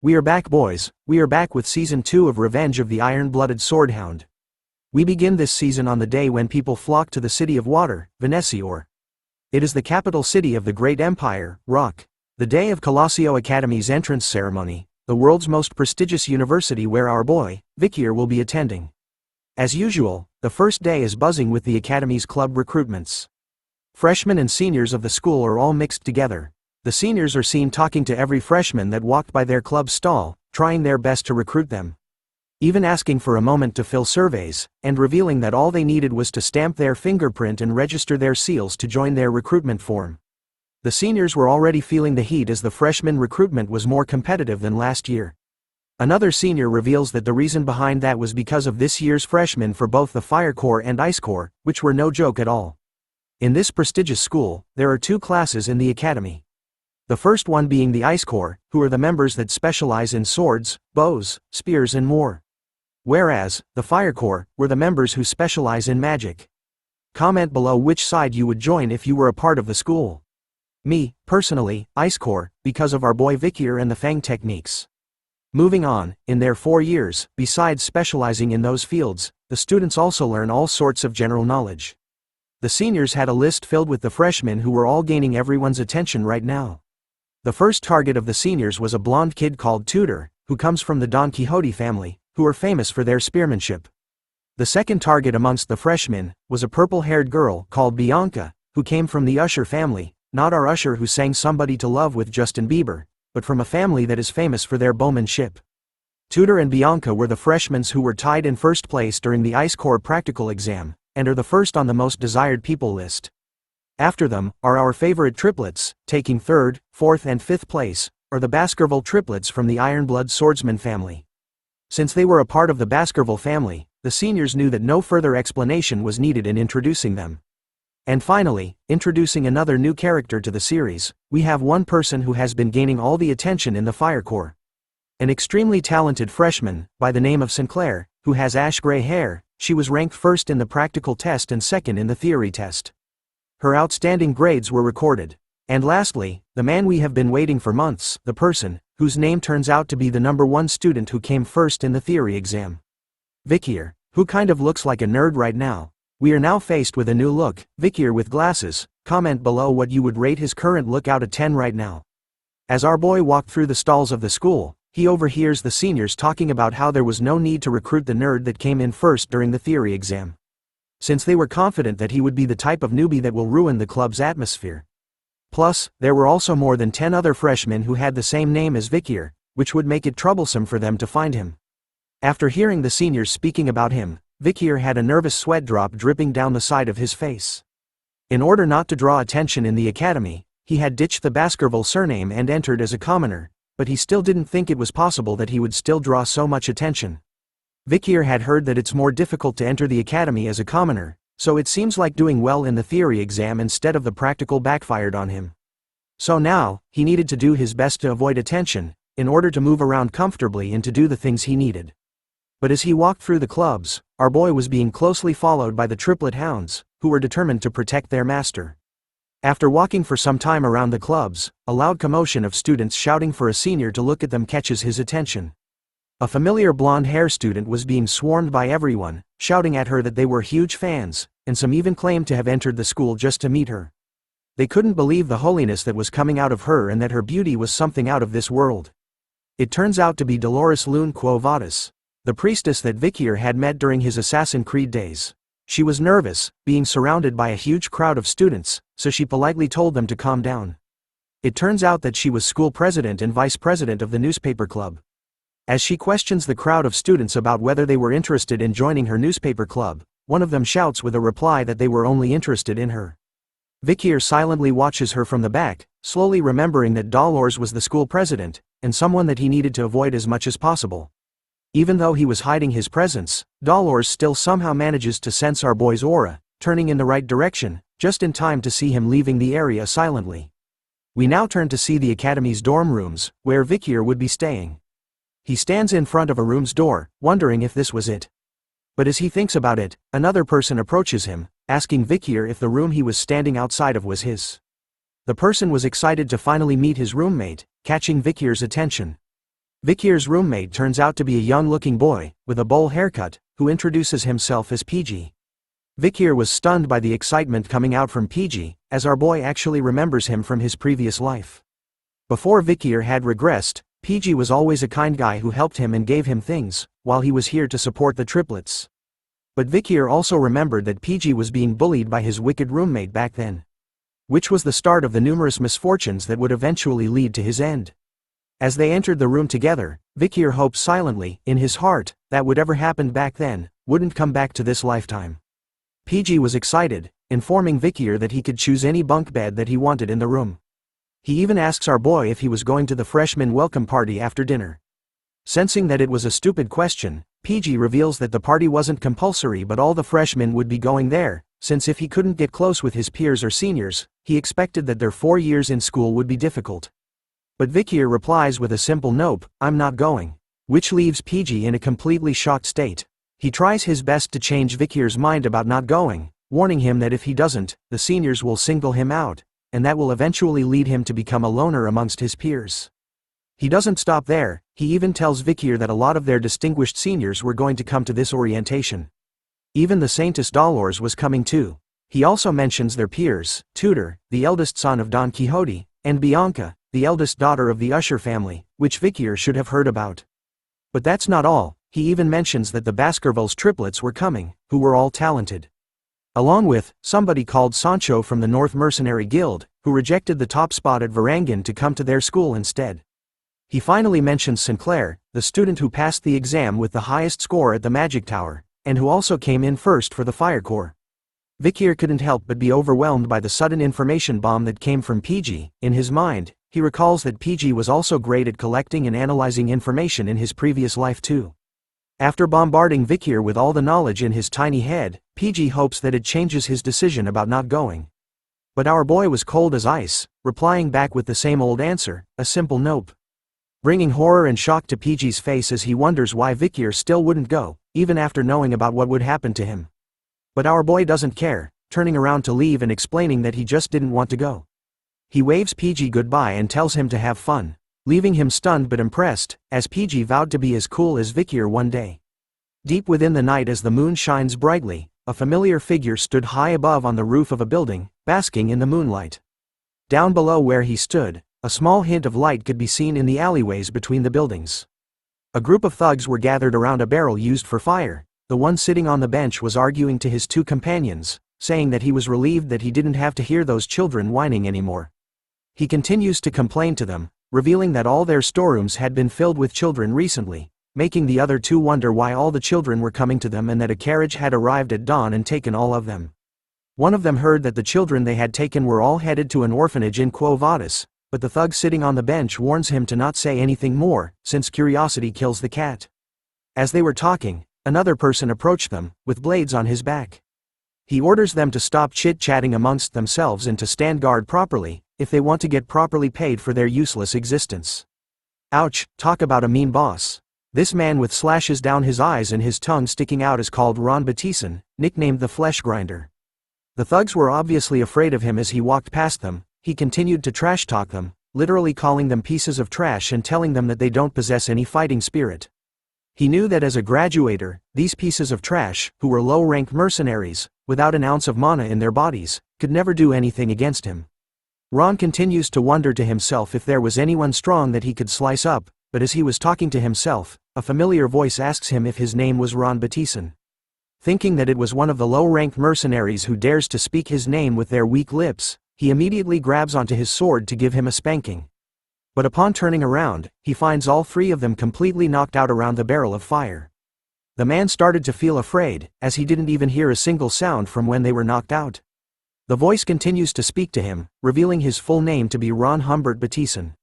We are back, boys. We are back with Season 2 of Revenge of the Iron-Blooded Sword Hound. We begin this season on the day when people flock to the City of Water, Vicier. It is the capital city of the great empire, Rock. The day of Colosseo Academy's entrance ceremony, the world's most prestigious university where our boy, Vikir, will be attending. As usual, the first day is buzzing with the Academy's club recruitments. Freshmen and seniors of the school are all mixed together. The seniors are seen talking to every freshman that walked by their club stall, trying their best to recruit them. Even asking for a moment to fill surveys, and revealing that all they needed was to stamp their fingerprint and register their seals to join their recruitment form. The seniors were already feeling the heat as the freshman recruitment was more competitive than last year. Another senior reveals that the reason behind that was because of this year's freshmen for both the Fire Corps and Ice Corps, which were no joke at all. In this prestigious school, there are two classes in the academy. The first one being the Ice Corps, who are the members that specialize in swords, bows, spears and more. Whereas, the Fire Corps were the members who specialize in magic. Comment below which side you would join if you were a part of the school. Me, personally, Ice Corps, because of our boy Vikir and the Fang techniques. Moving on, in their 4 years, besides specializing in those fields, the students also learn all sorts of general knowledge. The seniors had a list filled with the freshmen who were all gaining everyone's attention right now. The first target of the seniors was a blonde kid called Tutor, who comes from the Don Quixote family, who are famous for their spearmanship. The second target amongst the freshmen was a purple-haired girl called Bianca, who came from the Usher family, not our Usher who sang Somebody to Love with Justin Bieber, but from a family that is famous for their bowmanship. Tutor and Bianca were the freshmen who were tied in first place during the Ice Corps practical exam, and are the first on the most desired people list. After them are our favorite triplets, taking 3rd, 4th and 5th place, are the Baskerville triplets from the Iron-Blood Swordsman family. Since they were a part of the Baskerville family, the seniors knew that no further explanation was needed in introducing them. And finally, introducing another new character to the series, we have one person who has been gaining all the attention in the Fire Corps. An extremely talented freshman, by the name of Sinclair, who has ash-gray hair. She was ranked first in the practical test and second in the theory test. Her outstanding grades were recorded. And lastly, the man we have been waiting for months, the person, whose name turns out to be the #1 student who came first in the theory exam. Vikir, who kind of looks like a nerd right now. We are now faced with a new look, Vikir with glasses. Comment below what you would rate his current look out of 10 right now. As our boy walked through the stalls of the school, he overhears the seniors talking about how there was no need to recruit the nerd that came in first during the theory exam, since they were confident that he would be the type of newbie that will ruin the club's atmosphere. Plus, there were also more than 10 other freshmen who had the same name as Vikir, which would make it troublesome for them to find him. After hearing the seniors speaking about him, Vikir had a nervous sweat drop dripping down the side of his face. In order not to draw attention in the academy, he had ditched the Baskerville surname and entered as a commoner, but he still didn't think it was possible that he would still draw so much attention. Vikir had heard that it's more difficult to enter the academy as a commoner, so it seems like doing well in the theory exam instead of the practical backfired on him. So now, he needed to do his best to avoid attention, in order to move around comfortably and to do the things he needed. But as he walked through the clubs, our boy was being closely followed by the triplet hounds, who were determined to protect their master. After walking for some time around the clubs, a loud commotion of students shouting for a senior to look at them catches his attention. A familiar blonde-haired student was being swarmed by everyone, shouting at her that they were huge fans, and some even claimed to have entered the school just to meet her. They couldn't believe the holiness that was coming out of her and that her beauty was something out of this world. It turns out to be Dolores Lune Quo Vadis, the priestess that Vikir had met during his Assassin's Creed days. She was nervous, being surrounded by a huge crowd of students, so she politely told them to calm down. It turns out that she was school president and vice president of the newspaper club. As she questions the crowd of students about whether they were interested in joining her newspaper club, one of them shouts with a reply that they were only interested in her. Vikir silently watches her from the back, slowly remembering that Dolores was the school president, and someone that he needed to avoid as much as possible. Even though he was hiding his presence, Dolores still somehow manages to sense our boy's aura, turning in the right direction, just in time to see him leaving the area silently. We now turn to see the academy's dorm rooms, where Vikir would be staying. He stands in front of a room's door, wondering if this was it. But as he thinks about it, another person approaches him, asking Vikir if the room he was standing outside of was his. The person was excited to finally meet his roommate, catching Vikir's attention. Vikir's roommate turns out to be a young-looking boy, with a bowl haircut, who introduces himself as PG. Vikir was stunned by the excitement coming out from PG, as our boy actually remembers him from his previous life. Before Vikir had regressed, PG was always a kind guy who helped him and gave him things, while he was here to support the triplets. But Vicier also remembered that PG was being bullied by his wicked roommate back then. Which was the start of the numerous misfortunes that would eventually lead to his end. As they entered the room together, Vicier hoped silently, in his heart, that whatever happened back then, wouldn't come back to this lifetime. PG was excited, informing Vicier that he could choose any bunk bed that he wanted in the room. He even asks our boy if he was going to the freshman welcome party after dinner. Sensing that it was a stupid question, PG reveals that the party wasn't compulsory but all the freshmen would be going there, since if he couldn't get close with his peers or seniors, he expected that their 4 years in school would be difficult. But Vicier replies with a simple nope, I'm not going. Which leaves PG in a completely shocked state. He tries his best to change Vicier's mind about not going, warning him that if he doesn't, the seniors will single him out, and that will eventually lead him to become a loner amongst his peers. He doesn't stop there, he even tells Vicier that a lot of their distinguished seniors were going to come to this orientation. Even the Saintess Dolores was coming too. He also mentions their peers, Tudor, the eldest son of Don Quixote, and Bianca, the eldest daughter of the Usher family, which Vicier should have heard about. But that's not all, he even mentions that the Baskerville's triplets were coming, who were all talented. Along with, somebody called Sancho from the North Mercenary Guild, who rejected the top spot at Varangian to come to their school instead. He finally mentions Sinclair, the student who passed the exam with the highest score at the Magic Tower, and who also came in first for the Fire Corps. Vicier couldn't help but be overwhelmed by the sudden information bomb that came from PG. In his mind, he recalls that PG was also great at collecting and analyzing information in his previous life too. After bombarding Vicier with all the knowledge in his tiny head, PG hopes that it changes his decision about not going. But our boy was cold as ice, replying back with the same old answer, a simple nope. Bringing horror and shock to PG's face as he wonders why Vicier still wouldn't go, even after knowing about what would happen to him. But our boy doesn't care, turning around to leave and explaining that he just didn't want to go. He waves PG goodbye and tells him to have fun, leaving him stunned but impressed, as PG vowed to be as cool as Vicier one day. Deep within the night as the moon shines brightly, a familiar figure stood high above on the roof of a building, basking in the moonlight. Down below where he stood, a small hint of light could be seen in the alleyways between the buildings. A group of thugs were gathered around a barrel used for fire. The one sitting on the bench was arguing to his two companions, saying that he was relieved that he didn't have to hear those children whining anymore. He continues to complain to them, revealing that all their storerooms had been filled with children recently, making the other two wonder why all the children were coming to them and that a carriage had arrived at dawn and taken all of them. One of them heard that the children they had taken were all headed to an orphanage in Quo Vadis, but the thug sitting on the bench warns him to not say anything more, since curiosity kills the cat. As they were talking, another person approached them, with blades on his back. He orders them to stop chit-chatting amongst themselves and to stand guard properly, if they want to get properly paid for their useless existence. Ouch, talk about a mean boss. This man with slashes down his eyes and his tongue sticking out is called Ron Batison, nicknamed the Flesh Grinder. The thugs were obviously afraid of him as he walked past them. He continued to trash talk them, literally calling them pieces of trash and telling them that they don't possess any fighting spirit. He knew that as a graduator, these pieces of trash, who were low-rank mercenaries, without an ounce of mana in their bodies, could never do anything against him. Ron continues to wonder to himself if there was anyone strong that he could slice up, but as he was talking to himself, a familiar voice asks him if his name was Ron Batison. Thinking that it was one of the low-ranked mercenaries who dares to speak his name with their weak lips, he immediately grabs onto his sword to give him a spanking. But upon turning around, he finds all three of them completely knocked out around the barrel of fire. The man started to feel afraid, as he didn't even hear a single sound from when they were knocked out. The voice continues to speak to him, revealing his full name to be Ron Humbert Batison.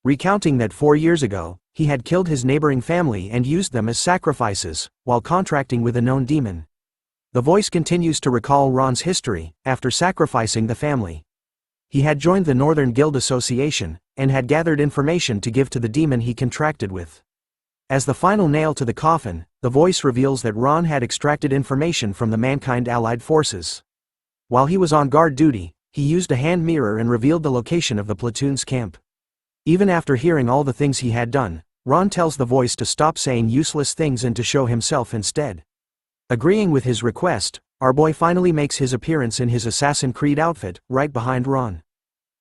Recounting that 4 years ago, he had killed his neighboring family and used them as sacrifices, while contracting with a known demon. The voice continues to recall Ron's history, after sacrificing the family. He had joined the Northern Guild Association, and had gathered information to give to the demon he contracted with. As the final nail to the coffin, the voice reveals that Ron had extracted information from the Mankind Allied Forces. While he was on guard duty, he used a hand mirror and revealed the location of the platoon's camp. Even after hearing all the things he had done, Ron tells the voice to stop saying useless things and to show himself instead. Agreeing with his request, our boy finally makes his appearance in his Assassin's Creed outfit, right behind Ron.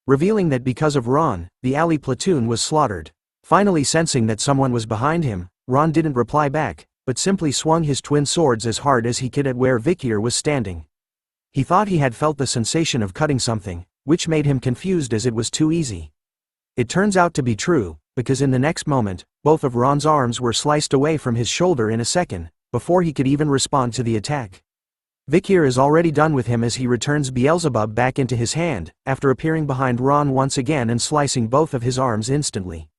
Revealing that because of Ron, the alley platoon was slaughtered. Finally sensing that someone was behind him, Ron didn't reply back, but simply swung his twin swords as hard as he could at where Vicier was standing. He thought he had felt the sensation of cutting something, which made him confused as it was too easy. It turns out to be true, because in the next moment, both of Ron's arms were sliced away from his shoulder in a second, before he could even respond to the attack. Vicier is already done with him as he returns Beelzebub back into his hand, after appearing behind Ron once again and slicing both of his arms instantly,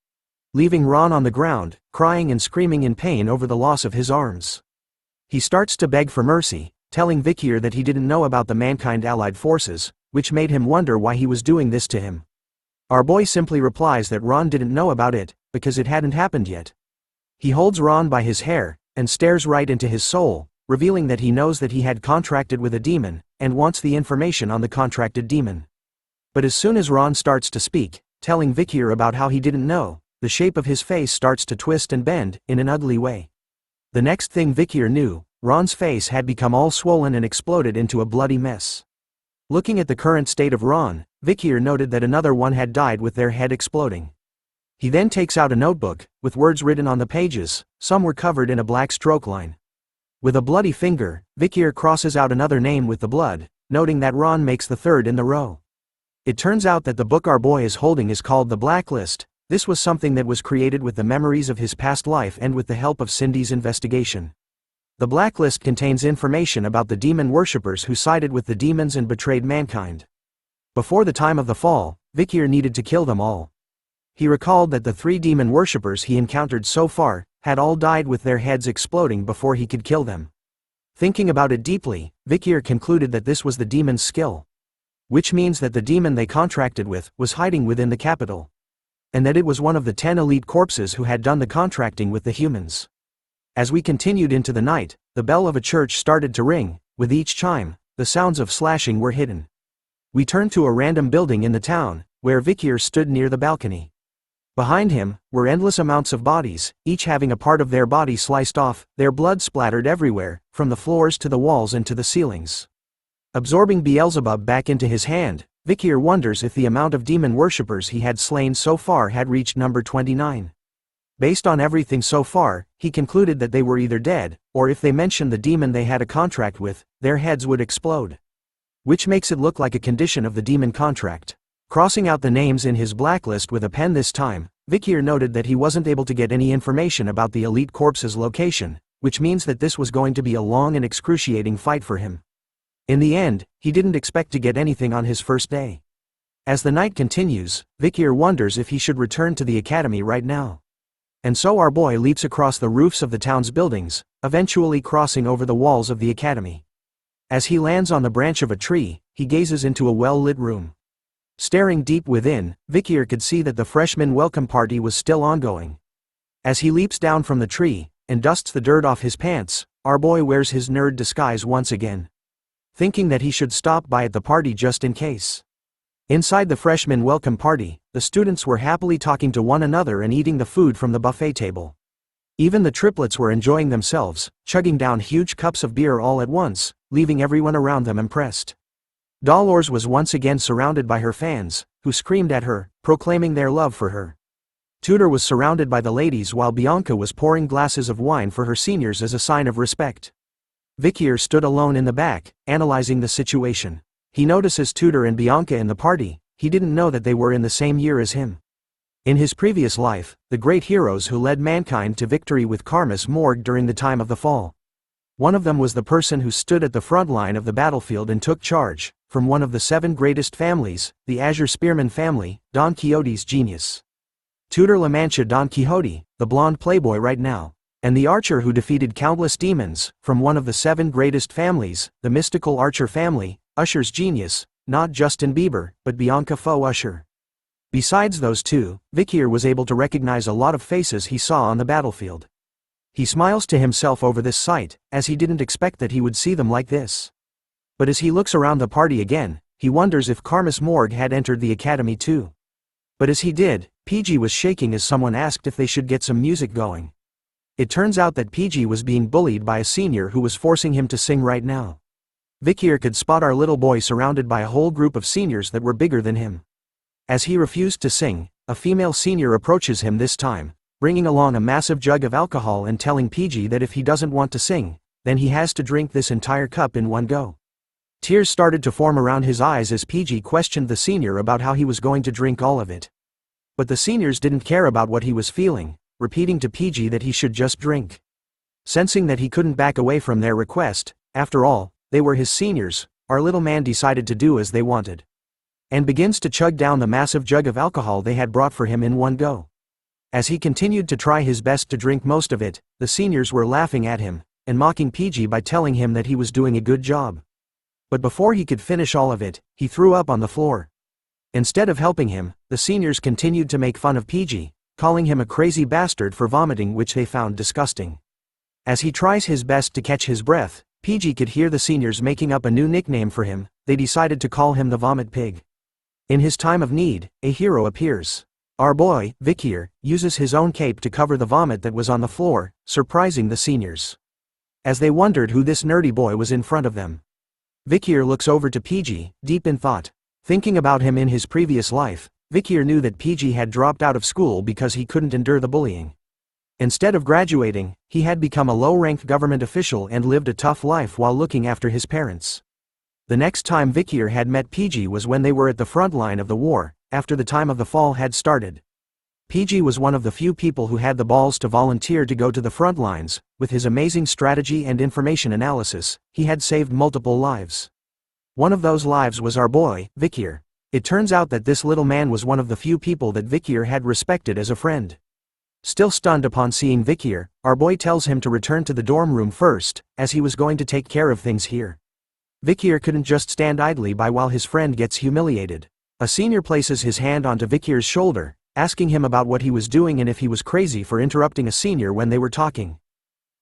leaving Ron on the ground, crying and screaming in pain over the loss of his arms. He starts to beg for mercy, telling Vicier that he didn't know about the Mankind Allied forces, which made him wonder why he was doing this to him. Our boy simply replies that Ron didn't know about it, because it hadn't happened yet. He holds Ron by his hair, and stares right into his soul, revealing that he knows that he had contracted with a demon, and wants the information on the contracted demon. But as soon as Ron starts to speak, telling Vicier about how he didn't know, the shape of his face starts to twist and bend, in an ugly way. The next thing Vicier knew, Ron's face had become all swollen and exploded into a bloody mess. Looking at the current state of Ron, Vicier noted that another one had died with their head exploding. He then takes out a notebook, with words written on the pages, some were covered in a black stroke line. With a bloody finger, Vicier crosses out another name with the blood, noting that Ron makes the third in the row. It turns out that the book our boy is holding is called The Blacklist. This was something that was created with the memories of his past life and with the help of Cindy's investigation. The Blacklist contains information about the demon worshippers who sided with the demons and betrayed mankind. Before the time of the fall, Vicier needed to kill them all. He recalled that the 3 demon worshippers he encountered so far had all died with their heads exploding before he could kill them. Thinking about it deeply, Vicier concluded that this was the demon's skill. Which means that the demon they contracted with was hiding within the capital. And that it was one of the 10 elite corpses who had done the contracting with the humans. As we continued into the night, the bell of a church started to ring. With each chime, the sounds of slashing were hidden. We turned to a random building in the town, where Vicier stood near the balcony. Behind him were endless amounts of bodies, each having a part of their body sliced off, their blood splattered everywhere, from the floors to the walls and to the ceilings. Absorbing Beelzebub back into his hand, Vicier wonders if the amount of demon worshippers he had slain so far had reached number 29. Based on everything so far, he concluded that they were either dead, or if they mentioned the demon they had a contract with, their heads would explode. Which makes it look like a condition of the demon contract. Crossing out the names in his blacklist with a pen this time, Vicier noted that he wasn't able to get any information about the elite corpse's location, which means that this was going to be a long and excruciating fight for him. In the end, he didn't expect to get anything on his first day. As the night continues, Vicier wonders if he should return to the academy right now. And so our boy leaps across the roofs of the town's buildings, eventually crossing over the walls of the academy. As he lands on the branch of a tree, he gazes into a well-lit room. Staring deep within, Vicier could see that the freshman welcome party was still ongoing. As he leaps down from the tree, and dusts the dirt off his pants, our boy wears his nerd disguise once again. Thinking that he should stop by at the party just in case. Inside the freshman welcome party, the students were happily talking to one another and eating the food from the buffet table. Even the triplets were enjoying themselves, chugging down huge cups of beer all at once, leaving everyone around them impressed. Dolores was once again surrounded by her fans, who screamed at her, proclaiming their love for her. Tudor was surrounded by the ladies while Bianca was pouring glasses of wine for her seniors as a sign of respect. Vicier stood alone in the back, analyzing the situation. He notices Tudor and Bianca in the party. He didn't know that they were in the same year as him. In his previous life, the great heroes who led mankind to victory with Karmas morgue during the time of the fall. One of them was the person who stood at the front line of the battlefield and took charge, from one of the 7 greatest families, the Azure Spearman family, Don Quixote's genius. Tudor La Mancha Don Quixote, the blonde playboy right now. And the archer who defeated countless demons, from one of the 7 greatest families, the mystical Archer family, Usher's genius, not Justin Bieber, but Bianca Faux Usher. Besides those 2, Vicier was able to recognize a lot of faces he saw on the battlefield. He smiles to himself over this sight, as he didn't expect that he would see them like this. But as he looks around the party again, he wonders if Karmas morgue had entered the academy too. But as he did, PG was shaking as someone asked if they should get some music going. It turns out that PG was being bullied by a senior who was forcing him to sing right now. Vicier could spot our little boy surrounded by a whole group of seniors that were bigger than him. As he refused to sing, a female senior approaches him this time, bringing along a massive jug of alcohol and telling PG that if he doesn't want to sing, then he has to drink this entire cup in one go. Tears started to form around his eyes as PG questioned the senior about how he was going to drink all of it. But the seniors didn't care about what he was feeling, repeating to PG that he should just drink. Sensing that he couldn't back away from their request, after all, they were his seniors, our little man decided to do as they wanted. And begins to chug down the massive jug of alcohol they had brought for him in one go. As he continued to try his best to drink most of it, the seniors were laughing at him, and mocking PG by telling him that he was doing a good job. But before he could finish all of it, he threw up on the floor. Instead of helping him, the seniors continued to make fun of PG, calling him a crazy bastard for vomiting, which they found disgusting. As he tries his best to catch his breath, PG could hear the seniors making up a new nickname for him. They decided to call him the Vomit Pig. In his time of need, a hero appears. Our boy, Vikir, uses his own cape to cover the vomit that was on the floor, surprising the seniors. As they wondered who this nerdy boy was in front of them, Vikir looks over to PG, deep in thought. Thinking about him in his previous life, Vikir knew that PG had dropped out of school because he couldn't endure the bullying. Instead of graduating, he had become a low-ranked government official and lived a tough life while looking after his parents. The next time Vikir had met PG was when they were at the front line of the war, after the time of the fall had started. PG was one of the few people who had the balls to volunteer to go to the front lines. With his amazing strategy and information analysis, he had saved multiple lives. One of those lives was our boy, Vikir. It turns out that this little man was one of the few people that Vikir had respected as a friend. Still stunned upon seeing Vikir, our boy tells him to return to the dorm room first, as he was going to take care of things here. Vikir couldn't just stand idly by while his friend gets humiliated. A senior places his hand onto Vikir's shoulder, asking him about what he was doing and if he was crazy for interrupting a senior when they were talking.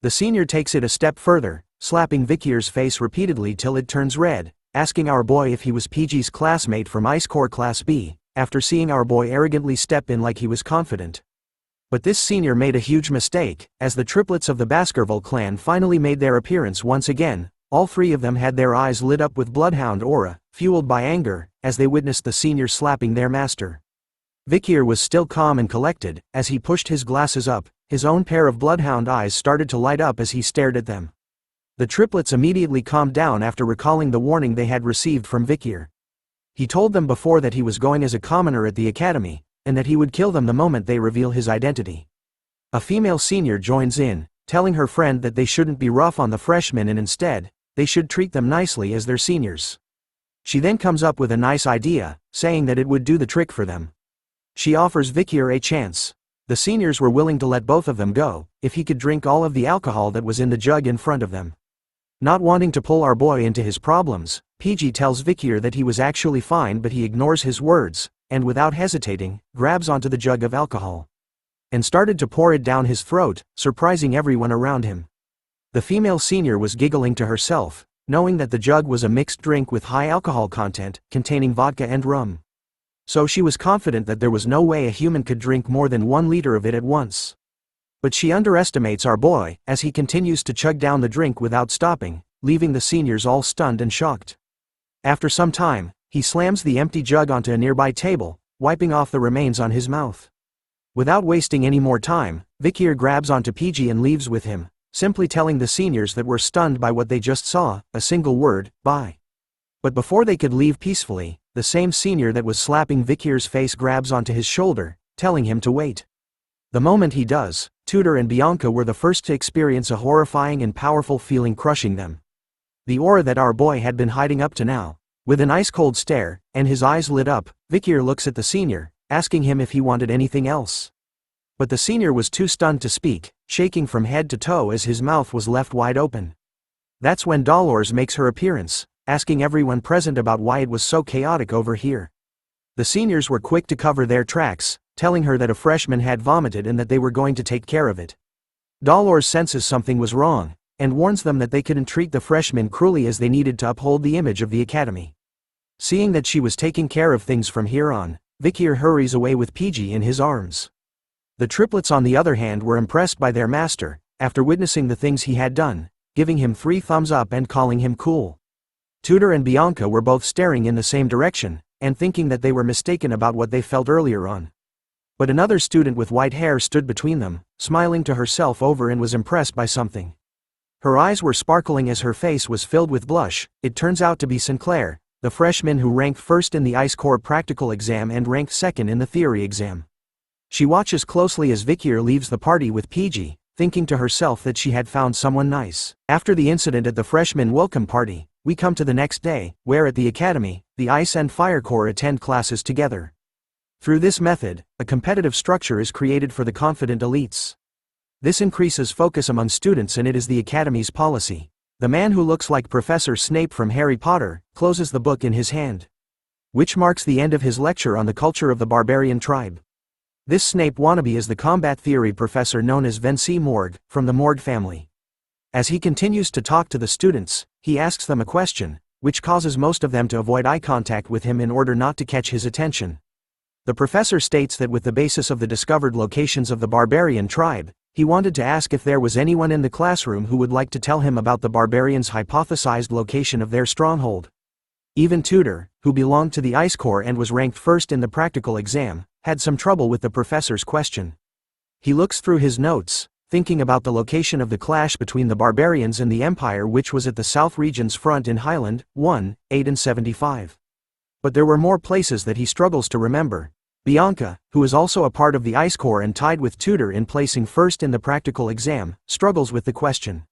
The senior takes it a step further, slapping Vikir's face repeatedly till it turns red, asking our boy if he was PG's classmate from Ice Corps Class B, after seeing our boy arrogantly step in like he was confident. But this senior made a huge mistake, as the triplets of the Baskerville clan finally made their appearance once again. All three of them had their eyes lit up with bloodhound aura, fueled by anger, as they witnessed the senior slapping their master. Vikir was still calm and collected. As he pushed his glasses up, his own pair of bloodhound eyes started to light up as he stared at them. The triplets immediately calmed down after recalling the warning they had received from Vikir. He told them before that he was going as a commoner at the academy, and that he would kill them the moment they reveal his identity. A female senior joins in, telling her friend that they shouldn't be rough on the freshmen and instead, they should treat them nicely as their seniors. She then comes up with a nice idea, saying that it would do the trick for them. She offers Vikir a chance. The seniors were willing to let both of them go, if he could drink all of the alcohol that was in the jug in front of them. Not wanting to pull our boy into his problems, PG tells Vikir that he was actually fine, but he ignores his words, and without hesitating, grabs onto the jug of alcohol. And started to pour it down his throat, surprising everyone around him. The female senior was giggling to herself, knowing that the jug was a mixed drink with high alcohol content, containing vodka and rum. So she was confident that there was no way a human could drink more than 1 liter of it at once. But she underestimates our boy, as he continues to chug down the drink without stopping, leaving the seniors all stunned and shocked. After some time, he slams the empty jug onto a nearby table, wiping off the remains on his mouth. Without wasting any more time, Vikir grabs onto PG and leaves with him, simply telling the seniors that were stunned by what they just saw, a single word, bye. But before they could leave peacefully, the same senior that was slapping Vikir's face grabs onto his shoulder, telling him to wait. The moment he does, Tudor and Bianca were the first to experience a horrifying and powerful feeling crushing them. The aura that our boy had been hiding up to now. With an ice-cold stare, and his eyes lit up, Vikir looks at the senior, asking him if he wanted anything else. But the senior was too stunned to speak, shaking from head to toe as his mouth was left wide open. That's when Dolores makes her appearance, asking everyone present about why it was so chaotic over here. The seniors were quick to cover their tracks, telling her that a freshman had vomited and that they were going to take care of it. Dolores senses something was wrong, and warns them that they couldn't treat the freshmen cruelly as they needed to uphold the image of the academy. Seeing that she was taking care of things from here on, Vikir hurries away with PG in his arms. The triplets on the other hand were impressed by their master, after witnessing the things he had done, giving him 3 thumbs up and calling him cool. Tudor and Bianca were both staring in the same direction, and thinking that they were mistaken about what they felt earlier on. But another student with white hair stood between them, smiling to herself over and was impressed by something. Her eyes were sparkling as her face was filled with blush. It turns out to be Sinclair, the freshman who ranked first in the Ice Corps practical exam and ranked second in the theory exam. She watches closely as Vicier leaves the party with PG, thinking to herself that she had found someone nice. After the incident at the freshman welcome party, we come to the next day, where at the academy, the Ice and Fire Corps attend classes together. Through this method, a competitive structure is created for the confident elites. This increases focus among students and it is the academy's policy. The man who looks like Professor Snape from Harry Potter closes the book in his hand, which marks the end of his lecture on the culture of the barbarian tribe. This Snape wannabe is the combat theory professor known as Vicier Morgue, from the Morgue family. As he continues to talk to the students, he asks them a question, which causes most of them to avoid eye contact with him in order not to catch his attention. The professor states that with the basis of the discovered locations of the barbarian tribe, he wanted to ask if there was anyone in the classroom who would like to tell him about the barbarians' hypothesized location of their stronghold. Even Tudor, who belonged to the Ice Corps and was ranked first in the practical exam, had some trouble with the professor's question. He looks through his notes, thinking about the location of the clash between the barbarians and the Empire, which was at the South Region's front in Highland, 1, 8 and 75. But there were more places that he struggles to remember. Bianca, who is also a part of the Ice Corps and tied with Tudor in placing first in the practical exam, struggles with the question.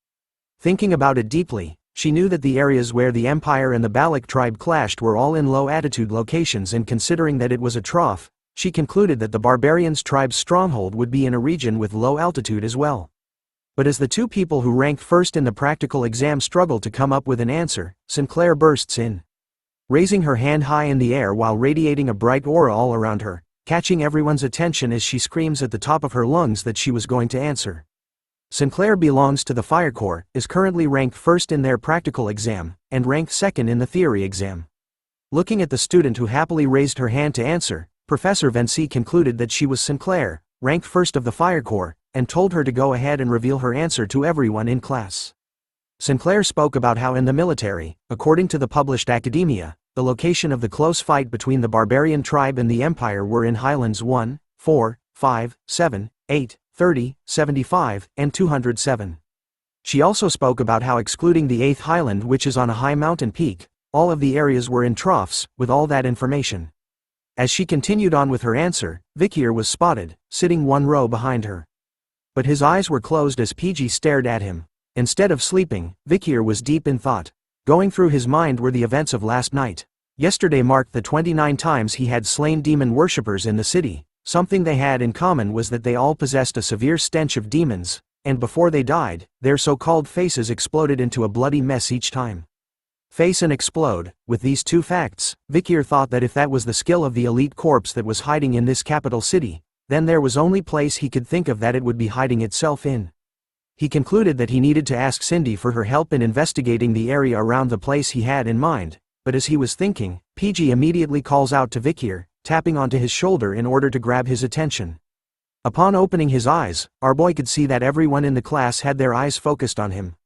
Thinking about it deeply, she knew that the areas where the Empire and the Balak tribe clashed were all in low-altitude locations, and considering that it was a trough, she concluded that the barbarians' tribe's stronghold would be in a region with low altitude as well. But as the two people who ranked first in the practical exam struggled to come up with an answer, Sinclair bursts in, raising her hand high in the air while radiating a bright aura all around her, catching everyone's attention as she screams at the top of her lungs that she was going to answer. Sinclair belongs to the Fire Corps, is currently ranked first in their practical exam, and ranked second in the theory exam. Looking at the student who happily raised her hand to answer, Professor Vicier concluded that she was Sinclair, ranked first of the Fire Corps, and told her to go ahead and reveal her answer to everyone in class. Sinclair spoke about how in the military, according to the published academia, the location of the close fight between the barbarian tribe and the Empire were in Highlands 1, 4, 5, 7, 8, 30, 75, and 207. She also spoke about how excluding the 8th Highland, which is on a high mountain peak, all of the areas were in troughs. With all that information, as she continued on with her answer, Vicier was spotted, sitting one row behind her. But his eyes were closed as PG stared at him. Instead of sleeping, Vicier was deep in thought. Going through his mind were the events of last night. Yesterday marked the 29 times he had slain demon worshippers in the city. Something they had in common was that they all possessed a severe stench of demons, and before they died, their so-called faces exploded into a bloody mess each time. Face and explode. With these two facts, Vicier thought that if that was the skill of the elite corpse that was hiding in this capital city, then there was only place he could think of that it would be hiding itself in. He concluded that he needed to ask Cindy for her help in investigating the area around the place he had in mind, but as he was thinking, PG immediately calls out to Vicier, tapping onto his shoulder in order to grab his attention. Upon opening his eyes, our boy could see that everyone in the class had their eyes focused on him.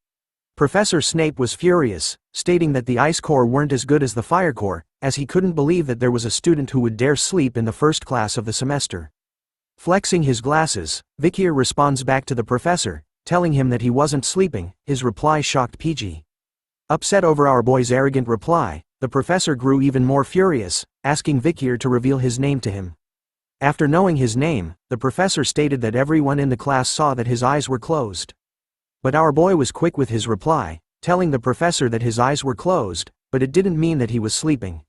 Professor Snape was furious, stating that the Ice Corps weren't as good as the Fire Corps, as he couldn't believe that there was a student who would dare sleep in the first class of the semester. Flexing his glasses, Vicier responds back to the professor, telling him that he wasn't sleeping. His reply shocked PG. Upset over our boy's arrogant reply, the professor grew even more furious, asking Vicier to reveal his name to him. After knowing his name, the professor stated that everyone in the class saw that his eyes were closed. But our boy was quick with his reply, telling the professor that his eyes were closed, but it didn't mean that he was sleeping.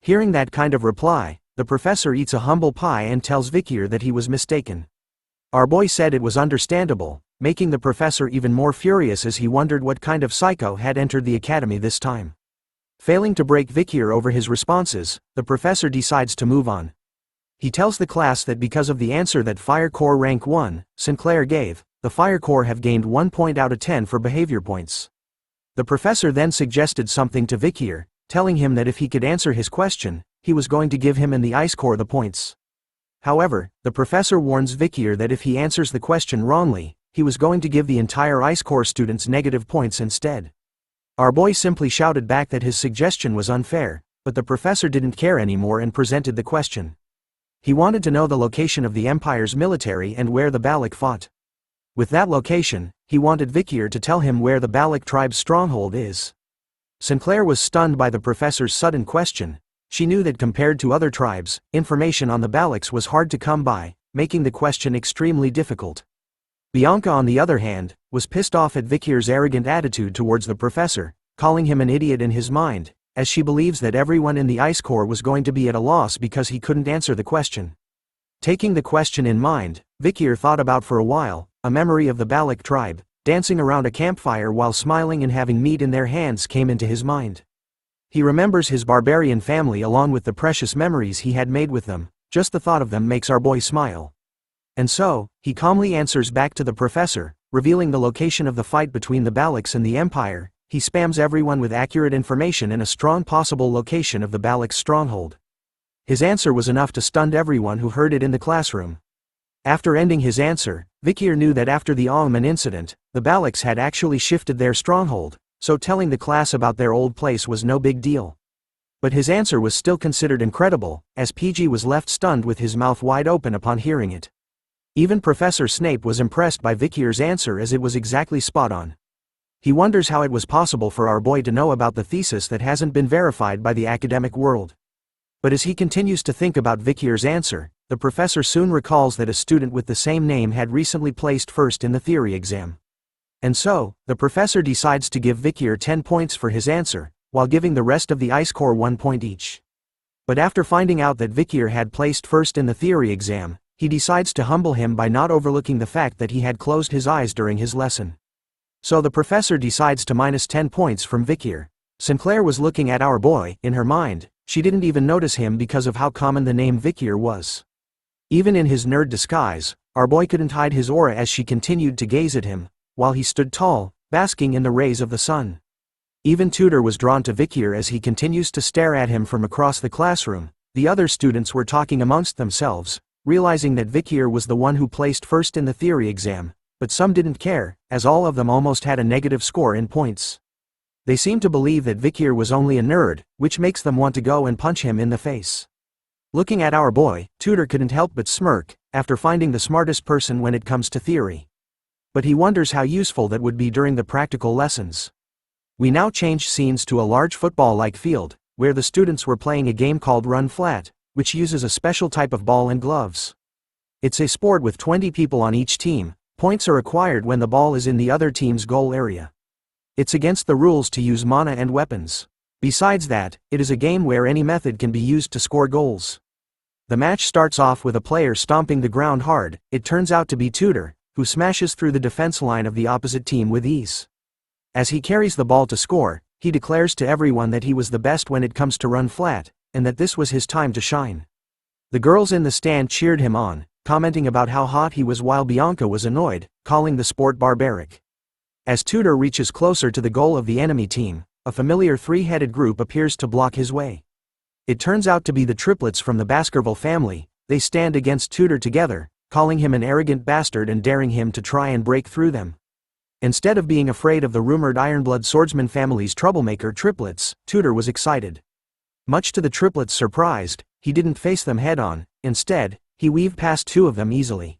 Hearing that kind of reply, the professor eats a humble pie and tells Vicier that he was mistaken. Our boy said it was understandable, making the professor even more furious as he wondered what kind of psycho had entered the academy this time. Failing to break Vicier over his responses, the professor decides to move on. He tells the class that because of the answer that Fire Corps rank 1, Sinclair gave, the Fire Corps have gained 1 point out of 10 for behavior points. The professor then suggested something to Vicier, telling him that if he could answer his question, he was going to give him and the Ice Corps the points. However, the professor warns Vicier that if he answers the question wrongly, he was going to give the entire Ice Corps students negative points instead. Our boy simply shouted back that his suggestion was unfair, but the professor didn't care anymore and presented the question. He wanted to know the location of the Empire's military and where the Baloch fought. With that location, he wanted Vicier to tell him where the Baloch tribe's stronghold is. Sinclair was stunned by the professor's sudden question. She knew that compared to other tribes, information on the Balochs was hard to come by, making the question extremely difficult. Bianca, on the other hand, was pissed off at Vicier's arrogant attitude towards the professor, calling him an idiot in his mind, as she believes that everyone in the Ice Corps was going to be at a loss because he couldn't answer the question. Taking the question in mind, Vicier thought about for a while, a memory of the Baloch tribe, dancing around a campfire while smiling and having meat in their hands came into his mind. He remembers his barbarian family along with the precious memories he had made with them. Just the thought of them makes our boy smile. And so, he calmly answers back to the professor, revealing the location of the fight between the Balochs and the Empire. He spams everyone with accurate information and a strong possible location of the Balochs' stronghold. His answer was enough to stun everyone who heard it in the classroom. After ending his answer, Vicier knew that after the Alman incident, the Balochs had actually shifted their stronghold, so telling the class about their old place was no big deal. But his answer was still considered incredible, as PG was left stunned with his mouth wide open upon hearing it. Even Professor Snape was impressed by Vicier's answer as it was exactly spot on. He wonders how it was possible for our boy to know about the thesis that hasn't been verified by the academic world. But as he continues to think about Vicier's answer, the professor soon recalls that a student with the same name had recently placed first in the theory exam. And so, the professor decides to give Vicier 10 points for his answer, while giving the rest of the Ice Corps 1 point each. But after finding out that Vicier had placed first in the theory exam, he decides to humble him by not overlooking the fact that he had closed his eyes during his lesson. So the professor decides to minus 10 points from Vicier. Sinclair was looking at our boy. In her mind, she didn't even notice him because of how common the name Vicier was. Even in his nerd disguise, our boy couldn't hide his aura as she continued to gaze at him, while he stood tall, basking in the rays of the sun. Even Tudor was drawn to Vicier as he continues to stare at him from across the classroom. The other students were talking amongst themselves, realizing that Vicier was the one who placed first in the theory exam, but some didn't care, as all of them almost had a negative score in points. They seemed to believe that Vicier was only a nerd, which makes them want to go and punch him in the face. Looking at our boy, Tudor couldn't help but smirk, after finding the smartest person when it comes to theory. But he wonders how useful that would be during the practical lessons. We now change scenes to a large football-like field, where the students were playing a game called Run Flat, which uses a special type of ball and gloves. It's a sport with 20 people on each team. Points are acquired when the ball is in the other team's goal area. It's against the rules to use mana and weapons. Besides that, it is a game where any method can be used to score goals. The match starts off with a player stomping the ground hard. It turns out to be Tudor, who smashes through the defense line of the opposite team with ease. As he carries the ball to score, he declares to everyone that he was the best when it comes to run flat, and that this was his time to shine. The girls in the stand cheered him on, commenting about how hot he was while Bianca was annoyed, calling the sport barbaric. As Tudor reaches closer to the goal of the enemy team, a familiar three-headed group appears to block his way. It turns out to be the triplets from the Baskerville family. They stand against Tudor together, calling him an arrogant bastard and daring him to try and break through them. Instead of being afraid of the rumored Ironblood swordsman family's troublemaker triplets, Tudor was excited. Much to the triplets' surprise, he didn't face them head-on. Instead, he weaved past two of them easily,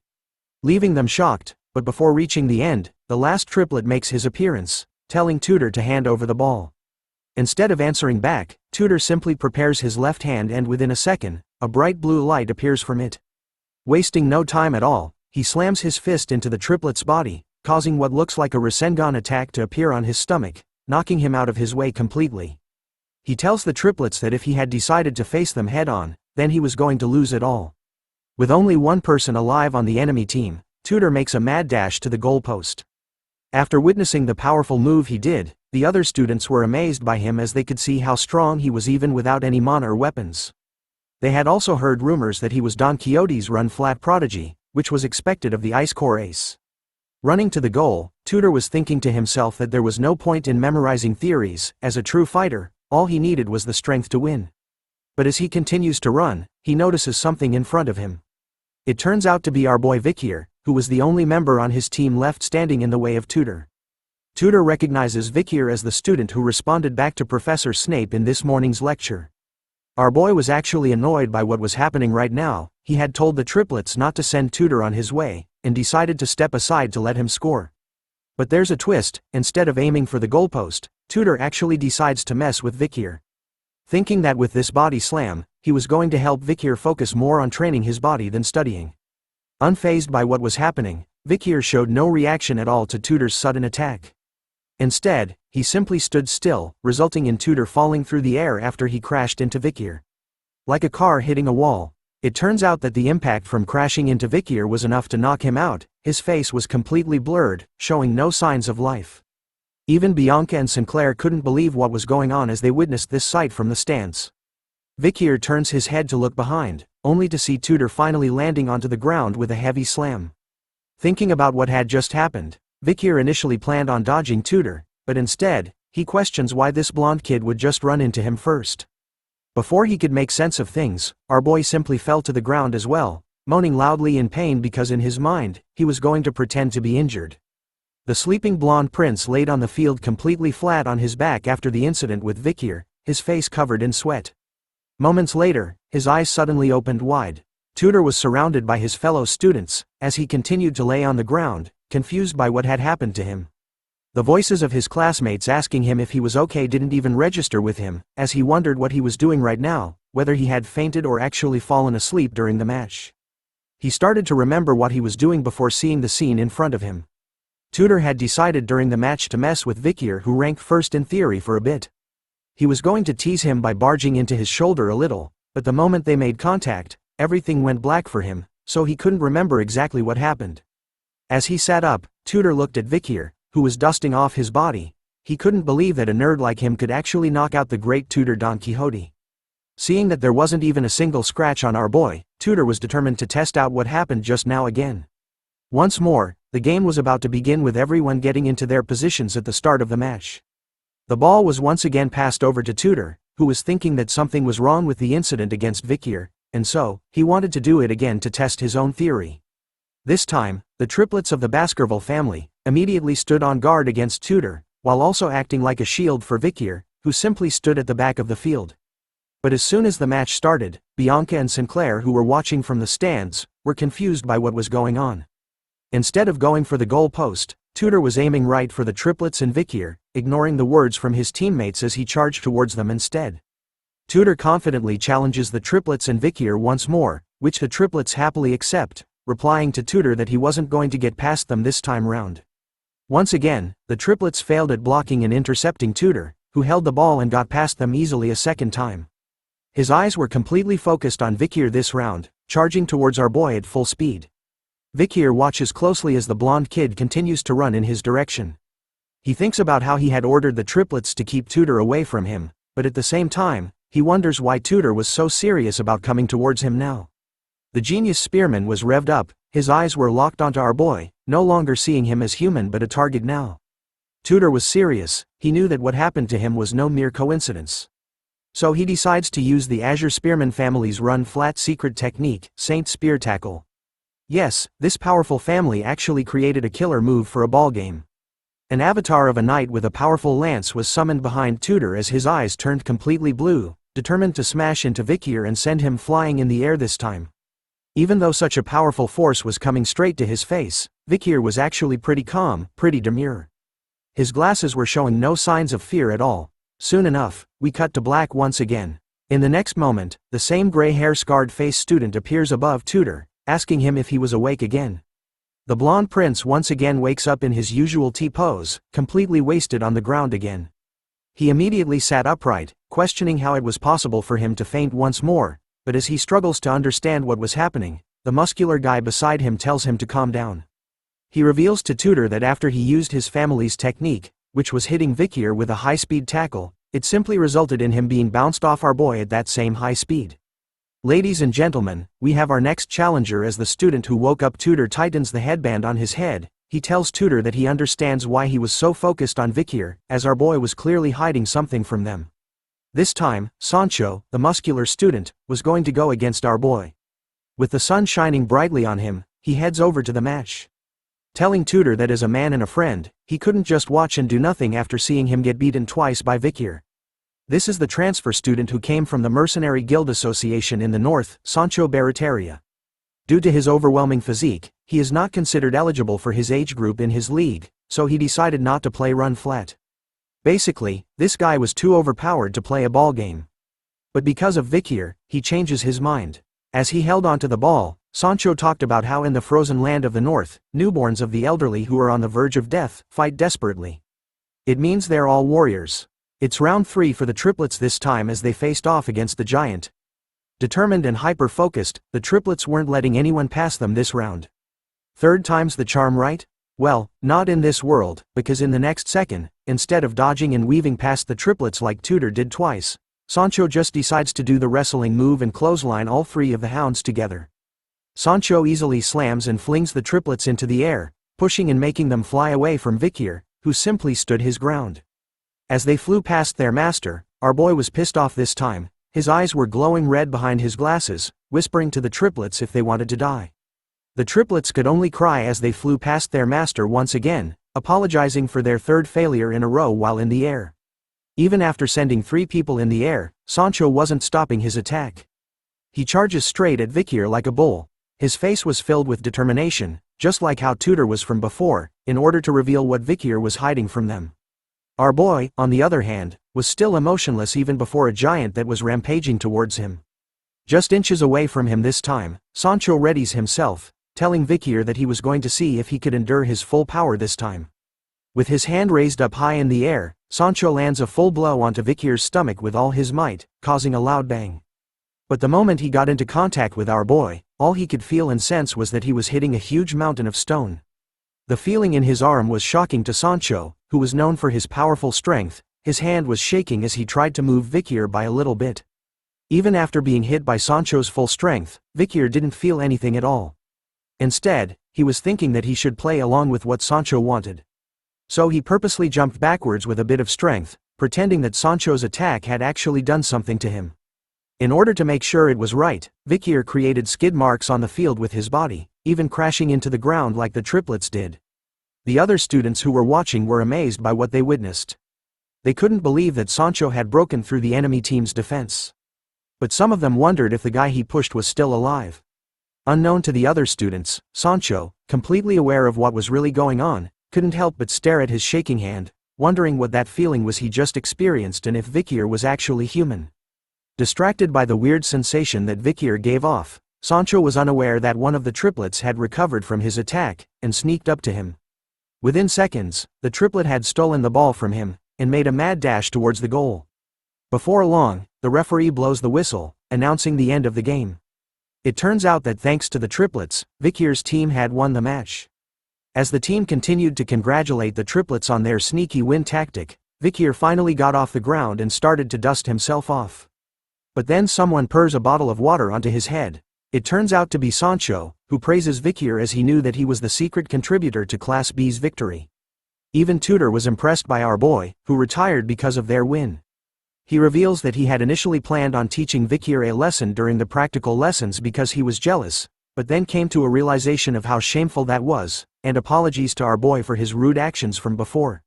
leaving them shocked. But before reaching the end, the last triplet makes his appearance, telling Tudor to hand over the ball. Instead of answering back, Tudor simply prepares his left hand, and within a second, a bright blue light appears from it. Wasting no time at all, he slams his fist into the triplet's body, causing what looks like a Rasengan attack to appear on his stomach, knocking him out of his way completely. He tells the triplets that if he had decided to face them head-on, then he was going to lose it all. With only one person alive on the enemy team, Tudor makes a mad dash to the goalpost. After witnessing the powerful move he did, the other students were amazed by him as they could see how strong he was even without any mana or weapons. They had also heard rumors that he was Don Quixote's run-flat prodigy, which was expected of the Ice Corps ace. Running to the goal, Tudor was thinking to himself that there was no point in memorizing theories. As a true fighter, all he needed was the strength to win. But as he continues to run, he notices something in front of him. It turns out to be our boy Vikir, who was the only member on his team left standing in the way of Tutor. Tutor recognizes Vikir as the student who responded back to Professor Snape in this morning's lecture. Our boy was actually annoyed by what was happening right now. He had told the triplets not to send Tutor on his way, and decided to step aside to let him score. But there's a twist. Instead of aiming for the goalpost, Tutor actually decides to mess with Vikir. Thinking that with this body slam, he was going to help Vikir focus more on training his body than studying. Unfazed by what was happening, Vikir showed no reaction at all to Tutor's sudden attack. Instead, he simply stood still, resulting in Tutor falling through the air after he crashed into Vikir. Like a car hitting a wall, it turns out that the impact from crashing into Vikir was enough to knock him out. His face was completely blurred, showing no signs of life. Even Bianca and Sinclair couldn't believe what was going on as they witnessed this sight from the stands. Vikir turns his head to look behind, only to see Tutor finally landing onto the ground with a heavy slam. Thinking about what had just happened, Vikir initially planned on dodging Tutor, but instead, he questions why this blonde kid would just run into him first. Before he could make sense of things, our boy simply fell to the ground as well, moaning loudly in pain because in his mind, he was going to pretend to be injured. The sleeping blonde prince laid on the field completely flat on his back after the incident with Vikir, his face covered in sweat. Moments later, his eyes suddenly opened wide. Tutor was surrounded by his fellow students, as he continued to lay on the ground, confused by what had happened to him. The voices of his classmates asking him if he was okay didn't even register with him, as he wondered what he was doing right now, whether he had fainted or actually fallen asleep during the match. He started to remember what he was doing before seeing the scene in front of him. Tutor had decided during the match to mess with Vikir, who ranked first in theory, for a bit. He was going to tease him by barging into his shoulder a little, but the moment they made contact, everything went black for him, so he couldn't remember exactly what happened. As he sat up, Tutor looked at Vikir, who was dusting off his body. He couldn't believe that a nerd like him could actually knock out the great Tutor Don Quixote. Seeing that there wasn't even a single scratch on our boy, Tutor was determined to test out what happened just now again. Once more, the game was about to begin with everyone getting into their positions at the start of the match. The ball was once again passed over to Tutor, who was thinking that something was wrong with the incident against Vikir, and so, he wanted to do it again to test his own theory. This time, the triplets of the Baskerville family immediately stood on guard against Tutor, while also acting like a shield for Vikir, who simply stood at the back of the field. But as soon as the match started, Bianca and Sinclair, who were watching from the stands, were confused by what was going on. Instead of going for the goal post, Tutor was aiming right for the triplets and Vikir, ignoring the words from his teammates as he charged towards them instead. Tutor confidently challenges the triplets and Vikir once more, which the triplets happily accept, replying to Tutor that he wasn't going to get past them this time round. Once again, the triplets failed at blocking and intercepting Tutor, who held the ball and got past them easily a second time. His eyes were completely focused on Vikir this round, charging towards our boy at full speed. Vikir watches closely as the blonde kid continues to run in his direction. He thinks about how he had ordered the triplets to keep Tutor away from him, but at the same time, he wonders why Tutor was so serious about coming towards him now. The genius spearman was revved up, his eyes were locked onto our boy, no longer seeing him as human but a target now. Tutor was serious, he knew that what happened to him was no mere coincidence. So he decides to use the Azure Spearman family's run-flat secret technique, Saint Spear Tackle. Yes, this powerful family actually created a killer move for a ballgame. An avatar of a knight with a powerful lance was summoned behind Tutor as his eyes turned completely blue, determined to smash into Vikir and send him flying in the air this time. Even though such a powerful force was coming straight to his face, Vikir was actually pretty calm, pretty demure. His glasses were showing no signs of fear at all. Soon enough, we cut to black once again. In the next moment, the same gray-hair-scarred face student appears above Tutor, asking him if he was awake again. The blonde prince once again wakes up in his usual T-pose, completely wasted on the ground again. He immediately sat upright, questioning how it was possible for him to faint once more, but as he struggles to understand what was happening, the muscular guy beside him tells him to calm down. He reveals to Tutor that after he used his family's technique, which was hitting Vikir with a high-speed tackle, it simply resulted in him being bounced off our boy at that same high speed. Ladies and gentlemen, we have our next challenger. As the student who woke up Tutor tightens the headband on his head, he tells Tutor that he understands why he was so focused on Vikir, as our boy was clearly hiding something from them. This time, Sancho, the muscular student, was going to go against our boy. With the sun shining brightly on him, he heads over to the match. Telling Tutor that as a man and a friend, he couldn't just watch and do nothing after seeing him get beaten twice by Vicier. This is the transfer student who came from the Mercenary Guild Association in the north, Sancho Barataria. Due to his overwhelming physique, he is not considered eligible for his age group in his league, so he decided not to play run flat. Basically, this guy was too overpowered to play a ball game. But because of Vicier, he changes his mind. As he held onto the ball, Sancho talked about how in the frozen land of the north, newborns of the elderly who are on the verge of death, fight desperately. It means they're all warriors. It's round 3 for the triplets this time as they faced off against the giant. Determined and hyper-focused, the triplets weren't letting anyone pass them this round. Third time's the charm, right? Well, not in this world, because in the next second, instead of dodging and weaving past the triplets like Tutor did twice, Sancho just decides to do the wrestling move and clothesline all 3 of the hounds together. Sancho easily slams and flings the triplets into the air, pushing and making them fly away from Vicier, who simply stood his ground. As they flew past their master, our boy was pissed off this time. His eyes were glowing red behind his glasses, whispering to the triplets if they wanted to die. The triplets could only cry as they flew past their master once again, apologizing for their third failure in a row while in the air. Even after sending 3 people in the air, Sancho wasn't stopping his attack. He charges straight at Vicier like a bull. His face was filled with determination, just like how Tutor was from before, in order to reveal what Vicier was hiding from them. Our boy, on the other hand, was still emotionless even before a giant that was rampaging towards him. Just inches away from him this time, Sancho readies himself, telling Vicier that he was going to see if he could endure his full power this time. With his hand raised up high in the air, Sancho lands a full blow onto Vicier's stomach with all his might, causing a loud bang. But the moment he got into contact with our boy, all he could feel and sense was that he was hitting a huge mountain of stone. The feeling in his arm was shocking to Sancho, who was known for his powerful strength. His hand was shaking as he tried to move Vicier by a little bit. Even after being hit by Sancho's full strength, Vicier didn't feel anything at all. Instead, he was thinking that he should play along with what Sancho wanted. So he purposely jumped backwards with a bit of strength, pretending that Sancho's attack had actually done something to him. In order to make sure it was right, Vicier created skid marks on the field with his body, even crashing into the ground like the triplets did. The other students who were watching were amazed by what they witnessed. They couldn't believe that Sancho had broken through the enemy team's defense. But some of them wondered if the guy he pushed was still alive. Unknown to the other students, Sancho, completely aware of what was really going on, couldn't help but stare at his shaking hand, wondering what that feeling was he just experienced and if Vicier was actually human. Distracted by the weird sensation that Vicier gave off, Sancho was unaware that one of the triplets had recovered from his attack and sneaked up to him. Within seconds, the triplet had stolen the ball from him and made a mad dash towards the goal. Before long, the referee blows the whistle, announcing the end of the game. It turns out that thanks to the triplets, Vicier's team had won the match. As the team continued to congratulate the triplets on their sneaky win tactic, Vicier finally got off the ground and started to dust himself off. But then someone pours a bottle of water onto his head. It turns out to be Sancho, who praises Vicier as he knew that he was the secret contributor to Class B's victory. Even Tutor was impressed by our boy, who retired because of their win. He reveals that he had initially planned on teaching Vicier a lesson during the practical lessons because he was jealous, but then came to a realization of how shameful that was, and apologies to our boy for his rude actions from before.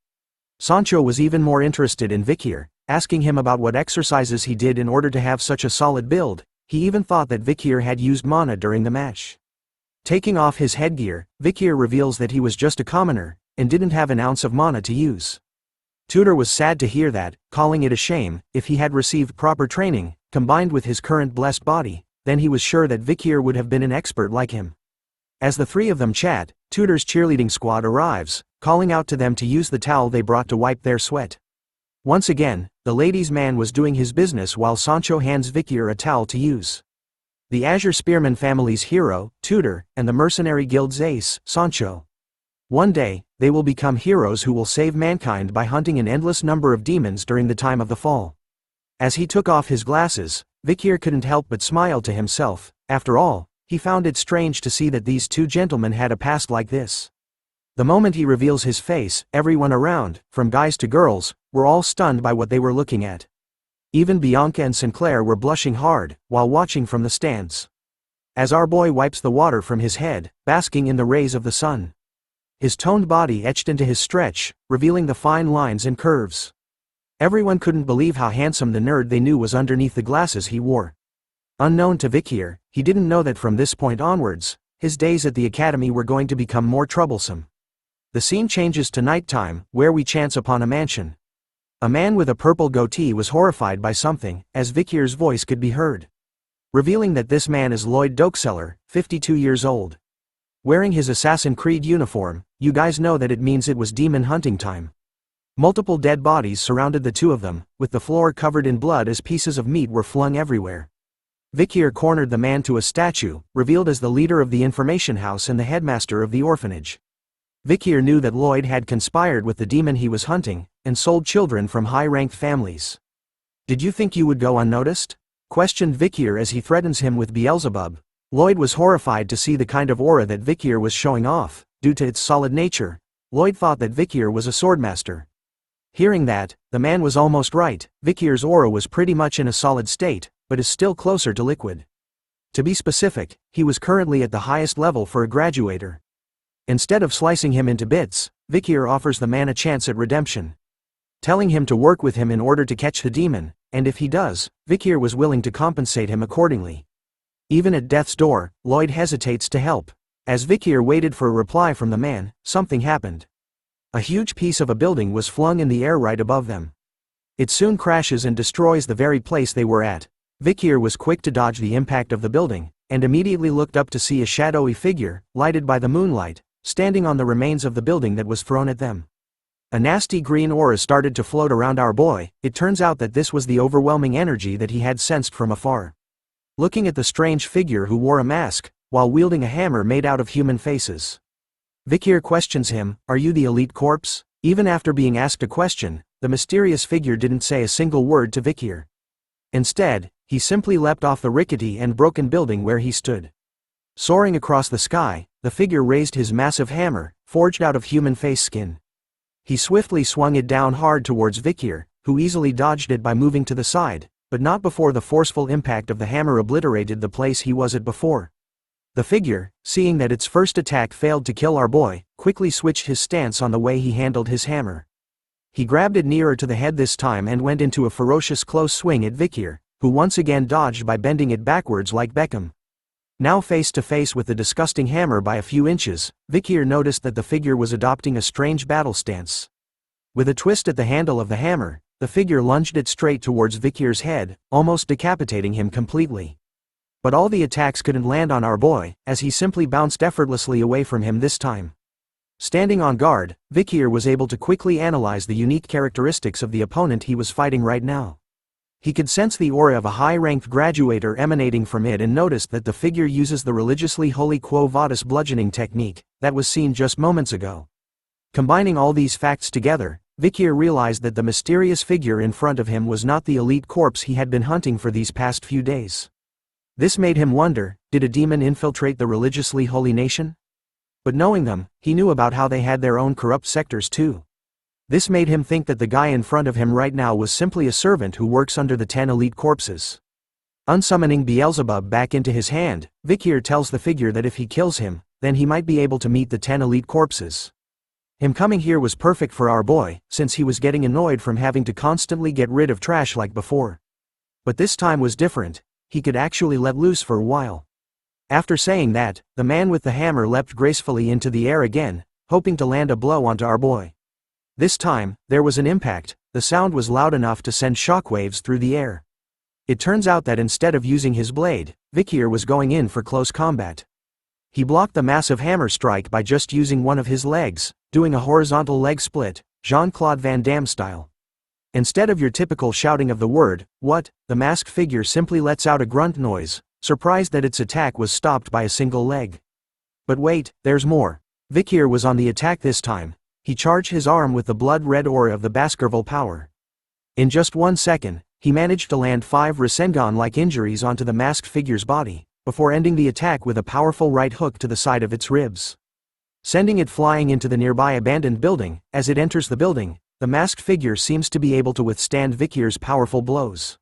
Sancho was even more interested in Vicier, asking him about what exercises he did in order to have such a solid build. He even thought that Vicier had used mana during the match. Taking off his headgear, Vicier reveals that he was just a commoner, and didn't have an ounce of mana to use. Tutor was sad to hear that, calling it a shame. If he had received proper training, combined with his current blessed body, then he was sure that Vicier would have been an expert like him. As the 3 of them chat, Tutor's cheerleading squad arrives, calling out to them to use the towel they brought to wipe their sweat. Once again, the ladies' man was doing his business while Sancho hands Vicier a towel to use. The Azure Spearman family's hero, Tutor, and the Mercenary Guild's ace, Sancho. One day, they will become heroes who will save mankind by hunting an endless number of demons during the time of the fall. As he took off his glasses, Vicier couldn't help but smile to himself. After all, he found it strange to see that these 2 gentlemen had a past like this. The moment he reveals his face, everyone around, from guys to girls, were all stunned by what they were looking at. Even Bianca and Sinclair were blushing hard, while watching from the stands. As our boy wipes the water from his head, basking in the rays of the sun. His toned body etched into his stretch, revealing the fine lines and curves. Everyone couldn't believe how handsome the nerd they knew was underneath the glasses he wore. Unknown to Vikir, he didn't know that from this point onwards, his days at the academy were going to become more troublesome. The scene changes to nighttime, where we chance upon a mansion. A man with a purple goatee was horrified by something, as Vikir's voice could be heard. Revealing that this man is Lloyd Dokeseller, 52 years old. Wearing his Assassin's Creed uniform, you guys know that it means it was demon hunting time. Multiple dead bodies surrounded the two of them, with the floor covered in blood as pieces of meat were flung everywhere. Vicier cornered the man to a statue, revealed as the leader of the information house and the headmaster of the orphanage. Vicier knew that Lloyd had conspired with the demon he was hunting, and sold children from high-ranked families. "Did you think you would go unnoticed?" questioned Vicier as he threatens him with Beelzebub. Lloyd was horrified to see the kind of aura that Vicier was showing off. Due to its solid nature, Lloyd thought that Vicier was a swordmaster. Hearing that, the man was almost right. Vicier's aura was pretty much in a solid state, but is still closer to liquid. To be specific, he was currently at the highest level for a graduator. Instead of slicing him into bits, Vicier offers the man a chance at redemption. Telling him to work with him in order to catch the demon, and if he does, Vicier was willing to compensate him accordingly. Even at death's door, Lloyd hesitates to help. As Vicier waited for a reply from the man, something happened. A huge piece of a building was flung in the air right above them. It soon crashes and destroys the very place they were at. Vicier was quick to dodge the impact of the building, and immediately looked up to see a shadowy figure, lighted by the moonlight, standing on the remains of the building that was thrown at them. A nasty green aura started to float around our boy. It turns out that this was the overwhelming energy that he had sensed from afar. Looking at the strange figure who wore a mask, while wielding a hammer made out of human faces. Vicier questions him, "Are you the elite corpse?" Even after being asked a question, the mysterious figure didn't say a single word to Vicier. Instead, he simply leapt off the rickety and broken building where he stood. Soaring across the sky, the figure raised his massive hammer, forged out of human face skin. He swiftly swung it down hard towards Vicier, who easily dodged it by moving to the side, but not before the forceful impact of the hammer obliterated the place he was at before. The figure, seeing that its first attack failed to kill our boy, quickly switched his stance on the way he handled his hammer. He grabbed it nearer to the head this time and went into a ferocious close swing at Vicier, who once again dodged by bending it backwards like Beckham. Now face to face with the disgusting hammer by a few inches, Vicier noticed that the figure was adopting a strange battle stance. With a twist at the handle of the hammer, the figure lunged it straight towards Vicier's head, almost decapitating him completely. But all the attacks couldn't land on our boy, as he simply bounced effortlessly away from him this time. Standing on guard, Vicier was able to quickly analyze the unique characteristics of the opponent he was fighting right now. He could sense the aura of a high-ranked graduator emanating from it and noticed that the figure uses the religiously holy Quo Vadis bludgeoning technique that was seen just moments ago. Combining all these facts together, Vicier realized that the mysterious figure in front of him was not the elite corpse he had been hunting for these past few days. This made him wonder, did a demon infiltrate the religiously holy nation? But knowing them, he knew about how they had their own corrupt sectors too. This made him think that the guy in front of him right now was simply a servant who works under the 10 elite corpses. Unsummoning Beelzebub back into his hand, Vicier tells the figure that if he kills him, then he might be able to meet the 10 elite corpses. Him coming here was perfect for our boy, since he was getting annoyed from having to constantly get rid of trash like before. But this time was different. He could actually let loose for a while. After saying that, the man with the hammer leapt gracefully into the air again, hoping to land a blow onto our boy. This time, there was an impact. The sound was loud enough to send shockwaves through the air. It turns out that instead of using his blade, Vicier was going in for close combat. He blocked the massive hammer strike by just using one of his legs, doing a horizontal leg split, Jean-Claude Van Damme style. Instead of your typical shouting of the word, "What?" the masked figure simply lets out a grunt noise, surprised that its attack was stopped by a single leg. But wait, there's more. Vicier was on the attack this time. He charged his arm with the blood-red aura of the Baskerville power. In just 1 second, he managed to land 5 Rasengan-like injuries onto the masked figure's body, before ending the attack with a powerful right hook to the side of its ribs. Sending it flying into the nearby abandoned building. As it enters the building, the masked figure seems to be able to withstand Vicier's powerful blows.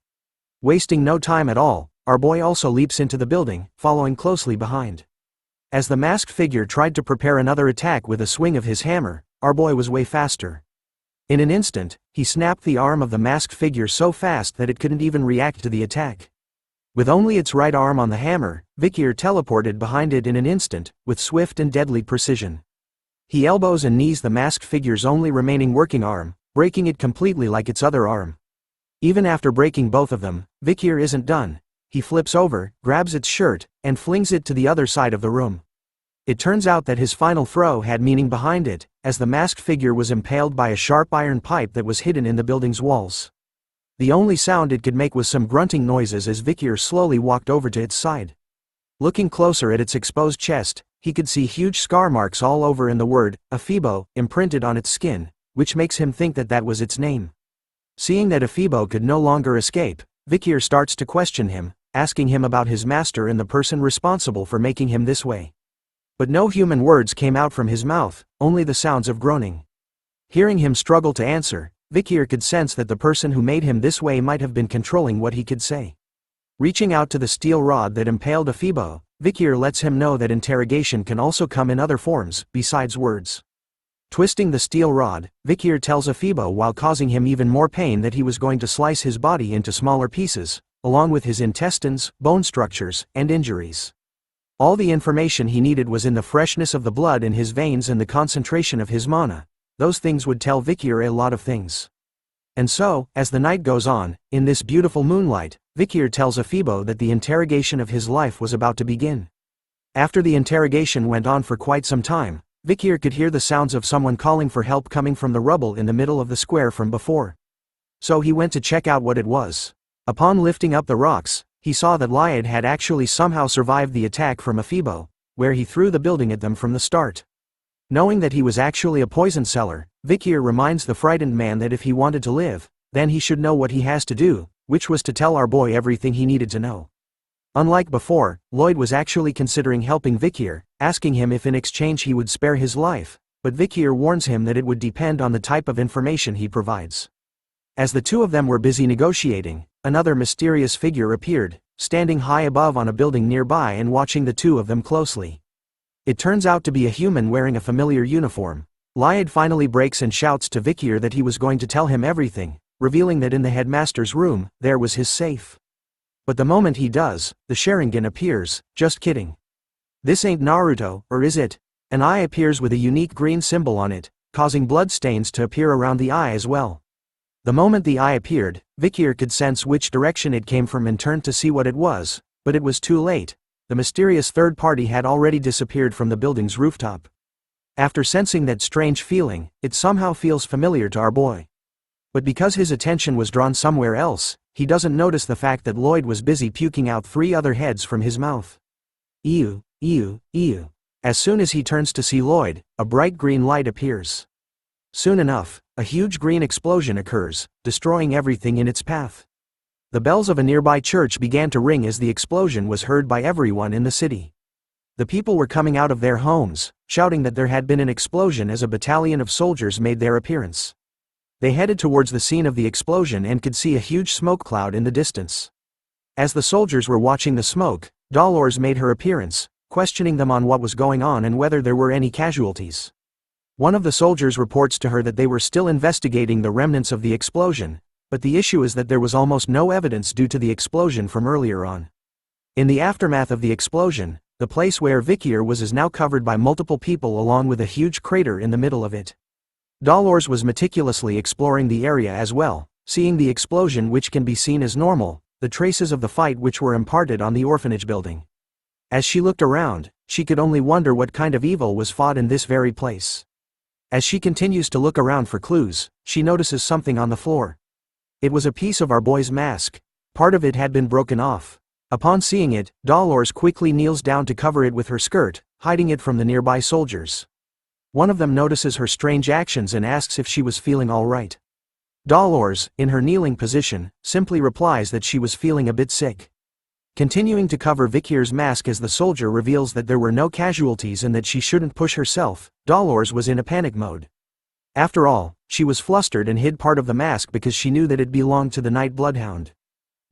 Wasting no time at all, our boy also leaps into the building, following closely behind. As the masked figure tried to prepare another attack with a swing of his hammer, our boy was way faster. In an instant, he snapped the arm of the masked figure so fast that it couldn't even react to the attack. With only its right arm on the hammer, Vikir teleported behind it in an instant, with swift and deadly precision. He elbows and knees the masked figure's only remaining working arm, breaking it completely like its other arm. Even after breaking both of them, Vikir isn't done. He flips over, grabs its shirt, and flings it to the other side of the room. It turns out that his final throw had meaning behind it, as the masked figure was impaled by a sharp iron pipe that was hidden in the building's walls. The only sound it could make was some grunting noises as Vikir slowly walked over to its side. Looking closer at its exposed chest, he could see huge scar marks all over and the word, Ephebo, imprinted on its skin, which makes him think that that was its name. Seeing that Ephebo could no longer escape, Vikir starts to question him, asking him about his master and the person responsible for making him this way. But no human words came out from his mouth, only the sounds of groaning. Hearing him struggle to answer, Vikir could sense that the person who made him this way might have been controlling what he could say. Reaching out to the steel rod that impaled Ephebo, Vikir lets him know that interrogation can also come in other forms, besides words. Twisting the steel rod, Vikir tells Ephebo while causing him even more pain that he was going to slice his body into smaller pieces, along with his intestines, bone structures, and injuries. All the information he needed was in the freshness of the blood in his veins and the concentration of his mana. Those things would tell Vikir a lot of things. And so, as the night goes on, in this beautiful moonlight, Vikir tells Ephebo that the interrogation of his life was about to begin. After the interrogation went on for quite some time, Vikir could hear the sounds of someone calling for help coming from the rubble in the middle of the square from before. So he went to check out what it was. Upon lifting up the rocks, he saw that Lyad had actually somehow survived the attack from Ephebo, where he threw the building at them from the start. Knowing that he was actually a poison seller, Vikir reminds the frightened man that if he wanted to live, then he should know what he has to do, which was to tell our boy everything he needed to know. Unlike before, Lloyd was actually considering helping Vikir, asking him if in exchange he would spare his life, but Vikir warns him that it would depend on the type of information he provides. As the two of them were busy negotiating, another mysterious figure appeared, standing high above on a building nearby and watching the two of them closely. It turns out to be a human wearing a familiar uniform. Lyad finally breaks and shouts to Vikir that he was going to tell him everything, revealing that in the headmaster's room, there was his safe. But the moment he does, the Sharingan appears. Just kidding. This ain't Naruto, or is it? An eye appears with a unique green symbol on it, causing blood stains to appear around the eye as well. The moment the eye appeared, Vikir could sense which direction it came from and turned to see what it was, but it was too late. The mysterious third party had already disappeared from the building's rooftop. After sensing that strange feeling, it somehow feels familiar to our boy. But because his attention was drawn somewhere else, he doesn't notice the fact that Lloyd was busy puking out 3 other heads from his mouth. Ew, ew, ew. As soon as he turns to see Lloyd, a bright green light appears. Soon enough, a huge green explosion occurs, destroying everything in its path. The bells of a nearby church began to ring as the explosion was heard by everyone in the city. The people were coming out of their homes, shouting that there had been an explosion as a battalion of soldiers made their appearance. They headed towards the scene of the explosion and could see a huge smoke cloud in the distance. As the soldiers were watching the smoke, Dolores made her appearance, questioning them on what was going on and whether there were any casualties. One of the soldiers reports to her that they were still investigating the remnants of the explosion, but the issue is that there was almost no evidence due to the explosion from earlier on. In the aftermath of the explosion, the place where Vicier was is now covered by multiple people along with a huge crater in the middle of it. Dolores was meticulously exploring the area as well, seeing the explosion which can be seen as normal, the traces of the fight which were imparted on the orphanage building. As she looked around, she could only wonder what kind of evil was fought in this very place. As she continues to look around for clues, she notices something on the floor. It was a piece of our boy's mask. Part of it had been broken off. Upon seeing it, Dolores quickly kneels down to cover it with her skirt, hiding it from the nearby soldiers. One of them notices her strange actions and asks if she was feeling all right. Dolores, in her kneeling position, simply replies that she was feeling a bit sick. Continuing to cover Vicier's mask as the soldier reveals that there were no casualties and that she shouldn't push herself, Dolores was in a panic mode. After all, she was flustered and hid part of the mask because she knew that it belonged to the Night Bloodhound.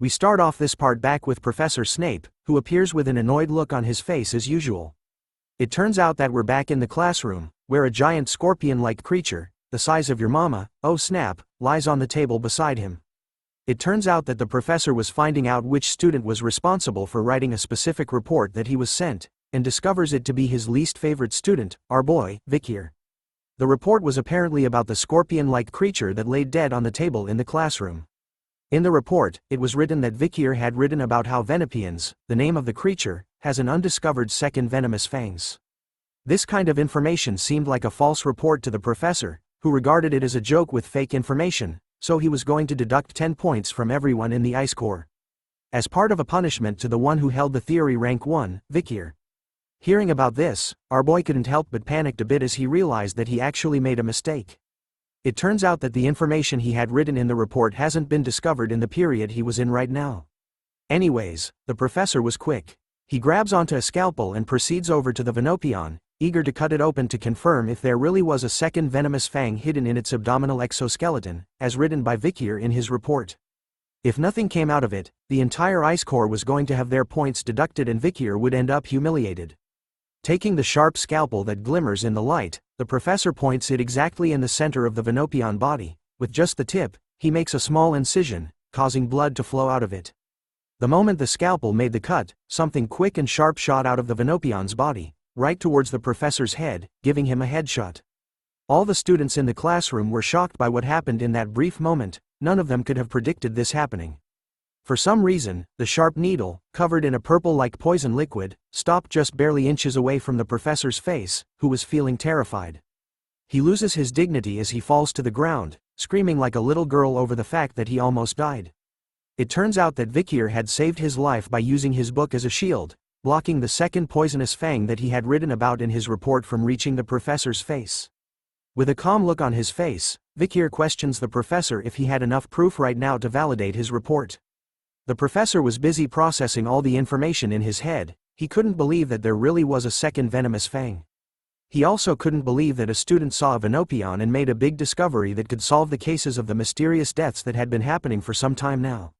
We start off this part back with Professor Snape, who appears with an annoyed look on his face as usual. It turns out that we're back in the classroom, where a giant scorpion-like creature, the size of your mama, oh snap, lies on the table beside him. It turns out that the professor was finding out which student was responsible for writing a specific report that he was sent, and discovers it to be his least favorite student, our boy, Vikir. The report was apparently about the scorpion-like creature that laid dead on the table in the classroom. In the report, it was written that Vikir had written about how Venopians, the name of the creature, has an undiscovered second venomous fangs. This kind of information seemed like a false report to the professor, who regarded it as a joke with fake information, so he was going to deduct 10 points from everyone in the Ice Corps. As part of a punishment to the one who held the theory rank 1, Vikir. Hearing about this, our boy couldn't help but panicked a bit as he realized that he actually made a mistake. It turns out that the information he had written in the report hasn't been discovered in the period he was in right now. Anyways, the professor was quick. He grabs onto a scalpel and proceeds over to the Venopion, eager to cut it open to confirm if there really was a second venomous fang hidden in its abdominal exoskeleton, as written by Vikir in his report. If nothing came out of it, the entire Ice Corps was going to have their points deducted and Vikir would end up humiliated. Taking the sharp scalpel that glimmers in the light, the professor points it exactly in the center of the Venopion body. With just the tip, he makes a small incision, causing blood to flow out of it. The moment the scalpel made the cut, something quick and sharp shot out of the Venopion's body, right towards the professor's head, giving him a headshot. All the students in the classroom were shocked by what happened in that brief moment. None of them could have predicted this happening. For some reason, the sharp needle, covered in a purple-like poison liquid, stopped just barely inches away from the professor's face, who was feeling terrified. He loses his dignity as he falls to the ground, screaming like a little girl over the fact that he almost died. It turns out that Vikir had saved his life by using his book as a shield, blocking the second poisonous fang that he had written about in his report from reaching the professor's face. With a calm look on his face, Vikir questions the professor if he had enough proof right now to validate his report. The professor was busy processing all the information in his head. He couldn't believe that there really was a second venomous fang. He also couldn't believe that a student saw a Venopion and made a big discovery that could solve the cases of the mysterious deaths that had been happening for some time now.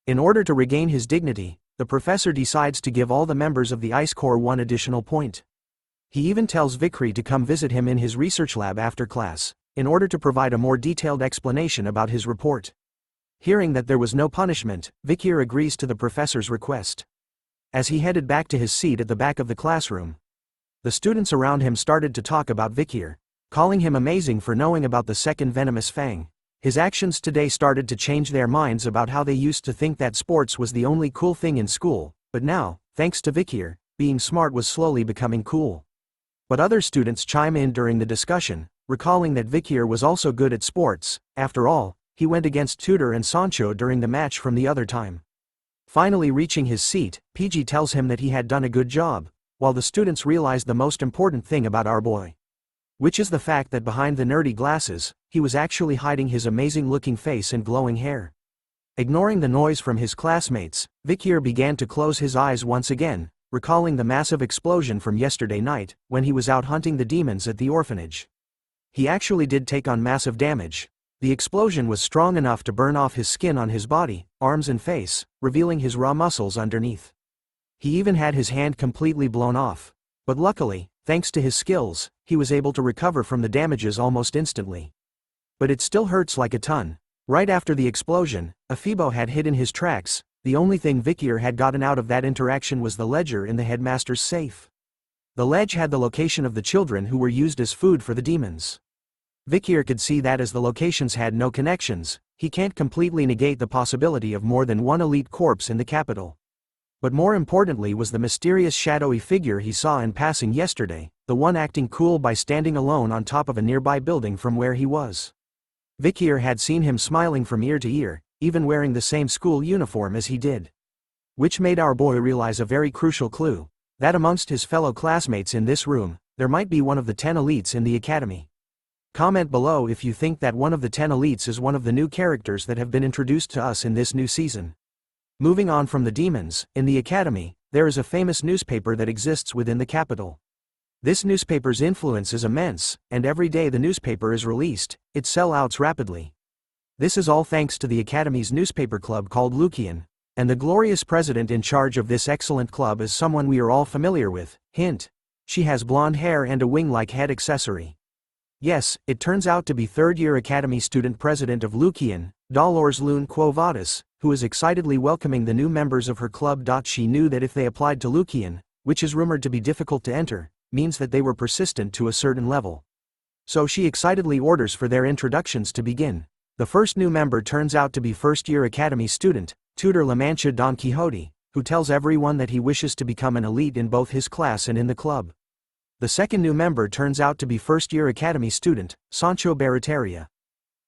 In order to regain his dignity, the professor decides to give all the members of the Ice Corps one additional point. He even tells Vikir to come visit him in his research lab after class, in order to provide a more detailed explanation about his report. Hearing that there was no punishment, Vikir agrees to the professor's request. As he headed back to his seat at the back of the classroom, the students around him started to talk about Vikir, calling him amazing for knowing about the second venomous fang. His actions today started to change their minds about how they used to think that sports was the only cool thing in school, but now, thanks to Vikir, being smart was slowly becoming cool. But other students chime in during the discussion, recalling that Vikir was also good at sports. After all, he went against Tudor and Sancho during the match from the other time. Finally reaching his seat, PG tells him that he had done a good job, while the students realized the most important thing about our boy. Which is the fact that behind the nerdy glasses, he was actually hiding his amazing-looking face and glowing hair. Ignoring the noise from his classmates, Vikir began to close his eyes once again, recalling the massive explosion from yesterday night, when he was out hunting the demons at the orphanage. He actually did take on massive damage. The explosion was strong enough to burn off his skin on his body, arms and face, revealing his raw muscles underneath. He even had his hand completely blown off. But luckily, thanks to his skills, he was able to recover from the damages almost instantly. But it still hurts like a ton. Right after the explosion, Ephebo had hidden his tracks. The only thing Vikir had gotten out of that interaction was the ledger in the headmaster's safe. The ledge had the location of the children who were used as food for the demons. Vikir could see that as the locations had no connections, he can't completely negate the possibility of more than one elite corpse in the capital. But more importantly was the mysterious shadowy figure he saw in passing yesterday, the one acting cool by standing alone on top of a nearby building from where he was. Vikir had seen him smiling from ear to ear, even wearing the same school uniform as he did. Which made our boy realize a very crucial clue, that amongst his fellow classmates in this room, there might be one of the 10 elites in the academy. Comment below if you think that one of the 10 elites is one of the new characters that have been introduced to us in this new season. Moving on from the demons, in the academy, there is a famous newspaper that exists within the capital. This newspaper's influence is immense, and every day the newspaper is released, it sells out rapidly. This is all thanks to the academy's newspaper club called Lucian, And the glorious president in charge of this excellent club is someone we are all familiar with, hint. She has blonde hair and a wing-like head accessory. Yes, it turns out to be third-year Academy student president of Lucian, Dolores Lune Quo Vadis, who is excitedly welcoming the new members of her club. She knew that if they applied to Lucian, which is rumored to be difficult to enter, means that they were persistent to a certain level. So she excitedly orders for their introductions to begin. The first new member turns out to be first-year Academy student, tutor La Mancha Don Quixote, who tells everyone that he wishes to become an elite in both his class and in the club. The second new member turns out to be first-year Academy student, Sancho Barataria,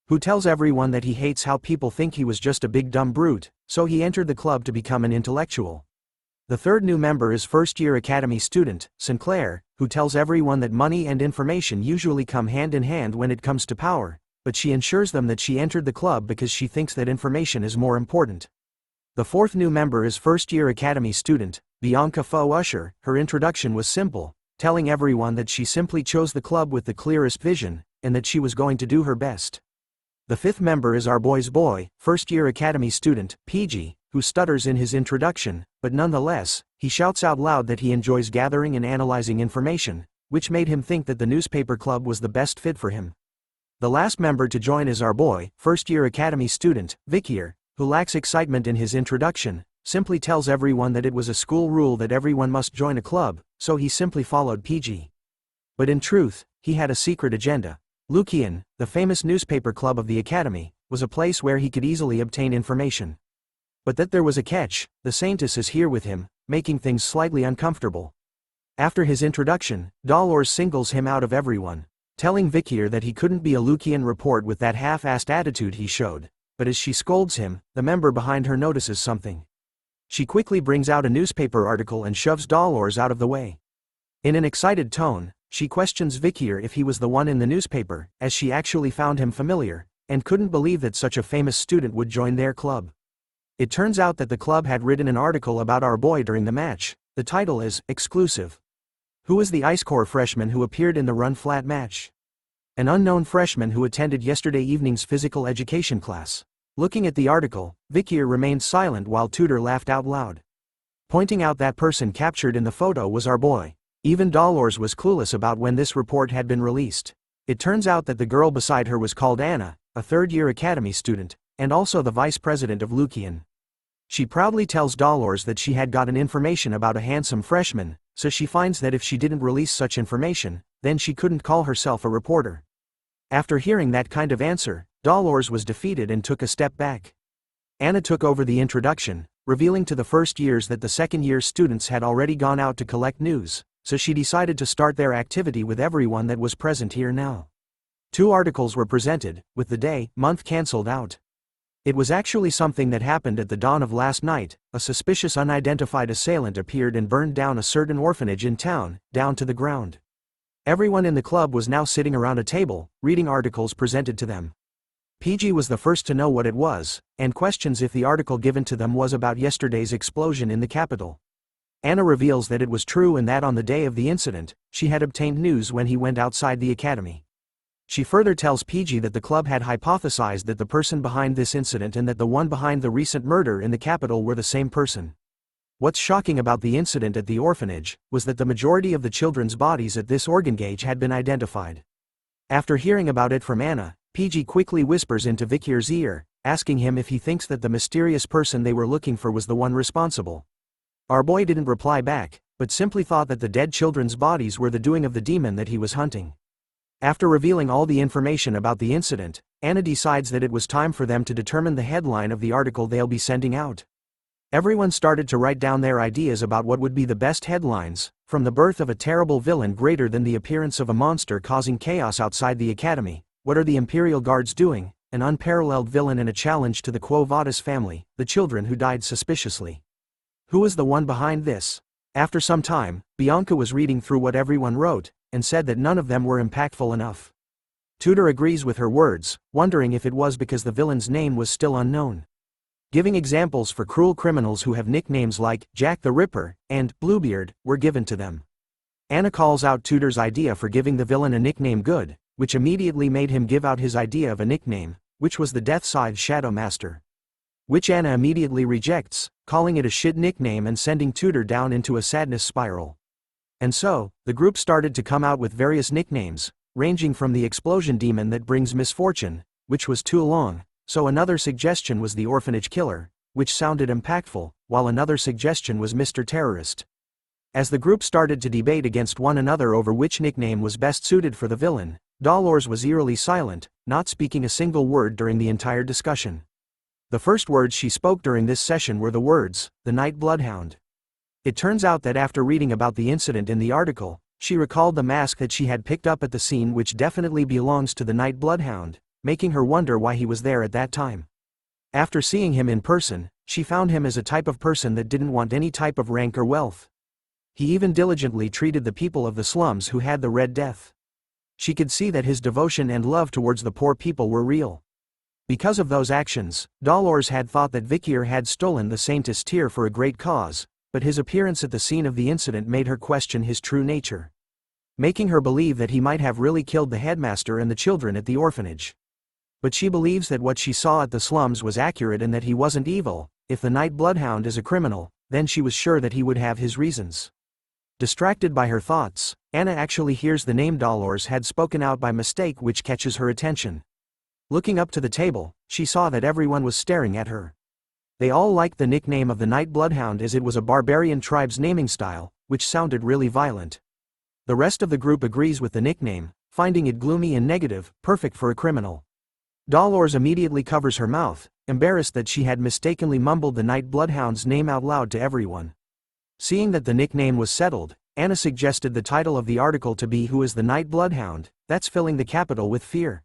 who tells everyone that he hates how people think he was just a big dumb brute, so he entered the club to become an intellectual. The third new member is first-year Academy student, Sinclair, who tells everyone that money and information usually come hand in hand when it comes to power, but she ensures them that she entered the club because she thinks that information is more important. The fourth new member is first-year Academy student, Bianca Faux Usher. Her introduction was simple, telling everyone that she simply chose the club with the clearest vision, and that she was going to do her best. The fifth member is our boy's boy, first-year Academy student, PG, who stutters in his introduction, but nonetheless, he shouts out loud that he enjoys gathering and analyzing information, which made him think that the newspaper club was the best fit for him. The last member to join is our boy, first-year Academy student, Vikir, who lacks excitement in his introduction, simply tells everyone that it was a school rule that everyone must join a club, so he simply followed PG. But in truth, he had a secret agenda. Lucian, the famous newspaper club of the Academy, was a place where he could easily obtain information. But that there was a catch. The Saintess is here with him, making things slightly uncomfortable. After his introduction, Dolores singles him out of everyone, telling Vicier that he couldn't be a Lucian report with that half-assed attitude he showed, but as she scolds him, the member behind her notices something. She quickly brings out a newspaper article and shoves Dolores out of the way. In an excited tone, she questions Vicier if he was the one in the newspaper, as she actually found him familiar, and couldn't believe that such a famous student would join their club. It turns out that the club had written an article about our boy during the match. The title is, Exclusive. Who is the Ice Corps freshman who appeared in the run-flat match? An unknown freshman who attended yesterday evening's physical education class. Looking at the article, Vicier remained silent while Tudor laughed out loud, pointing out that person captured in the photo was our boy. Even Dolores was clueless about when this report had been released. It turns out that the girl beside her was called Anna, a third-year Academy student, and also the vice president of Lucian. She proudly tells Dolores that she had gotten information about a handsome freshman, so she finds that if she didn't release such information, then she couldn't call herself a reporter. After hearing that kind of answer, Dolores was defeated and took a step back. Anna took over the introduction, revealing to the first years that the second-year students had already gone out to collect news, so she decided to start their activity with everyone that was present here now. 2 articles were presented, with the day, month cancelled out. It was actually something that happened at the dawn of last night. A suspicious unidentified assailant appeared and burned down a certain orphanage in town, down to the ground. Everyone in the club was now sitting around a table, reading articles presented to them. PG was the first to know what it was, and questions if the article given to them was about yesterday's explosion in the capital. Anna reveals that it was true and that on the day of the incident, she had obtained news when he went outside the academy. She further tells PG that the club had hypothesized that the person behind this incident and that the one behind the recent murder in the capital were the same person. What's shocking about the incident at the orphanage was that the majority of the children's bodies at this organ gauge had been identified. After hearing about it from Anna, PG quickly whispers into Vikir's ear, asking him if he thinks that the mysterious person they were looking for was the one responsible. Our boy didn't reply back, but simply thought that the dead children's bodies were the doing of the demon that he was hunting. After revealing all the information about the incident, Anna decides that it was time for them to determine the headline of the article they'll be sending out. Everyone started to write down their ideas about what would be the best headlines, from the birth of a terrible villain greater than the appearance of a monster causing chaos outside the academy, what are the Imperial Guards doing, an unparalleled villain and a challenge to the Quo Vadis family, the children who died suspiciously. Who is the one behind this? After some time, Bianca was reading through what everyone wrote, and said that none of them were impactful enough. Tudor agrees with her words, wondering if it was because the villain's name was still unknown. Giving examples for cruel criminals who have nicknames like Jack the Ripper and Bluebeard were given to them. Anna calls out Tudor's idea for giving the villain a nickname good, which immediately made him give out his idea of a nickname, which was the Death Side Shadow Master. Which Anna immediately rejects, calling it a shit nickname and sending Tudor down into a sadness spiral. And so, the group started to come out with various nicknames, ranging from the explosion demon that brings misfortune, which was too long, so another suggestion was the orphanage killer, which sounded impactful, while another suggestion was Mr. Terrorist. As the group started to debate against one another over which nickname was best suited for the villain, Dolores was eerily silent, not speaking a single word during the entire discussion. The first words she spoke during this session were the words, "The Night Bloodhound." It turns out that after reading about the incident in the article, she recalled the mask that she had picked up at the scene, which definitely belongs to the Night Bloodhound, making her wonder why he was there at that time. After seeing him in person, she found him as a type of person that didn't want any type of rank or wealth. He even diligently treated the people of the slums who had the Red Death. She could see that his devotion and love towards the poor people were real. Because of those actions, Dolores had thought that Vikir had stolen the Saintess tear for a great cause, but his appearance at the scene of the incident made her question his true nature, making her believe that he might have really killed the headmaster and the children at the orphanage. But she believes that what she saw at the slums was accurate and that he wasn't evil. If the Night Bloodhound is a criminal, then she was sure that he would have his reasons. Distracted by her thoughts, Anna actually hears the name Dolores had spoken out by mistake, which catches her attention. Looking up to the table, she saw that everyone was staring at her. They all liked the nickname of the Night Bloodhound as it was a barbarian tribe's naming style, which sounded really violent. The rest of the group agrees with the nickname, finding it gloomy and negative, perfect for a criminal. Dolores immediately covers her mouth, embarrassed that she had mistakenly mumbled the Night Bloodhound's name out loud to everyone. Seeing that the nickname was settled, Anna suggested the title of the article to be "Who is the Night Bloodhound?" That's filling the capital with fear.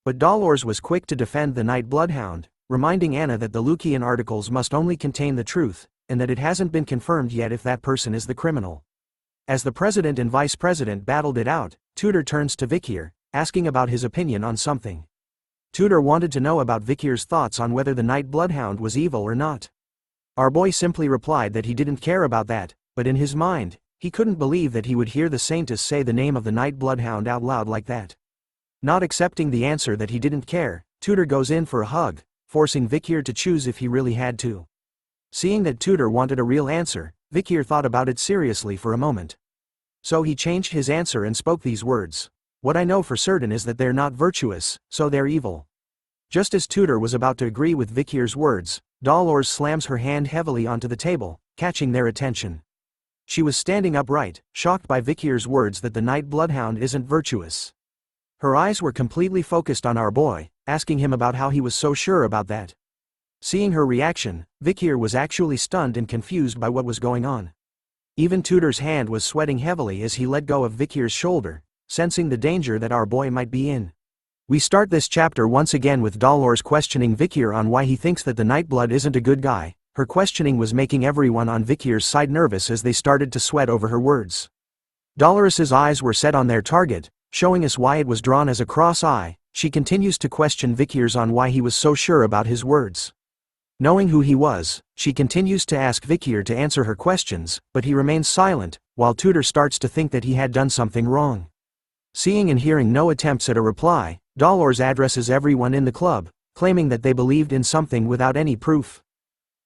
But Dolores was quick to defend the Night Bloodhound, reminding Anna that the Lucian articles must only contain the truth, and that it hasn't been confirmed yet if that person is the criminal. As the president and vice president battled it out, Tudor turns to Vikir, asking about his opinion on something. Tudor wanted to know about Vikir's thoughts on whether the Night Bloodhound was evil or not. Our boy simply replied that he didn't care about that, but in his mind, he couldn't believe that he would hear the Saintess say the name of the Night Bloodhound out loud like that. Not accepting the answer that he didn't care, Tudor goes in for a hug, forcing Vikir to choose if he really had to. Seeing that Tudor wanted a real answer, Vikir thought about it seriously for a moment. So he changed his answer and spoke these words. "What I know for certain is that they're not virtuous, so they're evil." Just as Tudor was about to agree with Vikir's words, Dolores slams her hand heavily onto the table, catching their attention. She was standing upright, shocked by Vikir's words that the Night Bloodhound isn't virtuous. Her eyes were completely focused on our boy, asking him about how he was so sure about that. Seeing her reaction, Vicier was actually stunned and confused by what was going on. Even Tudor's hand was sweating heavily as he let go of Vicier's shoulder, sensing the danger that our boy might be in. We start this chapter once again with Dolores questioning Vicier on why he thinks that the Nightblood isn't a good guy. Her questioning was making everyone on Vicier's side nervous as they started to sweat over her words. Dolores's eyes were set on their target, showing us why it was drawn as a cross eye. She continues to question Vicier's on why he was so sure about his words. Knowing who he was, she continues to ask Vicier to answer her questions, but he remains silent, while Tudor starts to think that he had done something wrong. Seeing and hearing no attempts at a reply, Dolores addresses everyone in the club, claiming that they believed in something without any proof.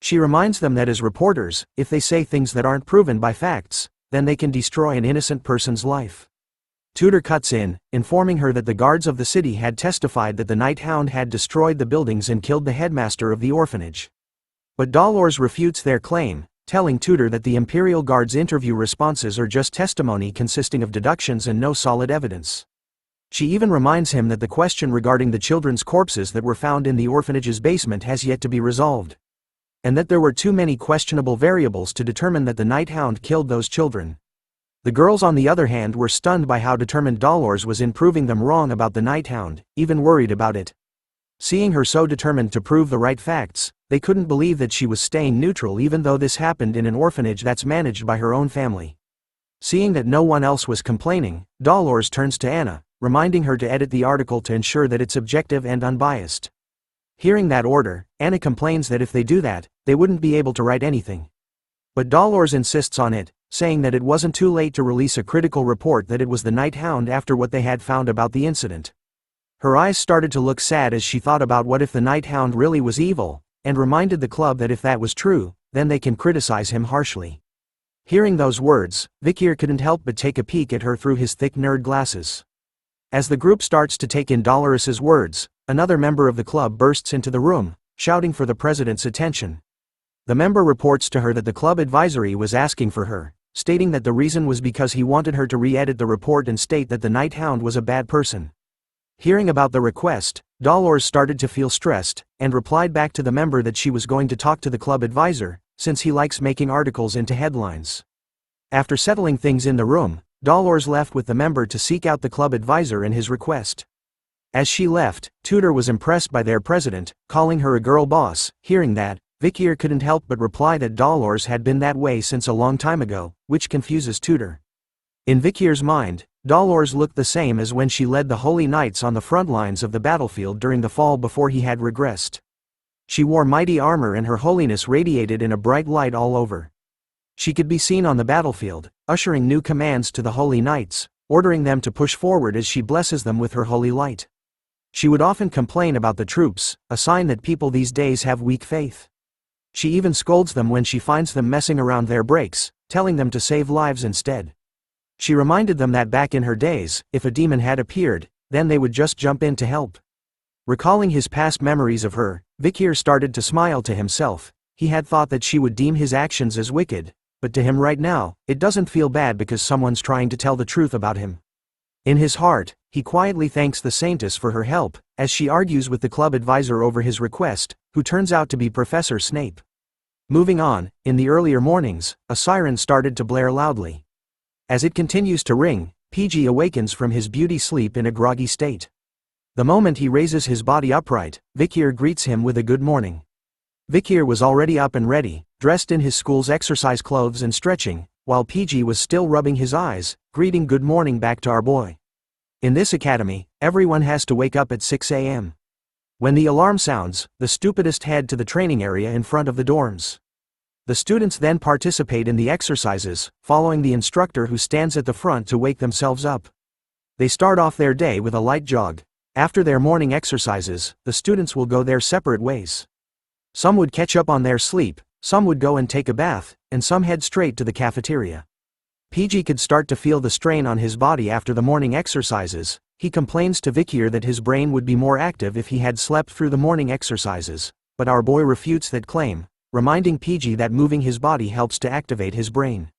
She reminds them that as reporters, if they say things that aren't proven by facts, then they can destroy an innocent person's life. Tudor cuts in, informing her that the guards of the city had testified that the Night Hound had destroyed the buildings and killed the headmaster of the orphanage. But Dolores refutes their claim, telling Tudor that the Imperial Guard's interview responses are just testimony consisting of deductions and no solid evidence. She even reminds him that the question regarding the children's corpses that were found in the orphanage's basement has yet to be resolved, and that there were too many questionable variables to determine that the Night Hound killed those children. The girls on the other hand were stunned by how determined Dolores was in proving them wrong about the Night Hound, even worried about it. Seeing her so determined to prove the right facts, they couldn't believe that she was staying neutral even though this happened in an orphanage that's managed by her own family. Seeing that no one else was complaining, Dolores turns to Anna, reminding her to edit the article to ensure that it's objective and unbiased. Hearing that order, Anna complains that if they do that, they wouldn't be able to write anything. But Dolores insists on it, saying that it wasn't too late to release a critical report that it was the Night Hound after what they had found about the incident. Her eyes started to look sad as she thought about what if the Night Hound really was evil, and reminded the club that if that was true, then they can criticize him harshly. Hearing those words, Vikir couldn't help but take a peek at her through his thick nerd glasses. As the group starts to take in Dolores's words, another member of the club bursts into the room, shouting for the president's attention. The member reports to her that the club advisory was asking for her, stating that the reason was because he wanted her to re-edit the report and state that the Night Hound was a bad person. Hearing about the request, Dolores started to feel stressed, and replied back to the member that she was going to talk to the club advisor, since he likes making articles into headlines. After settling things in the room, Dolores left with the member to seek out the club advisor and his request. As she left, Tudor was impressed by their president, calling her a girl boss. Hearing that, Vikir couldn't help but reply that Dolores had been that way since a long time ago, which confuses Tudor. In Vikir's mind, Dolores looked the same as when she led the Holy Knights on the front lines of the battlefield during the fall before he had regressed. She wore mighty armor and her holiness radiated in a bright light all over. She could be seen on the battlefield, ushering new commands to the Holy Knights, ordering them to push forward as she blesses them with her holy light. She would often complain about the troops, a sign that people these days have weak faith. She even scolds them when she finds them messing around their breaks, telling them to save lives instead. She reminded them that back in her days, if a demon had appeared, then they would just jump in to help. Recalling his past memories of her, Vikir started to smile to himself. He had thought that she would deem his actions as wicked, but to him right now, it doesn't feel bad because someone's trying to tell the truth about him. In his heart, he quietly thanks the Saintess for her help, as she argues with the club advisor over his request, who turns out to be Professor Snape. Moving on, in the earlier mornings, a siren started to blare loudly. As it continues to ring, PG awakens from his beauty sleep in a groggy state. The moment he raises his body upright, Vikir greets him with a good morning. Vikir was already up and ready, dressed in his school's exercise clothes and stretching, while PG was still rubbing his eyes, greeting good morning back to our boy. In this academy, everyone has to wake up at 6 a.m. When the alarm sounds, the stupidest head to the training area in front of the dorms. The students then participate in the exercises, following the instructor who stands at the front to wake themselves up. They start off their day with a light jog. After their morning exercises, the students will go their separate ways. Some would catch up on their sleep, some would go and take a bath, and some head straight to the cafeteria. PG could start to feel the strain on his body after the morning exercises. He complains to Vicier that his brain would be more active if he had slept through the morning exercises, but our boy refutes that claim, reminding PG that moving his body helps to activate his brain.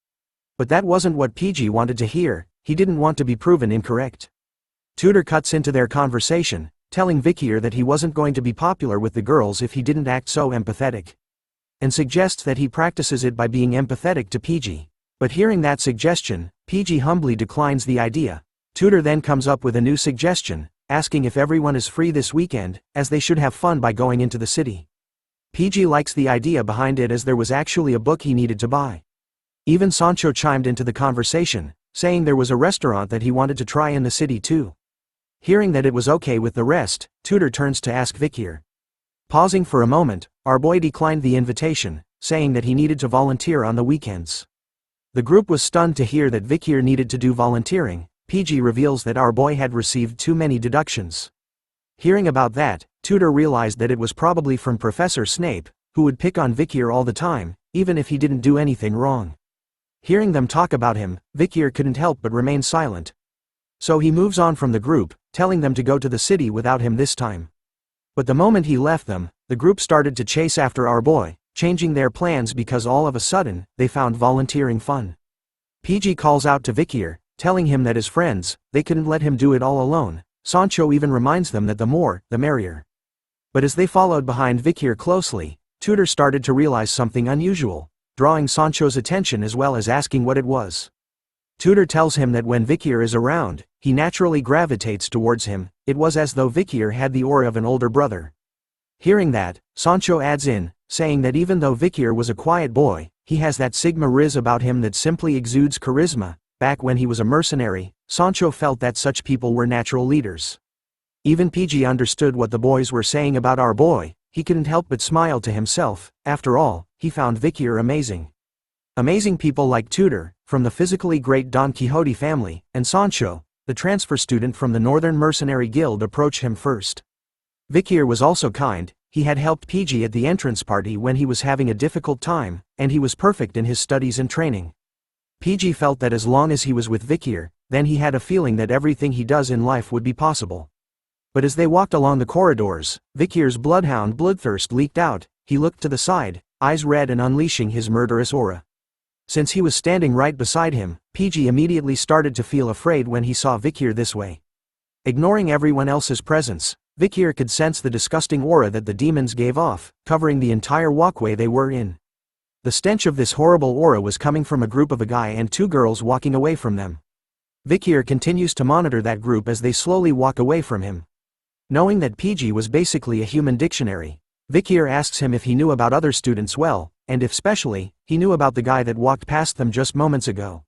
But that wasn't what PG wanted to hear. He didn't want to be proven incorrect. Tudor cuts into their conversation, telling Vicier that he wasn't going to be popular with the girls if he didn't act so empathetic, and suggests that he practices it by being empathetic to PG. But hearing that suggestion, PG humbly declines the idea. Tudor then comes up with a new suggestion, asking if everyone is free this weekend, as they should have fun by going into the city. PG likes the idea behind it as there was actually a book he needed to buy. Even Sancho chimed into the conversation, saying there was a restaurant that he wanted to try in the city too. Hearing that it was okay with the rest, Tudor turns to ask Vicier. Pausing for a moment, our boy declined the invitation, saying that he needed to volunteer on the weekends. The group was stunned to hear that Vicier needed to do volunteering. PG reveals that our boy had received too many deductions. Hearing about that, Tudor realized that it was probably from Professor Snape, who would pick on Vicier all the time, even if he didn't do anything wrong. Hearing them talk about him, Vicier couldn't help but remain silent. So he moves on from the group, telling them to go to the city without him this time. But the moment he left them, the group started to chase after our boy, changing their plans because all of a sudden, they found volunteering fun. PG calls out to Vicier, telling him that his friends, they couldn't let him do it all alone. Sancho even reminds them that the more, the merrier. But as they followed behind Vicier closely, Tudor started to realize something unusual, drawing Sancho's attention as well as asking what it was. Tudor tells him that when Vicier is around, he naturally gravitates towards him. It was as though Vicier had the aura of an older brother. Hearing that, Sancho adds in, saying that even though Vicier was a quiet boy, he has that Sigma Riz about him that simply exudes charisma. Back when he was a mercenary, Sancho felt that such people were natural leaders. Even PG understood what the boys were saying about our boy. He couldn't help but smile to himself. After all, he found Vicier amazing. Amazing people like Tudor, from the physically great Don Quixote family, and Sancho, the transfer student from the Northern Mercenary Guild, approached him first. Vicier was also kind. he had helped PG at the entrance party when he was having a difficult time, and he was perfect in his studies and training. PG felt that as long as he was with Vikir, then he had a feeling that everything he does in life would be possible. But as they walked along the corridors, Vikir's bloodhound bloodthirst leaked out. He looked to the side, eyes red and unleashing his murderous aura. Since he was standing right beside him, PG immediately started to feel afraid when he saw Vikir this way. Ignoring everyone else's presence, Vikir could sense the disgusting aura that the demons gave off, covering the entire walkway they were in. The stench of this horrible aura was coming from a group of a guy and two girls walking away from them. Vikir continues to monitor that group as they slowly walk away from him. Knowing that PG was basically a human dictionary, Vikir asks him if he knew about other students well, and if specially, he knew about the guy that walked past them just moments ago.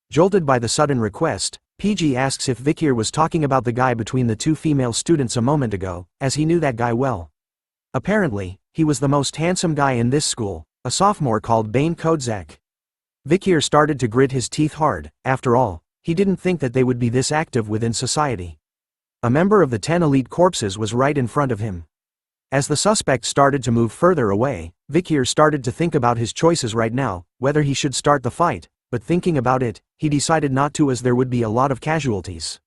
Jolted by the sudden request, PG asks if Vikir was talking about the guy between the two female students a moment ago, as he knew that guy well. Apparently, he was the most handsome guy in this school, a sophomore called Bane Kodzak. Vikir started to grit his teeth hard. After all, he didn't think that they would be this active within society. A member of the 10 elite corpses was right in front of him. As the suspect started to move further away, Vikir started to think about his choices right now, whether he should start the fight, but thinking about it, he decided not to as there would be a lot of casualties.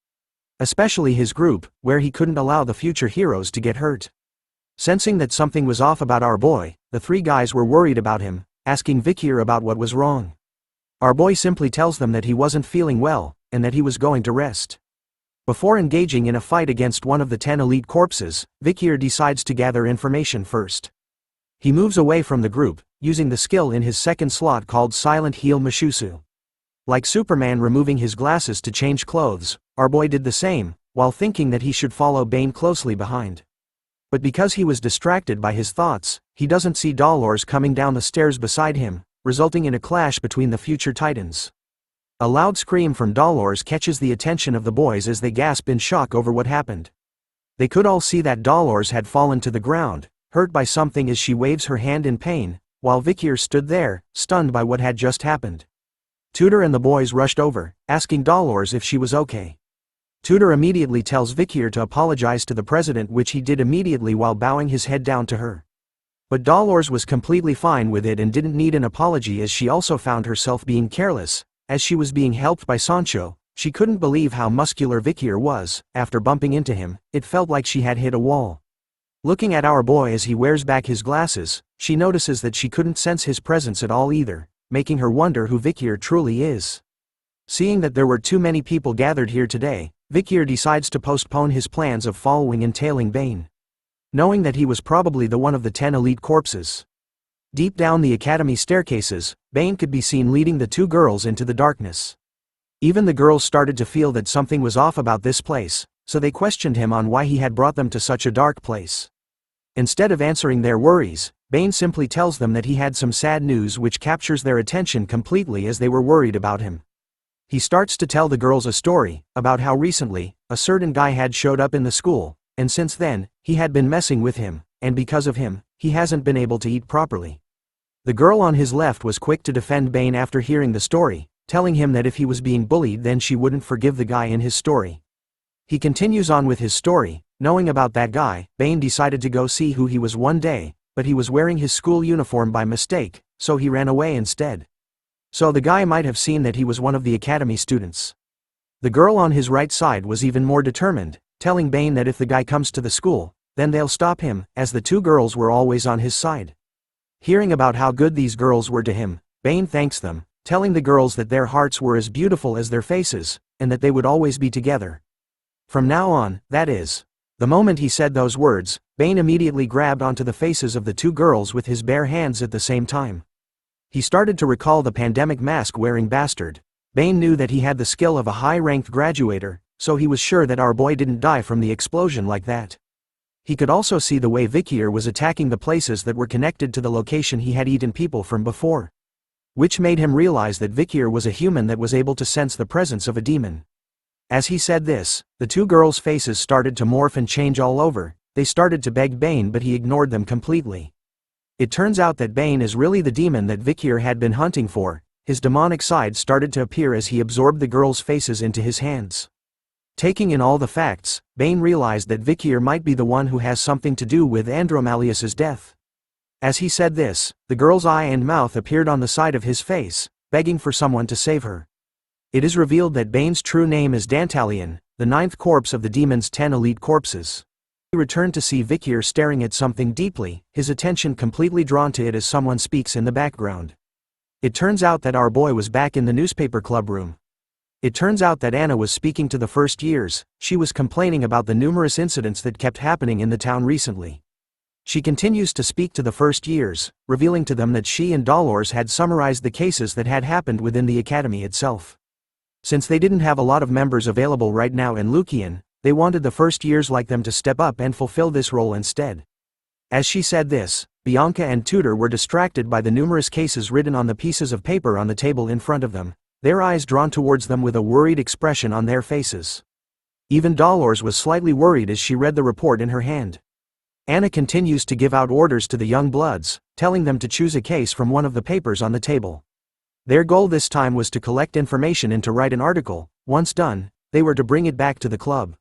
Especially his group, where he couldn't allow the future heroes to get hurt. Sensing that something was off about our boy, the three guys were worried about him, asking Vikir about what was wrong. Our boy simply tells them that he wasn't feeling well, and that he was going to rest. Before engaging in a fight against one of the 10 elite corpses, Vikir decides to gather information first. He moves away from the group, using the skill in his second slot called Silent Heal Mushusu. Like Superman removing his glasses to change clothes, our boy did the same, while thinking that he should follow Bane closely behind. But because he was distracted by his thoughts, he doesn't see Dolores coming down the stairs beside him, resulting in a clash between the future titans. A loud scream from Dolores catches the attention of the boys as they gasp in shock over what happened. They could all see that Dolores had fallen to the ground, hurt by something as she waves her hand in pain, while Vikir stood there, stunned by what had just happened. Tudor and the boys rushed over, asking Dolores if she was okay. Tudor immediately tells Vikir to apologize to the president, which he did immediately while bowing his head down to her. But Dolores was completely fine with it and didn't need an apology as she also found herself being careless. As she was being helped by Sancho, she couldn't believe how muscular Vikir was. After bumping into him, it felt like she had hit a wall. Looking at our boy as he wears back his glasses, she notices that she couldn't sense his presence at all either, making her wonder who Vikir truly is. Seeing that there were too many people gathered here today, Vikir decides to postpone his plans of following and tailing Bane. Knowing that he was probably the one of the 10 elite corpses. Deep down the academy staircases, Bane could be seen leading the two girls into the darkness. Even the girls started to feel that something was off about this place, so they questioned him on why he had brought them to such a dark place. Instead of answering their worries, Bane simply tells them that he had some sad news which captures their attention completely as they were worried about him. He starts to tell the girls a story, about how recently, a certain guy had showed up in the school, and since then, he had been messing with him, and because of him, he hasn't been able to eat properly. The girl on his left was quick to defend Bane after hearing the story, telling him that if he was being bullied then she wouldn't forgive the guy in his story. He continues on with his story. Knowing about that guy, Bane decided to go see who he was one day, but he was wearing his school uniform by mistake, so he ran away instead. So the guy might have seen that he was one of the academy students. The girl on his right side was even more determined, telling Bane that if the guy comes to the school, then they'll stop him, as the two girls were always on his side. Hearing about how good these girls were to him, Bane thanks them, telling the girls that their hearts were as beautiful as their faces, and that they would always be together. From now on, that is. The moment he said those words, Bane immediately grabbed onto the faces of the two girls with his bare hands at the same time. He started to recall the pandemic mask-wearing bastard. Bane knew that he had the skill of a high-ranked graduator, so he was sure that our boy didn't die from the explosion like that. He could also see the way Vicier was attacking the places that were connected to the location he had eaten people from before. Which made him realize that Vicier was a human that was able to sense the presence of a demon. As he said this, the two girls' faces started to morph and change all over. They started to beg Bane, but he ignored them completely. It turns out that Bane is really the demon that Vicier had been hunting for. His demonic side started to appear as he absorbed the girls' faces into his hands. Taking in all the facts, Bane realized that Vikir might be the one who has something to do with Andromalius's death. As he said this, the girl's eye and mouth appeared on the side of his face, begging for someone to save her. It is revealed that Bane's true name is Dantalion, the 9th corpse of the demon's 10 elite corpses. He returned to see Vikir staring at something deeply, his attention completely drawn to it as someone speaks in the background. It turns out that our boy was back in the newspaper club room. It turns out that Anna was speaking to the first years. She was complaining about the numerous incidents that kept happening in the town recently. She continues to speak to the first years, revealing to them that she and Dolores had summarized the cases that had happened within the academy itself. Since they didn't have a lot of members available right now in Lucian, they wanted the first years like them to step up and fulfill this role instead. As she said this, Bianca and Tudor were distracted by the numerous cases written on the pieces of paper on the table in front of them, their eyes drawn towards them with a worried expression on their faces. Even Dolores was slightly worried as she read the report in her hand. Anna continues to give out orders to the young bloods, telling them to choose a case from one of the papers on the table. Their goal this time was to collect information and to write an article. Once done, they were to bring it back to the club.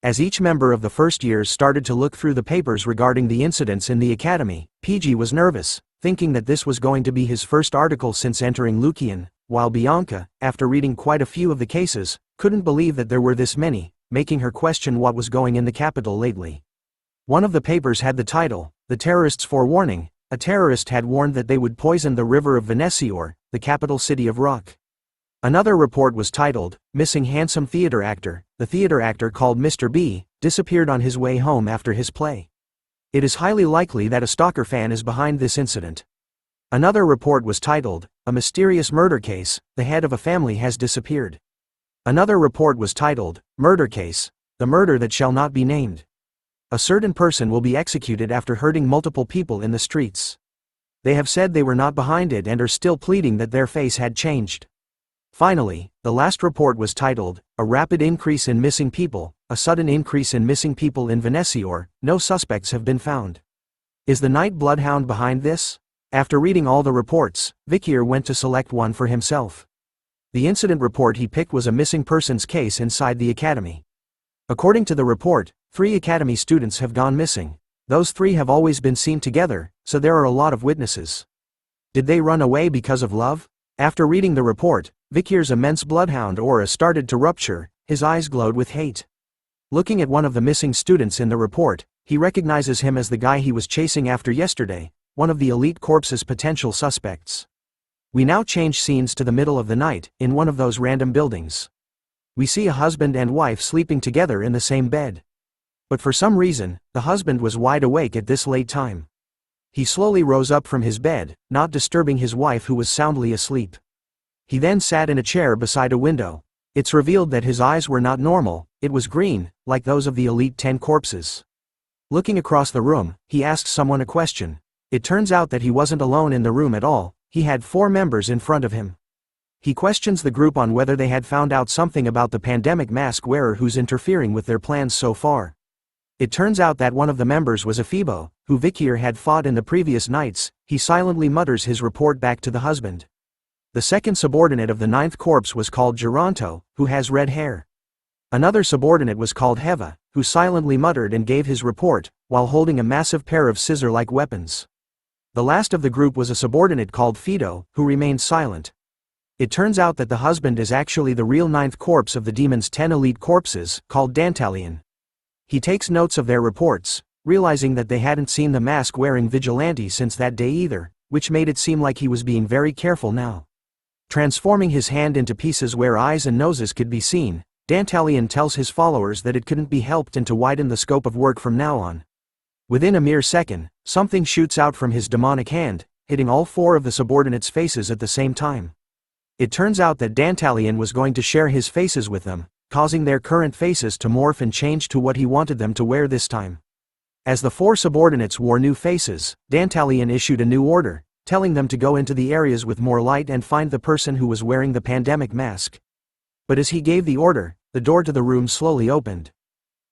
As each member of the first years started to look through the papers regarding the incidents in the academy, PG was nervous, thinking that this was going to be his first article since entering Lucian, while Bianca, after reading quite a few of the cases, couldn't believe that there were this many, making her question what was going in the capital lately. One of the papers had the title, "The Terrorists' Forewarning." A terrorist had warned that they would poison the river of Vicier, the capital city of Rock. Another report was titled, "Missing Handsome Theater Actor." The theater actor called Mr. B disappeared on his way home after his play. It is highly likely that a stalker fan is behind this incident. Another report was titled, "A Mysterious Murder Case. The head of a family has disappeared." Another report was titled, "Murder Case. The Murder That Shall Not Be Named. A certain person will be executed after hurting multiple people in the streets. They have said they were not behind it and are still pleading that their face had changed." Finally, the last report was titled, "A Rapid Increase in Missing People. A Sudden Increase in Missing People in Vicier. No suspects have been found." Is the Night Bloodhound behind this? After reading all the reports, Vikir went to select one for himself. The incident report he picked was a missing persons case inside the academy. According to the report, 3 academy students have gone missing. Those 3 have always been seen together, so there are a lot of witnesses. Did they run away because of love? After reading the report, Vikir's immense bloodhound aura started to rupture, his eyes glowed with hate. Looking at one of the missing students in the report, he recognizes him as the guy he was chasing after yesterday, one of the elite corpse's potential suspects. We now change scenes to the middle of the night, in one of those random buildings. We see a husband and wife sleeping together in the same bed. But for some reason, the husband was wide awake at this late time. He slowly rose up from his bed, not disturbing his wife who was soundly asleep. He then sat in a chair beside a window. It's revealed that his eyes were not normal, it was green, like those of the elite 10 corpses. Looking across the room, he asked someone a question. It turns out that he wasn't alone in the room at all, he had 4 members in front of him. He questions the group on whether they had found out something about the pandemic mask wearer who's interfering with their plans so far. It turns out that one of the members was Ephebo, who Vikir had fought in the previous nights. He silently mutters his report back to the husband. The second subordinate of the 9th corpse was called Geronto, who has red hair. Another subordinate was called Heva, who silently muttered and gave his report, while holding a massive pair of scissor-like weapons. The last of the group was a subordinate called Fido, who remained silent. It turns out that the husband is actually the real 9th corpse of the demon's 10 elite corpses, called Dantalion. He takes notes of their reports, realizing that they hadn't seen the mask-wearing vigilante since that day either, which made it seem like he was being very careful now. Transforming his hand into pieces where eyes and noses could be seen, Dantalion tells his followers that it couldn't be helped and to widen the scope of work from now on. Within a mere second, something shoots out from his demonic hand, hitting all 4 of the subordinates' faces at the same time. It turns out that Dantalion was going to share his faces with them, causing their current faces to morph and change to what he wanted them to wear this time. As the 4 subordinates wore new faces, Dantalion issued a new order, telling them to go into the areas with more light and find the person who was wearing the pandemic mask. But as he gave the order, the door to the room slowly opened.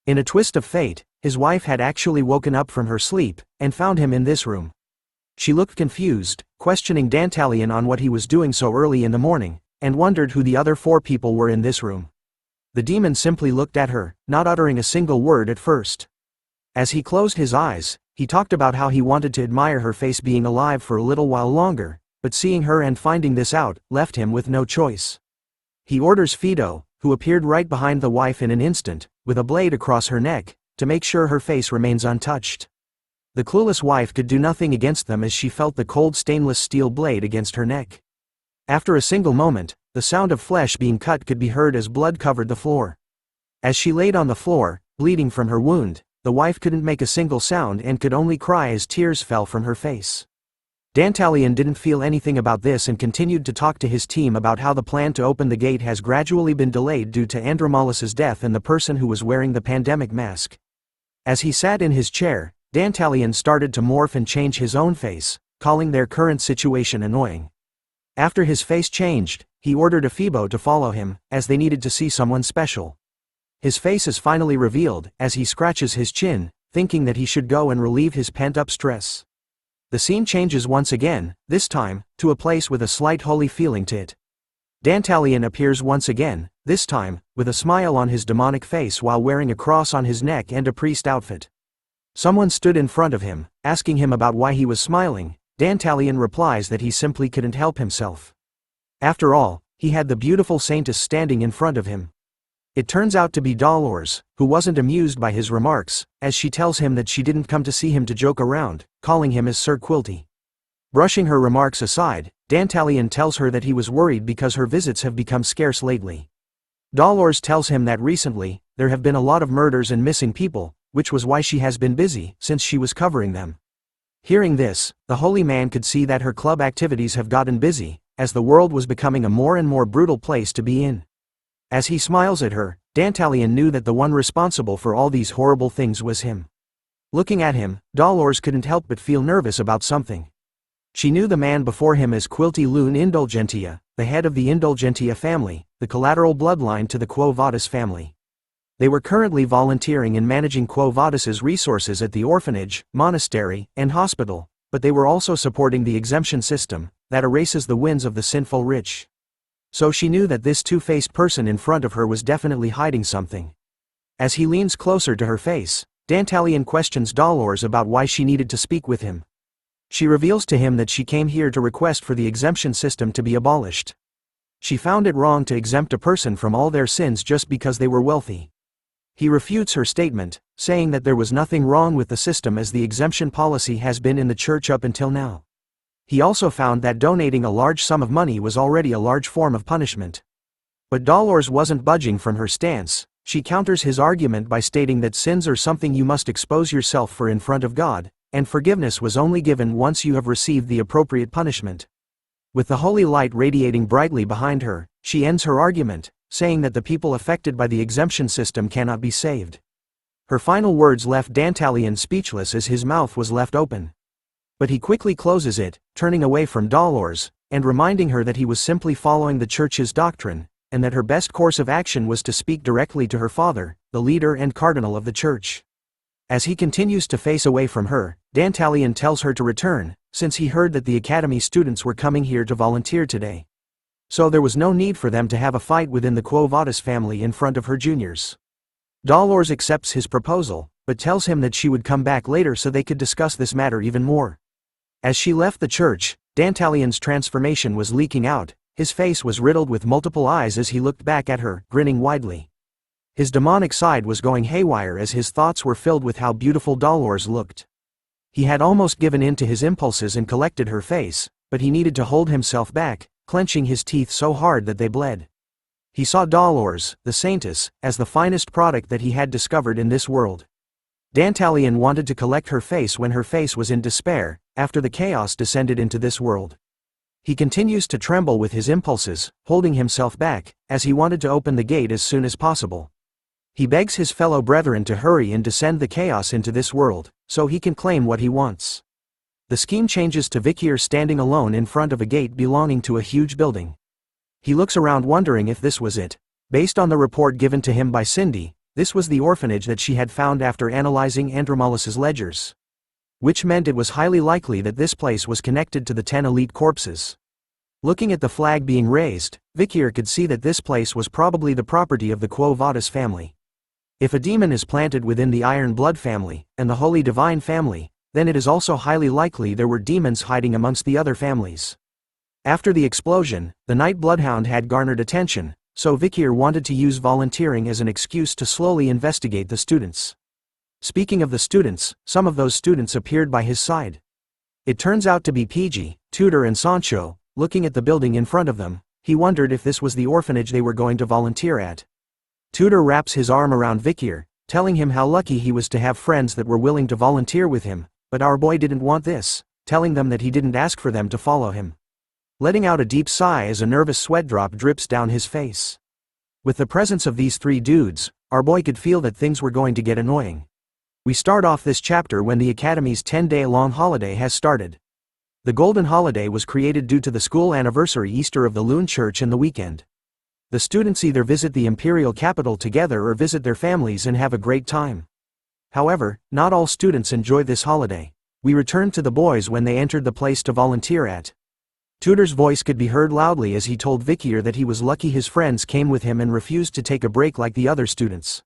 In a twist of fate, his wife had actually woken up from her sleep, and found him in this room. She looked confused, questioning Dantalion on what he was doing so early in the morning, and wondered who the other 4 people were in this room. The demon simply looked at her, not uttering a single word at first. As he closed his eyes, he talked about how he wanted to admire her face being alive for a little while longer, but seeing her and finding this out, left him with no choice. He orders Fido, who appeared right behind the wife in an instant, with a blade across her neck, to make sure her face remains untouched. The clueless wife could do nothing against them as she felt the cold stainless steel blade against her neck. After a single moment, the sound of flesh being cut could be heard as blood covered the floor. As she laid on the floor, bleeding from her wound, the wife couldn't make a single sound and could only cry as tears fell from her face. Dantalion didn't feel anything about this and continued to talk to his team about how the plan to open the gate has gradually been delayed due to Andromalus's death and the person who was wearing the pandemic mask. As he sat in his chair, Dantalion started to morph and change his own face, calling their current situation annoying. After his face changed, he ordered Ephibo to follow him, as they needed to see someone special. His face is finally revealed, as he scratches his chin, thinking that he should go and relieve his pent-up stress. The scene changes once again, this time, to a place with a slight holy feeling to it. Dantalion appears once again, this time, with a smile on his demonic face while wearing a cross on his neck and a priest outfit. Someone stood in front of him, asking him about why he was smiling. Dantalion replies that he simply couldn't help himself. After all, he had the beautiful saintess standing in front of him. It turns out to be Dolores, who wasn't amused by his remarks, as she tells him that she didn't come to see him to joke around, calling him as Sir Quilty. Brushing her remarks aside, Dantalion tells her that he was worried because her visits have become scarce lately. Dolores tells him that recently, there have been a lot of murders and missing people, which was why she has been busy since she was covering them. Hearing this, the holy man could see that her club activities have gotten busy, as the world was becoming a more and more brutal place to be in. As he smiles at her, Dantalion knew that the one responsible for all these horrible things was him. Looking at him, Dolores couldn't help but feel nervous about something. She knew the man before him as Quilty Lune Indulgentia, the head of the Indulgentia family, the collateral bloodline to the Quo Vadis family. They were currently volunteering and managing Quo Vadis's resources at the orphanage, monastery, and hospital, but they were also supporting the exemption system, that erases the wins of the sinful rich. So she knew that this two-faced person in front of her was definitely hiding something. As he leans closer to her face, Dantalion questions Dolores about why she needed to speak with him. She reveals to him that she came here to request for the exemption system to be abolished. She found it wrong to exempt a person from all their sins just because they were wealthy. He refutes her statement, saying that there was nothing wrong with the system as the exemption policy has been in the church up until now. He also found that donating a large sum of money was already a large form of punishment. But Dolores wasn't budging from her stance. She counters his argument by stating that sins are something you must expose yourself for in front of God, and forgiveness was only given once you have received the appropriate punishment. With the holy light radiating brightly behind her, she ends her argument, saying that the people affected by the exemption system cannot be saved. Her final words left Dantalion speechless as his mouth was left open. But he quickly closes it, turning away from Dolores, and reminding her that he was simply following the church's doctrine, and that her best course of action was to speak directly to her father, the leader and cardinal of the church. As he continues to face away from her, Dantalion tells her to return, since he heard that the academy students were coming here to volunteer today. So there was no need for them to have a fight within the Quo Vadis family in front of her juniors. Dolores accepts his proposal, but tells him that she would come back later so they could discuss this matter even more. As she left the church, Dantalion's transformation was leaking out. His face was riddled with multiple eyes as he looked back at her, grinning widely. His demonic side was going haywire as his thoughts were filled with how beautiful Dolores looked. He had almost given in to his impulses and collected her face, but he needed to hold himself back, clenching his teeth so hard that they bled. He saw Dolores, the saintess, as the finest product that he had discovered in this world. Dantalion wanted to collect her face when her face was in despair, after the chaos descended into this world. He continues to tremble with his impulses, holding himself back, as he wanted to open the gate as soon as possible. He begs his fellow brethren to hurry and descend the chaos into this world, so he can claim what he wants. The scheme changes to Vikir standing alone in front of a gate belonging to a huge building. He looks around wondering if this was it. Based on the report given to him by Cindy, this was the orphanage that she had found after analyzing Andromalus's ledgers. Which meant it was highly likely that this place was connected to the 10 elite corpses. Looking at the flag being raised, Vicier could see that this place was probably the property of the Quo Vadis family. If a demon is planted within the Iron Blood family, and the Holy Divine family, then it is also highly likely there were demons hiding amongst the other families. After the explosion, the Night Bloodhound had garnered attention, so Vicier wanted to use volunteering as an excuse to slowly investigate the students. Speaking of the students, some of those students appeared by his side. It turns out to be PG, Tudor and Sancho. Looking at the building in front of them, he wondered if this was the orphanage they were going to volunteer at. Tudor wraps his arm around Vicier, telling him how lucky he was to have friends that were willing to volunteer with him, but our boy didn't want this, telling them that he didn't ask for them to follow him. Letting out a deep sigh as a nervous sweat drop drips down his face. With the presence of these three dudes, our boy could feel that things were going to get annoying. We start off this chapter when the Academy's 10-day-long holiday has started. The Golden Holiday was created due to the school anniversary Easter of the Loon Church and the weekend. The students either visit the imperial capital together or visit their families and have a great time. However, not all students enjoy this holiday. We returned to the boys when they entered the place to volunteer at. Tudor's voice could be heard loudly as he told Vicier that he was lucky his friends came with him and refused to take a break like the other students.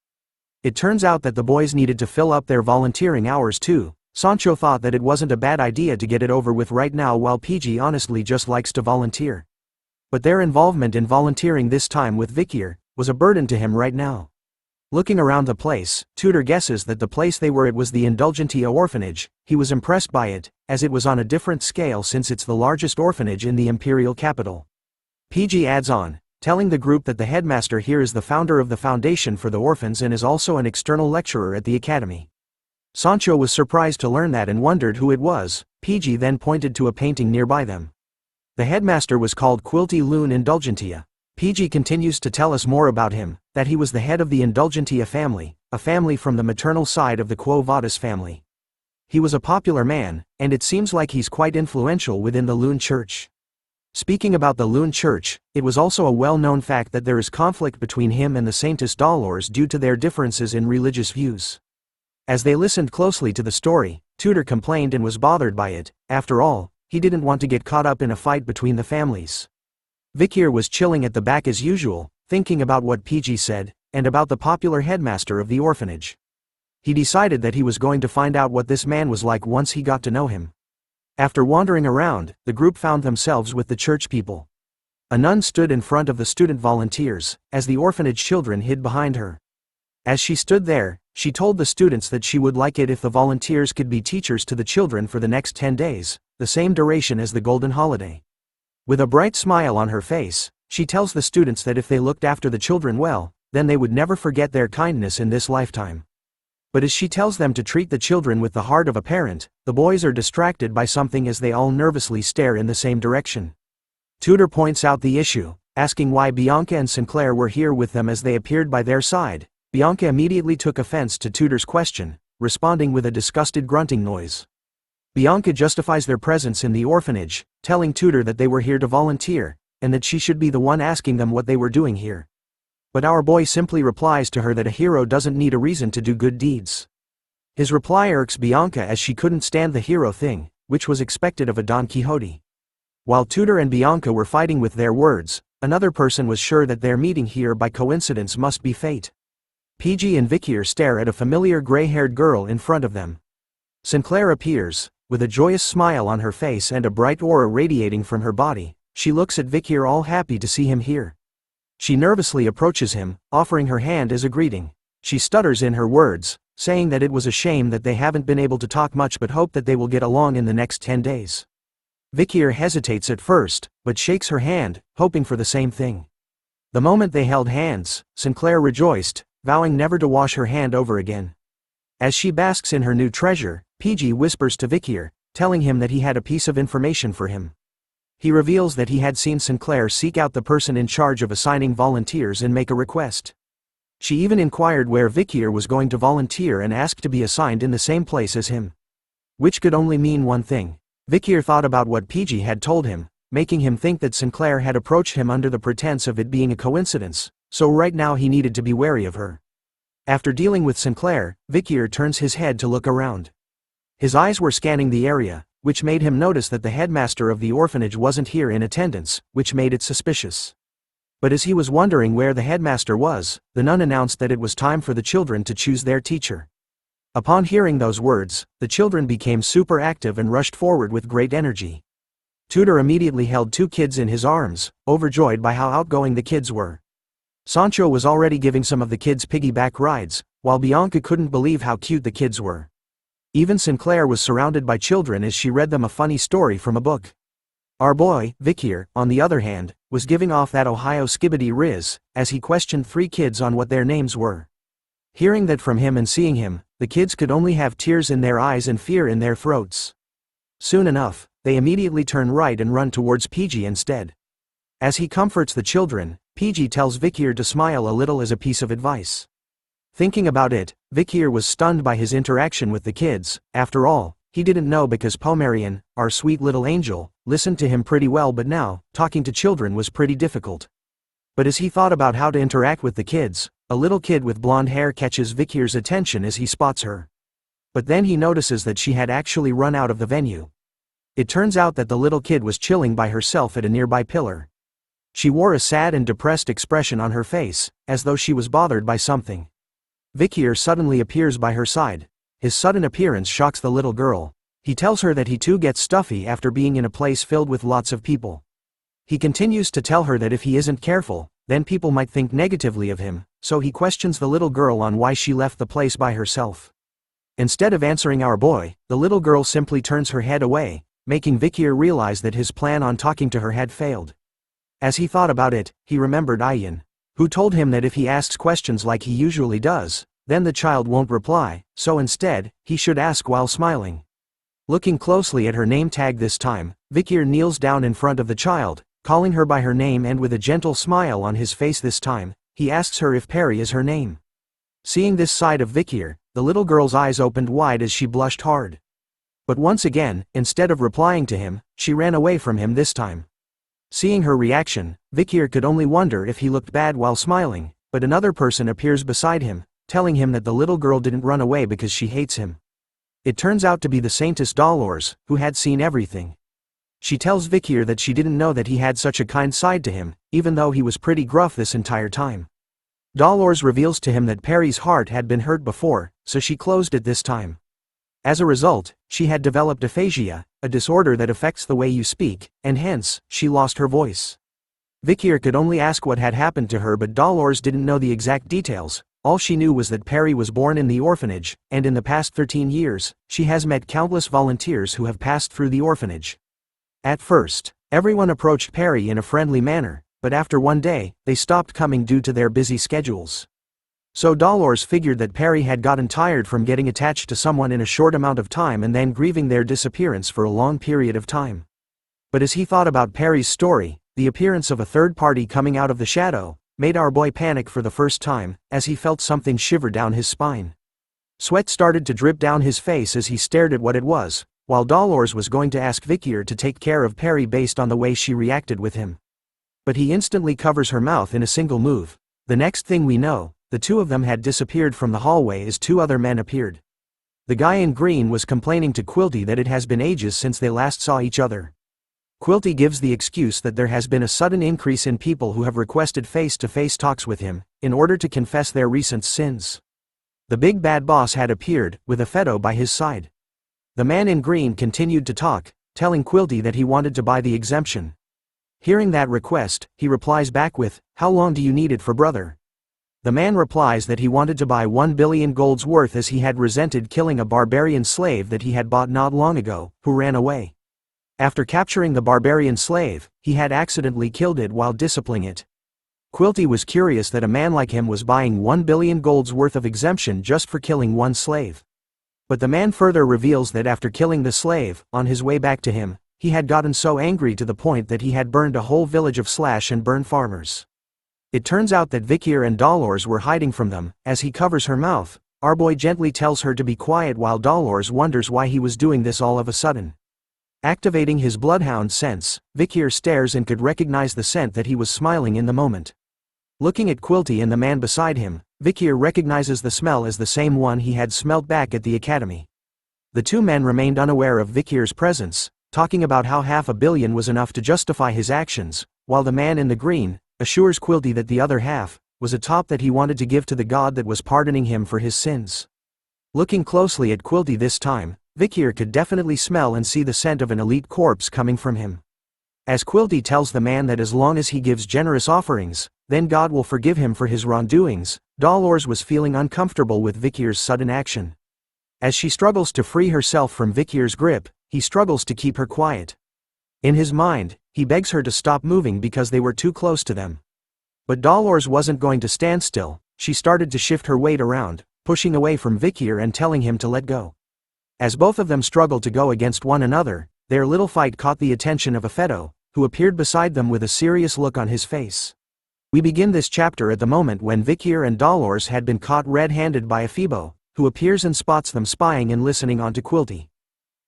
It turns out that the boys needed to fill up their volunteering hours too. Sancho thought that it wasn't a bad idea to get it over with right now, while PG honestly just likes to volunteer. But their involvement in volunteering this time with Vicier was a burden to him right now. Looking around the place, Tudor guesses that the place they were at was the Indulgentia Orphanage. He was impressed by it, as it was on a different scale since it's the largest orphanage in the imperial capital. PG adds on, telling the group that the headmaster here is the founder of the Foundation for the Orphans and is also an external lecturer at the academy. Sancho was surprised to learn that and wondered who it was. PG then pointed to a painting nearby them. The headmaster was called Quilty Loon Indulgentia. PG continues to tell us more about him, that he was the head of the Indulgentia family, a family from the maternal side of the Quo Vadis family. He was a popular man, and it seems like he's quite influential within the Loon Church. Speaking about the Loon Church, it was also a well-known fact that there is conflict between him and the Saintess Dolores due to their differences in religious views. As they listened closely to the story, Tudor complained and was bothered by it. After all, he didn't want to get caught up in a fight between the families. Vicier was chilling at the back as usual, thinking about what PG said, and about the popular headmaster of the orphanage. He decided that he was going to find out what this man was like once he got to know him. After wandering around, the group found themselves with the church people. A nun stood in front of the student volunteers, as the orphanage children hid behind her. As she stood there, she told the students that she would like it if the volunteers could be teachers to the children for the next 10 days, the same duration as the Golden Holiday. With a bright smile on her face, she tells the students that if they looked after the children well, then they would never forget their kindness in this lifetime. But as she tells them to treat the children with the heart of a parent, the boys are distracted by something as they all nervously stare in the same direction. Tudor points out the issue, asking why Bianca and Sinclair were here with them as they appeared by their side. Bianca immediately took offense to Tudor's question, responding with a disgusted grunting noise. Bianca justifies their presence in the orphanage, telling Tudor that they were here to volunteer, and that she should be the one asking them what they were doing here. But our boy simply replies to her that a hero doesn't need a reason to do good deeds. His reply irks Bianca as she couldn't stand the hero thing, which was expected of a Don Quixote. While Tudor and Bianca were fighting with their words, another person was sure that their meeting here by coincidence must be fate. PG and Vicier stare at a familiar gray-haired girl in front of them. Sinclair appears, with a joyous smile on her face and a bright aura radiating from her body. She looks at Vicier, all happy to see him here. She nervously approaches him, offering her hand as a greeting. She stutters in her words, saying that it was a shame that they haven't been able to talk much but hope that they will get along in the next 10 days. Vicier hesitates at first, but shakes her hand, hoping for the same thing. The moment they held hands, Sinclair rejoiced, vowing never to wash her hand over again. As she basks in her new treasure, PG whispers to Vicier, telling him that he had a piece of information for him. He reveals that he had seen Sinclair seek out the person in charge of assigning volunteers and make a request. She even inquired where Vicier was going to volunteer and asked to be assigned in the same place as him. Which could only mean one thing. Vicier thought about what PG had told him, making him think that Sinclair had approached him under the pretense of it being a coincidence, so right now he needed to be wary of her. After dealing with Sinclair, Vicier turns his head to look around. His eyes were scanning the area, which made him notice that the headmaster of the orphanage wasn't here in attendance, which made it suspicious. But as he was wondering where the headmaster was, the nun announced that it was time for the children to choose their teacher. Upon hearing those words, the children became super active and rushed forward with great energy. Tutor immediately held 2 kids in his arms, overjoyed by how outgoing the kids were. Sancho was already giving some of the kids piggyback rides, while Bianca couldn't believe how cute the kids were. Even Sinclair was surrounded by children as she read them a funny story from a book. Our boy, Vikir, on the other hand, was giving off that Ohio skibbity riz, as he questioned 3 kids on what their names were. Hearing that from him and seeing him, the kids could only have tears in their eyes and fear in their throats. Soon enough, they immediately turn right and run towards PG instead. As he comforts the children, PG tells Vikir to smile a little as a piece of advice. Thinking about it, Vikir was stunned by his interaction with the kids. After all, he didn't know because Pomerian, our sweet little angel, listened to him pretty well, but now, talking to children was pretty difficult. But as he thought about how to interact with the kids, a little kid with blonde hair catches Vikir's attention as he spots her. But then he notices that she had actually run out of the venue. It turns out that the little kid was chilling by herself at a nearby pillar. She wore a sad and depressed expression on her face, as though she was bothered by something. Vicier suddenly appears by her side. His sudden appearance shocks the little girl. He tells her that he too gets stuffy after being in a place filled with lots of people. He continues to tell her that if he isn't careful, then people might think negatively of him, so he questions the little girl on why she left the place by herself. Instead of answering our boy, the little girl simply turns her head away, making Vicier realize that his plan on talking to her had failed. As he thought about it, he remembered Ayan, who told him that if he asks questions like he usually does, then the child won't reply, so instead, he should ask while smiling. Looking closely at her name tag this time, Vicier kneels down in front of the child, calling her by her name, and with a gentle smile on his face this time, he asks her if Perry is her name. Seeing this side of Vicier, the little girl's eyes opened wide as she blushed hard. But once again, instead of replying to him, she ran away from him this time. Seeing her reaction, Vicier could only wonder if he looked bad while smiling, but another person appears beside him, telling him that the little girl didn't run away because she hates him. It turns out to be the Saintess Dolores, who had seen everything. She tells Vicier that she didn't know that he had such a kind side to him, even though he was pretty gruff this entire time. Dolores reveals to him that Perry's heart had been hurt before, so she closed it this time. As a result, she had developed aphasia, a disorder that affects the way you speak, and hence, she lost her voice. Vicier could only ask what had happened to her, but Dolores didn't know the exact details. All she knew was that Perry was born in the orphanage, and in the past 13 years, she has met countless volunteers who have passed through the orphanage. At first, everyone approached Perry in a friendly manner, but after one day, they stopped coming due to their busy schedules. So Dolores figured that Perry had gotten tired from getting attached to someone in a short amount of time and then grieving their disappearance for a long period of time. But as he thought about Perry's story, the appearance of a third party coming out of the shadow made our boy panic for the first time, as he felt something shiver down his spine. Sweat started to drip down his face as he stared at what it was, while Dolores was going to ask Vicier to take care of Perry based on the way she reacted with him. But he instantly covers her mouth in a single move. The next thing we know, the two of them had disappeared from the hallway as 2 other men appeared. The guy in green was complaining to Quilty that it has been ages since they last saw each other. Quilty gives the excuse that there has been a sudden increase in people who have requested face-to-face talks with him, in order to confess their recent sins. The big bad boss had appeared, with a Fedo by his side. The man in green continued to talk, telling Quilty that he wanted to buy the exemption. Hearing that request, he replies back with, "How long do you need it for, brother?" The man replies that he wanted to buy 1 billion gold's worth as he had resented killing a barbarian slave that he had bought not long ago, who ran away. After capturing the barbarian slave, he had accidentally killed it while disciplining it. Quilty was curious that a man like him was buying 1 billion gold's worth of exemption just for killing one slave. But the man further reveals that after killing the slave, on his way back to him, he had gotten so angry to the point that he had burned a whole village of slash and burn farmers. It turns out that Vicier and Dolores were hiding from them. As he covers her mouth, our boy gently tells her to be quiet while Dolores wonders why he was doing this all of a sudden. Activating his bloodhound sense, Vicier stares and could recognize the scent that he was smiling in the moment. Looking at Quilty and the man beside him, Vicier recognizes the smell as the same one he had smelt back at the academy. The two men remained unaware of Vikir's presence, talking about how $500 million was enough to justify his actions, while the man in the green assures Quilty that the other half was a top that he wanted to give to the god that was pardoning him for his sins. Looking closely at Quilty this time, Vicier could definitely smell and see the scent of an elite corpse coming from him. As Quilty tells the man that as long as he gives generous offerings, then God will forgive him for his wrongdoings, Dolores was feeling uncomfortable with Vicier's sudden action. As she struggles to free herself from Vicier's grip, he struggles to keep her quiet. In his mind, he begs her to stop moving because they were too close to them. But Dolores wasn't going to stand still. She started to shift her weight around, pushing away from Vicier and telling him to let go. As both of them struggled to go against one another, their little fight caught the attention of Fedo, who appeared beside them with a serious look on his face. We begin this chapter at the moment when Vicier and Dolores had been caught red-handed by Fedo, who appears and spots them spying and listening onto Quilty.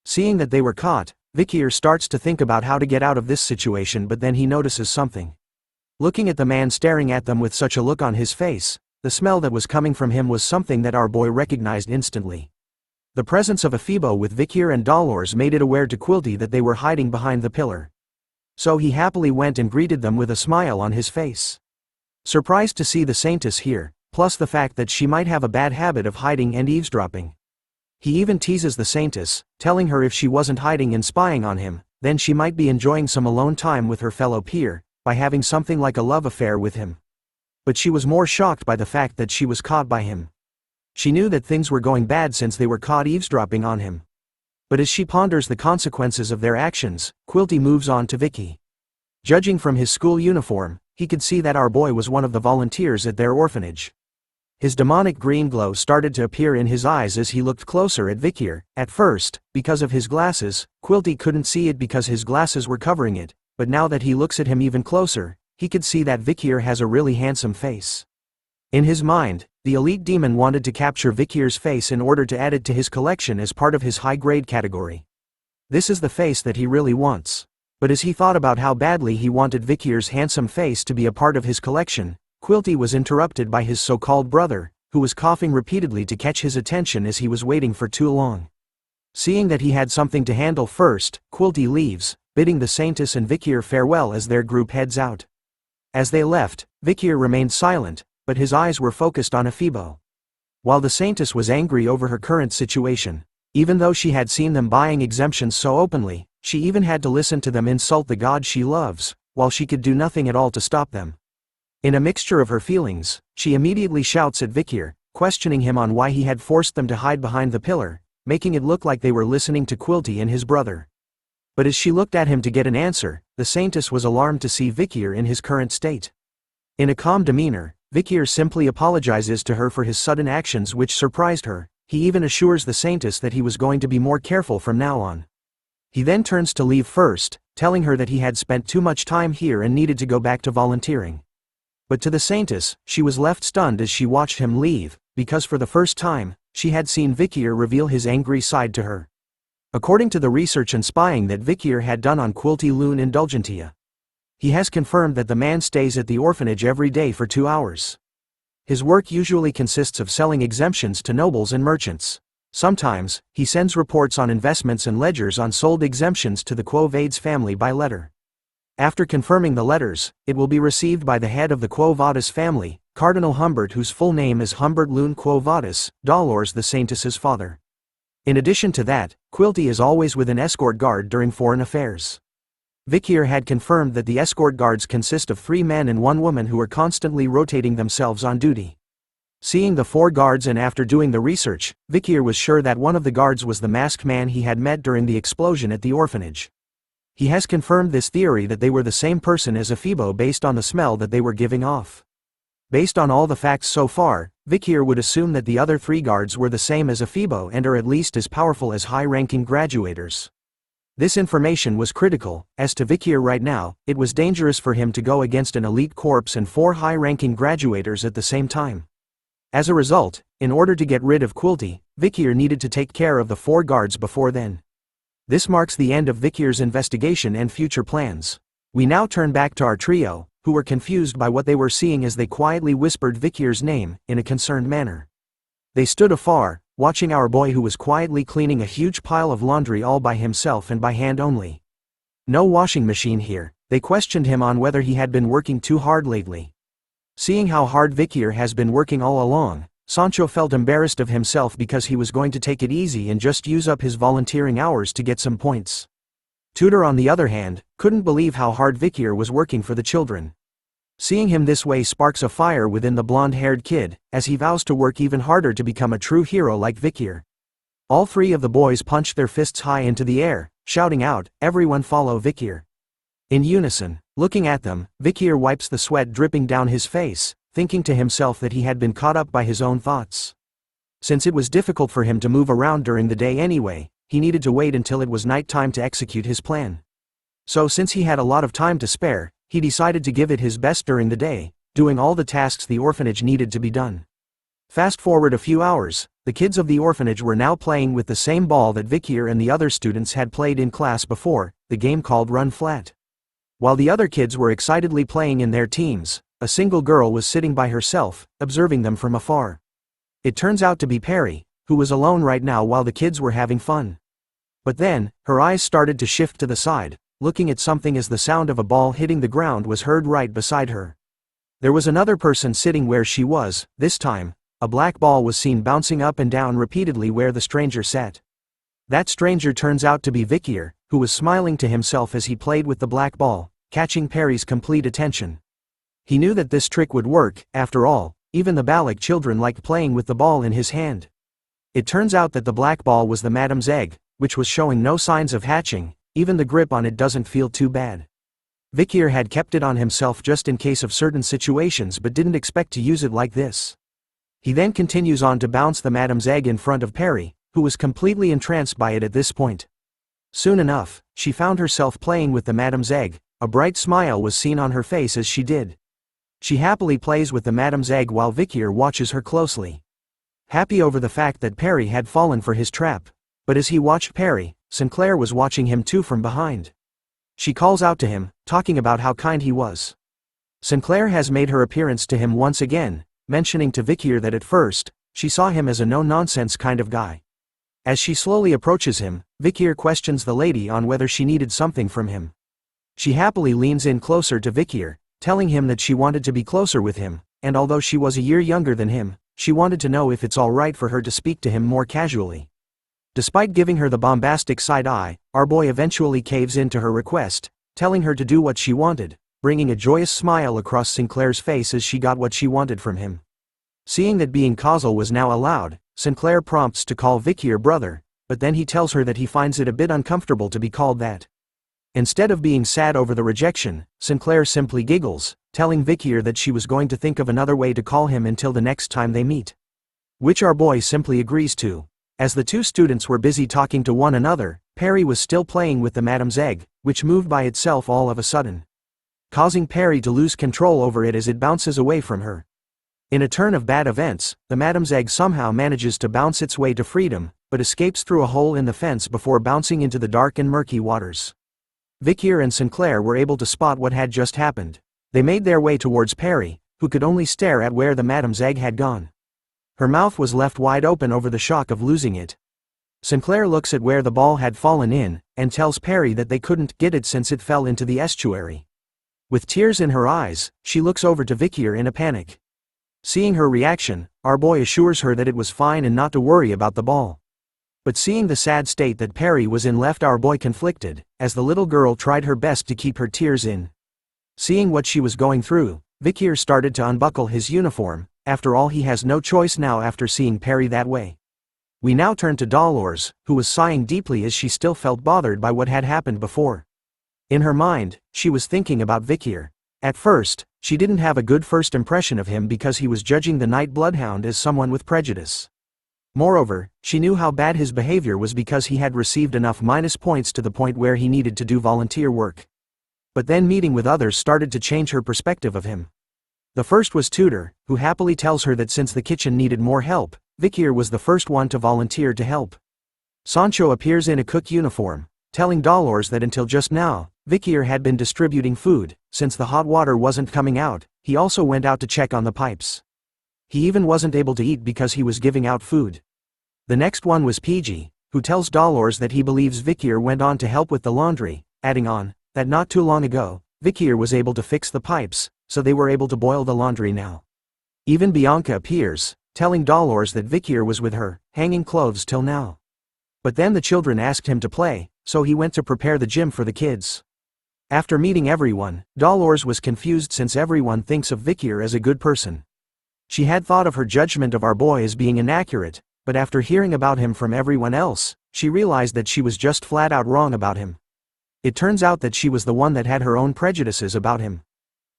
Seeing that they were caught, Vicier starts to think about how to get out of this situation, but then he notices something. Looking at the man staring at them with such a look on his face, the smell that was coming from him was something that our boy recognized instantly. The presence of Fedo with Vicier and Dolores made it aware to Quilty that they were hiding behind the pillar. So he happily went and greeted them with a smile on his face. Surprised to see the Saintess here, plus the fact that she might have a bad habit of hiding and eavesdropping. He even teases the Saintess, telling her if she wasn't hiding and spying on him, then she might be enjoying some alone time with her fellow peer, by having something like a love affair with him. But she was more shocked by the fact that she was caught by him. She knew that things were going bad since they were caught eavesdropping on him. But as she ponders the consequences of their actions, Quilty moves on to Vicky. Judging from his school uniform, he could see that our boy was one of the volunteers at their orphanage. His demonic green glow started to appear in his eyes as he looked closer at Vicier. At first, because of his glasses, Quilty couldn't see it because his glasses were covering it, but now that he looks at him even closer, he could see that Vicier has a really handsome face. In his mind, the elite demon wanted to capture Vicier's face in order to add it to his collection as part of his high-grade category. This is the face that he really wants. But as he thought about how badly he wanted Vicier's handsome face to be a part of his collection, Quilty was interrupted by his so-called brother, who was coughing repeatedly to catch his attention as he was waiting for too long. Seeing that he had something to handle first, Quilty leaves, bidding the Saintess and Vicier farewell as their group heads out. As they left, Vicier remained silent, but his eyes were focused on Fedo. While the Saintess was angry over her current situation, even though she had seen them buying exemptions so openly, she even had to listen to them insult the god she loves, while she could do nothing at all to stop them. In a mixture of her feelings, she immediately shouts at Vicier, questioning him on why he had forced them to hide behind the pillar, making it look like they were listening to Quilty and his brother. But as she looked at him to get an answer, the Saintess was alarmed to see Vicier in his current state. In a calm demeanor, Vicier simply apologizes to her for his sudden actions, which surprised her. He even assures the Saintess that he was going to be more careful from now on. He then turns to leave first, telling her that he had spent too much time here and needed to go back to volunteering. But to the Saintess, she was left stunned as she watched him leave, because for the first time, she had seen Vicier reveal his angry side to her. According to the research and spying that Vicier had done on Quilty Loon Indulgentia, he has confirmed that the man stays at the orphanage every day for 2 hours. His work usually consists of selling exemptions to nobles and merchants. Sometimes, he sends reports on investments and ledgers on sold exemptions to the Quo Vadis family by letter. After confirming the letters, it will be received by the head of the Quo Vadis family, Cardinal Humbert, whose full name is Humbert Loon Quo Vadis, Dolores the Saintess's father. In addition to that, Quilty is always with an escort guard during foreign affairs. Vicier had confirmed that the escort guards consist of 3 men and 1 woman who are constantly rotating themselves on duty. Seeing the 4 guards and after doing the research, Vicier was sure that one of the guards was the masked man he had met during the explosion at the orphanage. He has confirmed this theory that they were the same person as Fedo based on the smell that they were giving off. Based on all the facts so far, Vicier would assume that the other 3 guards were the same as Fedo and are at least as powerful as high-ranking graduators. This information was critical. As to Vicier right now, it was dangerous for him to go against an elite corps and 4 high-ranking graduators at the same time. As a result, in order to get rid of Quilty, Vicier needed to take care of the 4 guards before then. This marks the end of Vicier's investigation and future plans. We now turn back to our trio, who were confused by what they were seeing as they quietly whispered Vicier's name, in a concerned manner. They stood afar, watching our boy who was quietly cleaning a huge pile of laundry all by himself and by hand only. No washing machine here. They questioned him on whether he had been working too hard lately. Seeing how hard Vikir has been working all along, Sancho felt embarrassed of himself because he was going to take it easy and just use up his volunteering hours to get some points. Tutor, on the other hand, couldn't believe how hard Vikir was working for the children. Seeing him this way sparks a fire within the blonde-haired kid, as he vows to work even harder to become a true hero like Vikir. All three of the boys punched their fists high into the air, shouting out, "Everyone follow Vikir!" In unison, looking at them, Vikir wipes the sweat dripping down his face, thinking to himself that he had been caught up by his own thoughts. Since it was difficult for him to move around during the day anyway, he needed to wait until it was night time to execute his plan. So since he had a lot of time to spare, he decided to give it his best during the day, doing all the tasks the orphanage needed to be done. Fast forward a few hours, the kids of the orphanage were now playing with the same ball that Vikir and the other students had played in class before, the game called Run Flat. While the other kids were excitedly playing in their teams, a single girl was sitting by herself, observing them from afar. It turns out to be Perry, who was alone right now while the kids were having fun. But then, her eyes started to shift to the side, looking at something as the sound of a ball hitting the ground was heard right beside her. There was another person sitting where she was. This time, a black ball was seen bouncing up and down repeatedly where the stranger sat. That stranger turns out to be Vicier, who was smiling to himself as he played with the black ball, catching Perry's complete attention. He knew that this trick would work. After all, even the Balak children liked playing with the ball in his hand. It turns out that the black ball was the madam's egg, which was showing no signs of hatching. Even the grip on it doesn't feel too bad. Vikir had kept it on himself just in case of certain situations but didn't expect to use it like this. He then continues on to bounce the madam's egg in front of Perry, who was completely entranced by it at this point. Soon enough, she found herself playing with the madam's egg. A bright smile was seen on her face as she did. She happily plays with the madam's egg while Vikir watches her closely. Happy over the fact that Perry had fallen for his trap. But as he watched Perry, Sinclair was watching him too from behind. She calls out to him, talking about how kind he was. Sinclair has made her appearance to him once again, mentioning to Vikir that at first, she saw him as a no-nonsense kind of guy. As she slowly approaches him, Vikir questions the lady on whether she needed something from him. She happily leans in closer to Vikir, telling him that she wanted to be closer with him, and although she was a year younger than him, she wanted to know if it's alright for her to speak to him more casually. Despite giving her the bombastic side eye, our boy eventually caves in to her request, telling her to do what she wanted, bringing a joyous smile across Sinclair's face as she got what she wanted from him. Seeing that being causal was now allowed, Sinclair prompts to call Vikir brother, but then he tells her that he finds it a bit uncomfortable to be called that. Instead of being sad over the rejection, Sinclair simply giggles, telling Vikir that she was going to think of another way to call him until the next time they meet. Which our boy simply agrees to. As the two students were busy talking to one another, Perry was still playing with the madam's egg, which moved by itself all of a sudden, causing Perry to lose control over it as it bounces away from her. In a turn of bad events, the madam's egg somehow manages to bounce its way to freedom, but escapes through a hole in the fence before bouncing into the dark and murky waters. Vikir and Sinclair were able to spot what had just happened. They made their way towards Perry, who could only stare at where the madam's egg had gone. Her mouth was left wide open over the shock of losing it. Sinclair looks at where the ball had fallen in, and tells Perry that they couldn't get it since it fell into the estuary. With tears in her eyes, she looks over to Vikir in a panic. Seeing her reaction, our boy assures her that it was fine and not to worry about the ball. But seeing the sad state that Perry was in left our boy conflicted, as the little girl tried her best to keep her tears in. Seeing what she was going through, Vikir started to unbuckle his uniform. After all, he has no choice now after seeing Perry that way. We now turn to Dolores, who was sighing deeply as she still felt bothered by what had happened before. In her mind, she was thinking about Vikir. At first, she didn't have a good first impression of him because he was judging the night bloodhound as someone with prejudice. Moreover, she knew how bad his behavior was because he had received enough minus points to the point where he needed to do volunteer work. But then meeting with others started to change her perspective of him. The first was Tutor, who happily tells her that since the kitchen needed more help, Vikir was the first one to volunteer to help. Sancho appears in a cook uniform, telling Dolores that until just now, Vikir had been distributing food. Since the hot water wasn't coming out, he also went out to check on the pipes. He even wasn't able to eat because he was giving out food. The next one was PG, who tells Dolores that he believes Vikir went on to help with the laundry, adding on, that not too long ago, Vikir was able to fix the pipes, so they were able to boil the laundry now. Even Bianca appears, telling Dolores that Vikir was with her, hanging clothes till now. But then the children asked him to play, so he went to prepare the gym for the kids. After meeting everyone, Dolores was confused since everyone thinks of Vikir as a good person. She had thought of her judgment of our boy as being inaccurate, but after hearing about him from everyone else, she realized that she was just flat out wrong about him. It turns out that she was the one that had her own prejudices about him.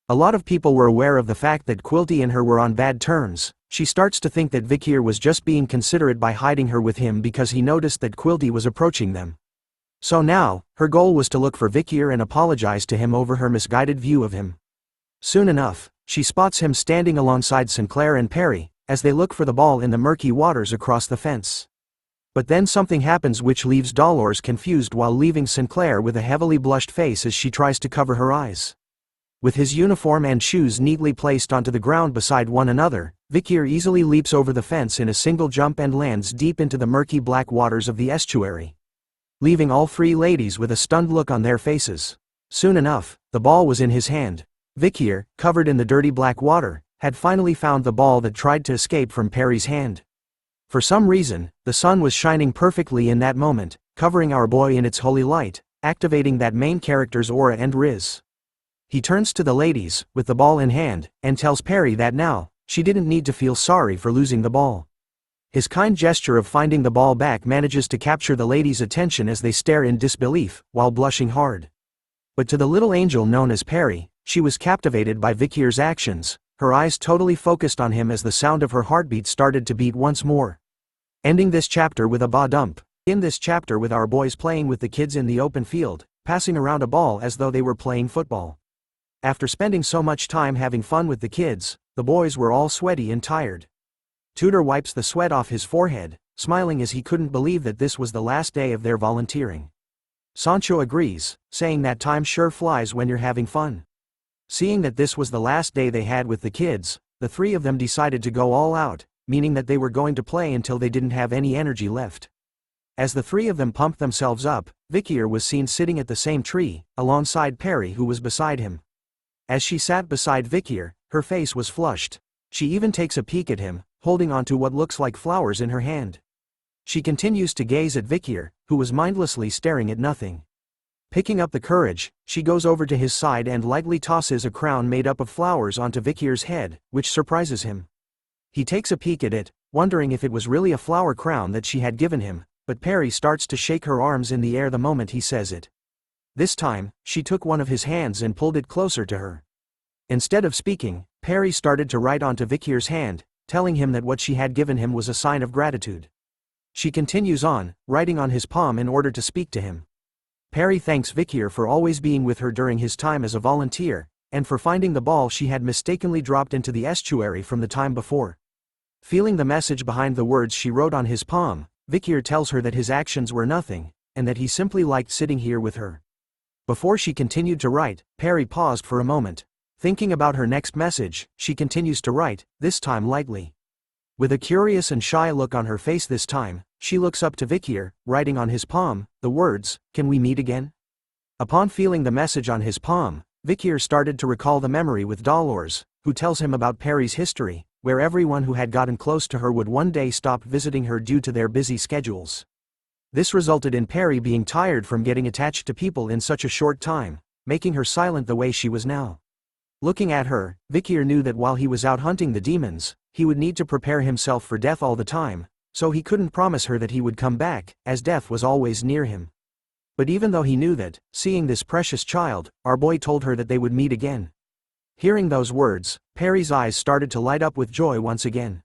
A lot of people were aware of the fact that Quilty and her were on bad terms. She starts to think that Vikir was just being considerate by hiding her with him because he noticed that Quilty was approaching them. So now, her goal was to look for Vikir and apologize to him over her misguided view of him. Soon enough, she spots him standing alongside Sinclair and Perry, as they look for the ball in the murky waters across the fence. But then something happens which leaves Dolores confused while leaving Sinclair with a heavily blushed face as she tries to cover her eyes. With his uniform and shoes neatly placed onto the ground beside one another, Vikir easily leaps over the fence in a single jump and lands deep into the murky black waters of the estuary, leaving all three ladies with a stunned look on their faces. Soon enough, the ball was in his hand. Vikir, covered in the dirty black water, had finally found the ball that tried to escape from Perry's hand. For some reason, the sun was shining perfectly in that moment, covering our boy in its holy light, activating that main character's aura and riz. He turns to the ladies, with the ball in hand, and tells Perry that now, she didn't need to feel sorry for losing the ball. His kind gesture of finding the ball back manages to capture the ladies' attention as they stare in disbelief, while blushing hard. But to the little angel known as Perry, she was captivated by Vikir's actions, her eyes totally focused on him as the sound of her heartbeat started to beat once more. Ending this chapter with a ba-dump. In this chapter with our boys playing with the kids in the open field, passing around a ball as though they were playing football. After spending so much time having fun with the kids, the boys were all sweaty and tired. Tudor wipes the sweat off his forehead, smiling as he couldn't believe that this was the last day of their volunteering. Sancho agrees, saying that time sure flies when you're having fun. Seeing that this was the last day they had with the kids, the three of them decided to go all out, meaning that they were going to play until they didn't have any energy left. As the three of them pumped themselves up, Vicier was seen sitting at the same tree, alongside Perry who was beside him. As she sat beside Vicier, her face was flushed. She even takes a peek at him, holding onto what looks like flowers in her hand. She continues to gaze at Vicier, who was mindlessly staring at nothing. Picking up the courage, she goes over to his side and lightly tosses a crown made up of flowers onto Vicier's head, which surprises him. He takes a peek at it, wondering if it was really a flower crown that she had given him, but Perry starts to shake her arms in the air the moment he says it. This time, she took one of his hands and pulled it closer to her. Instead of speaking, Perry started to write onto Vicier's hand, telling him that what she had given him was a sign of gratitude. She continues on, writing on his palm in order to speak to him. Perry thanks Vicier for always being with her during his time as a volunteer, and for finding the ball she had mistakenly dropped into the estuary from the time before. Feeling the message behind the words she wrote on his palm, Vicier tells her that his actions were nothing, and that he simply liked sitting here with her. Before she continued to write, Perry paused for a moment. Thinking about her next message, she continues to write, this time lightly. With a curious and shy look on her face this time, she looks up to Vicier, writing on his palm, the words, "Can we meet again?" Upon feeling the message on his palm, Vicier started to recall the memory with Dolores, who tells him about Perry's history, where everyone who had gotten close to her would one day stop visiting her due to their busy schedules. This resulted in Perry being tired from getting attached to people in such a short time, making her silent the way she was now. Looking at her, Vicier knew that while he was out hunting the demons, he would need to prepare himself for death all the time, so he couldn't promise her that he would come back, as death was always near him. But even though he knew that, seeing this precious child, our boy told her that they would meet again. Hearing those words, Perry's eyes started to light up with joy once again.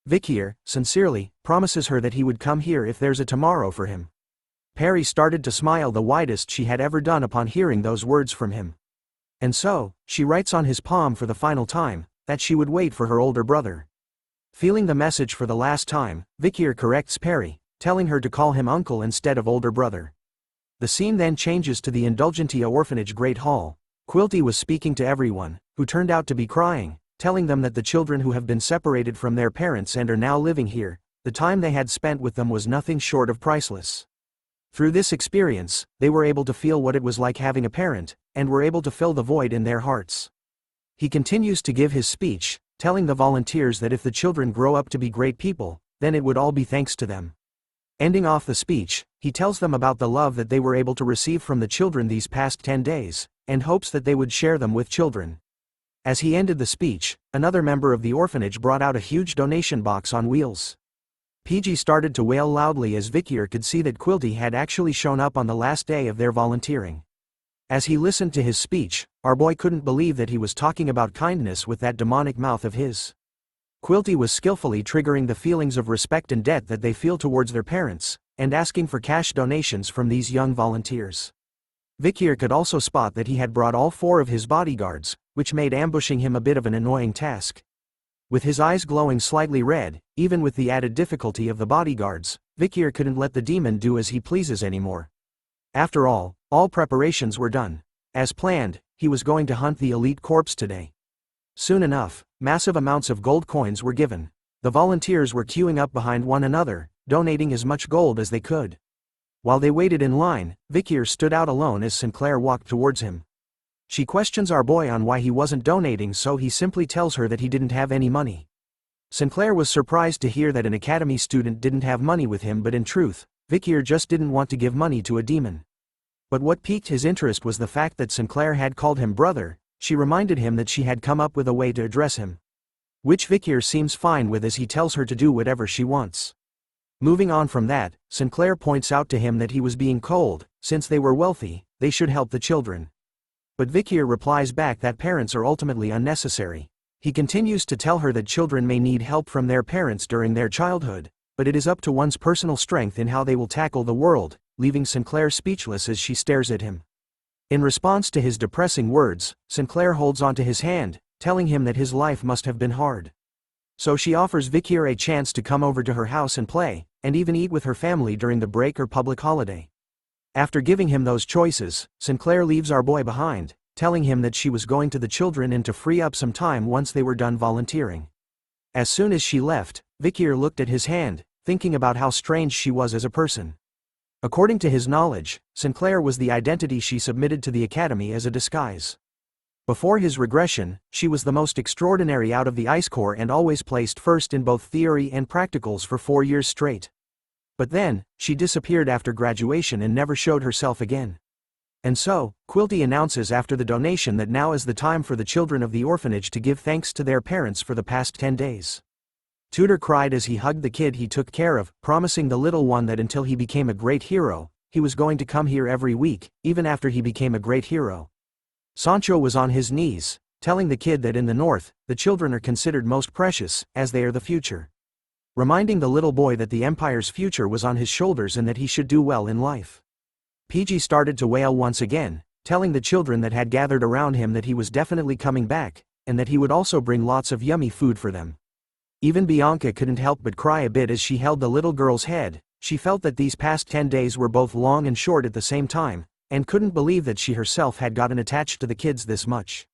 Vicier, sincerely, promises her that he would come here if there's a tomorrow for him. Perry started to smile the widest she had ever done upon hearing those words from him. And so, she writes on his palm for the final time, that she would wait for her older brother. Feeling the message for the last time, Vicier corrects Perry, telling her to call him uncle instead of older brother. The scene then changes to the Indulgentia Orphanage Great Hall. Quilty was speaking to everyone, who turned out to be crying, telling them that the children who have been separated from their parents and are now living here, the time they had spent with them was nothing short of priceless. Through this experience, they were able to feel what it was like having a parent, and were able to fill the void in their hearts. He continues to give his speech, telling the volunteers that if the children grow up to be great people, then it would all be thanks to them. Ending off the speech, he tells them about the love that they were able to receive from the children these past 10 days, and hopes that they would share them with children. As he ended the speech, another member of the orphanage brought out a huge donation box on wheels. PG started to wail loudly as Vicier could see that Quilty had actually shown up on the last day of their volunteering. As he listened to his speech, our boy couldn't believe that he was talking about kindness with that demonic mouth of his. Quilty was skillfully triggering the feelings of respect and debt that they feel towards their parents, and asking for cash donations from these young volunteers. Vicier could also spot that he had brought all 4 of his bodyguards, which made ambushing him a bit of an annoying task. With his eyes glowing slightly red, even with the added difficulty of the bodyguards, Vicier couldn't let the demon do as he pleases anymore. After all preparations were done. As planned, he was going to hunt the elite corpse today. Soon enough, massive amounts of gold coins were given. The volunteers were queuing up behind one another, donating as much gold as they could. While they waited in line, Vicier stood out alone as Sinclair walked towards him. She questions our boy on why he wasn't donating, so he simply tells her that he didn't have any money. Sinclair was surprised to hear that an academy student didn't have money with him, but in truth, Vicier just didn't want to give money to a demon. But what piqued his interest was the fact that Sinclair had called him brother. She reminded him that she had come up with a way to address him, which Vicier seems fine with as he tells her to do whatever she wants. Moving on from that, Sinclair points out to him that he was being cold. Since they were wealthy, they should help the children. But Vicier replies back that parents are ultimately unnecessary. He continues to tell her that children may need help from their parents during their childhood, but it is up to one's personal strength in how they will tackle the world, leaving Sinclair speechless as she stares at him. In response to his depressing words, Sinclair holds onto his hand, telling him that his life must have been hard. So she offers Vicier a chance to come over to her house and play, and even eat with her family during the break or public holiday. After giving him those choices, Sinclair leaves our boy behind, telling him that she was going to the children and to free up some time once they were done volunteering. As soon as she left, Vicier looked at his hand, thinking about how strange she was as a person. According to his knowledge, Sinclair was the identity she submitted to the academy as a disguise. Before his regression, she was the most extraordinary out of the Ice Corps and always placed first in both theory and practicals for 4 years straight. But then, she disappeared after graduation and never showed herself again. And so, Quilty announces after the donation that now is the time for the children of the orphanage to give thanks to their parents for the past 10 days. Tudor cried as he hugged the kid he took care of, promising the little one that until he became a great hero, he was going to come here every week, even after he became a great hero. Sancho was on his knees, telling the kid that in the north, the children are considered most precious, as they are the future. Reminding the little boy that the empire's future was on his shoulders and that he should do well in life. PG started to wail once again, telling the children that had gathered around him that he was definitely coming back, and that he would also bring lots of yummy food for them. Even Bianca couldn't help but cry a bit as she held the little girl's head. She felt that these past 10 days were both long and short at the same time, and couldn't believe that she herself had gotten attached to the kids this much.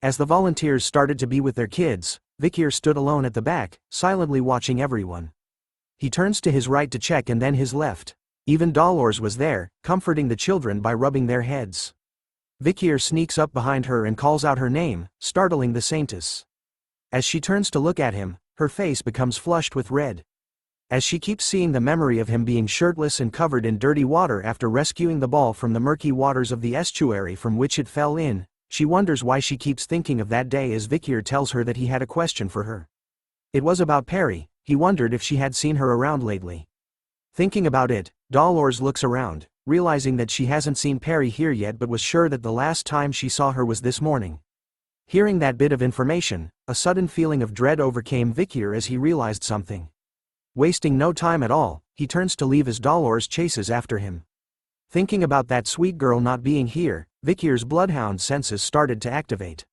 As the volunteers started to be with their kids, Vicier stood alone at the back, silently watching everyone. He turns to his right to check and then his left. Even Dolores was there, comforting the children by rubbing their heads. Vicier sneaks up behind her and calls out her name, startling the Saintess. As she turns to look at him, her face becomes flushed with red. As she keeps seeing the memory of him being shirtless and covered in dirty water after rescuing the ball from the murky waters of the estuary from which it fell in, she wonders why she keeps thinking of that day as Vicier tells her that he had a question for her. It was about Perry. He wondered if she had seen her around lately. Thinking about it, Dolores looks around, realizing that she hasn't seen Perry here yet but was sure that the last time she saw her was this morning. Hearing that bit of information, a sudden feeling of dread overcame Vicier as he realized something. Wasting no time at all, he turns to leave as Dolores chases after him. Thinking about that sweet girl not being here, Vicier's bloodhound senses started to activate.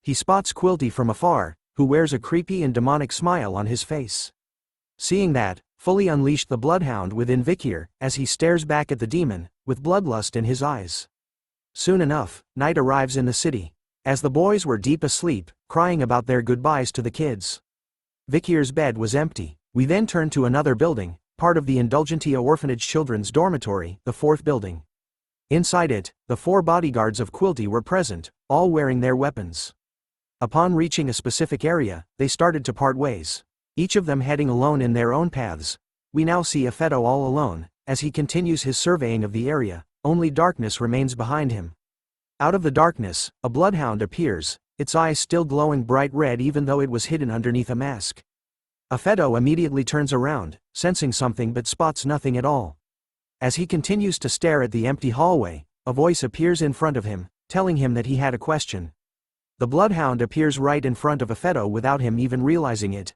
He spots Quilty from afar, who wears a creepy and demonic smile on his face. Seeing that, fully unleashed the bloodhound within Vicier, as he stares back at the demon, with bloodlust in his eyes. Soon enough, night arrives in the city. As the boys were deep asleep, crying about their goodbyes to the kids. Vicier's bed was empty. We then turn to another building, part of the Indulgentia Orphanage Children's Dormitory, the fourth building. Inside it, the 4 bodyguards of Quilty were present, all wearing their weapons. Upon reaching a specific area, they started to part ways, each of them heading alone in their own paths. We now see Afeto all alone. As he continues his surveying of the area, only darkness remains behind him. Out of the darkness, a bloodhound appears, its eyes still glowing bright red even though it was hidden underneath a mask. Afeto immediately turns around, sensing something but spots nothing at all. As he continues to stare at the empty hallway, a voice appears in front of him, telling him that he had a question. The bloodhound appears right in front of Afeto without him even realizing it.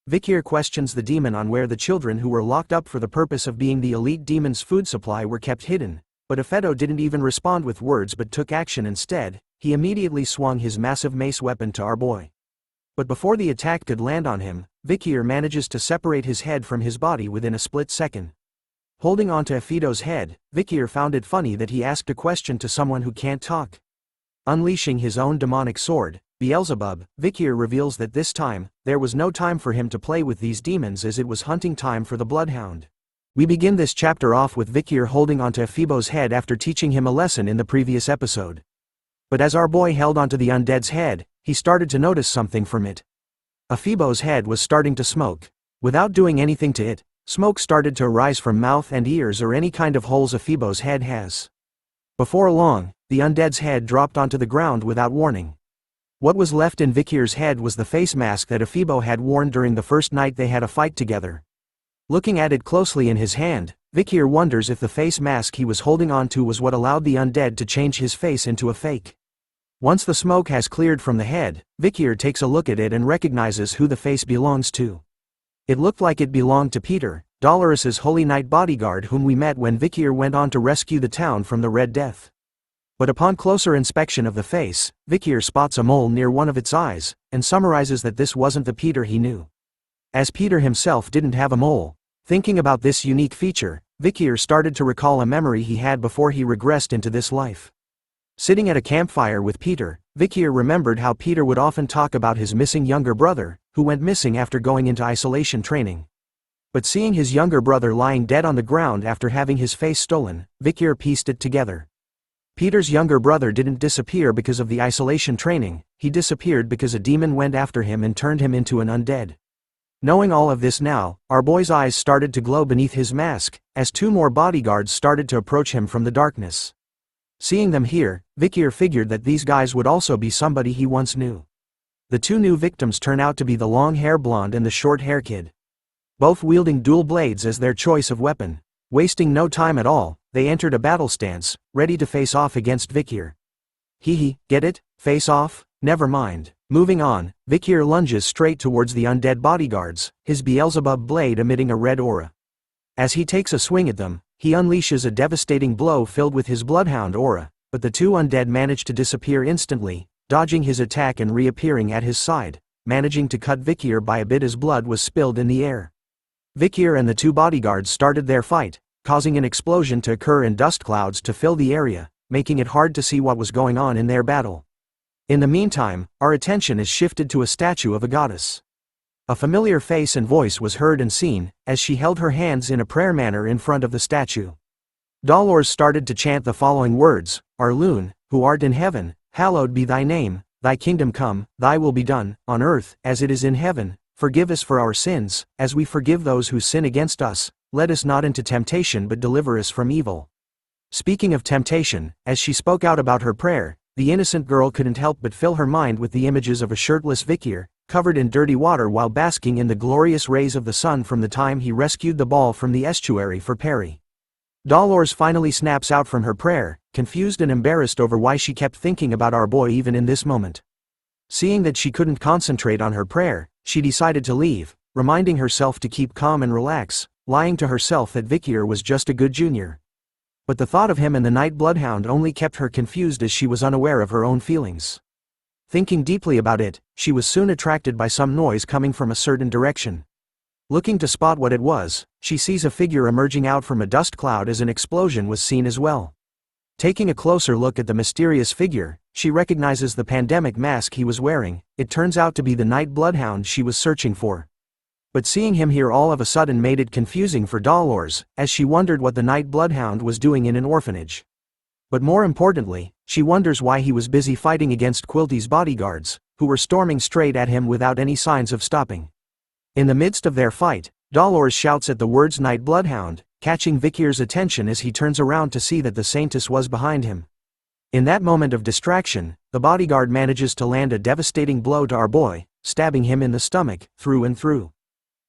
Vicier questions the demon on where the children who were locked up for the purpose of being the elite demon's food supply were kept hidden, but Afeto didn't even respond with words but took action instead. He immediately swung his massive mace weapon to our boy. But before the attack could land on him, Vicier manages to separate his head from his body within a split second. Holding onto Afeto's head, Vicier found it funny that he asked a question to someone who can't talk. Unleashing his own demonic sword, Beelzebub, Vicier reveals that this time, there was no time for him to play with these demons as it was hunting time for the bloodhound. We begin this chapter off with Vicier holding onto Aphebo's head after teaching him a lesson in the previous episode. But as our boy held onto the undead's head, he started to notice something from it. Aphebo's head was starting to smoke. Without doing anything to it, smoke started to arise from mouth and ears or any kind of holes Aphebo's head has. Before long, the undead's head dropped onto the ground without warning. What was left in Vicier's head was the face mask that Aphebo had worn during the first night they had a fight together. Looking at it closely in his hand, Vicier wonders if the face mask he was holding on to was what allowed the undead to change his face into a fake. Once the smoke has cleared from the head, Vicier takes a look at it and recognizes who the face belongs to. It looked like it belonged to Peter, Dolores's Holy Knight bodyguard whom we met when Vicier went on to rescue the town from the Red Death. But upon closer inspection of the face, Vicier spots a mole near one of its eyes, and summarizes that this wasn't the Peter he knew. As Peter himself didn't have a mole. Thinking about this unique feature, Vicier started to recall a memory he had before he regressed into this life. Sitting at a campfire with Peter, Vicier remembered how Peter would often talk about his missing younger brother, who went missing after going into isolation training. But seeing his younger brother lying dead on the ground after having his face stolen, Vicier pieced it together. Peter's younger brother didn't disappear because of the isolation training, he disappeared because a demon went after him and turned him into an undead. Knowing all of this now, our boy's eyes started to glow beneath his mask, as 2 more bodyguards started to approach him from the darkness. Seeing them here, Vicier figured that these guys would also be somebody he once knew. The 2 new victims turn out to be the long-hair blonde and the short-hair kid. Both wielding dual blades as their choice of weapon. Wasting no time at all, they entered a battle stance, ready to face off against Vicier. Get it? Face off? Never mind. Moving on, Vicier lunges straight towards the undead bodyguards, his Beelzebub blade emitting a red aura. As he takes a swing at them, he unleashes a devastating blow filled with his bloodhound aura, but the 2 undead manage to disappear instantly, dodging his attack and reappearing at his side, managing to cut Vicier by a bit as blood was spilled in the air. Vicier and the 2 bodyguards started their fight, causing an explosion to occur and dust clouds to fill the area, making it hard to see what was going on in their battle. In the meantime, our attention is shifted to a statue of a goddess. A familiar face and voice was heard and seen, as she held her hands in a prayer manner in front of the statue. Dolores started to chant the following words: Our Loon, who art in heaven, hallowed be thy name, thy kingdom come, thy will be done, on earth, as it is in heaven. Forgive us for our sins, as we forgive those who sin against us. Let us not into temptation but deliver us from evil. Speaking of temptation, as she spoke out about her prayer, the innocent girl couldn't help but fill her mind with the images of a shirtless Vicier, covered in dirty water while basking in the glorious rays of the sun from the time he rescued the ball from the estuary for Perry. Dolores finally snaps out from her prayer, confused and embarrassed over why she kept thinking about our boy even in this moment. Seeing that she couldn't concentrate on her prayer, she decided to leave, reminding herself to keep calm and relax, lying to herself that Vicier was just a good junior. But the thought of him and the night bloodhound only kept her confused as she was unaware of her own feelings. Thinking deeply about it, she was soon attracted by some noise coming from a certain direction. Looking to spot what it was, she sees a figure emerging out from a dust cloud as an explosion was seen as well. Taking a closer look at the mysterious figure, she recognizes the pandemic mask he was wearing. It turns out to be the night bloodhound she was searching for. But seeing him here all of a sudden made it confusing for Dolores, as she wondered what the night bloodhound was doing in an orphanage. But more importantly, she wonders why he was busy fighting against Quilty's bodyguards, who were storming straight at him without any signs of stopping. In the midst of their fight, Dolores shouts at the words night bloodhound, catching Vikir's attention as he turns around to see that the Saintess was behind him. In that moment of distraction, the bodyguard manages to land a devastating blow to our boy, stabbing him in the stomach, through and through,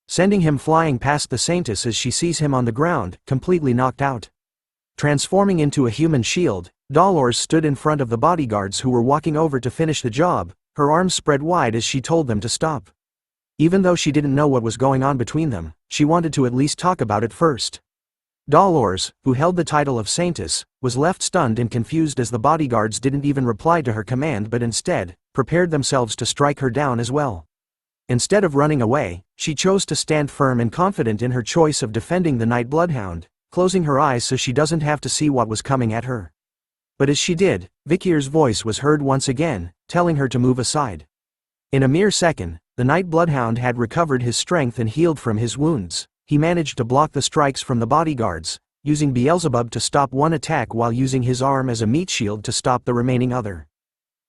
sending him flying past the Saintess as she sees him on the ground, completely knocked out. Transforming into a human shield, Dolores stood in front of the bodyguards who were walking over to finish the job, her arms spread wide as she told them to stop. Even though she didn't know what was going on between them, she wanted to at least talk about it first. Dolores, who held the title of Saintess, was left stunned and confused as the bodyguards didn't even reply to her command but instead, prepared themselves to strike her down as well. Instead of running away, she chose to stand firm and confident in her choice of defending the night bloodhound, closing her eyes so she doesn't have to see what was coming at her. But as she did, Vikir's voice was heard once again, telling her to move aside. In a mere second, the night bloodhound had recovered his strength and healed from his wounds. He managed to block the strikes from the bodyguards, using Beelzebub to stop one attack while using his arm as a meat shield to stop the remaining other.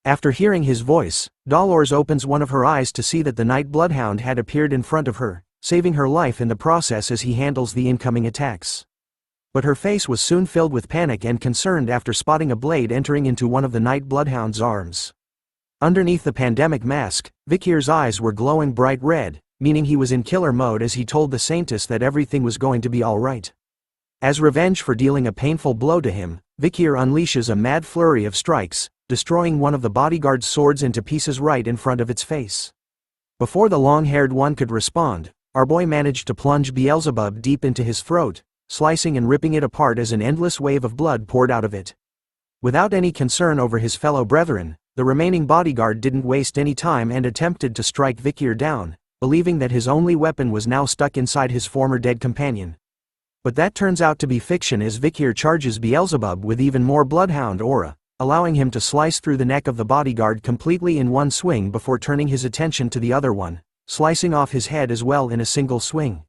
After hearing his voice, Dolores opens one of her eyes to see that the night bloodhound had appeared in front of her, saving her life in the process as he handles the incoming attacks. But her face was soon filled with panic and concern after spotting a blade entering into one of the night bloodhound's arms. Underneath the pandemic mask, Vikir's eyes were glowing bright red, meaning he was in killer mode as he told the Saintess that everything was going to be alright. As revenge for dealing a painful blow to him, Vicier unleashes a mad flurry of strikes, destroying one of the bodyguard's swords into pieces right in front of its face. Before the long-haired one could respond, our boy managed to plunge Beelzebub deep into his throat, slicing and ripping it apart as an endless wave of blood poured out of it. Without any concern over his fellow brethren, the remaining bodyguard didn't waste any time and attempted to strike Vicier down, believing that his only weapon was now stuck inside his former dead companion. But that turns out to be fiction as Vicier charges Beelzebub with even more bloodhound aura, allowing him to slice through the neck of the bodyguard completely in one swing before turning his attention to the other one, slicing off his head as well in a single swing.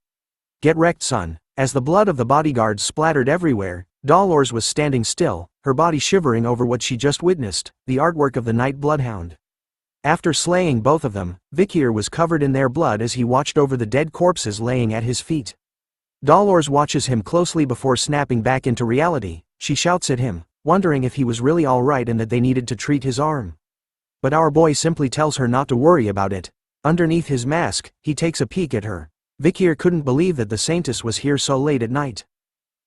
Get wrecked, son. As the blood of the bodyguard splattered everywhere, Dolores was standing still, her body shivering over what she just witnessed, the artwork of the night bloodhound. After slaying both of them, Vicier was covered in their blood as he watched over the dead corpses laying at his feet. Dolores watches him closely before snapping back into reality. She shouts at him, wondering if he was really alright and that they needed to treat his arm. But our boy simply tells her not to worry about it. Underneath his mask, he takes a peek at her. Vicier couldn't believe that the Saintess was here so late at night.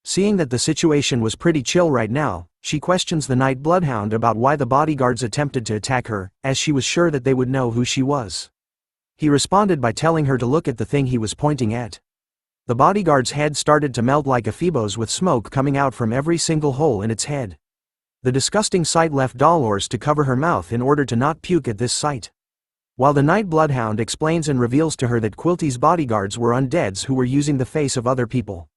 Seeing that the situation was pretty chill right now, she questions the night bloodhound about why the bodyguards attempted to attack her, as she was sure that they would know who she was. He responded by telling her to look at the thing he was pointing at. The bodyguard's head started to melt like a Phoebos with smoke coming out from every single hole in its head. The disgusting sight left Dolores to cover her mouth in order to not puke at this sight. While the night bloodhound explains and reveals to her that Quilty's bodyguards were undeads who were using the face of other people.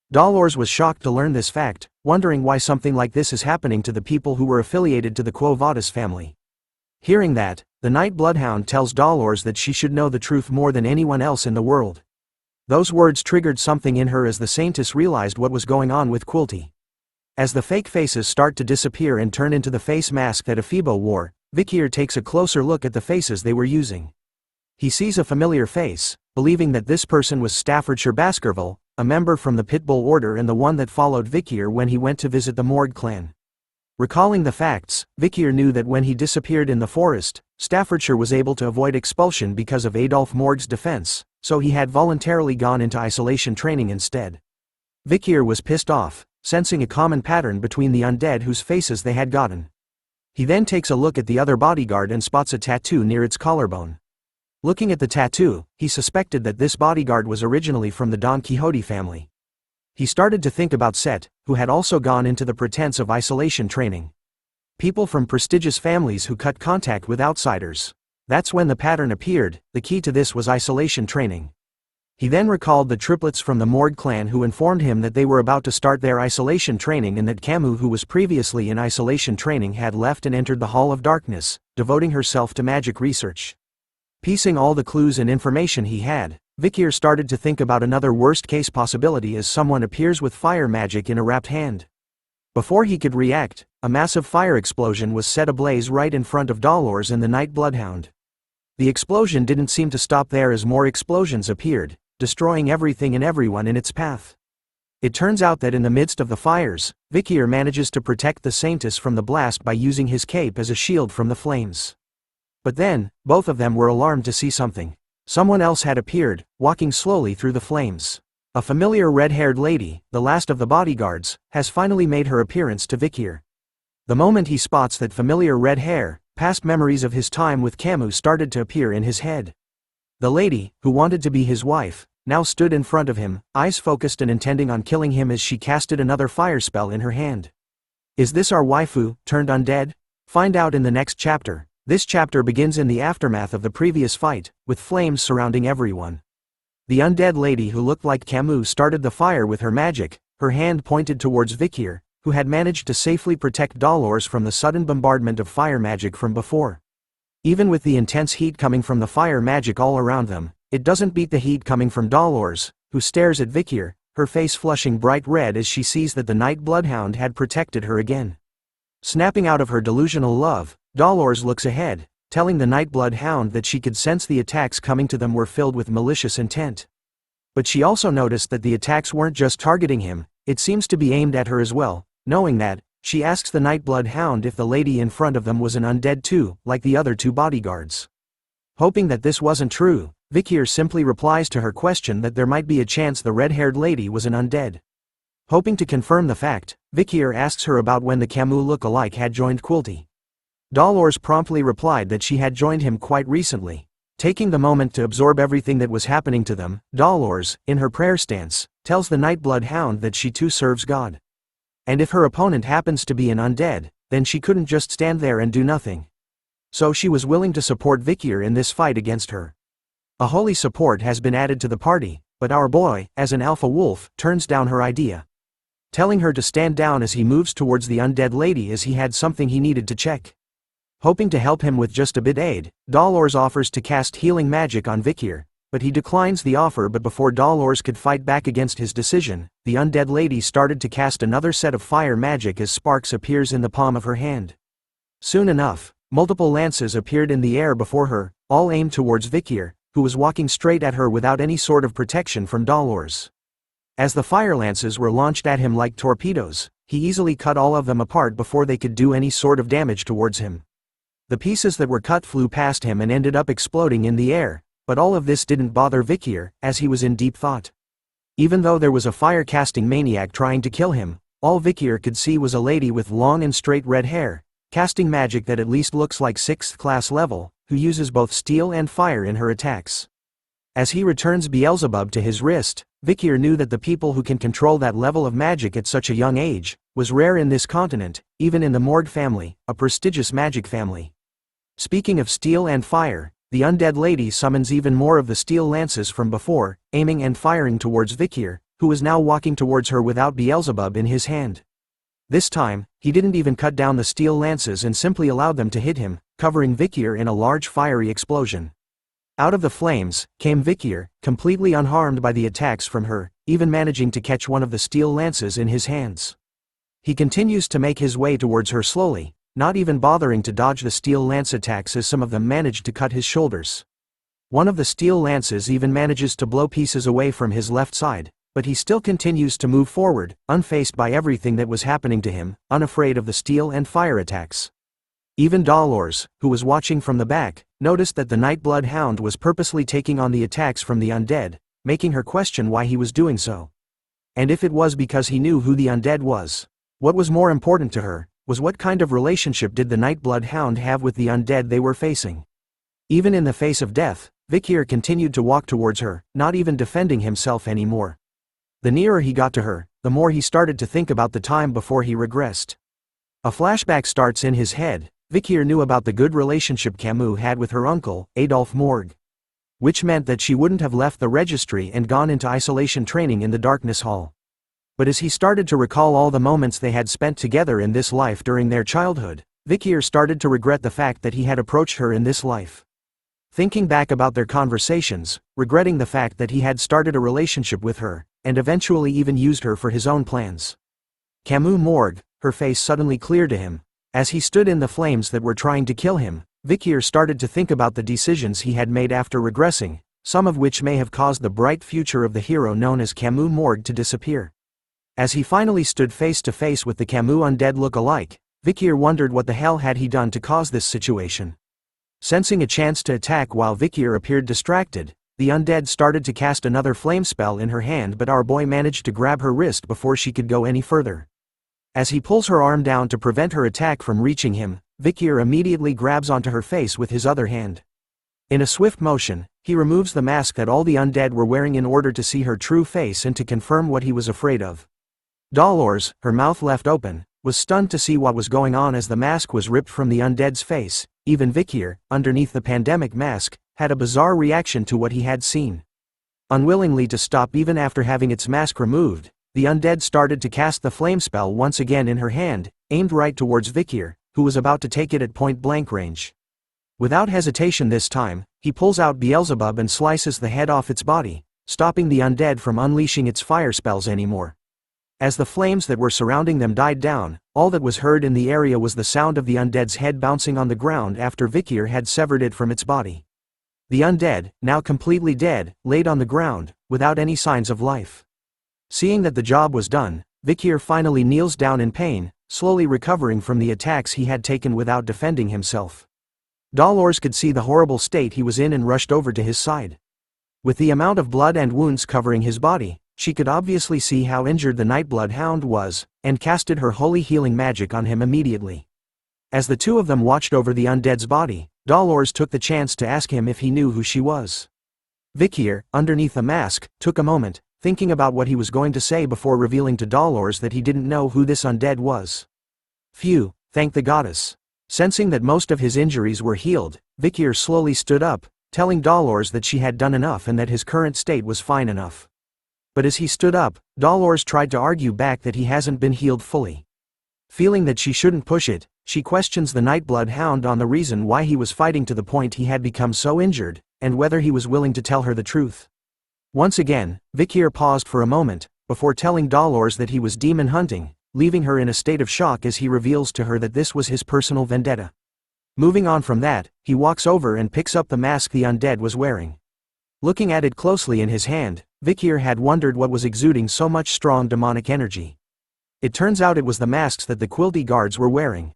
Dolores was shocked to learn this fact, wondering why something like this is happening to the people who were affiliated to the Quo Vadis family. Hearing that, the night bloodhound tells Dolores that she should know the truth more than anyone else in the world. Those words triggered something in her as the Saintess realized what was going on with Quilty. As the fake faces start to disappear and turn into the face mask that Ephebo wore, Vicier takes a closer look at the faces they were using. He sees a familiar face, believing that this person was Staffordshire Baskerville, a member from the Pitbull Order and the one that followed Vicier when he went to visit the Morgue clan. Recalling the facts, Vicier knew that when he disappeared in the forest, Staffordshire was able to avoid expulsion because of Adolphe Morgue's defense, so he had voluntarily gone into isolation training instead. Vicier was pissed off, sensing a common pattern between the undead whose faces they had gotten. He then takes a look at the other bodyguard and spots a tattoo near its collarbone. Looking at the tattoo, he suspected that this bodyguard was originally from the Don Quixote family. He started to think about Set, who had also gone into the pretense of isolation training. People from prestigious families who cut contact with outsiders. That's when the pattern appeared. The key to this was isolation training. He then recalled the triplets from the Morgue clan who informed him that they were about to start their isolation training and that Camus, who was previously in isolation training, had left and entered the Hall of Darkness, devoting herself to magic research. Piecing all the clues and information he had, Vicier started to think about another worst-case possibility as someone appears with fire magic in a wrapped hand. Before he could react, a massive fire explosion was set ablaze right in front of Dolores and the Night Bloodhound. The explosion didn't seem to stop there as more explosions appeared, destroying everything and everyone in its path. It turns out that in the midst of the fires, Vikir manages to protect the Saintess from the blast by using his cape as a shield from the flames. But then, both of them were alarmed to see something. Someone else had appeared, walking slowly through the flames. A familiar red-haired lady, the last of the bodyguards, has finally made her appearance to Vikir. The moment he spots that familiar red hair, past memories of his time with Camus started to appear in his head. The lady, who wanted to be his wife, now stood in front of him, eyes focused and intending on killing him as she casted another fire spell in her hand. Is this our waifu, turned undead? Find out in the next chapter. This chapter begins in the aftermath of the previous fight, with flames surrounding everyone. The undead lady who looked like Camus started the fire with her magic, her hand pointed towards Vikir, who had managed to safely protect Dolores from the sudden bombardment of fire magic from before. Even with the intense heat coming from the fire magic all around them, it doesn't beat the heat coming from Dolores, who stares at Vikir, her face flushing bright red as she sees that the Night Bloodhound had protected her again. Snapping out of her delusional love, Dolores looks ahead, telling the Night Bloodhound that she could sense the attacks coming to them were filled with malicious intent. But she also noticed that the attacks weren't just targeting him, it seems to be aimed at her as well. Knowing that, she asks the Night Bloodhound if the lady in front of them was an undead too, like the other two bodyguards. Hoping that this wasn't true, Vikir simply replies to her question that there might be a chance the red-haired lady was an undead. Hoping to confirm the fact, Vikir asks her about when the Camus look-alike had joined Quilty. Dolores promptly replied that she had joined him quite recently. Taking the moment to absorb everything that was happening to them, Dolores, in her prayer stance, tells the Night Bloodhound that she too serves God. And if her opponent happens to be an undead, then she couldn't just stand there and do nothing. So she was willing to support Vikir in this fight against her. A holy support has been added to the party, but our boy, as an alpha wolf, turns down her idea, telling her to stand down as he moves towards the undead lady as he had something he needed to check. Hoping to help him with just a bit aid, Dolores offers to cast healing magic on Vikir, but he declines the offer. But before Dolores could fight back against his decision, the undead lady started to cast another set of fire magic as sparks appears in the palm of her hand. Soon enough, multiple lances appeared in the air before her, all aimed towards Vikir, who was walking straight at her without any sort of protection from Dolores. As the fire lances were launched at him like torpedoes, he easily cut all of them apart before they could do any sort of damage towards him. The pieces that were cut flew past him and ended up exploding in the air, but all of this didn't bother Vikir, as he was in deep thought. Even though there was a fire-casting maniac trying to kill him, all Vikir could see was a lady with long and straight red hair, casting magic that at least looks like 6th class level, who uses both steel and fire in her attacks. As he returns Beelzebub to his wrist, Vikir knew that the people who can control that level of magic at such a young age was rare in this continent, even in the Morgue family, a prestigious magic family. Speaking of steel and fire, the undead lady summons even more of the steel lances from before, aiming and firing towards Vikir, who was now walking towards her without Beelzebub in his hand. This time, he didn't even cut down the steel lances and simply allowed them to hit him, covering Vikir in a large fiery explosion. Out of the flames came Vikir, completely unharmed by the attacks from her, even managing to catch one of the steel lances in his hands. He continues to make his way towards her slowly, not even bothering to dodge the steel lance attacks as some of them managed to cut his shoulders. One of the steel lances even manages to blow pieces away from his left side, but he still continues to move forward, unfazed by everything that was happening to him, unafraid of the steel and fire attacks. Even Dolores, who was watching from the back, noticed that the Night Bloodhound was purposely taking on the attacks from the undead, making her question why he was doing so. And if it was because he knew who the undead was. What was more important to her was what kind of relationship did the Night Bloodhound have with the undead they were facing. Even in the face of death, Vikir continued to walk towards her, not even defending himself anymore. The nearer he got to her, the more he started to think about the time before he regressed. A flashback starts in his head. Vikir knew about the good relationship Camus had with her uncle, Adolphe Morgue. Which meant that she wouldn't have left the registry and gone into isolation training in the Darkness Hall. But as he started to recall all the moments they had spent together in this life during their childhood, Vikir started to regret the fact that he had approached her in this life. Thinking back about their conversations, regretting the fact that he had started a relationship with her, and eventually even used her for his own plans. Camus morgue, her face suddenly cleared to him. As he stood in the flames that were trying to kill him, Vicier started to think about the decisions he had made after regressing, some of which may have caused the bright future of the hero known as Camus morgue to disappear. As he finally stood face to face with the Camus undead look-alike, Vicier wondered what the hell had he done to cause this situation. Sensing a chance to attack while Vicier appeared distracted, the undead started to cast another flame spell in her hand, but our boy managed to grab her wrist before she could go any further. As he pulls her arm down to prevent her attack from reaching him, Vicier immediately grabs onto her face with his other hand. In a swift motion, he removes the mask that all the undead were wearing in order to see her true face and to confirm what he was afraid of. Dolores, her mouth left open, was stunned to see what was going on as the mask was ripped from the undead's face. Even Vicier, underneath the pandemic mask, had a bizarre reaction to what he had seen. Unwillingly to stop even after having its mask removed, the undead started to cast the flame spell once again in her hand, aimed right towards Vicier, who was about to take it at point-blank range. Without hesitation this time, he pulls out Beelzebub and slices the head off its body, stopping the undead from unleashing its fire spells anymore. As the flames that were surrounding them died down, all that was heard in the area was the sound of the undead's head bouncing on the ground after Vicier had severed it from its body. The undead, now completely dead, laid on the ground, without any signs of life. Seeing that the job was done, Vicier finally kneels down in pain, slowly recovering from the attacks he had taken without defending himself. Dolores could see the horrible state he was in and rushed over to his side. With the amount of blood and wounds covering his body, she could obviously see how injured the Nightblood Hound was, and casted her holy healing magic on him immediately. As the two of them watched over the undead's body, Dolores took the chance to ask him if he knew who she was. Vicier, underneath the mask, took a moment, thinking about what he was going to say before revealing to Dolores that he didn't know who this undead was. Phew, thank the goddess. Sensing that most of his injuries were healed, Vicier slowly stood up, telling Dolores that she had done enough and that his current state was fine enough. But as he stood up, Dolores tried to argue back that he hasn't been healed fully. Feeling that she shouldn't push it, she questions the Nightblood Hound on the reason why he was fighting to the point he had become so injured, and whether he was willing to tell her the truth. Once again, Vicier paused for a moment, before telling Dolores that he was demon hunting, leaving her in a state of shock as he reveals to her that this was his personal vendetta. Moving on from that, he walks over and picks up the mask the undead was wearing. Looking at it closely in his hand, Vicier had wondered what was exuding so much strong demonic energy. It turns out it was the masks that the Quilty guards were wearing.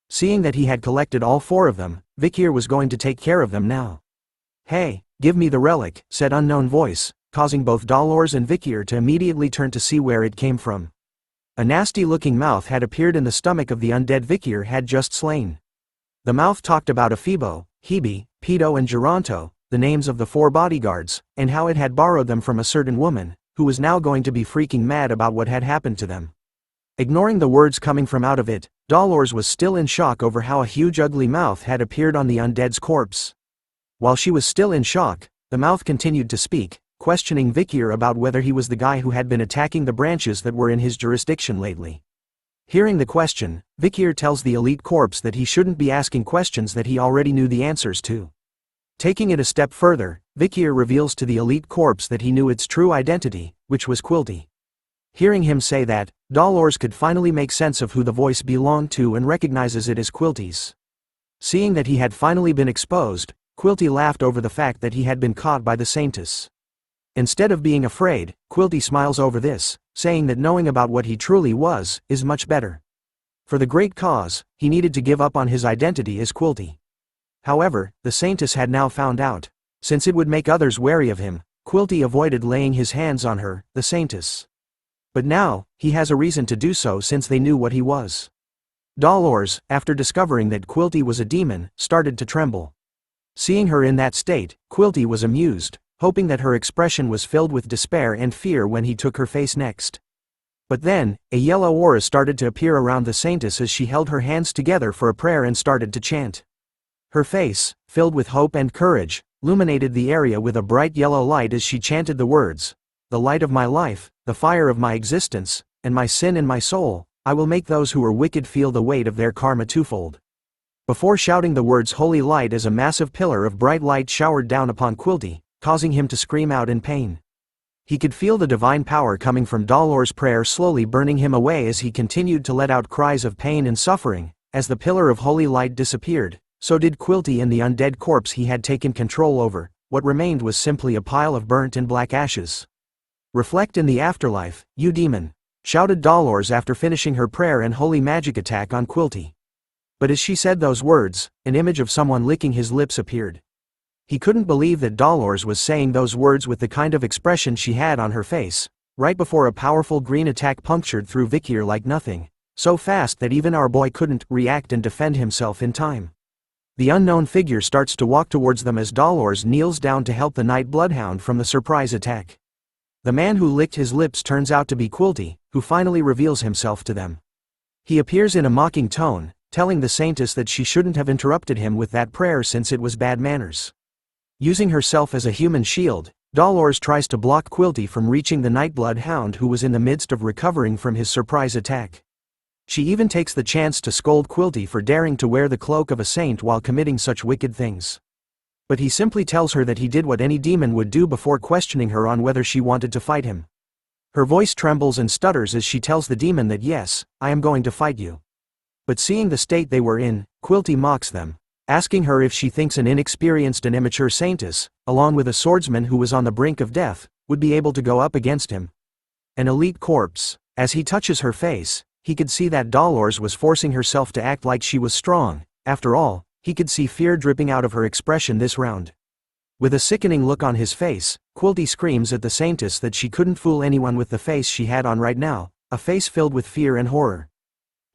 Seeing that he had collected all four of them, Vicier was going to take care of them now. "Hey, give me the relic," said unknown voice, causing both Dolores and Vicier to immediately turn to see where it came from. A nasty-looking mouth had appeared in the stomach of the undead Vicier had just slain. The mouth talked about Ephibo, Hebe, Pedo and Geronto, the names of the four bodyguards, and how it had borrowed them from a certain woman, who was now going to be freaking mad about what had happened to them. Ignoring the words coming from out of it, Dolores was still in shock over how a huge ugly mouth had appeared on the undead's corpse. While she was still in shock, the mouth continued to speak, questioning Vicier about whether he was the guy who had been attacking the branches that were in his jurisdiction lately. Hearing the question, Vicier tells the elite corpse that he shouldn't be asking questions that he already knew the answers to. Taking it a step further, Vicier reveals to the elite corpse that he knew its true identity, which was Quilty. Hearing him say that, Dolores could finally make sense of who the voice belonged to and recognizes it as Quilty's. Seeing that he had finally been exposed, Quilty laughed over the fact that he had been caught by the Saintess. Instead of being afraid, Quilty smiles over this, saying that knowing about what he truly was, is much better. For the great cause, he needed to give up on his identity as Quilty. However, the Saintess had now found out. Since it would make others wary of him, Quilty avoided laying his hands on her, the Saintess. But now, he has a reason to do so since they knew what he was. Dolores, after discovering that Quilty was a demon, started to tremble. Seeing her in that state, Quilty was amused, hoping that her expression was filled with despair and fear when he took her face next. But then, a yellow aura started to appear around the Saintess as she held her hands together for a prayer and started to chant. Her face, filled with hope and courage, illuminated the area with a bright yellow light as she chanted the words, "The light of my life, the fire of my existence, and my sin in my soul, I will make those who are wicked feel the weight of their karma twofold." before shouting the words holy light as a massive pillar of bright light showered down upon Quilty, causing him to scream out in pain. He could feel the divine power coming from Dolor's prayer slowly burning him away as he continued to let out cries of pain and suffering. As the pillar of holy light disappeared, so did Quilty and the undead corpse he had taken control over. What remained was simply a pile of burnt and black ashes. Reflect in the afterlife, you demon, shouted Dolores after finishing her prayer and holy magic attack on Quilty. But as she said those words, an image of someone licking his lips appeared. He couldn't believe that Dolores was saying those words with the kind of expression she had on her face, right before a powerful green attack punctured through Vikir like nothing, so fast that even our boy couldn't react and defend himself in time. The unknown figure starts to walk towards them as Dolores kneels down to help the Night Bloodhound from the surprise attack. The man who licked his lips turns out to be Quilty, who finally reveals himself to them. He appears in a mocking tone, telling the Saintess that she shouldn't have interrupted him with that prayer since it was bad manners. Using herself as a human shield, Dolores tries to block Quilty from reaching the Night Bloodhound, who was in the midst of recovering from his surprise attack. She even takes the chance to scold Quilty for daring to wear the cloak of a saint while committing such wicked things. But he simply tells her that he did what any demon would do before questioning her on whether she wanted to fight him. Her voice trembles and stutters as she tells the demon that yes, I am going to fight you. But seeing the state they were in, Quilty mocks them, asking her if she thinks an inexperienced and immature saintess, along with a swordsman who was on the brink of death, would be able to go up against him. An elite corpse. As he touches her face, he could see that Dolores was forcing herself to act like she was strong. After all, he could see fear dripping out of her expression this round. With a sickening look on his face, Quilty screams at the Saintess that she couldn't fool anyone with the face she had on right now, a face filled with fear and horror.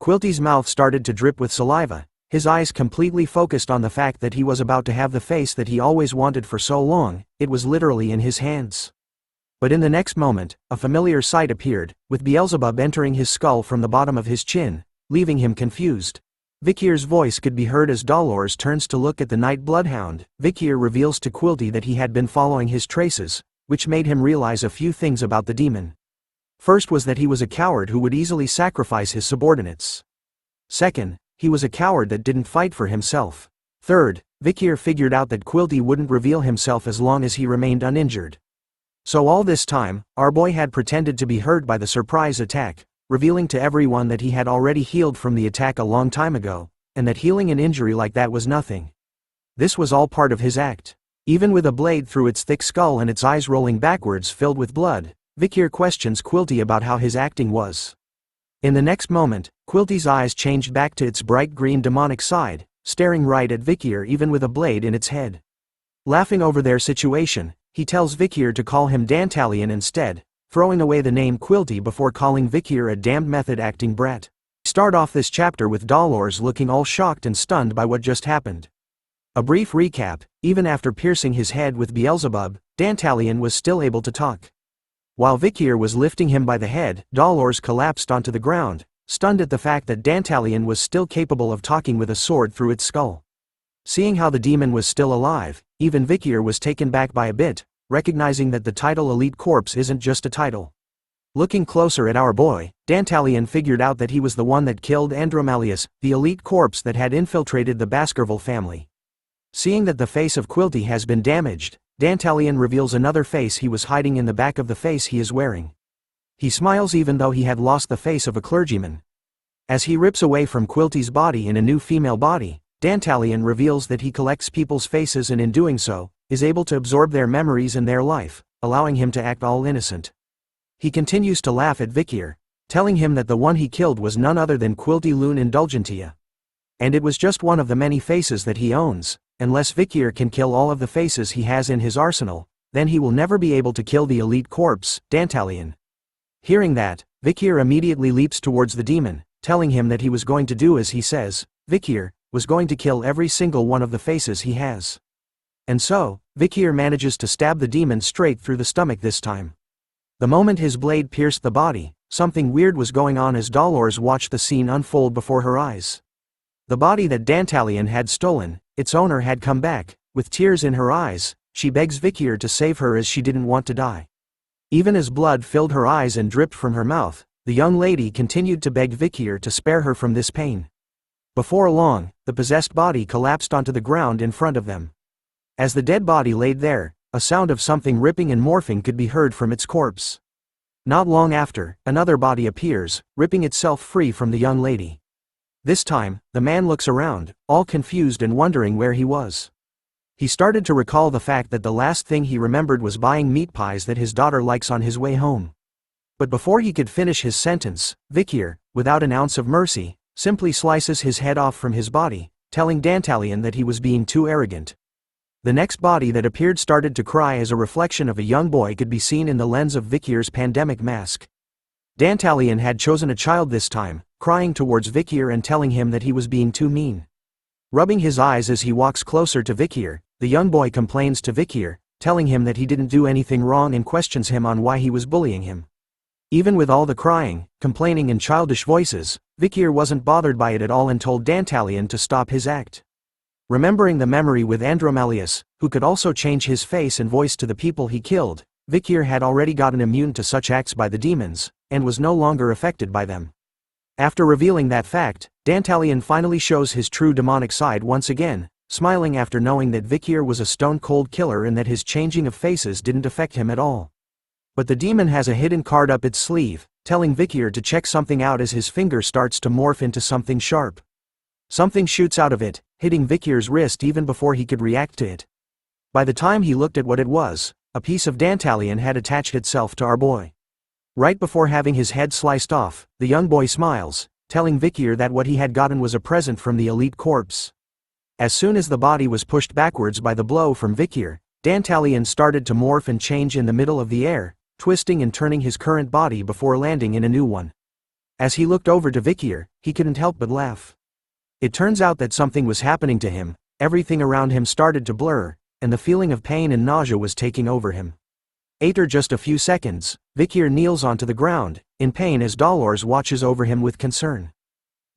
Quilty's mouth started to drip with saliva, his eyes completely focused on the fact that he was about to have the face that he always wanted for so long. It was literally in his hands. But in the next moment, a familiar sight appeared, with Beelzebub entering his skull from the bottom of his chin, leaving him confused. Vikir's voice could be heard as Dolores turns to look at the Night Bloodhound. Vikir reveals to Quilty that he had been following his traces, which made him realize a few things about the demon. First was that he was a coward who would easily sacrifice his subordinates. Second, he was a coward that didn't fight for himself. Third, Vikir figured out that Quilty wouldn't reveal himself as long as he remained uninjured. So all this time, our boy had pretended to be hurt by the surprise attack, revealing to everyone that he had already healed from the attack a long time ago, and that healing an injury like that was nothing. This was all part of his act. Even with a blade through its thick skull and its eyes rolling backwards filled with blood, Vikir questions Quilty about how his acting was. In the next moment, Quilty's eyes changed back to its bright green demonic side, staring right at Vikir even with a blade in its head. Laughing over their situation, he tells Vikir to call him Dantalion instead, throwing away the name Quilty before calling Vikir a damned method-acting brat. Start off this chapter with Dolores looking all shocked and stunned by what just happened. A brief recap: even after piercing his head with Beelzebub, Dantalion was still able to talk. While Vikir was lifting him by the head, Dolores collapsed onto the ground, stunned at the fact that Dantalion was still capable of talking with a sword through its skull. Seeing how the demon was still alive, even Vikir was taken back by a bit, recognizing that the title Elite Corpse isn't just a title. Looking closer at our boy, Dantalion figured out that he was the one that killed Andromalius, the Elite Corpse that had infiltrated the Baskerville family. Seeing that the face of Quilty has been damaged, Dantalion reveals another face he was hiding in the back of the face he is wearing. He smiles even though he had lost the face of a clergyman. As he rips away from Quilty's body in a new female body, Dantalion reveals that he collects people's faces and in doing so, is able to absorb their memories and their life, allowing him to act all innocent. He continues to laugh at Vikir, telling him that the one he killed was none other than Quilty Lune Indulgentia. And it was just one of the many faces that he owns. Unless Vikir can kill all of the faces he has in his arsenal, then he will never be able to kill the Elite Corpse, Dantalion. Hearing that, Vikir immediately leaps towards the demon, telling him that he was going to do as he says. Vikir was going to kill every single one of the faces he has. And so, Vikir manages to stab the demon straight through the stomach this time. The moment his blade pierced the body, something weird was going on as Dolores watched the scene unfold before her eyes. The body that Dantalion had stolen, its owner had come back. With tears in her eyes, she begs Vikir to save her as she didn't want to die. Even as blood filled her eyes and dripped from her mouth, the young lady continued to beg Vikir to spare her from this pain. Before long, the possessed body collapsed onto the ground in front of them. As the dead body laid there, a sound of something ripping and morphing could be heard from its corpse. Not long after, another body appears, ripping itself free from the young lady. This time, the man looks around, all confused and wondering where he was. He started to recall the fact that the last thing he remembered was buying meat pies that his daughter likes on his way home. But before he could finish his sentence, Vicier, without an ounce of mercy, simply slices his head off from his body, telling Dantalion that he was being too arrogant. The next body that appeared started to cry as a reflection of a young boy could be seen in the lens of Vicier's pandemic mask. Dantalion had chosen a child this time, crying towards Vicier and telling him that he was being too mean. Rubbing his eyes as he walks closer to Vicier, the young boy complains to Vicier, telling him that he didn't do anything wrong and questions him on why he was bullying him. Even with all the crying, complaining and childish voices, Vicier wasn't bothered by it at all and told Dantalion to stop his act. Remembering the memory with Andromalius, who could also change his face and voice to the people he killed, Vicier had already gotten immune to such acts by the demons, and was no longer affected by them. After revealing that fact, Dantalion finally shows his true demonic side once again, smiling after knowing that Vicier was a stone-cold killer and that his changing of faces didn't affect him at all. But the demon has a hidden card up its sleeve, telling Vicier to check something out as his finger starts to morph into something sharp. Something shoots out of it, hitting Vicier's wrist even before he could react to it. By the time he looked at what it was, a piece of Dantalion had attached itself to our boy. Right before having his head sliced off, the young boy smiles, telling Vicier that what he had gotten was a present from the elite corpse. As soon as the body was pushed backwards by the blow from Vicier, Dantalion started to morph and change in the middle of the air, twisting and turning his current body before landing in a new one. As he looked over to Vicier, he couldn't help but laugh. It turns out that something was happening to him, everything around him started to blur, and the feeling of pain and nausea was taking over him. After just a few seconds, Vicier kneels onto the ground, in pain as Dolores watches over him with concern.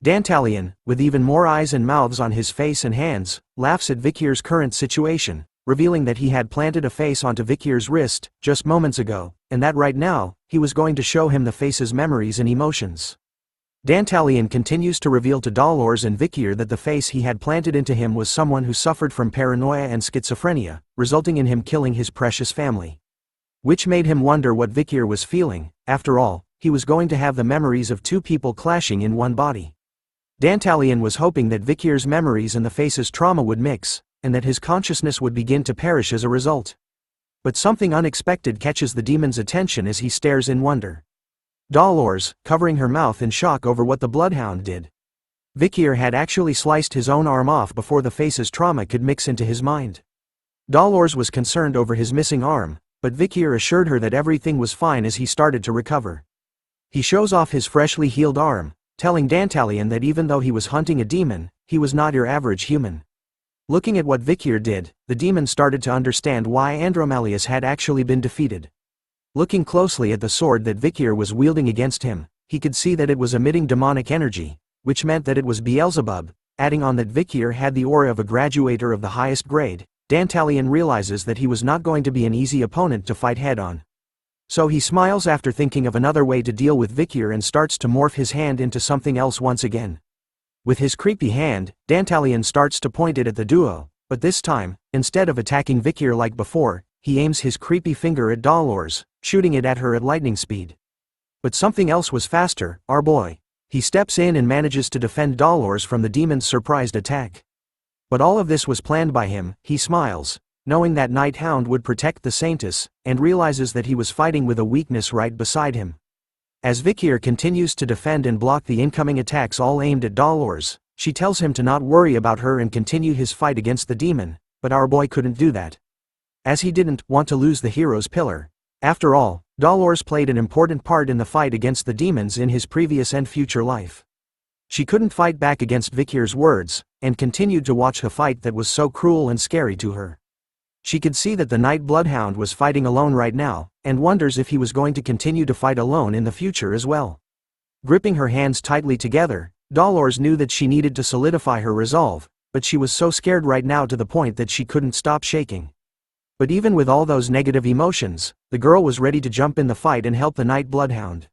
Dantalion, with even more eyes and mouths on his face and hands, laughs at Vicier's current situation, revealing that he had planted a face onto Vicier's wrist just moments ago, and that right now, he was going to show him the face's memories and emotions. Dantalion continues to reveal to Dolores and Vicier that the face he had planted into him was someone who suffered from paranoia and schizophrenia, resulting in him killing his precious family. Which made him wonder what Vicier was feeling. After all, he was going to have the memories of two people clashing in one body. Dantalion was hoping that Vicier's memories and the face's trauma would mix, and that his consciousness would begin to perish as a result. But something unexpected catches the demon's attention as he stares in wonder. Dolores, covering her mouth in shock over what the bloodhound did. Vicier had actually sliced his own arm off before the face's trauma could mix into his mind. Dolores was concerned over his missing arm, but Vicier assured her that everything was fine as he started to recover. He shows off his freshly healed arm, telling Dantalion that even though he was hunting a demon, he was not your average human. Looking at what Vicier did, the demon started to understand why Andromalius had actually been defeated. Looking closely at the sword that Vicier was wielding against him, he could see that it was emitting demonic energy, which meant that it was Beelzebub. Adding on that Vicier had the aura of a graduator of the highest grade, Dantalion realizes that he was not going to be an easy opponent to fight head-on. So he smiles after thinking of another way to deal with Vicier and starts to morph his hand into something else once again. With his creepy hand, Dantalion starts to point it at the duo, but this time, instead of attacking Vicier like before, he aims his creepy finger at Dolores, shooting it at her at lightning speed. But something else was faster. Our boy. He steps in and manages to defend Dolores from the demon's surprised attack. But all of this was planned by him. He smiles, knowing that Hound would protect the Saintess, and realizes that he was fighting with a weakness right beside him. As Vicier continues to defend and block the incoming attacks all aimed at Dolores, she tells him to not worry about her and continue his fight against the demon, but our boy couldn't do that. As he didn't want to lose the hero's pillar. After all, Dolores played an important part in the fight against the demons in his previous and future life. She couldn't fight back against Vicier's words, and continued to watch a fight that was so cruel and scary to her. She could see that the Night Bloodhound was fighting alone right now, and wonders if he was going to continue to fight alone in the future as well. Gripping her hands tightly together, Dolores knew that she needed to solidify her resolve, but she was so scared right now to the point that she couldn't stop shaking. But even with all those negative emotions, the girl was ready to jump in the fight and help the Night Bloodhound.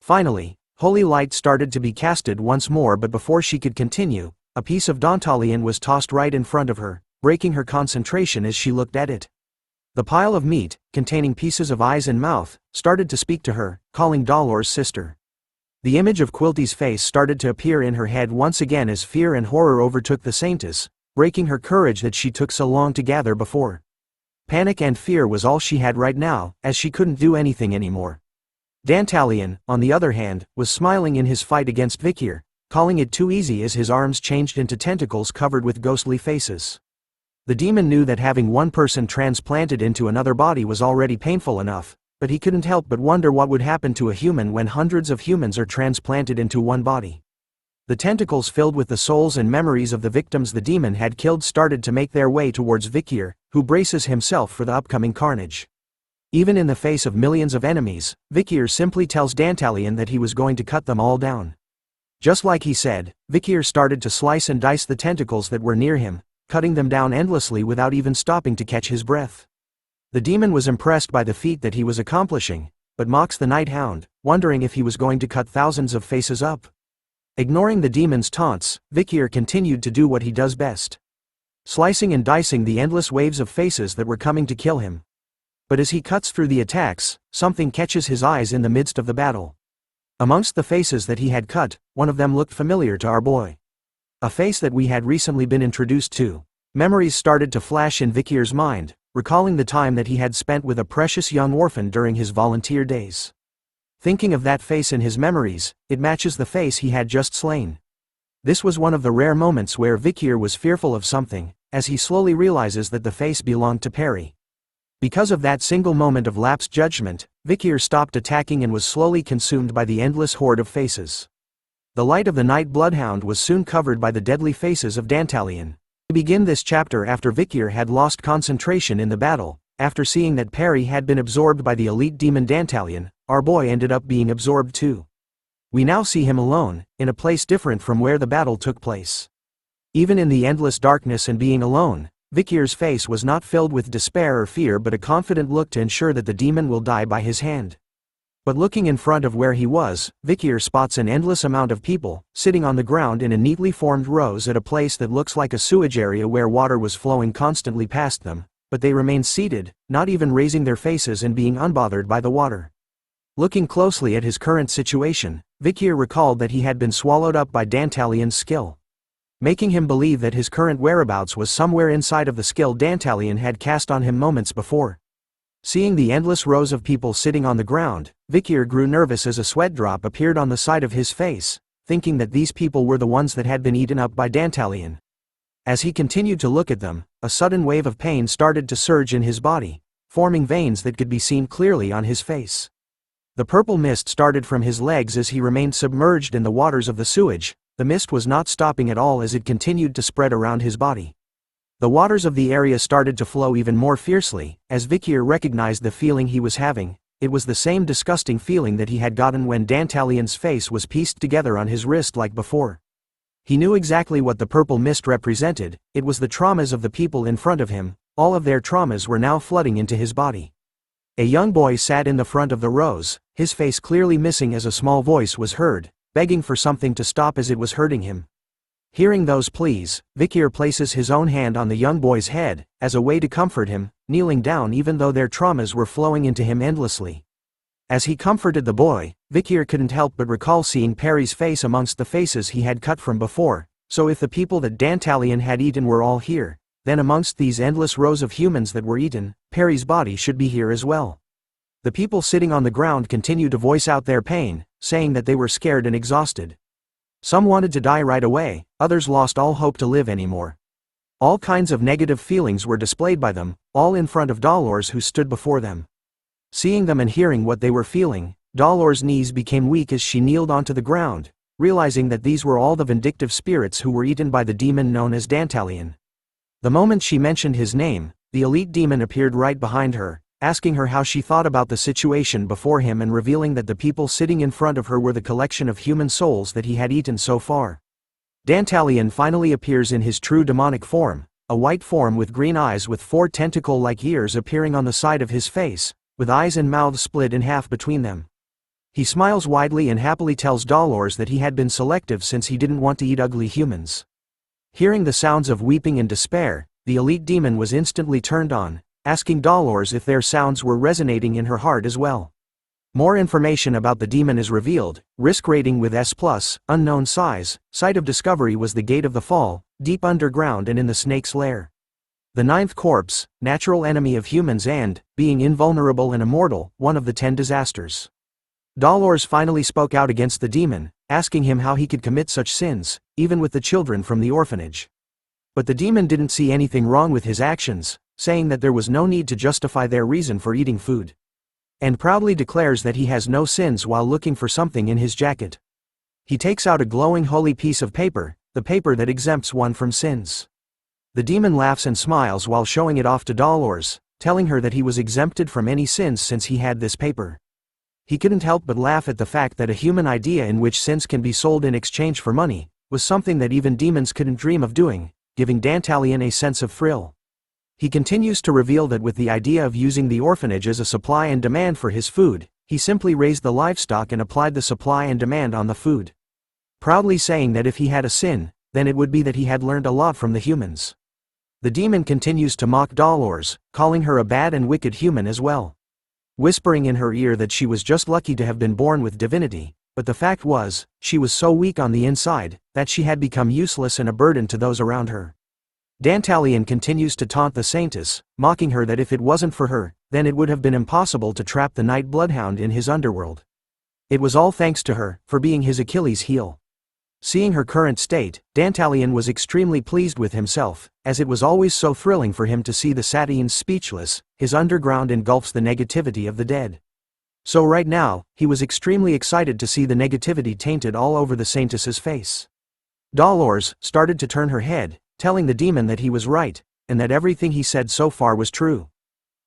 Finally, holy light started to be casted once more, but before she could continue, A piece of dantalion was tossed right in front of her, breaking her concentration as she looked at it. The pile of meat, containing pieces of eyes and mouth, started to speak to her, calling Dolores sister. The image of Quilty's face started to appear in her head once again as fear and horror overtook the saintess, breaking her courage that she took so long to gather before. Panic and fear was all she had right now, as she couldn't do anything anymore. Dantalion, on the other hand, was smiling in his fight against Vikir, calling it too easy as his arms changed into tentacles covered with ghostly faces. The demon knew that having one person transplanted into another body was already painful enough, but he couldn't help but wonder what would happen to a human when hundreds of humans are transplanted into one body. The tentacles filled with the souls and memories of the victims the demon had killed started to make their way towards Vikir, who braces himself for the upcoming carnage. Even in the face of millions of enemies, Vikir simply tells Dantalion that he was going to cut them all down. Just like he said, Vikir started to slice and dice the tentacles that were near him, cutting them down endlessly without even stopping to catch his breath. The demon was impressed by the feat that he was accomplishing, but mocks the night hound, wondering if he was going to cut thousands of faces up. Ignoring the demon's taunts, Vikir continued to do what he does best. Slicing and dicing the endless waves of faces that were coming to kill him. But as he cuts through the attacks, something catches his eyes in the midst of the battle. Amongst the faces that he had cut, one of them looked familiar to our boy. A face that we had recently been introduced to. Memories started to flash in Vikir's mind, recalling the time that he had spent with a precious young orphan during his volunteer days. Thinking of that face in his memories, it matches the face he had just slain. This was one of the rare moments where Vikir was fearful of something, as he slowly realizes that the face belonged to Perry. Because of that single moment of lapsed judgment, Vikir stopped attacking and was slowly consumed by the endless horde of faces. The light of the night bloodhound was soon covered by the deadly faces of Dantalion. We begin this chapter after Vikir had lost concentration in the battle. After seeing that Perry had been absorbed by the elite demon Dantalion, our boy ended up being absorbed too. We now see him alone, in a place different from where the battle took place. Even in the endless darkness and being alone, Vikir's face was not filled with despair or fear but a confident look to ensure that the demon will die by his hand. But looking in front of where he was, Vikir spots an endless amount of people, sitting on the ground in a neatly formed rows at a place that looks like a sewage area where water was flowing constantly past them, but they remained seated, not even raising their faces and being unbothered by the water. Looking closely at his current situation, Vikir recalled that he had been swallowed up by Dantalion's skill, making him believe that his current whereabouts was somewhere inside of the skill Dantalion had cast on him moments before. Seeing the endless rows of people sitting on the ground, Vikir grew nervous as a sweat drop appeared on the side of his face, thinking that these people were the ones that had been eaten up by Dantalion. As he continued to look at them, a sudden wave of pain started to surge in his body, forming veins that could be seen clearly on his face. The purple mist started from his legs as he remained submerged in the waters of the sewage. The mist was not stopping at all as it continued to spread around his body. The waters of the area started to flow even more fiercely, as Vikir recognized the feeling he was having. It was the same disgusting feeling that he had gotten when Dantalion's face was pieced together on his wrist like before. He knew exactly what the purple mist represented. It was the traumas of the people in front of him. All of their traumas were now flooding into his body. A young boy sat in the front of the rows, his face clearly missing as a small voice was heard, begging for something to stop as it was hurting him. Hearing those pleas, Vikir places his own hand on the young boy's head, as a way to comfort him, kneeling down even though their traumas were flowing into him endlessly. As he comforted the boy, Vikir couldn't help but recall seeing Perry's face amongst the faces he had cut from before. So if the people that Dantalion had eaten were all here, then amongst these endless rows of humans that were eaten, Perry's body should be here as well. The people sitting on the ground continued to voice out their pain, saying that they were scared and exhausted. Some wanted to die right away, others lost all hope to live anymore. All kinds of negative feelings were displayed by them, all in front of Dolores who stood before them. Seeing them and hearing what they were feeling, Dolores' knees became weak as she kneeled onto the ground, realizing that these were all the vindictive spirits who were eaten by the demon known as Dantalion. The moment she mentioned his name, the elite demon appeared right behind her, asking her how she thought about the situation before him and revealing that the people sitting in front of her were the collection of human souls that he had eaten so far. Dantalion finally appears in his true demonic form, a white form with green eyes with 4 tentacle-like ears appearing on the side of his face, with eyes and mouth split in half between them. He smiles widely and happily tells Dolores that he had been selective since he didn't want to eat ugly humans. Hearing the sounds of weeping and despair, the elite demon was instantly turned on, asking Dolores if their sounds were resonating in her heart as well. More information about the demon is revealed: risk rating with S+, unknown size, site of discovery was the Gate of the Fall, deep underground and in the snake's lair. The ninth corpse, natural enemy of humans and, being invulnerable and immortal, one of the 10 disasters. Dolores finally spoke out against the demon, asking him how he could commit such sins, even with the children from the orphanage. But the demon didn't see anything wrong with his actions, saying that there was no need to justify their reason for eating food. And proudly declares that he has no sins while looking for something in his jacket. He takes out a glowing holy piece of paper, the paper that exempts one from sins. The demon laughs and smiles while showing it off to Dolores, telling her that he was exempted from any sins since he had this paper. He couldn't help but laugh at the fact that a human idea in which sins can be sold in exchange for money was something that even demons couldn't dream of doing, giving Dantalion a sense of thrill. He continues to reveal that with the idea of using the orphanage as a supply and demand for his food, he simply raised the livestock and applied the supply and demand on the food. Proudly saying that if he had a sin, then it would be that he had learned a lot from the humans. The demon continues to mock Dolores, calling her a bad and wicked human as well. Whispering in her ear that she was just lucky to have been born with divinity, but the fact was, she was so weak on the inside, that she had become useless and a burden to those around her. Dantalion continues to taunt the Saintess, mocking her that if it wasn't for her, then it would have been impossible to trap the Night Bloodhound in his underworld. It was all thanks to her, for being his Achilles heel. Seeing her current state, Dantalion was extremely pleased with himself, as it was always so thrilling for him to see the Satyans speechless. His underground engulfs the negativity of the dead. So right now, he was extremely excited to see the negativity tainted all over the Saintess's face. Dolores started to turn her head, telling the demon that he was right, and that everything he said so far was true.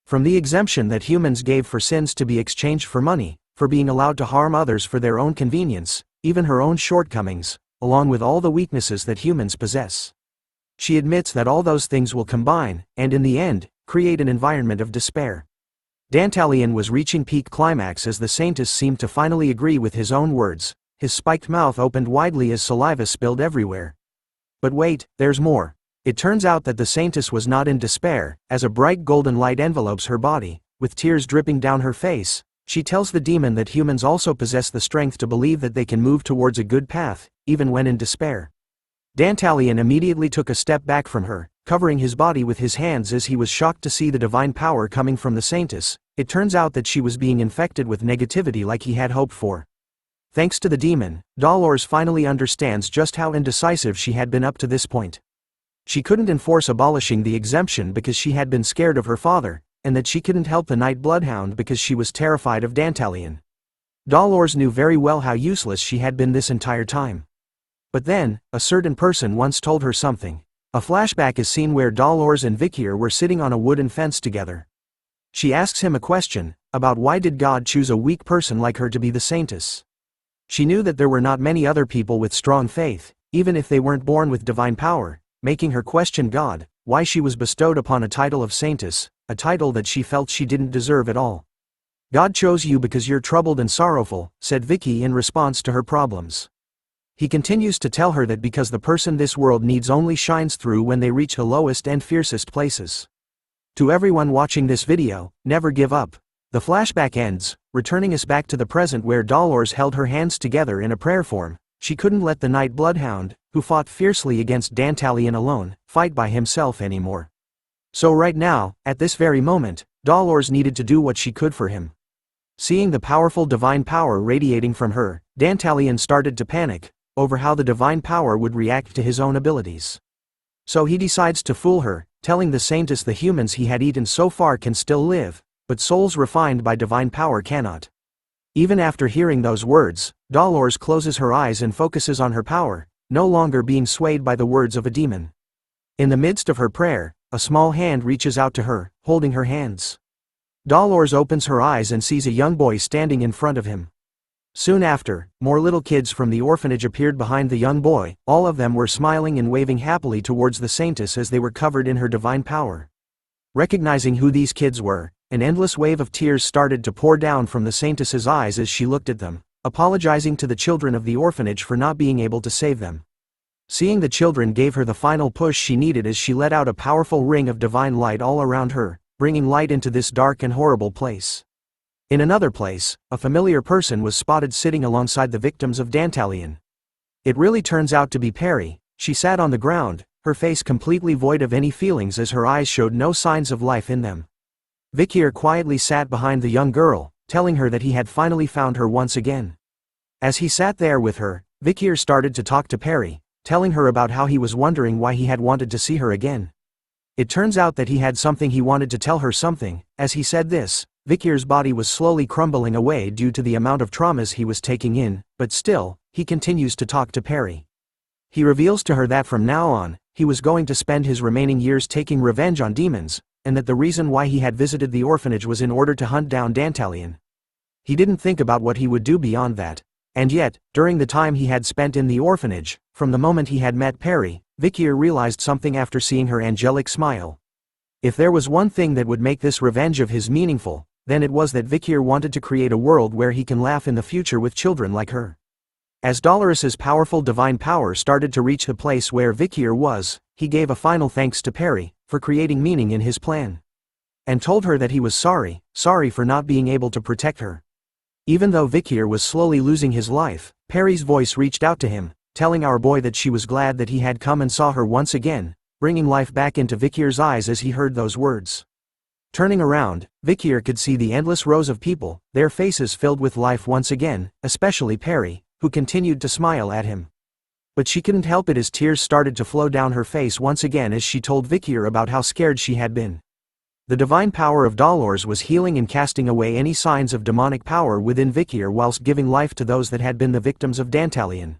From the exemption that humans gave for sins to be exchanged for money, for being allowed to harm others for their own convenience, even her own shortcomings, along with all the weaknesses that humans possess. She admits that all those things will combine, and in the end, create an environment of despair. Dantalion was reaching peak climax as the Saintess seemed to finally agree with his own words. His spiked mouth opened widely as saliva spilled everywhere. But wait, there's more. It turns out that the Saintess was not in despair, as a bright golden light envelopes her body, with tears dripping down her face. She tells the demon that humans also possess the strength to believe that they can move towards a good path, even when in despair. Dantalion immediately took a step back from her, covering his body with his hands as he was shocked to see the divine power coming from the Saintess. It turns out that she was being infected with negativity like he had hoped for. Thanks to the demon, Dolores finally understands just how indecisive she had been up to this point. She couldn't enforce abolishing the exemption because she had been scared of her father, and that she couldn't help the Night Bloodhound because she was terrified of Dantalion. Dolores knew very well how useless she had been this entire time. But then, a certain person once told her something. A flashback is seen where Dolores and Vikir were sitting on a wooden fence together. She asks him a question, about why did God choose a weak person like her to be the Saintess. She knew that there were not many other people with strong faith, even if they weren't born with divine power, making her question God, why she was bestowed upon a title of Saintess, a title that she felt she didn't deserve at all. God chose you because you're troubled and sorrowful, said Vicky in response to her problems. He continues to tell her that because the person this world needs only shines through when they reach the lowest and fiercest places. To everyone watching this video, never give up. The flashback ends, returning us back to the present where Dolores held her hands together in a prayer form. She couldn't let the Night Bloodhound, who fought fiercely against Dantalion alone, fight by himself anymore. So right now, at this very moment, Dolores needed to do what she could for him. Seeing the powerful divine power radiating from her, Dantalion started to panic over how the divine power would react to his own abilities. So he decides to fool her, telling the Saintess the humans he had eaten so far can still live, but souls refined by divine power cannot. Even after hearing those words, Dolores closes her eyes and focuses on her power, no longer being swayed by the words of a demon. In the midst of her prayer, a small hand reaches out to her, holding her hands. Dolores opens her eyes and sees a young boy standing in front of him. Soon after, more little kids from the orphanage appeared behind the young boy. All of them were smiling and waving happily towards the Saintess as they were covered in her divine power. Recognizing who these kids were, an endless wave of tears started to pour down from the Saintess's eyes as she looked at them, apologizing to the children of the orphanage for not being able to save them. Seeing the children gave her the final push she needed as she let out a powerful ring of divine light all around her, bringing light into this dark and horrible place. In another place, a familiar person was spotted sitting alongside the victims of Dantalion. It really turns out to be Perry. She sat on the ground, her face completely void of any feelings as her eyes showed no signs of life in them. Vicier quietly sat behind the young girl, telling her that he had finally found her once again. As he sat there with her, Vicier started to talk to Perry, telling her about how he was wondering why he had wanted to see her again. It turns out that he had something he wanted to tell her something. As he said this, Vicier's body was slowly crumbling away due to the amount of traumas he was taking in, but still, he continues to talk to Perry. He reveals to her that from now on, he was going to spend his remaining years taking revenge on demons, and that the reason why he had visited the orphanage was in order to hunt down Dantalion. He didn't think about what he would do beyond that. And yet, during the time he had spent in the orphanage, from the moment he had met Perry, Vicier realized something after seeing her angelic smile. If there was one thing that would make this revenge of his meaningful, then it was that Vicier wanted to create a world where he can laugh in the future with children like her. As Dolores's powerful divine power started to reach the place where Vicier was, he gave a final thanks to Perry for creating meaning in his plan. And told her that he was sorry for not being able to protect her. Even though Vicier was slowly losing his life, Perry's voice reached out to him, telling our boy that she was glad that he had come and saw her once again, bringing life back into Vicier's eyes as he heard those words. Turning around, Vicier could see the endless rows of people, their faces filled with life once again, especially Perry, who continued to smile at him. But she couldn't help it as tears started to flow down her face once again as she told Vicier about how scared she had been. The divine power of Dolores was healing and casting away any signs of demonic power within Vicier whilst giving life to those that had been the victims of Dantalion.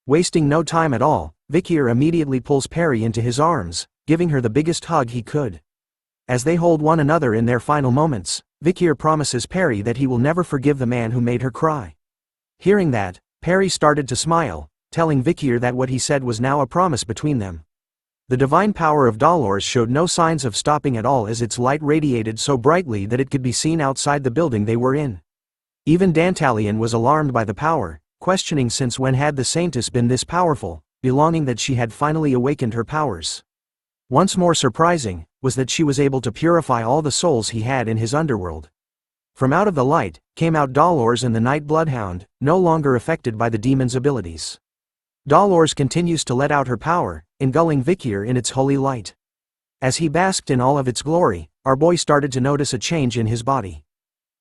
Wasting no time at all, Vicier immediately pulls Perry into his arms, giving her the biggest hug he could. As they hold one another in their final moments, Vicier promises Perry that he will never forgive the man who made her cry. Hearing that, Perry started to smile, telling Vicier that what he said was now a promise between them. The divine power of Dolores showed no signs of stopping at all as its light radiated so brightly that it could be seen outside the building they were in. Even Dantalion was alarmed by the power, questioning since when had the Saintess been this powerful, belonging that she had finally awakened her powers. Once more surprising, was that she was able to purify all the souls he had in his underworld. From out of the light, came out Dolores and the Night Bloodhound, no longer affected by the demon's abilities. Dolores continues to let out her power, engulfing Vicier in its holy light. As he basked in all of its glory, our boy started to notice a change in his body.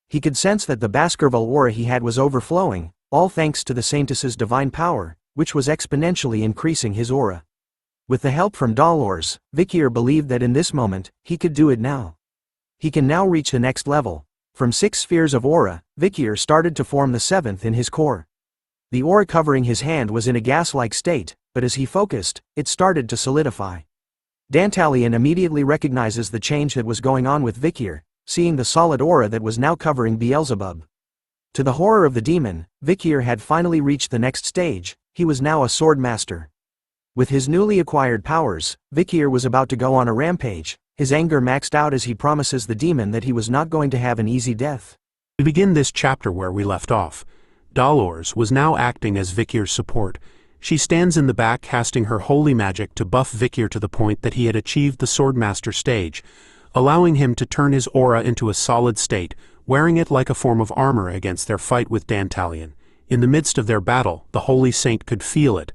He could sense that the Baskerville aura he had was overflowing, all thanks to the Saintess's divine power, which was exponentially increasing his aura. With the help from Dolores, Vicier believed that in this moment, he could do it now. He can now reach the next level. From 6 spheres of aura, Vicier started to form the 7th in his core. The aura covering his hand was in a gas-like state, but as he focused, it started to solidify. Dantalion immediately recognizes the change that was going on with Vicier, seeing the solid aura that was now covering Beelzebub. To the horror of the demon, Vicier had finally reached the next stage. He was now a sword master. With his newly acquired powers, Vicier was about to go on a rampage, his anger maxed out as he promises the demon that he was not going to have an easy death. We begin this chapter where we left off. Dolores was now acting as Vicier's support. She stands in the back casting her holy magic to buff Vicier to the point that he had achieved the Swordmaster stage, allowing him to turn his aura into a solid state, wearing it like a form of armor against their fight with Dantalion. In the midst of their battle, the Holy Saint could feel it.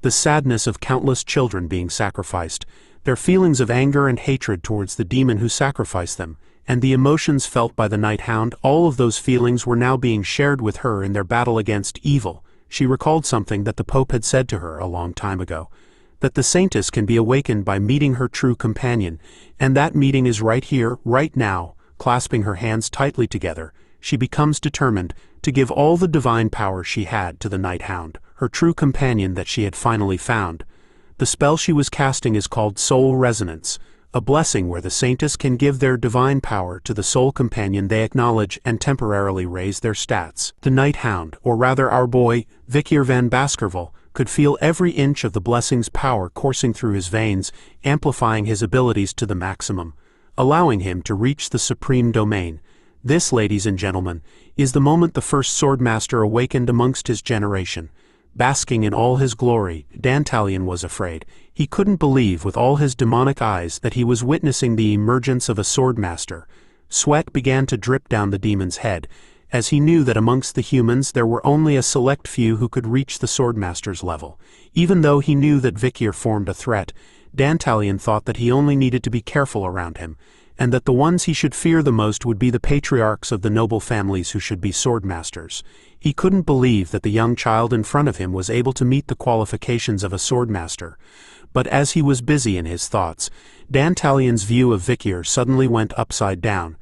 The sadness of countless children being sacrificed, their feelings of anger and hatred towards the demon who sacrificed them, and the emotions felt by the Night Hound, all of those feelings were now being shared with her in their battle against evil. She recalled something that the Pope had said to her a long time ago, that the Saintess can be awakened by meeting her true companion, and that meeting is right here, right now. Clasping her hands tightly together, she becomes determined to give all the divine power she had to the Night Hound, her true companion that she had finally found. The spell she was casting is called Soul Resonance, a blessing where the Saintess can give their divine power to the soul companion they acknowledge and temporarily raise their stats. The Night Hound, or rather our boy, Vikir van Baskerville, could feel every inch of the blessing's power coursing through his veins, amplifying his abilities to the maximum, allowing him to reach the supreme domain. This, ladies and gentlemen, is the moment the first Swordmaster awakened amongst his generation. basking in all his glory. Dantalion was afraid. He couldn't believe with all his demonic eyes that he was witnessing the emergence of a swordmaster. Sweat began to drip down the demon's head, as he knew that amongst the humans there were only a select few who could reach the swordmaster's level. Even though he knew that Vicier formed a threat, Dantalion thought that he only needed to be careful around him, and that the ones he should fear the most would be the patriarchs of the noble families who should be swordmasters. He couldn't believe that the young child in front of him was able to meet the qualifications of a swordmaster. But as he was busy in his thoughts, Dantalion's view of Vicier suddenly went upside down,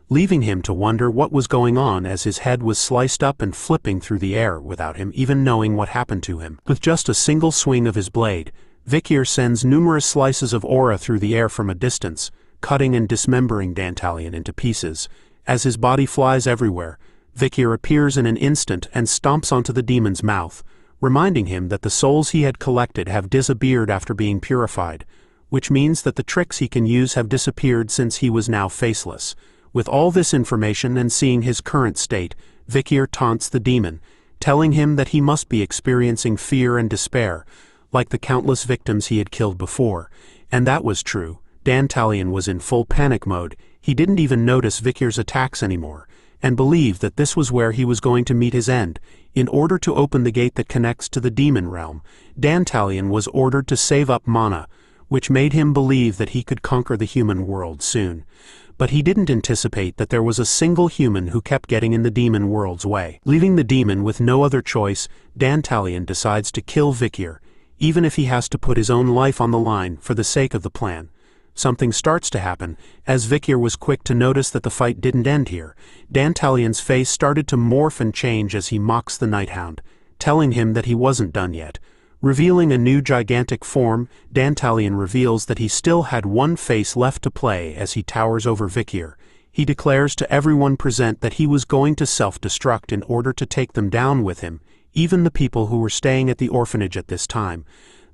leaving him to wonder what was going on as his head was sliced up and flipping through the air without him even knowing what happened to him. With just a single swing of his blade, Vicier sends numerous slices of aura through the air from a distance, cutting and dismembering Dantalion into pieces. As his body flies everywhere, Vicier appears in an instant and stomps onto the demon's mouth, reminding him that the souls he had collected have disappeared after being purified, which means that the tricks he can use have disappeared since he was now faceless. With all this information and seeing his current state, Vicier taunts the demon, telling him that he must be experiencing fear and despair, like the countless victims he had killed before. And that was true. Dantalion was in full panic mode. He didn't even notice Vicier's attacks anymore, and believed that this was where he was going to meet his end. In order to open the gate that connects to the demon realm, Dantalion was ordered to save up mana, which made him believe that he could conquer the human world soon. But he didn't anticipate that there was a single human who kept getting in the demon world's way. Leaving the demon with no other choice, Dantalion decides to kill Vicier, even if he has to put his own life on the line for the sake of the plan. Something starts to happen, as Vicier was quick to notice that the fight didn't end here. Dantalion's face started to morph and change as he mocks the Night Hound, telling him that he wasn't done yet. Revealing a new gigantic form, Dantalion reveals that he still had one face left to play as he towers over Vicier. He declares to everyone present that he was going to self-destruct in order to take them down with him, even the people who were staying at the orphanage at this time.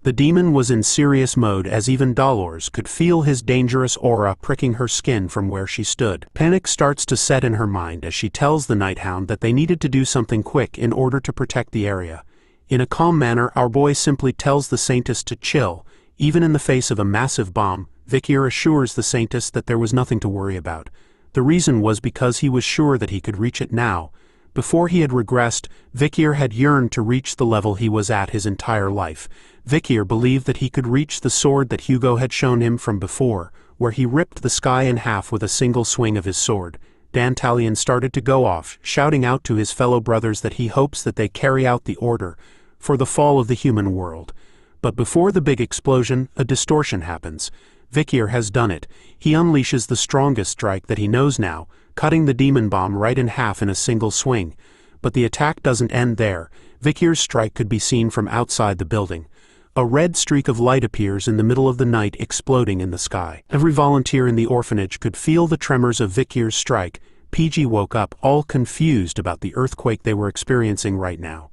The demon was in serious mode as even Dolores could feel his dangerous aura pricking her skin from where she stood. Panic starts to set in her mind as she tells the Night Hound that they needed to do something quick in order to protect the area. In a calm manner, our boy simply tells the Saintess to chill. Even in the face of a massive bomb, Vicier assures the Saintess that there was nothing to worry about. The reason was because he was sure that he could reach it now. Before he had regressed, Vicier had yearned to reach the level he was at his entire life. Vicier believed that he could reach the sword that Hugo had shown him from before, where he ripped the sky in half with a single swing of his sword. Dantalion started to go off, shouting out to his fellow brothers that he hopes that they carry out the order for the fall of the human world. But before the big explosion, a distortion happens. Vicier has done it. He unleashes the strongest strike that he knows now, cutting the demon bomb right in half in a single swing. But the attack doesn't end there. Vicier's strike could be seen from outside the building. A red streak of light appears in the middle of the night, exploding in the sky. Every volunteer in the orphanage could feel the tremors of Vicier's strike. PG woke up, all confused about the earthquake they were experiencing right now.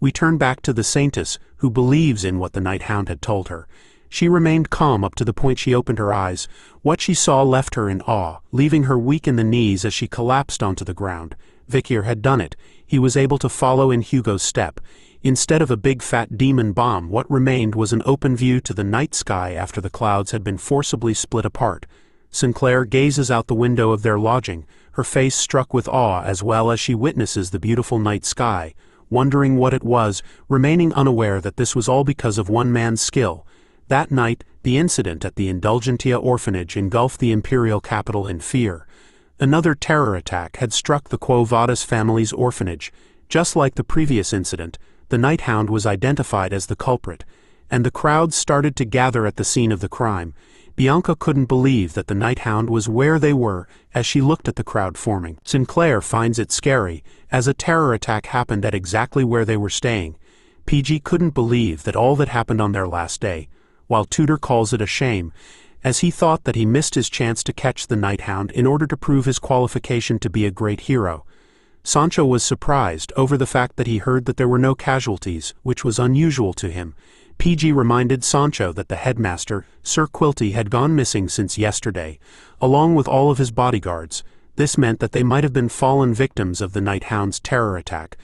We turn back to the Saintess, who believes in what the Night Hound had told her. She remained calm up to the point she opened her eyes. What she saw left her in awe, leaving her weak in the knees as she collapsed onto the ground. Vicier had done it. He was able to follow in Hugo's step. Instead of a big fat demon bomb, what remained was an open view to the night sky after the clouds had been forcibly split apart. Sinclair gazes out the window of their lodging, her face struck with awe as well as she witnesses the beautiful night sky, wondering what it was, remaining unaware that this was all because of one man's skill. That night, the incident at the Indulgentia orphanage engulfed the imperial capital in fear. Another terror attack had struck the Quo Vadis family's orphanage. Just like the previous incident, the Night Hound was identified as the culprit, and the crowds started to gather at the scene of the crime. Bianca couldn't believe that the Night Hound was where they were as she looked at the crowd forming. Sinclair finds it scary, as a terror attack happened at exactly where they were staying. PG couldn't believe that all that happened on their last day, while Tudor calls it a shame, as he thought that he missed his chance to catch the Night Hound in order to prove his qualification to be a great hero. Sancho was surprised over the fact that he heard that there were no casualties, which was unusual to him. PG reminded Sancho that the headmaster, Sir Quilty, had gone missing since yesterday, along with all of his bodyguards. This meant that they might have been fallen victims of the Night Hound's terror attack.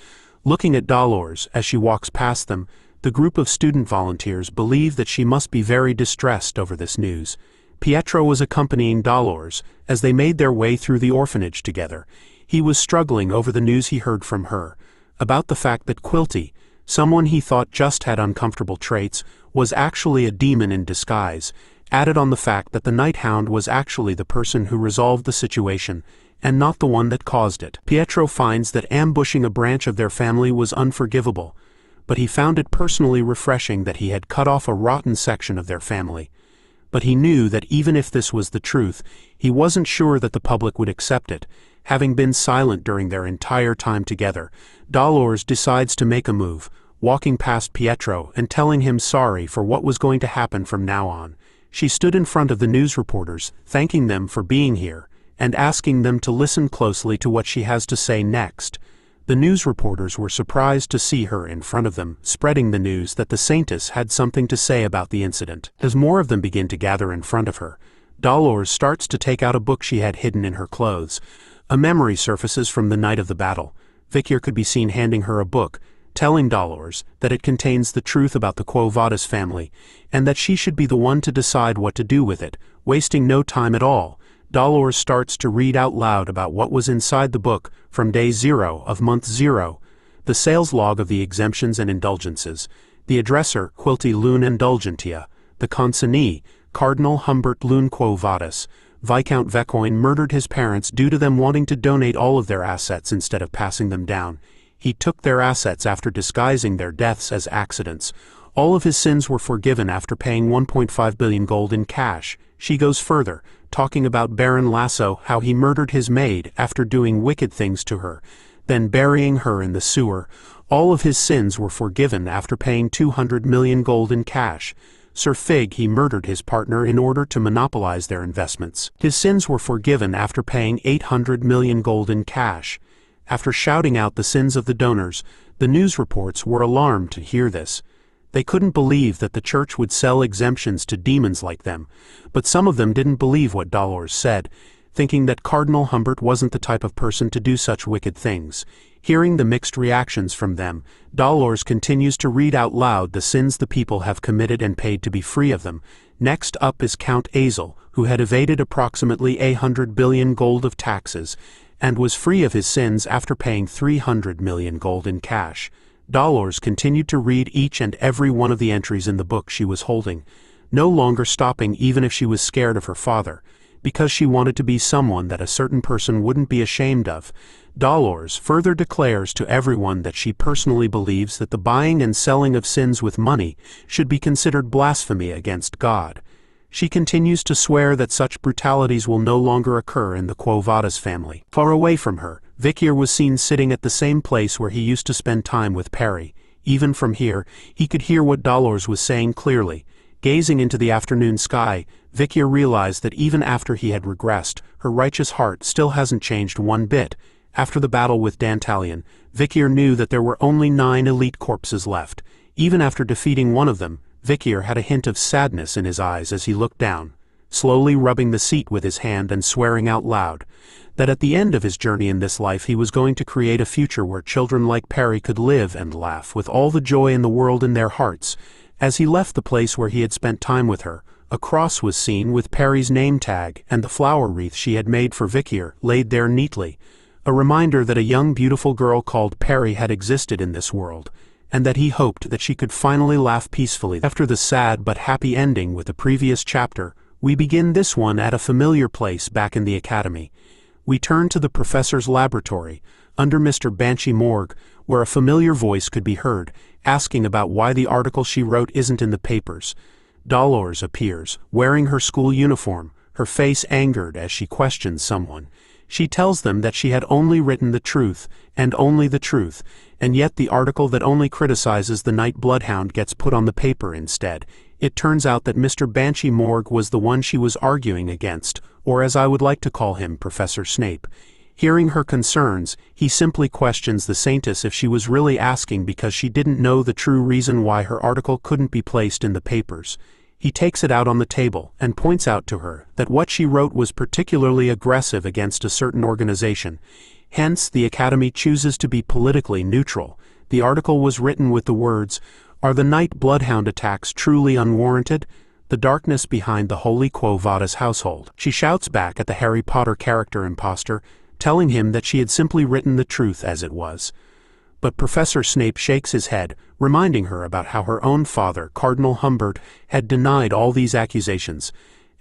Looking at Dolores as she walks past them, the group of student volunteers believe that she must be very distressed over this news. Pietro was accompanying Dolores as they made their way through the orphanage together. He was struggling over the news he heard from her, about the fact that Quilty, someone he thought just had uncomfortable traits, was actually a demon in disguise, added on the fact that the Night Hound was actually the person who resolved the situation, and not the one that caused it. Pietro finds that ambushing a branch of their family was unforgivable, but he found it personally refreshing that he had cut off a rotten section of their family. But he knew that even if this was the truth, he wasn't sure that the public would accept it. Having been silent during their entire time together, Dolores decides to make a move, walking past Pietro and telling him sorry for what was going to happen from now on. She stood in front of the news reporters, thanking them for being here, and asking them to listen closely to what she has to say next. The news reporters were surprised to see her in front of them, spreading the news that the Saintess had something to say about the incident. As more of them begin to gather in front of her, Dolores starts to take out a book she had hidden in her clothes. A memory surfaces from the night of the battle. Vikir could be seen handing her a book, telling Dolores that it contains the truth about the Quo Vadis family, and that she should be the one to decide what to do with it. Wasting no time at all, Dolores starts to read out loud about what was inside the book from day 0 of month 0, the sales log of the exemptions and indulgences, the addressor Quilty Lune Indulgentia, the consignee Cardinal Humbert Lune Quo Vadis. Viscount Vecoin murdered his parents due to them wanting to donate all of their assets instead of passing them down. He took their assets after disguising their deaths as accidents. All of his sins were forgiven after paying 1.5 billion gold in cash. She goes further, talking about Baron Lasso, how he murdered his maid after doing wicked things to her, then burying her in the sewer. All of his sins were forgiven after paying 200 million gold in cash. Sir Fig, he murdered his partner in order to monopolize their investments. His sins were forgiven after paying 800 million gold in cash. After shouting out the sins of the donors, the news reports were alarmed to hear this. They couldn't believe that the church would sell exemptions to demons like them, but some of them didn't believe what Dolores said, thinking that Cardinal Humbert wasn't the type of person to do such wicked things. Hearing the mixed reactions from them, Dolores continues to read out loud the sins the people have committed and paid to be free of them. Next up is Count Azel, who had evaded approximately 100 billion gold of taxes, and was free of his sins after paying 300 million gold in cash. Dolores continued to read each and every one of the entries in the book she was holding, no longer stopping even if she was scared of her father, because she wanted to be someone that a certain person wouldn't be ashamed of. Dolores further declares to everyone that she personally believes that the buying and selling of sins with money should be considered blasphemy against God. She continues to swear that such brutalities will no longer occur in the Quo Vadis family. Far away from her, Vicier was seen sitting at the same place where he used to spend time with Perry. Even from here, he could hear what Dolores was saying clearly. Gazing into the afternoon sky, Vicier realized that even after he had regressed, her righteous heart still hasn't changed one bit. After the battle with Dantalion, Vicier knew that there were only 9 elite corpses left. Even after defeating one of them, Vicier had a hint of sadness in his eyes as he looked down, slowly rubbing the seat with his hand and swearing out loud that at the end of his journey in this life he was going to create a future where children like Perry could live and laugh with all the joy in the world in their hearts. As he left the place where he had spent time with her, a cross was seen with Perry's name tag and the flower wreath she had made for Vicier laid there neatly, a reminder that a young beautiful girl called Perry had existed in this world, and that he hoped that she could finally laugh peacefully. After the sad but happy ending with the previous chapter, we begin this one at a familiar place back in the academy. We turn to the professor's laboratory, under Mr. Banshee Morgue, where a familiar voice could be heard, asking about why the article she wrote isn't in the papers. Dolores appears, wearing her school uniform, her face angered as she questions someone. She tells them that she had only written the truth, and only the truth, and yet the article that only criticizes the Night Bloodhound gets put on the paper instead. It turns out that Mr. Banshee Morgue was the one she was arguing against, or as I would like to call him, Professor Snape. Hearing her concerns, he simply questions the Saintess if she was really asking because she didn't know the true reason why her article couldn't be placed in the papers. He takes it out on the table and points out to her that what she wrote was particularly aggressive against a certain organization. Hence, the Academy chooses to be politically neutral. The article was written with the words, "Are the night bloodhound attacks truly unwarranted? The darkness behind the holy Quo Vadis household." She shouts back at the Harry Potter character imposter, telling him that she had simply written the truth as it was. But Professor Snape shakes his head, reminding her about how her own father, Cardinal Humbert, had denied all these accusations,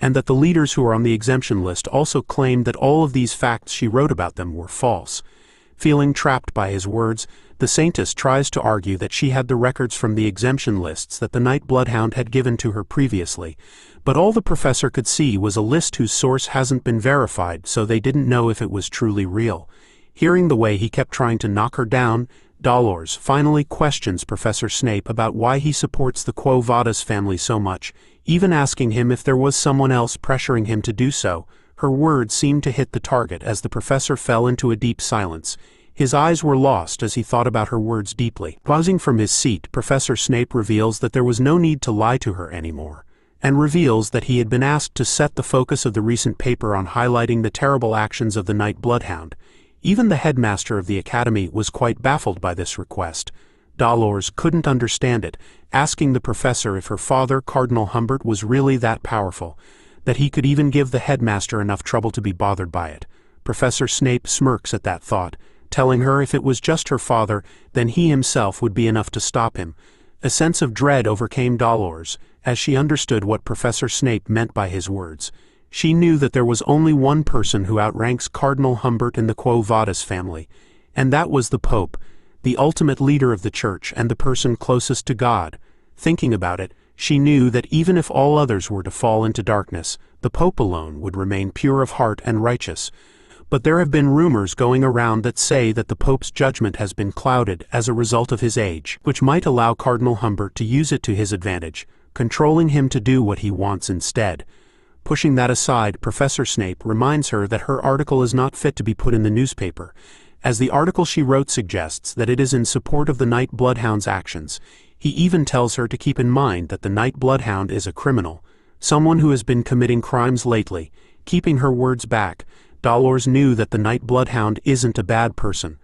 and that the leaders who are on the exemption list also claimed that all of these facts she wrote about them were false. Feeling trapped by his words, the Saintess tries to argue that she had the records from the exemption lists that the Night Bloodhound had given to her previously, but all the professor could see was a list whose source hasn't been verified, so they didn't know if it was truly real. Hearing the way he kept trying to knock her down, Dolores finally questions Professor Snape about why he supports the Quo Vadis family so much, even asking him if there was someone else pressuring him to do so. Her words seemed to hit the target as the professor fell into a deep silence. His eyes were lost as he thought about her words deeply. Pausing from his seat, Professor Snape reveals that there was no need to lie to her anymore, and reveals that he had been asked to set the focus of the recent paper on highlighting the terrible actions of the Night Bloodhound. Even the headmaster of the academy was quite baffled by this request. Dolores couldn't understand it, asking the professor if her father, Cardinal Humbert, was really that powerful, that he could even give the headmaster enough trouble to be bothered by it. Professor Snape smirks at that thought, telling her if it was just her father, then he himself would be enough to stop him. A sense of dread overcame Dolores, as she understood what Professor Snape meant by his words. She knew that there was only one person who outranks Cardinal Humbert in the Quo Vadis family, and that was the Pope, the ultimate leader of the Church and the person closest to God. Thinking about it, she knew that even if all others were to fall into darkness, the Pope alone would remain pure of heart and righteous. But there have been rumors going around that say that the Pope's judgment has been clouded as a result of his age, which might allow Cardinal Humbert to use it to his advantage, controlling him to do what he wants instead. Pushing that aside, Professor Snape reminds her that her article is not fit to be put in the newspaper, as the article she wrote suggests that it is in support of the Night Bloodhound's actions. He even tells her to keep in mind that the Night Bloodhound is a criminal, someone who has been committing crimes lately. Keeping her words back, Dolores knew that the Night Bloodhound isn't a bad person.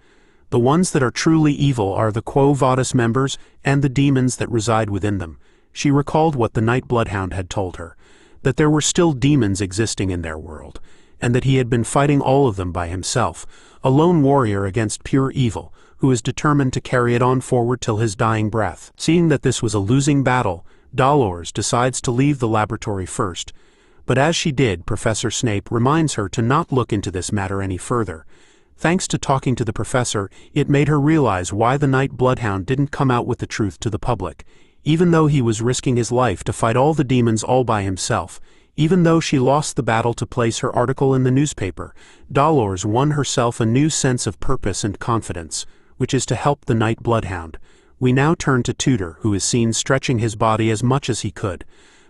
The ones that are truly evil are the Quo Vadis members and the demons that reside within them. She recalled what the Night Bloodhound had told her, that there were still demons existing in their world, and that he had been fighting all of them by himself, a lone warrior against pure evil, who is determined to carry it on forward till his dying breath. Seeing that this was a losing battle, Dolores decides to leave the laboratory first, but as she did, Professor Snape reminds her to not look into this matter any further. Thanks to talking to the professor, it made her realize why the Night Bloodhound didn't come out with the truth to the public. Even though he was risking his life to fight all the demons all by himself, even though she lost the battle to place her article in the newspaper, Dolores won herself a new sense of purpose and confidence, which is to help the Night Bloodhound. We now turn to Tudor, who is seen stretching his body as much as he could.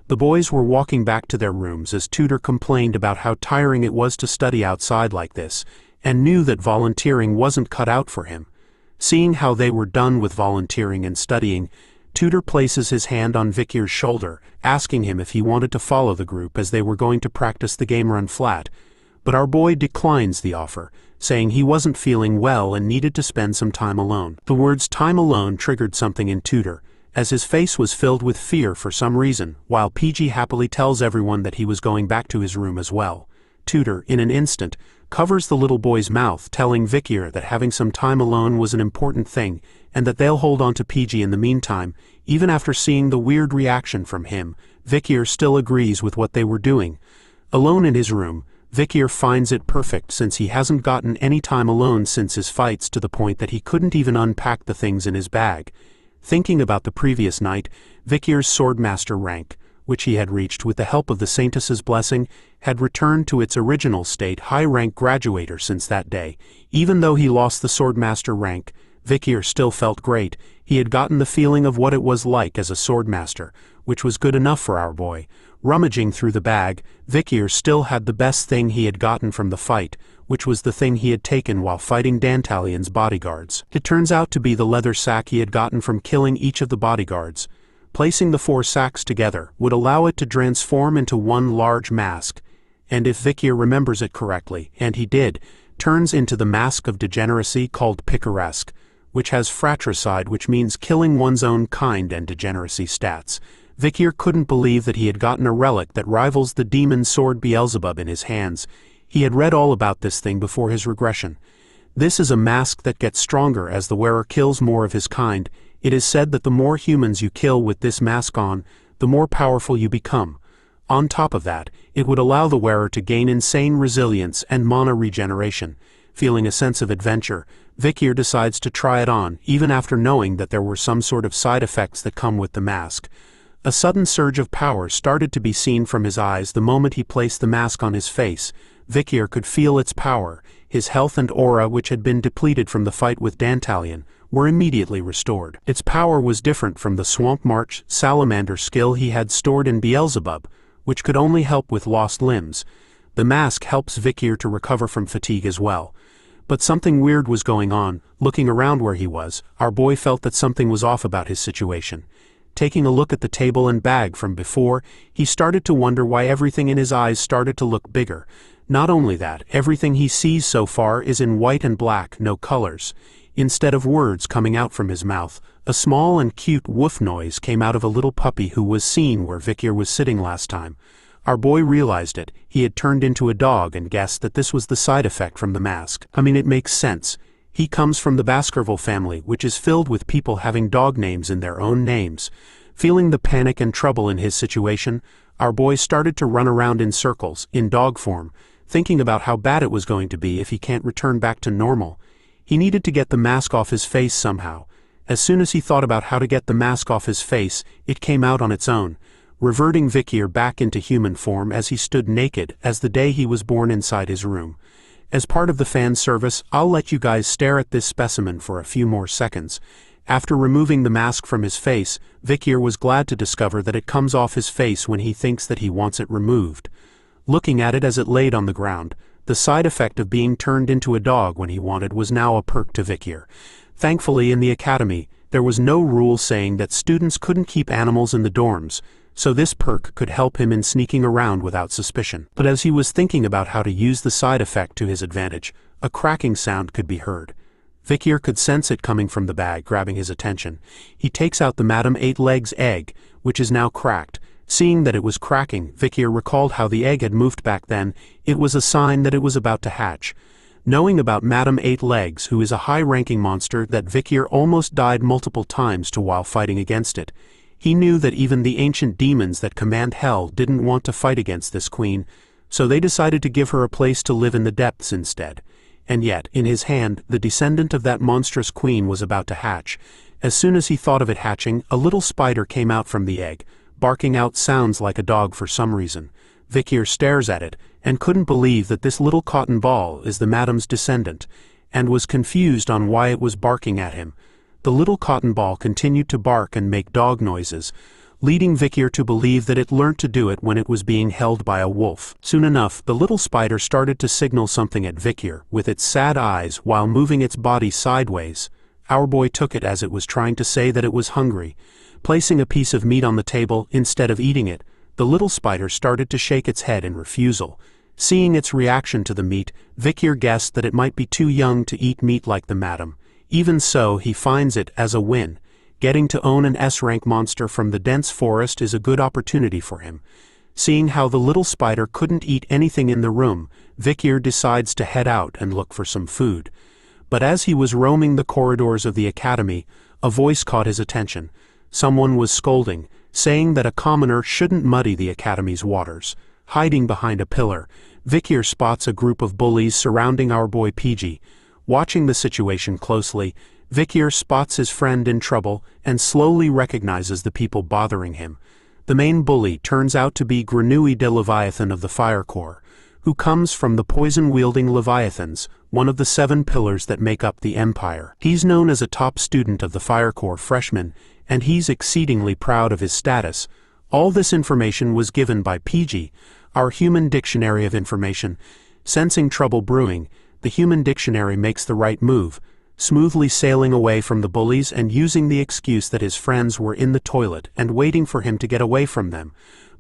The boys were walking back to their rooms as Tudor complained about how tiring it was to study outside like this, and knew that volunteering wasn't cut out for him. Seeing how they were done with volunteering and studying, Tudor places his hand on Vikir's shoulder, asking him if he wanted to follow the group as they were going to practice the game run flat. But our boy declines the offer, saying he wasn't feeling well and needed to spend some time alone. The words "time alone" triggered something in Tudor, as his face was filled with fear for some reason, while PG happily tells everyone that he was going back to his room as well. Tudor, in an instant, covers the little boy's mouth, telling Vicier that having some time alone was an important thing, and that they'll hold on to PG in the meantime. Even after seeing the weird reaction from him, Vicier still agrees with what they were doing. Alone in his room, Vicier finds it perfect since he hasn't gotten any time alone since his fights, to the point that he couldn't even unpack the things in his bag. Thinking about the previous night, Vicier's swordmaster rank, which he had reached with the help of the Saintess's blessing, had returned to its original state, high-rank graduator since that day. Even though he lost the swordmaster rank, Vicier still felt great. He had gotten the feeling of what it was like as a swordmaster, which was good enough for our boy. Rummaging through the bag, Vicier still had the best thing he had gotten from the fight, which was the thing he had taken while fighting Dantalion's bodyguards. It turns out to be the leather sack he had gotten from killing each of the bodyguards. Placing the 4 sacks together would allow it to transform into one large mask, and if Vicier remembers it correctly, and he did, turns into the mask of degeneracy called Picaresque, which has fratricide, which means killing one's own kind, and degeneracy stats. Vikir couldn't believe that he had gotten a relic that rivals the demon sword Beelzebub in his hands. He had read all about this thing before his regression. This is a mask that gets stronger as the wearer kills more of his kind. It is said that the more humans you kill with this mask on, the more powerful you become. On top of that, it would allow the wearer to gain insane resilience and mana regeneration. Feeling a sense of adventure, Vikir decides to try it on, even after knowing that there were some sort of side effects that come with the mask. A sudden surge of power started to be seen from his eyes the moment he placed the mask on his face. Vikir could feel its power. His health and aura, which had been depleted from the fight with Dantalion, were immediately restored. Its power was different from the Swamp March salamander skill he had stored in Beelzebub, which could only help with lost limbs. The mask helps Vikir to recover from fatigue as well. But something weird was going on. Looking around where he was, our boy felt that something was off about his situation. Taking a look at the table and bag from before, he started to wonder why everything in his eyes started to look bigger. Not only that, everything he sees so far is in white and black, no colors. Instead of words coming out from his mouth, a small and cute woof noise came out of a little puppy who was seen where Vikir was sitting last time. Our boy realized it. He had turned into a dog and guessed that this was the side effect from the mask. I mean, it makes sense. He comes from the Baskerville family, which is filled with people having dog names in their own names. Feeling the panic and trouble in his situation, our boy started to run around in circles, in dog form, thinking about how bad it was going to be if he can't return back to normal. He needed to get the mask off his face somehow. As soon as he thought about how to get the mask off his face, it came out on its own, reverting Vikir back into human form as he stood naked as the day he was born inside his room. As part of the fan service, I'll let you guys stare at this specimen for a few more seconds. After removing the mask from his face, Vikir was glad to discover that it comes off his face when he thinks that he wants it removed. Looking at it as it laid on the ground, the side effect of being turned into a dog when he wanted was now a perk to Vikir. Thankfully, in the academy, there was no rule saying that students couldn't keep animals in the dorms, so this perk could help him in sneaking around without suspicion. But as he was thinking about how to use the side effect to his advantage, a cracking sound could be heard. Vikir could sense it coming from the bag, grabbing his attention. He takes out the Madam Eight Legs egg, which is now cracked. Seeing that it was cracking, Vikir recalled how the egg had moved back then. It was a sign that it was about to hatch. Knowing about Madam Eight Legs, who is a high-ranking monster that Vikir almost died multiple times to while fighting against it, he knew that even the ancient demons that command hell didn't want to fight against this queen, so they decided to give her a place to live in the depths instead. And yet, in his hand, the descendant of that monstrous queen was about to hatch. As soon as he thought of it hatching, a little spider came out from the egg, barking out sounds like a dog for some reason. Vikir stares at it, and couldn't believe that this little cotton ball is the madam's descendant, and was confused on why it was barking at him. The little cotton ball continued to bark and make dog noises, leading Vikir to believe that it learnt to do it when it was being held by a wolf. Soon enough, the little spider started to signal something at Vikir, with its sad eyes while moving its body sideways. Our boy took it as it was trying to say that it was hungry. Placing a piece of meat on the table instead of eating it, the little spider started to shake its head in refusal. Seeing its reaction to the meat, Vikir guessed that it might be too young to eat meat like the madam. Even so, he finds it as a win. Getting to own an S-rank monster from the dense forest is a good opportunity for him. Seeing how the little spider couldn't eat anything in the room, Vikir decides to head out and look for some food. But as he was roaming the corridors of the academy, a voice caught his attention. Someone was scolding, saying that a commoner shouldn't muddy the academy's waters. Hiding behind a pillar, Vikir spots a group of bullies surrounding our boy PG. Watching the situation closely, Vikir spots his friend in trouble and slowly recognizes the people bothering him. The main bully turns out to be Grenouille de Leviathan of the Fire Corps, who comes from the poison-wielding Leviathans, one of the 7 pillars that make up the Empire. He's known as a top student of the Fire Corps freshman, and he's exceedingly proud of his status. All this information was given by PG, our human dictionary of information. Sensing trouble brewing, the human dictionary makes the right move, smoothly sailing away from the bullies and using the excuse that his friends were in the toilet and waiting for him to get away from them.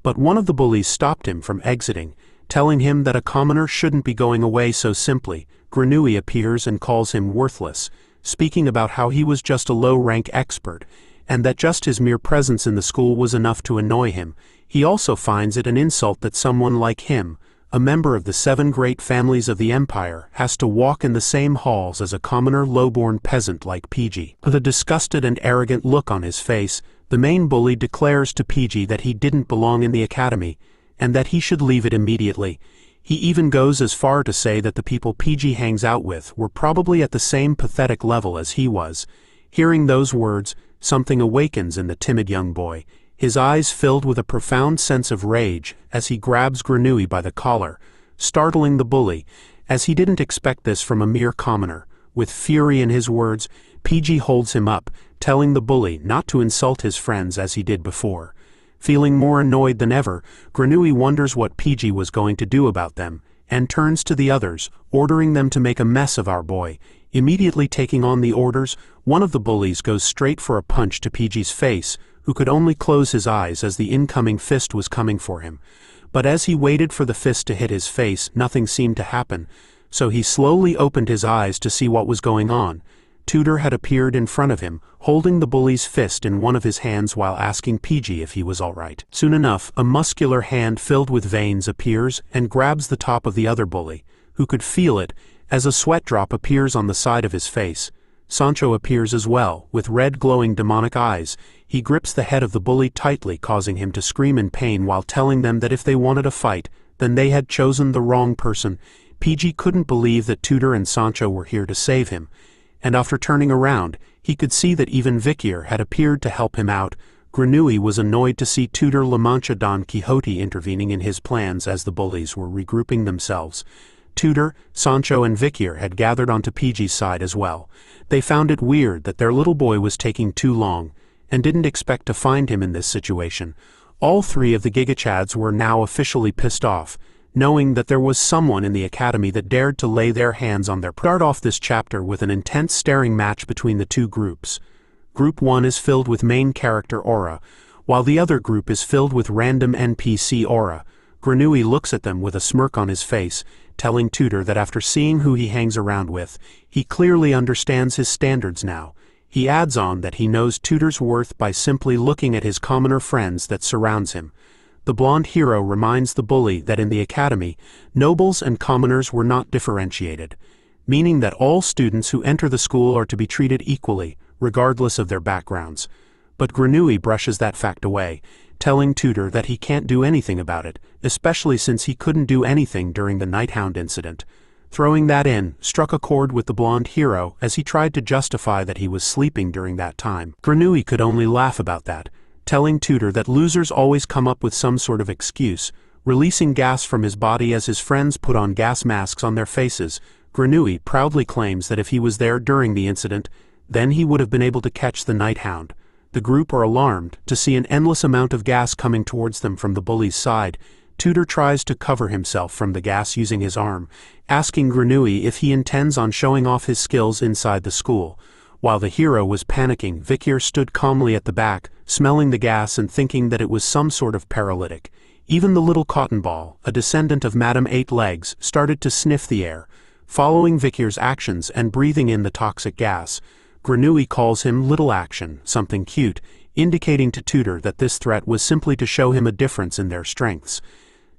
But one of the bullies stopped him from exiting, telling him that a commoner shouldn't be going away so simply. Grenouille appears and calls him worthless. speaking about how he was just a low-rank expert, and that just his mere presence in the school was enough to annoy him. He also finds it an insult that someone like him, a member of the 7 great families of the empire, has to walk in the same halls as a commoner low-born peasant like PG. With a disgusted and arrogant look on his face, the main bully declares to PG that he didn't belong in the academy, and that he should leave it immediately. He even goes as far to say that the people PG hangs out with were probably at the same pathetic level as he was. Hearing those words, something awakens in the timid young boy, his eyes filled with a profound sense of rage as he grabs Grenouille by the collar, startling the bully, as he didn't expect this from a mere commoner. With fury in his words, PG holds him up, telling the bully not to insult his friends as he did before. Feeling more annoyed than ever, Grenouille wonders what PG was going to do about them, and turns to the others, ordering them to make a mess of our boy. Immediately taking on the orders, one of the bullies goes straight for a punch to PG's face, who could only close his eyes as the incoming fist was coming for him. But as he waited for the fist to hit his face, nothing seemed to happen, so he slowly opened his eyes to see what was going on. Tudor had appeared in front of him, holding the bully's fist in one of his hands while asking PG if he was all right. Soon enough, a muscular hand filled with veins appears and grabs the top of the other bully, who could feel it, as a sweat drop appears on the side of his face. Sancho appears as well, with red glowing demonic eyes. He grips the head of the bully tightly, causing him to scream in pain while telling them that if they wanted a fight, then they had chosen the wrong person. PG couldn't believe that Tudor and Sancho were here to save him, and after turning around, he could see that even Vicier had appeared to help him out. Grenouille was annoyed to see Tudor La Mancha Don Quixote intervening in his plans as the bullies were regrouping themselves. Tudor, Sancho and Vicier had gathered onto PG's side as well. They found it weird that their little boy was taking too long, and didn't expect to find him in this situation. All 3 of the Gigachads were now officially pissed off, knowing that there was someone in the academy that dared to lay their hands on their start off this chapter with an intense staring match between the 2 groups. Group 1 is filled with main character aura, while the other group is filled with random NPC aura. Grenouille looks at them with a smirk on his face, telling Tudor that after seeing who he hangs around with, he clearly understands his standards now. He adds on that he knows Tudor's worth by simply looking at his commoner friends that surrounds him. The blonde hero reminds the bully that in the academy, nobles and commoners were not differentiated, meaning that all students who enter the school are to be treated equally, regardless of their backgrounds. But Grenouille brushes that fact away, telling Tudor that he can't do anything about it, especially since he couldn't do anything during the Hound incident. Throwing that in, struck a chord with the blonde hero as he tried to justify that he was sleeping during that time. Grenouille could only laugh about that, telling Tudor that losers always come up with some sort of excuse, releasing gas from his body as his friends put on gas masks on their faces. Grenouille proudly claims that if he was there during the incident, then he would have been able to catch the Hound. The group are alarmed to see an endless amount of gas coming towards them from the bully's side. Tudor tries to cover himself from the gas using his arm, asking Grenouille if he intends on showing off his skills inside the school. While the hero was panicking, Vikir stood calmly at the back, smelling the gas and thinking that it was some sort of paralytic. Even the little cotton ball, a descendant of Madame Eight Legs, started to sniff the air, following Vikir's actions and breathing in the toxic gas. Grenouille calls him Little Action, something cute, indicating to Tudor that this threat was simply to show him a difference in their strengths.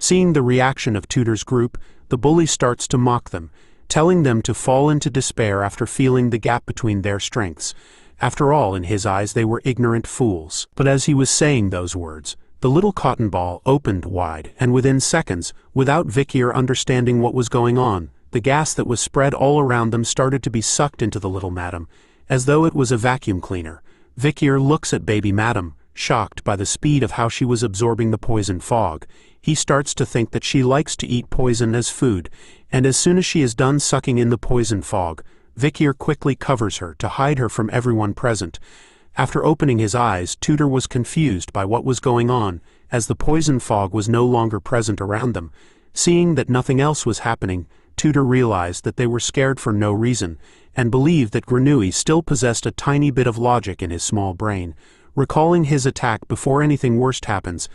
Seeing the reaction of Tudor's group, the bully starts to mock them, telling them to fall into despair after feeling the gap between their strengths. After all, in his eyes they were ignorant fools. But as he was saying those words, the little cotton ball opened wide, and within seconds, without Vicier understanding what was going on, the gas that was spread all around them started to be sucked into the little madam, as though it was a vacuum cleaner. Vicier looks at baby madam, shocked by the speed of how she was absorbing the poison fog. He starts to think that she likes to eat poison as food, and as soon as she is done sucking in the poison fog, Vicier quickly covers her to hide her from everyone present. After opening his eyes, Tudor was confused by what was going on, as the poison fog was no longer present around them. Seeing that nothing else was happening, Tudor realized that they were scared for no reason, and believed that Grenouille still possessed a tiny bit of logic in his small brain, recalling his attack before anything worse happens.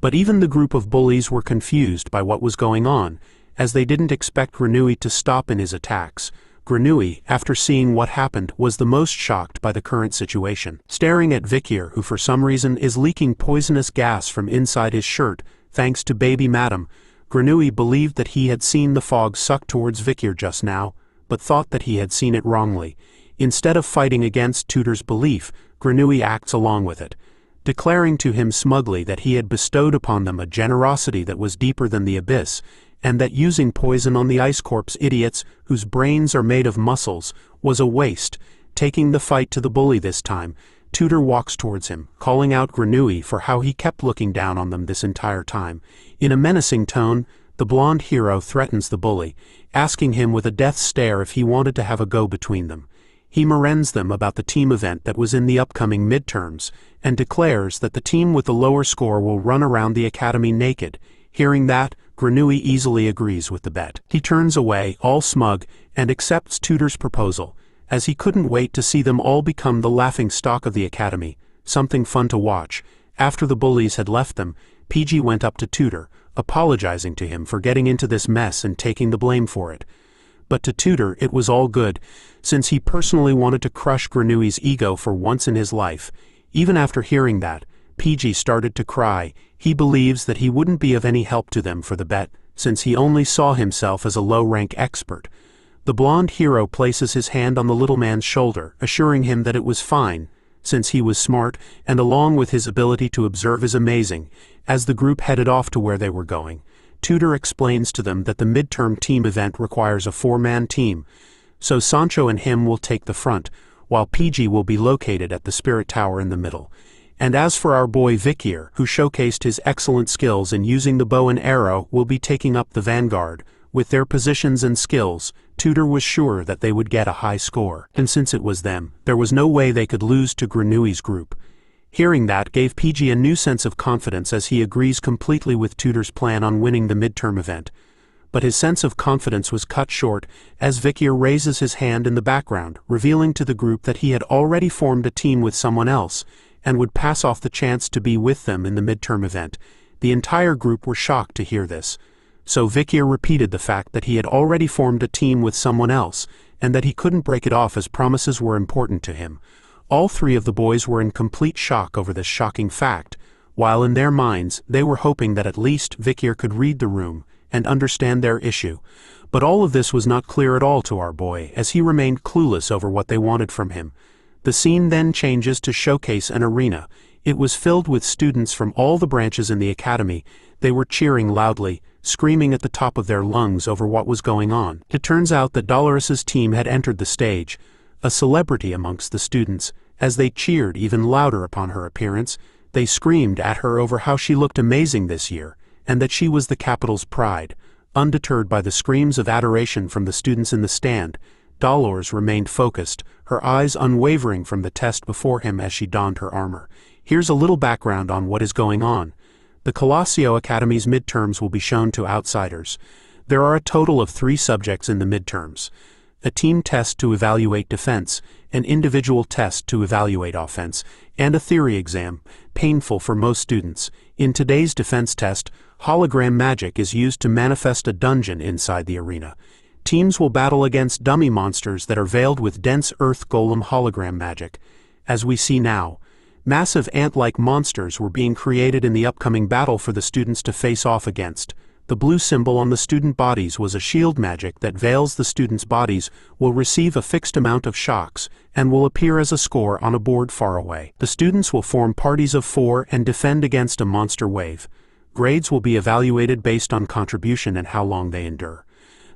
But even the group of bullies were confused by what was going on, as they didn't expect Grenouille to stop in his attacks. Grenouille, after seeing what happened, was the most shocked by the current situation. Staring at Vikir, who for some reason is leaking poisonous gas from inside his shirt, thanks to baby Madam, Grenouille believed that he had seen the fog suck towards Vikir just now, but thought that he had seen it wrongly. Instead of fighting against Tutor's belief, Grenouille acts along with it, declaring to him smugly that he had bestowed upon them a generosity that was deeper than the abyss, and that using poison on the Ice Corp's idiots, whose brains are made of muscles, was a waste. Taking the fight to the bully this time, Tutor walks towards him, calling out Grenouille for how he kept looking down on them this entire time. In a menacing tone, the blonde hero threatens the bully, asking him with a death stare if he wanted to have a go between them. He marens them about the team event that was in the upcoming midterms, and declares that the team with the lower score will run around the academy naked. Hearing that, Grenouille easily agrees with the bet. He turns away, all smug, and accepts Tutor's proposal, as he couldn't wait to see them all become the laughing stock of the academy, something fun to watch. After the bullies had left them, PG went up to Tutor, apologizing to him for getting into this mess and taking the blame for it. But to Tutor it was all good, since he personally wanted to crush Grenouille's ego for once in his life. Even after hearing that, PG started to cry. He believes that he wouldn't be of any help to them for the bet, since he only saw himself as a low-rank expert. The blonde hero places his hand on the little man's shoulder, assuring him that it was fine, since he was smart, and along with his ability to observe is amazing. As the group headed off to where they were going, Tutor explains to them that the midterm team event requires a 4-man team, so Sancho and him will take the front, while PG will be located at the Spirit Tower in the middle. And as for our boy Vikir, who showcased his excellent skills in using the bow and arrow, will be taking up the vanguard. With their positions and skills, Tutor was sure that they would get a high score, and since it was them, there was no way they could lose to Grenouille's group. Hearing that gave PG a new sense of confidence as he agrees completely with Tutor's plan on winning the midterm event. But his sense of confidence was cut short as Vicier raises his hand in the background, revealing to the group that he had already formed a team with someone else, and would pass off the chance to be with them in the midterm event. The entire group were shocked to hear this. So Vicier repeated the fact that he had already formed a team with someone else, and that he couldn't break it off as promises were important to him. All three of the boys were in complete shock over this shocking fact, while in their minds they were hoping that at least Vicier could read the room and understand their issue. But all of this was not clear at all to our boy, as he remained clueless over what they wanted from him. The scene then changes to showcase an arena. It was filled with students from all the branches in the academy. They were cheering loudly, screaming at the top of their lungs over what was going on. It turns out that Dolores's team had entered the stage, a celebrity amongst the students. As they cheered even louder upon her appearance, they screamed at her over how she looked amazing this year, and that she was the capital's pride. Undeterred by the screams of adoration from the students in the stand, Dolores remained focused, her eyes unwavering from the test before him as she donned her armor. Here's a little background on what is going on. The Colosio Academy's midterms will be shown to outsiders. There are a total of 3 subjects in the midterms: a team test to evaluate defense, an individual test to evaluate offense, and a theory exam, painful for most students. In today's defense test, hologram magic is used to manifest a dungeon inside the arena. Teams will battle against dummy monsters that are veiled with dense earth golem hologram magic. As we see now, massive ant-like monsters were being created in the upcoming battle for the students to face off against. The blue symbol on the student bodies was a shield magic that veils the students' bodies, will receive a fixed amount of shocks, and will appear as a score on a board far away. The students will form parties of 4 and defend against a monster wave. Grades will be evaluated based on contribution and how long they endure.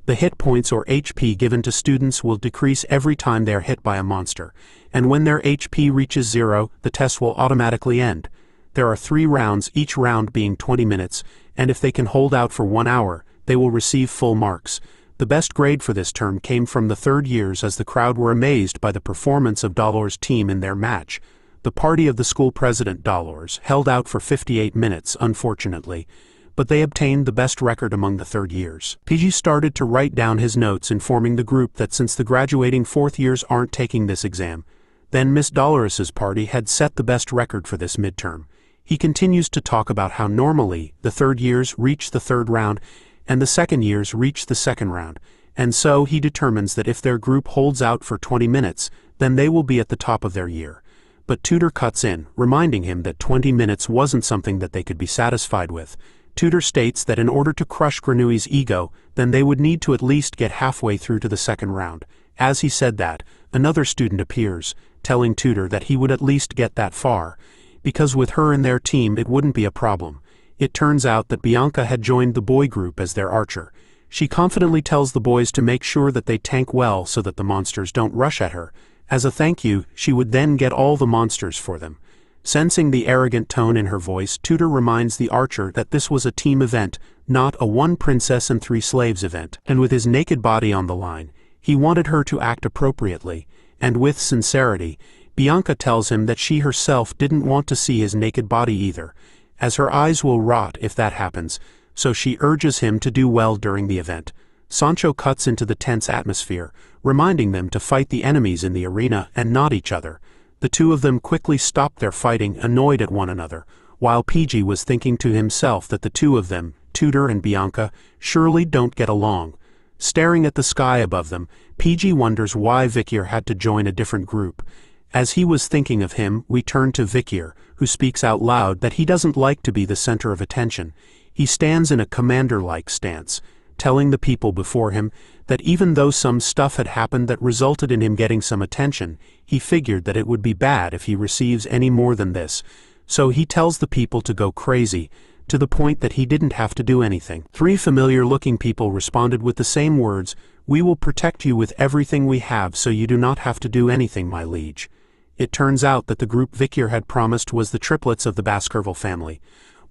The hit points or HP given to students will decrease every time they are hit by a monster, and when their HP reaches 0, the test will automatically end. There are 3 rounds, each round being 20 minutes, and if they can hold out for 1 hour, they will receive full marks. The best grade for this term came from the 3rd years, as the crowd were amazed by the performance of Dolores' team in their match. The party of the school president, Dolores, held out for 58 minutes, unfortunately, but they obtained the best record among the 3rd years. PG started to write down his notes, informing the group that since the graduating 4th years aren't taking this exam, then Miss Dolores's party had set the best record for this midterm. He continues to talk about how normally the 3rd years reach the 3rd round and the 2nd years reach the 2nd round, and so he determines that if their group holds out for 20 minutes, then they will be at the top of their year. But Tutor cuts in, reminding him that 20 minutes wasn't something that they could be satisfied with. Tutor states that in order to crush Granui's ego, then they would need to at least get halfway through to the second round. As he said that, another student appears, telling Tutor that he would at least get that far, because with her in their team it wouldn't be a problem. It turns out that Bianca had joined the boy group as their archer. She confidently tells the boys to make sure that they tank well so that the monsters don't rush at her. As a thank you, she would then get all the monsters for them. Sensing the arrogant tone in her voice, Tutor reminds the archer that this was a team event, not a one princess and three slaves event, and with his naked body on the line, he wanted her to act appropriately, and with sincerity, Bianca tells him that she herself didn't want to see his naked body either, as her eyes will rot if that happens, so she urges him to do well during the event. Sancho cuts into the tense atmosphere, reminding them to fight the enemies in the arena and not each other. The two of them quickly stop their fighting, annoyed at one another, while PG was thinking to himself that the two of them, Tutor and Bianca, surely don't get along. Staring at the sky above them, PG wonders why Vicier had to join a different group. As he was thinking of him, we turn to Vicier, who speaks out loud that he doesn't like to be the center of attention. He stands in a commander-like stance, telling the people before him that even though some stuff had happened that resulted in him getting some attention, he figured that it would be bad if he receives any more than this. So he tells the people to go crazy, to the point that he didn't have to do anything. Three familiar-looking people responded with the same words, "We will protect you with everything we have so you do not have to do anything, my liege." It turns out that the group Vikir had promised was the triplets of the Baskerville family.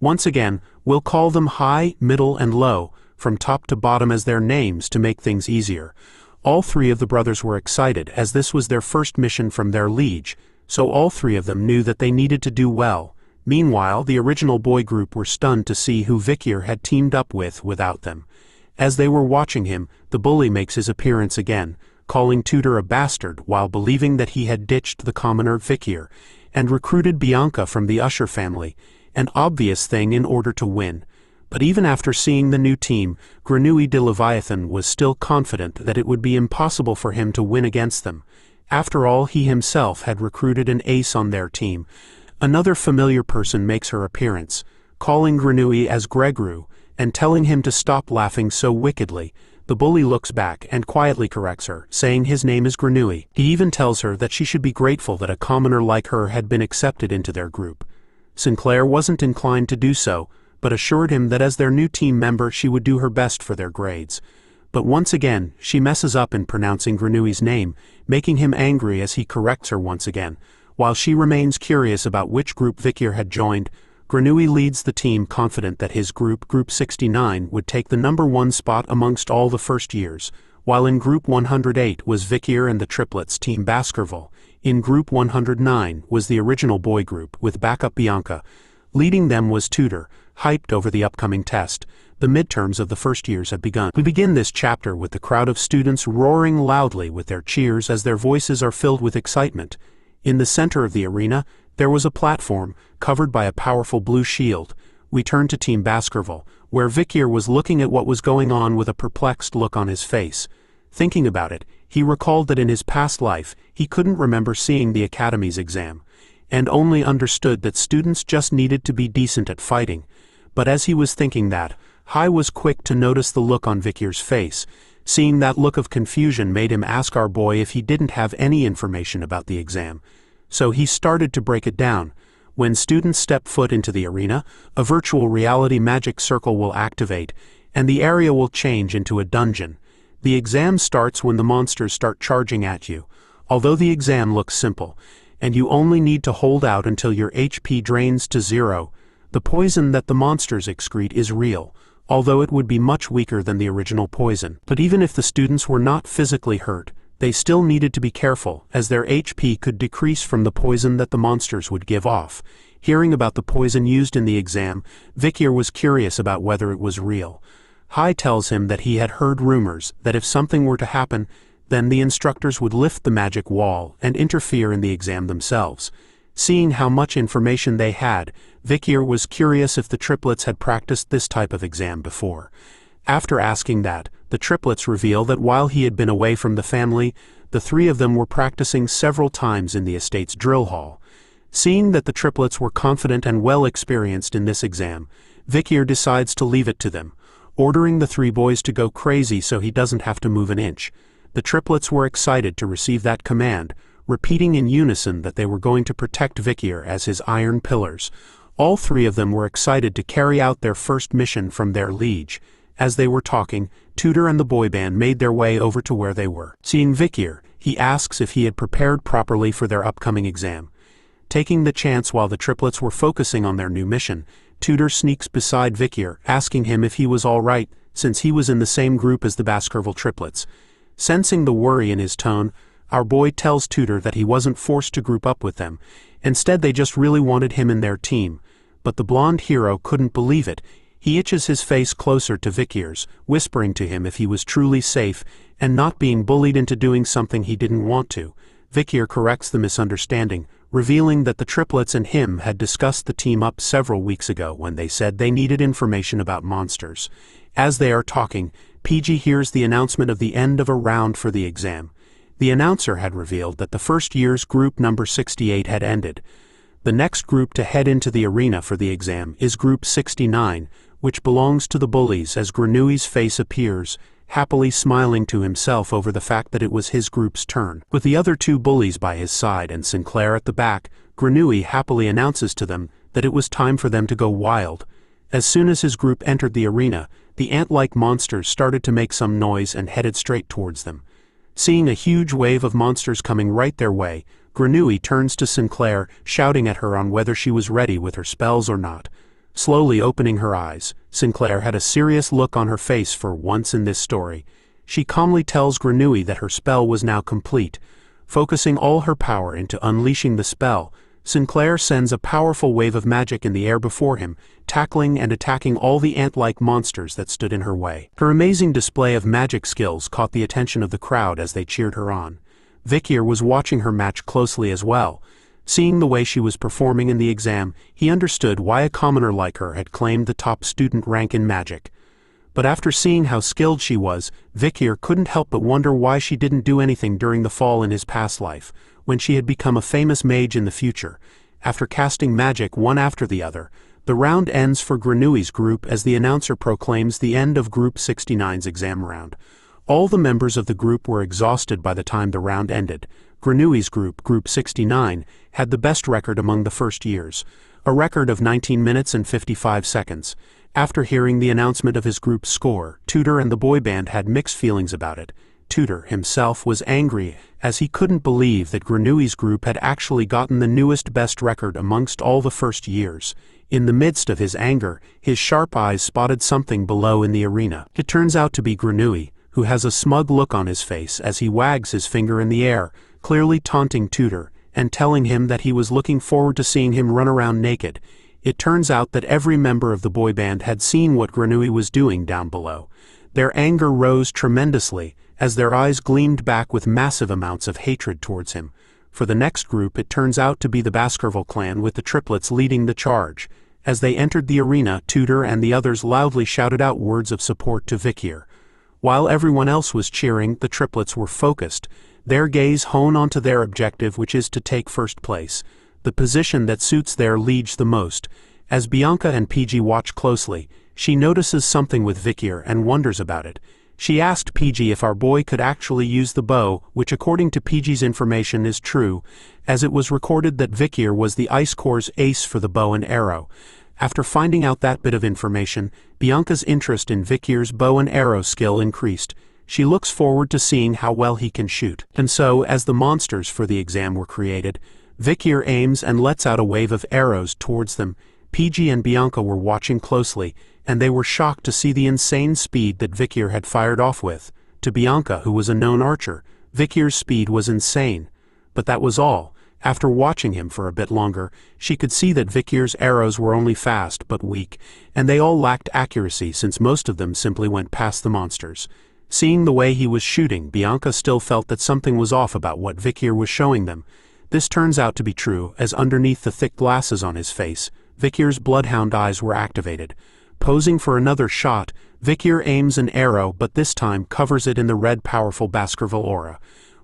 Once again, we'll call them high, middle, and low, from top to bottom as their names to make things easier. All three of the brothers were excited as this was their first mission from their liege, so all three of them knew that they needed to do well. Meanwhile, the original boy group were stunned to see who Vicier had teamed up with without them. As they were watching him, the bully makes his appearance again, calling Tutor a bastard while believing that he had ditched the commoner Vicier, and recruited Bianca from the Usher family, an obvious thing in order to win. But even after seeing the new team, Grenouille de Leviathan was still confident that it would be impossible for him to win against them. After all, he himself had recruited an ace on their team. Another familiar person makes her appearance, calling Grenouille as Gregru, and telling him to stop laughing so wickedly. The bully looks back and quietly corrects her, saying his name is Grenouille. He even tells her that she should be grateful that a commoner like her had been accepted into their group. Sinclair wasn't inclined to do so, but assured him that as their new team member she would do her best for their grades. But once again, she messes up in pronouncing Grenouille's name, making him angry as he corrects her once again. While she remains curious about which group Vicier had joined, Grenouille leads the team confident that his group, Group 69, would take the #1 spot amongst all the first years, while in Group 108 was Vicier and the triplets Team Baskerville. In Group 109 was the original boy group, with backup Bianca. Leading them was Tutor, hyped over the upcoming test. The midterms of the first years had begun. We begin this chapter with the crowd of students roaring loudly with their cheers as their voices are filled with excitement. In the center of the arena, there was a platform, covered by a powerful blue shield. We turn to Team Baskerville, where Vicier was looking at what was going on with a perplexed look on his face. Thinking about it, he recalled that in his past life, he couldn't remember seeing the Academy's exam, and only understood that students just needed to be decent at fighting. But as he was thinking that, Hai was quick to notice the look on Vicier's face. Seeing that look of confusion made him ask our boy if he didn't have any information about the exam. So he started to break it down. When students step foot into the arena, a virtual reality magic circle will activate, and the area will change into a dungeon. The exam starts when the monsters start charging at you. Although the exam looks simple, and you only need to hold out until your HP drains to 0, the poison that the monsters excrete is real, although it would be much weaker than the original poison. But even if the students were not physically hurt, they still needed to be careful, as their HP could decrease from the poison that the monsters would give off. Hearing about the poison used in the exam, Vicier was curious about whether it was real. Hai tells him that he had heard rumors that if something were to happen, then the instructors would lift the magic wall and interfere in the exam themselves. Seeing how much information they had, Vicier was curious if the triplets had practiced this type of exam before. After asking that, the triplets reveal that while he had been away from the family, the three of them were practicing several times in the estate's drill hall. Seeing that the triplets were confident and well experienced in this exam, Vicier decides to leave it to them, ordering the three boys to go crazy so he doesn't have to move an inch. The triplets were excited to receive that command, repeating in unison that they were going to protect Vicier as his iron pillars. All three of them were excited to carry out their first mission from their liege. As they were talking, Tutor and the boy band made their way over to where they were. Seeing Vicier, he asks if he had prepared properly for their upcoming exam. Taking the chance while the triplets were focusing on their new mission, Tutor sneaks beside Vicier, asking him if he was all right, since he was in the same group as the Baskerville triplets. Sensing the worry in his tone, our boy tells Tutor that he wasn't forced to group up with them. Instead, they just really wanted him in their team. But the blonde hero couldn't believe it. He itches his face closer to Vicier's, whispering to him if he was truly safe and not being bullied into doing something he didn't want to. Vicier corrects the misunderstanding, revealing that the triplets and him had discussed the team up several weeks ago when they said they needed information about monsters. As they are talking, PG hears the announcement of the end of a round for the exam. The announcer had revealed that the first year's group number 68 had ended. The next group to head into the arena for the exam is group 69, which belongs to the bullies, as Grenouille's face appears, happily smiling to himself over the fact that it was his group's turn. With the other two bullies by his side and Sinclair at the back, Grenouille happily announces to them that it was time for them to go wild. As soon as his group entered the arena, the ant-like monsters started to make some noise and headed straight towards them. Seeing a huge wave of monsters coming right their way, Grenouille turns to Sinclair, shouting at her on whether she was ready with her spells or not. Slowly opening her eyes, Sinclair had a serious look on her face for once in this story. She calmly tells Grenouille that her spell was now complete. Focusing all her power into unleashing the spell, Sinclair sends a powerful wave of magic in the air before him, tackling and attacking all the ant-like monsters that stood in her way. Her amazing display of magic skills caught the attention of the crowd as they cheered her on. Vicier was watching her match closely as well. Seeing the way she was performing in the exam, he understood why a commoner like her had claimed the top student rank in magic. But after seeing how skilled she was, Vicier couldn't help but wonder why she didn't do anything during the fall in his past life, when she had become a famous mage in the future. After casting magic one after the other, the round ends for Grenouille's group as the announcer proclaims the end of Group 69's exam round. All the members of the group were exhausted by the time the round ended. Grenouille's group, Group 69, had the best record among the first years, a record of 19 minutes and 55 seconds. After hearing the announcement of his group's score, Tutor and the boy band had mixed feelings about it. Tutor himself was angry, as he couldn't believe that Grenouille's group had actually gotten the newest best record amongst all the first years. In the midst of his anger, his sharp eyes spotted something below in the arena. It turns out to be Grenouille, who has a smug look on his face as he wags his finger in the air, clearly taunting Tutor, and telling him that he was looking forward to seeing him run around naked. It turns out that every member of the boy band had seen what Grenouille was doing down below. Their anger rose tremendously, as their eyes gleamed back with massive amounts of hatred towards him. For the next group, it turns out to be the Baskerville clan with the triplets leading the charge. As they entered the arena, Tutor and the others loudly shouted out words of support to Vicier. While everyone else was cheering, the triplets were focused, their gaze honed onto their objective, which is to take first place, the position that suits their liege the most. As Bianca and PG watch closely, she notices something with Vicier and wonders about it. She asked PG if our boy could actually use the bow, which according to PG's information is true, as it was recorded that Vicier was the Ice Corps' ace for the bow and arrow. After finding out that bit of information, Bianca's interest in Vicier's bow and arrow skill increased. She looks forward to seeing how well he can shoot. And so, as the monsters for the exam were created, Vicier aims and lets out a wave of arrows towards them. PG and Bianca were watching closely, and they were shocked to see the insane speed that Vicier had fired off with. To Bianca, who was a known archer, Vicier's speed was insane. But that was all. After watching him for a bit longer, she could see that Vicier's arrows were only fast but weak, and they all lacked accuracy since most of them simply went past the monsters. Seeing the way he was shooting, Bianca still felt that something was off about what Vicier was showing them. This turns out to be true, as underneath the thick glasses on his face, Vicier's bloodhound eyes were activated. Posing for another shot, Vikir aims an arrow but this time covers it in the red powerful Baskerville aura.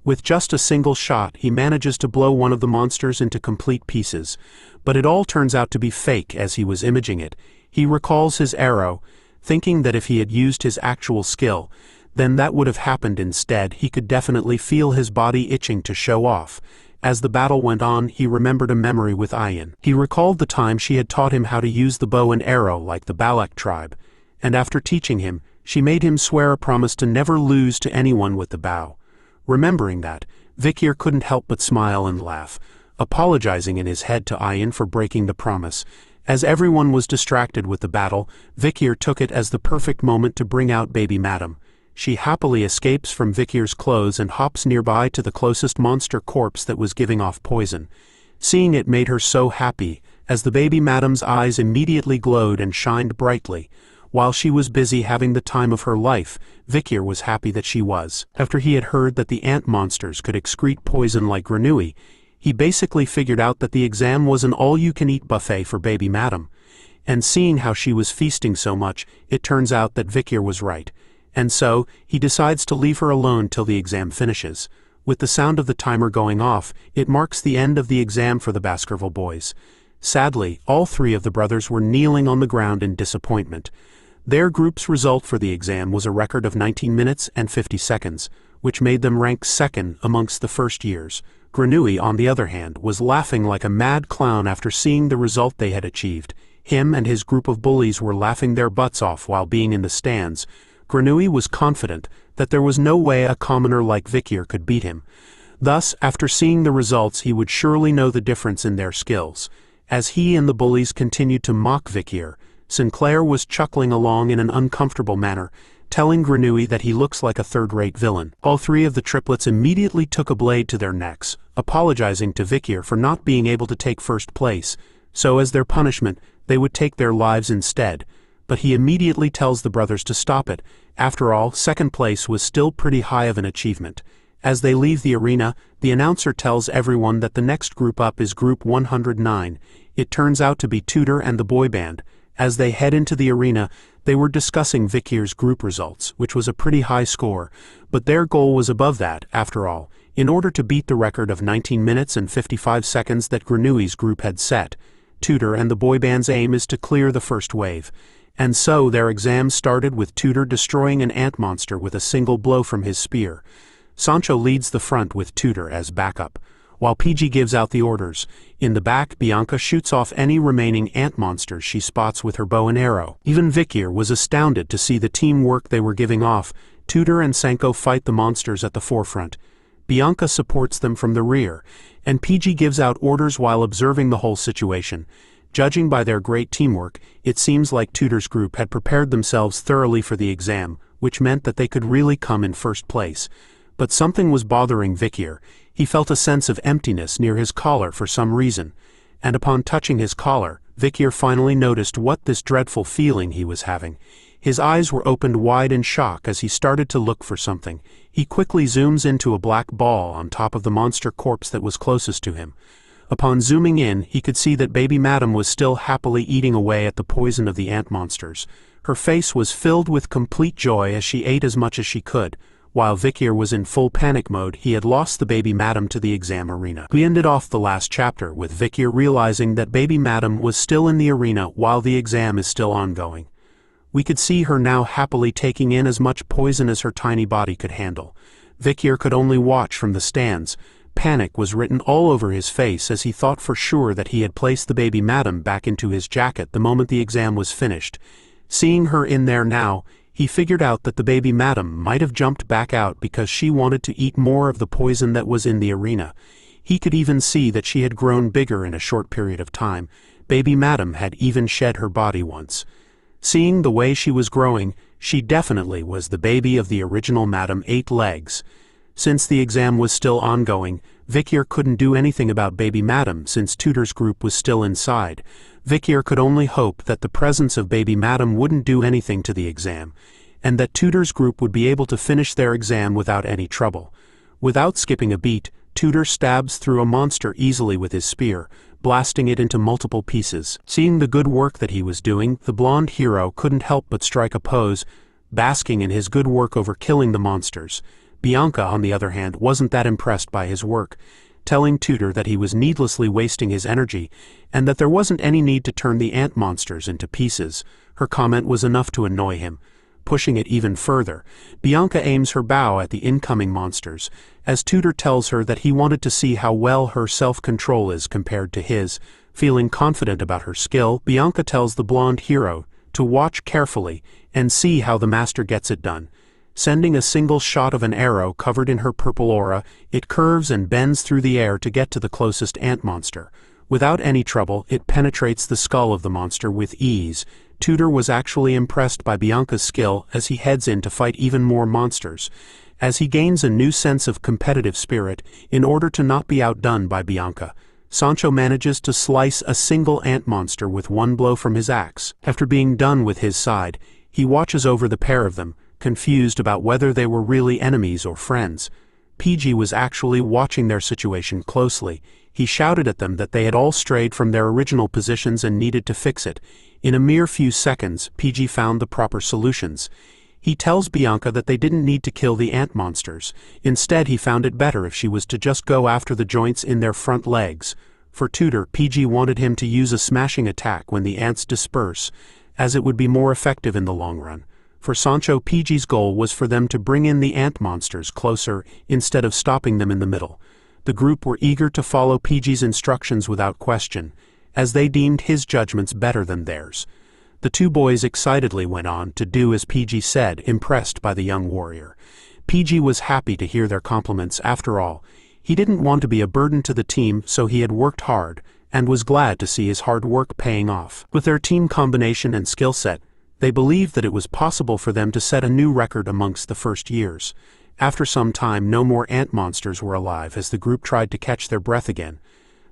With just a single shot he manages to blow one of the monsters into complete pieces, but it all turns out to be fake as he was imaging it. He recalls his arrow, thinking that if he had used his actual skill, then that would have happened instead. He could definitely feel his body itching to show off. As the battle went on, he remembered a memory with Ayin. He recalled the time she had taught him how to use the bow and arrow like the Balak tribe, and after teaching him, she made him swear a promise to never lose to anyone with the bow. Remembering that, Vikir couldn't help but smile and laugh, apologizing in his head to Ayin for breaking the promise. As everyone was distracted with the battle, Vikir took it as the perfect moment to bring out baby Madam. She happily escapes from Vikir's clothes and hops nearby to the closest monster corpse that was giving off poison. Seeing it made her so happy, as the baby Madam's eyes immediately glowed and shined brightly. While she was busy having the time of her life, Vicier was happy that she was. After he had heard that the ant monsters could excrete poison like grenouille, he basically figured out that the exam was an all-you-can-eat buffet for baby Madam. And seeing how she was feasting so much, it turns out that Vicier was right. And so, he decides to leave her alone till the exam finishes. With the sound of the timer going off, it marks the end of the exam for the Baskerville boys. Sadly, all three of the brothers were kneeling on the ground in disappointment. Their group's result for the exam was a record of 19 minutes and 50 seconds, which made them rank second amongst the first years. Grenouille, on the other hand, was laughing like a mad clown after seeing the result they had achieved. Him and his group of bullies were laughing their butts off while being in the stands. Grenouille was confident that there was no way a commoner like Vicier could beat him. Thus, after seeing the results, he would surely know the difference in their skills. As he and the bullies continued to mock Vicier, Sinclair was chuckling along in an uncomfortable manner, telling Grenouille that he looks like a third-rate villain. All three of the triplets immediately took a blade to their necks, apologizing to Vicier for not being able to take first place, so as their punishment, they would take their lives instead. But he immediately tells the brothers to stop it. After all, second place was still pretty high of an achievement. As they leave the arena, the announcer tells everyone that the next group up is Group 109. It turns out to be Tutor and the boy band. As they head into the arena, they were discussing Vicier's group results, which was a pretty high score, but their goal was above that, after all, in order to beat the record of 19 minutes and 55 seconds that Grenouille's group had set. Tutor and the boy band's aim is to clear the first wave. And so their exam started with Tutor destroying an ant monster with a single blow from his spear. Sancho leads the front with Tutor as backup, while PG gives out the orders. In the back, Bianca shoots off any remaining ant monsters she spots with her bow and arrow. Even Vicier was astounded to see the teamwork they were giving off. Tutor and Sanko fight the monsters at the forefront. Bianca supports them from the rear, and PG gives out orders while observing the whole situation. Judging by their great teamwork, it seems like Tutor's group had prepared themselves thoroughly for the exam, which meant that they could really come in first place. But something was bothering Vicier. He felt a sense of emptiness near his collar for some reason, and upon touching his collar, Vicier finally noticed what this dreadful feeling he was having. His eyes were opened wide in shock as he started to look for something. He quickly zooms into a black ball on top of the monster corpse that was closest to him. Upon zooming in, he could see that baby Madam was still happily eating away at the poison of the ant monsters. Her face was filled with complete joy as she ate as much as she could. While Vicier was in full panic mode, he had lost the baby Madam to the exam arena. We ended off the last chapter with Vicier realizing that baby Madam was still in the arena while the exam is still ongoing. We could see her now happily taking in as much poison as her tiny body could handle. Vicier could only watch from the stands. Panic was written all over his face as he thought for sure that he had placed the baby Madam back into his jacket the moment the exam was finished. Seeing her in there now, he figured out that the baby Madam might have jumped back out because she wanted to eat more of the poison that was in the arena. He could even see that she had grown bigger in a short period of time. Baby Madam had even shed her body once. Seeing the way she was growing, she definitely was the baby of the original Madam Eight Legs. Since the exam was still ongoing, Vicier couldn't do anything about baby Madam since Tutor's group was still inside. Vicier could only hope that the presence of baby Madam wouldn't do anything to the exam, and that Tutor's group would be able to finish their exam without any trouble. Without skipping a beat, Tudor stabs through a monster easily with his spear, blasting it into multiple pieces. Seeing the good work that he was doing, the blonde hero couldn't help but strike a pose, basking in his good work over killing the monsters. Bianca, on the other hand, wasn't that impressed by his work, telling Tudor that he was needlessly wasting his energy, and that there wasn't any need to turn the ant monsters into pieces. Her comment was enough to annoy him. Pushing it even further, Bianca aims her bow at the incoming monsters, as Tudor tells her that he wanted to see how well her self-control is compared to his. Feeling confident about her skill, Bianca tells the blonde hero to watch carefully and see how the master gets it done. Sending a single shot of an arrow covered in her purple aura, it curves and bends through the air to get to the closest ant monster. Without any trouble, it penetrates the skull of the monster with ease. Tudor was actually impressed by Bianca's skill as he heads in to fight even more monsters. As he gains a new sense of competitive spirit, in order to not be outdone by Bianca, Sancho manages to slice a single ant monster with one blow from his axe. After being done with his side, he watches over the pair of them, confused about whether they were really enemies or friends. PG was actually watching their situation closely. He shouted at them that they had all strayed from their original positions and needed to fix it. In a mere few seconds, PG found the proper solutions. He tells Bianca that they didn't need to kill the ant monsters. Instead, he found it better if she was to just go after the joints in their front legs. For Tudor, PG wanted him to use a smashing attack when the ants disperse, as it would be more effective in the long run. For Sancho, PG's goal was for them to bring in the ant monsters closer instead of stopping them in the middle. The group were eager to follow PG's instructions without question, as they deemed his judgments better than theirs. The two boys excitedly went on to do as PG said, impressed by the young warrior. PG was happy to hear their compliments. After all, he didn't want to be a burden to the team, so he had worked hard, and was glad to see his hard work paying off. With their team combination and skill set, they believed that it was possible for them to set a new record amongst the first years. After some time, no more ant monsters were alive as the group tried to catch their breath again.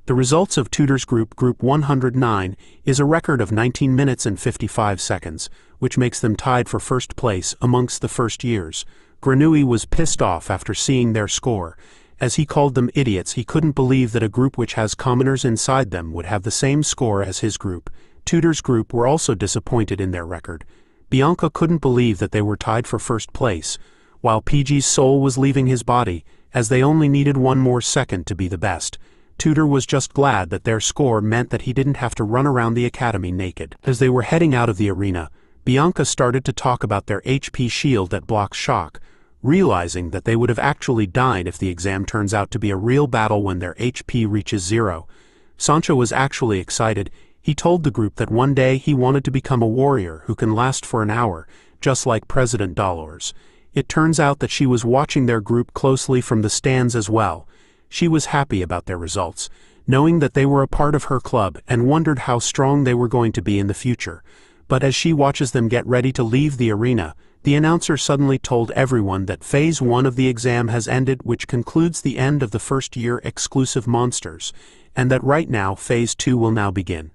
The results of Tudor's group, Group 109, is a record of 19 minutes and 55 seconds, which makes them tied for first place amongst the first years. Grenouille was pissed off after seeing their score. As he called them idiots, he couldn't believe that a group which has commoners inside them would have the same score as his group. Tudor's group were also disappointed in their record. Bianca couldn't believe that they were tied for first place, while PG's soul was leaving his body, as they only needed one more second to be the best. Tudor was just glad that their score meant that he didn't have to run around the academy naked. As they were heading out of the arena, Bianca started to talk about their HP shield that blocks shock, realizing that they would have actually died if the exam turns out to be a real battle when their HP reaches 0. Sancho was actually excited. He told the group that one day he wanted to become a warrior who can last for an hour, just like President Dolores. It turns out that she was watching their group closely from the stands as well. She was happy about their results, knowing that they were a part of her club, and wondered how strong they were going to be in the future. But as she watches them get ready to leave the arena, the announcer suddenly told everyone that Phase 1 of the exam has ended, which concludes the end of the first year exclusive monsters, and that right now Phase 2 will now begin.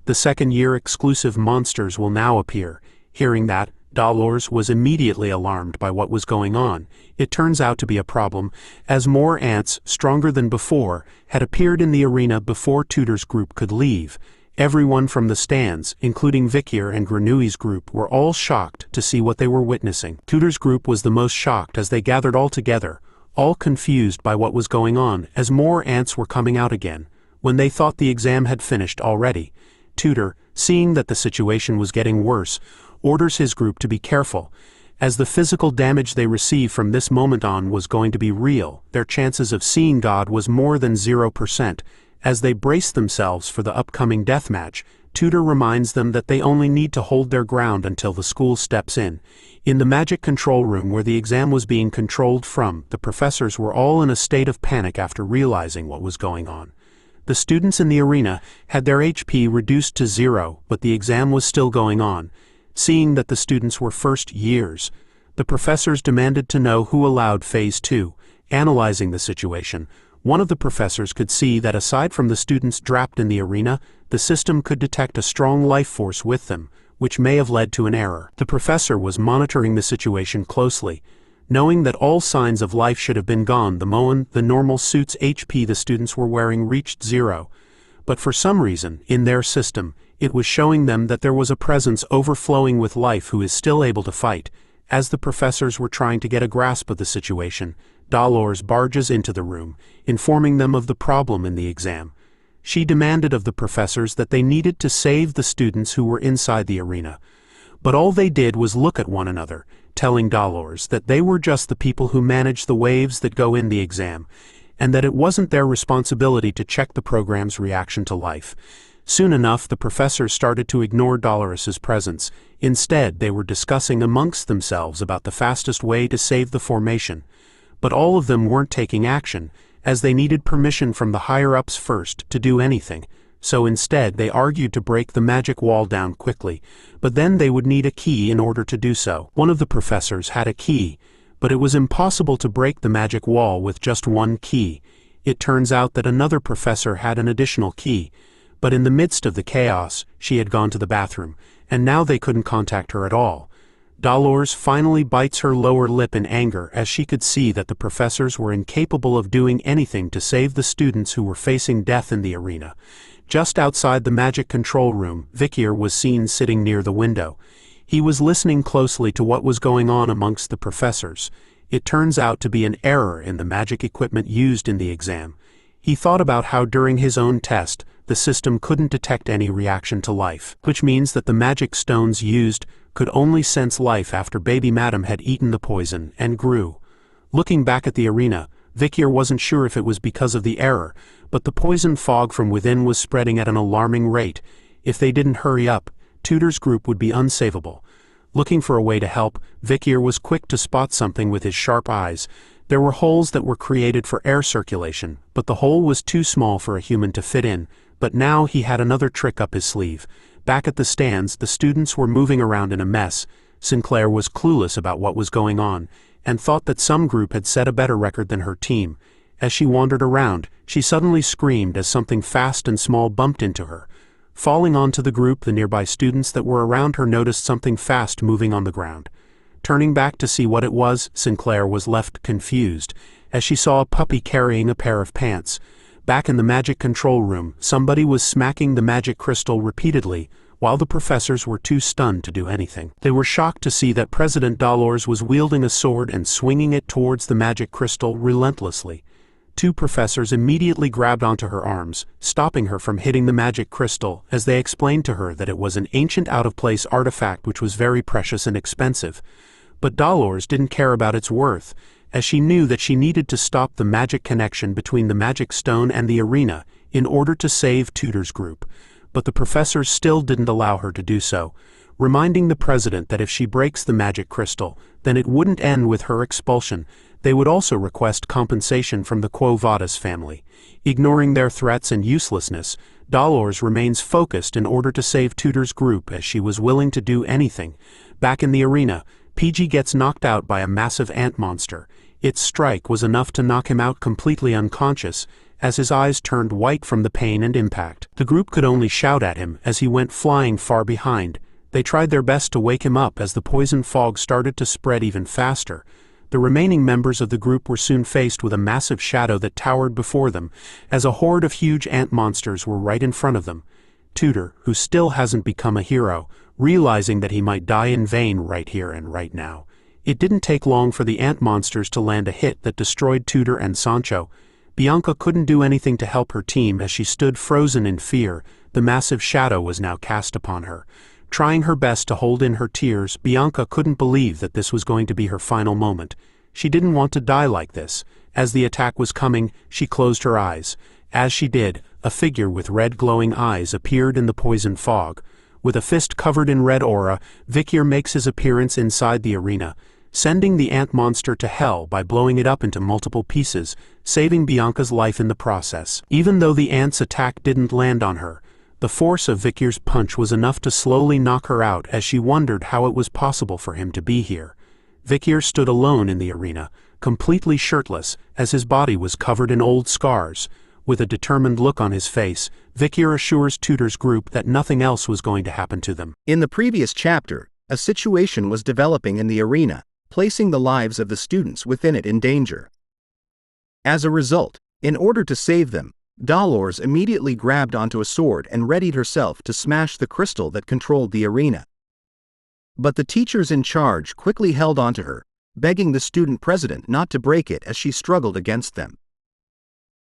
The second year exclusive monsters will now appear. Hearing that, Dolores was immediately alarmed by what was going on. It turns out to be a problem, as more ants, stronger than before, had appeared in the arena before Tudor's group could leave. Everyone from the stands, including Vikir and Grenouille's group, were all shocked to see what they were witnessing. Tudor's group was the most shocked as they gathered all together, all confused by what was going on, as more ants were coming out again, when they thought the exam had finished already. Tudor, seeing that the situation was getting worse, orders his group to be careful, as the physical damage they received from this moment on was going to be real. Their chances of seeing God was more than 0%. As they braced themselves for the upcoming deathmatch, Tudor reminds them that they only need to hold their ground until the school steps in. In the magic control room where the exam was being controlled from, the professors were all in a state of panic after realizing what was going on. The students in the arena had their HP reduced to 0, but the exam was still going on. Seeing that the students were first years, the professors demanded to know who allowed Phase 2. Analyzing the situation, one of the professors could see that aside from the students trapped in the arena, the system could detect a strong life force with them, which may have led to an error. The professor was monitoring the situation closely. Knowing that all signs of life should have been gone, the normal suit's HP the students were wearing reached 0. But for some reason, in their system, it was showing them that there was a presence overflowing with life who is still able to fight. As the professors were trying to get a grasp of the situation, Dolores barges into the room, informing them of the problem in the exam. She demanded of the professors that they needed to save the students who were inside the arena. But all they did was look at one another, telling Dolores that they were just the people who manage the waves that go in the exam, and that it wasn't their responsibility to check the program's reaction to life. Soon enough, the professors started to ignore Dolores's presence. Instead, they were discussing amongst themselves about the fastest way to save the formation. But all of them weren't taking action, as they needed permission from the higher-ups first to do anything. So instead, they argued to break the magic wall down quickly, but then they would need a key in order to do so. One of the professors had a key, but it was impossible to break the magic wall with just one key. It turns out that another professor had an additional key, but in the midst of the chaos, she had gone to the bathroom, and now they couldn't contact her at all. Dolores finally bites her lower lip in anger as she could see that the professors were incapable of doing anything to save the students who were facing death in the arena. Just outside the magic control room, Vicier was seen sitting near the window. He was listening closely to what was going on amongst the professors. It turns out to be an error in the magic equipment used in the exam. He thought about how during his own test, the system couldn't detect any reaction to life, which means that the magic stones used could only sense life after baby Madam had eaten the poison and grew. Looking back at the arena, Vicier wasn't sure if it was because of the error, but the poison fog from within was spreading at an alarming rate. If they didn't hurry up, Tudor's group would be unsavable. Looking for a way to help, Vicier was quick to spot something with his sharp eyes. There were holes that were created for air circulation, but the hole was too small for a human to fit in. But now he had another trick up his sleeve. Back at the stands, the students were moving around in a mess. Sinclair was clueless about what was going on, and thought that some group had set a better record than her team. As she wandered around, she suddenly screamed as something fast and small bumped into her. Falling onto the group, the nearby students that were around her noticed something fast moving on the ground. Turning back to see what it was, Sinclair was left confused, as she saw a puppy carrying a pair of pants. Back in the magic control room, somebody was smacking the magic crystal repeatedly, while the professors were too stunned to do anything. They were shocked to see that President Dolores was wielding a sword and swinging it towards the magic crystal relentlessly. Two professors immediately grabbed onto her arms, stopping her from hitting the magic crystal, as they explained to her that it was an ancient out-of-place artifact which was very precious and expensive. But Dolores didn't care about its worth, as she knew that she needed to stop the magic connection between the magic stone and the arena in order to save Tudor's group. But the professors still didn't allow her to do so, reminding the president that if she breaks the magic crystal, then it wouldn't end with her expulsion. They would also request compensation from the Quo Vadis family. Ignoring their threats and uselessness, Dolores remains focused in order to save Tudor's group, as she was willing to do anything. Back in the arena, PG gets knocked out by a massive ant monster. Its strike was enough to knock him out completely unconscious, as his eyes turned white from the pain and impact. The group could only shout at him as he went flying far behind. They tried their best to wake him up as the poison fog started to spread even faster. The remaining members of the group were soon faced with a massive shadow that towered before them, as a horde of huge ant monsters were right in front of them. Tudor, who still hasn't become a hero, realizing that he might die in vain right here and right now. It didn't take long for the ant monsters to land a hit that destroyed Tudor and Sancho. Bianca couldn't do anything to help her team as she stood frozen in fear. The massive shadow was now cast upon her. Trying her best to hold in her tears, Bianca couldn't believe that this was going to be her final moment. She didn't want to die like this. As the attack was coming, she closed her eyes. As she did, a figure with red glowing eyes appeared in the poison fog. With a fist covered in red aura, Vikir makes his appearance inside the arena, sending the ant monster to hell by blowing it up into multiple pieces, saving Bianca's life in the process. Even though the ant's attack didn't land on her, the force of Vikir's punch was enough to slowly knock her out, as she wondered how it was possible for him to be here. Vikir stood alone in the arena, completely shirtless, as his body was covered in old scars. With a determined look on his face, Vikir assures Tudor's group that nothing else was going to happen to them. In the previous chapter, a situation was developing in the arena. placing the lives of the students within it in danger. As a result, in order to save them, Dolores immediately grabbed onto a sword and readied herself to smash the crystal that controlled the arena. But the teachers in charge quickly held onto her, begging the student president not to break it as she struggled against them.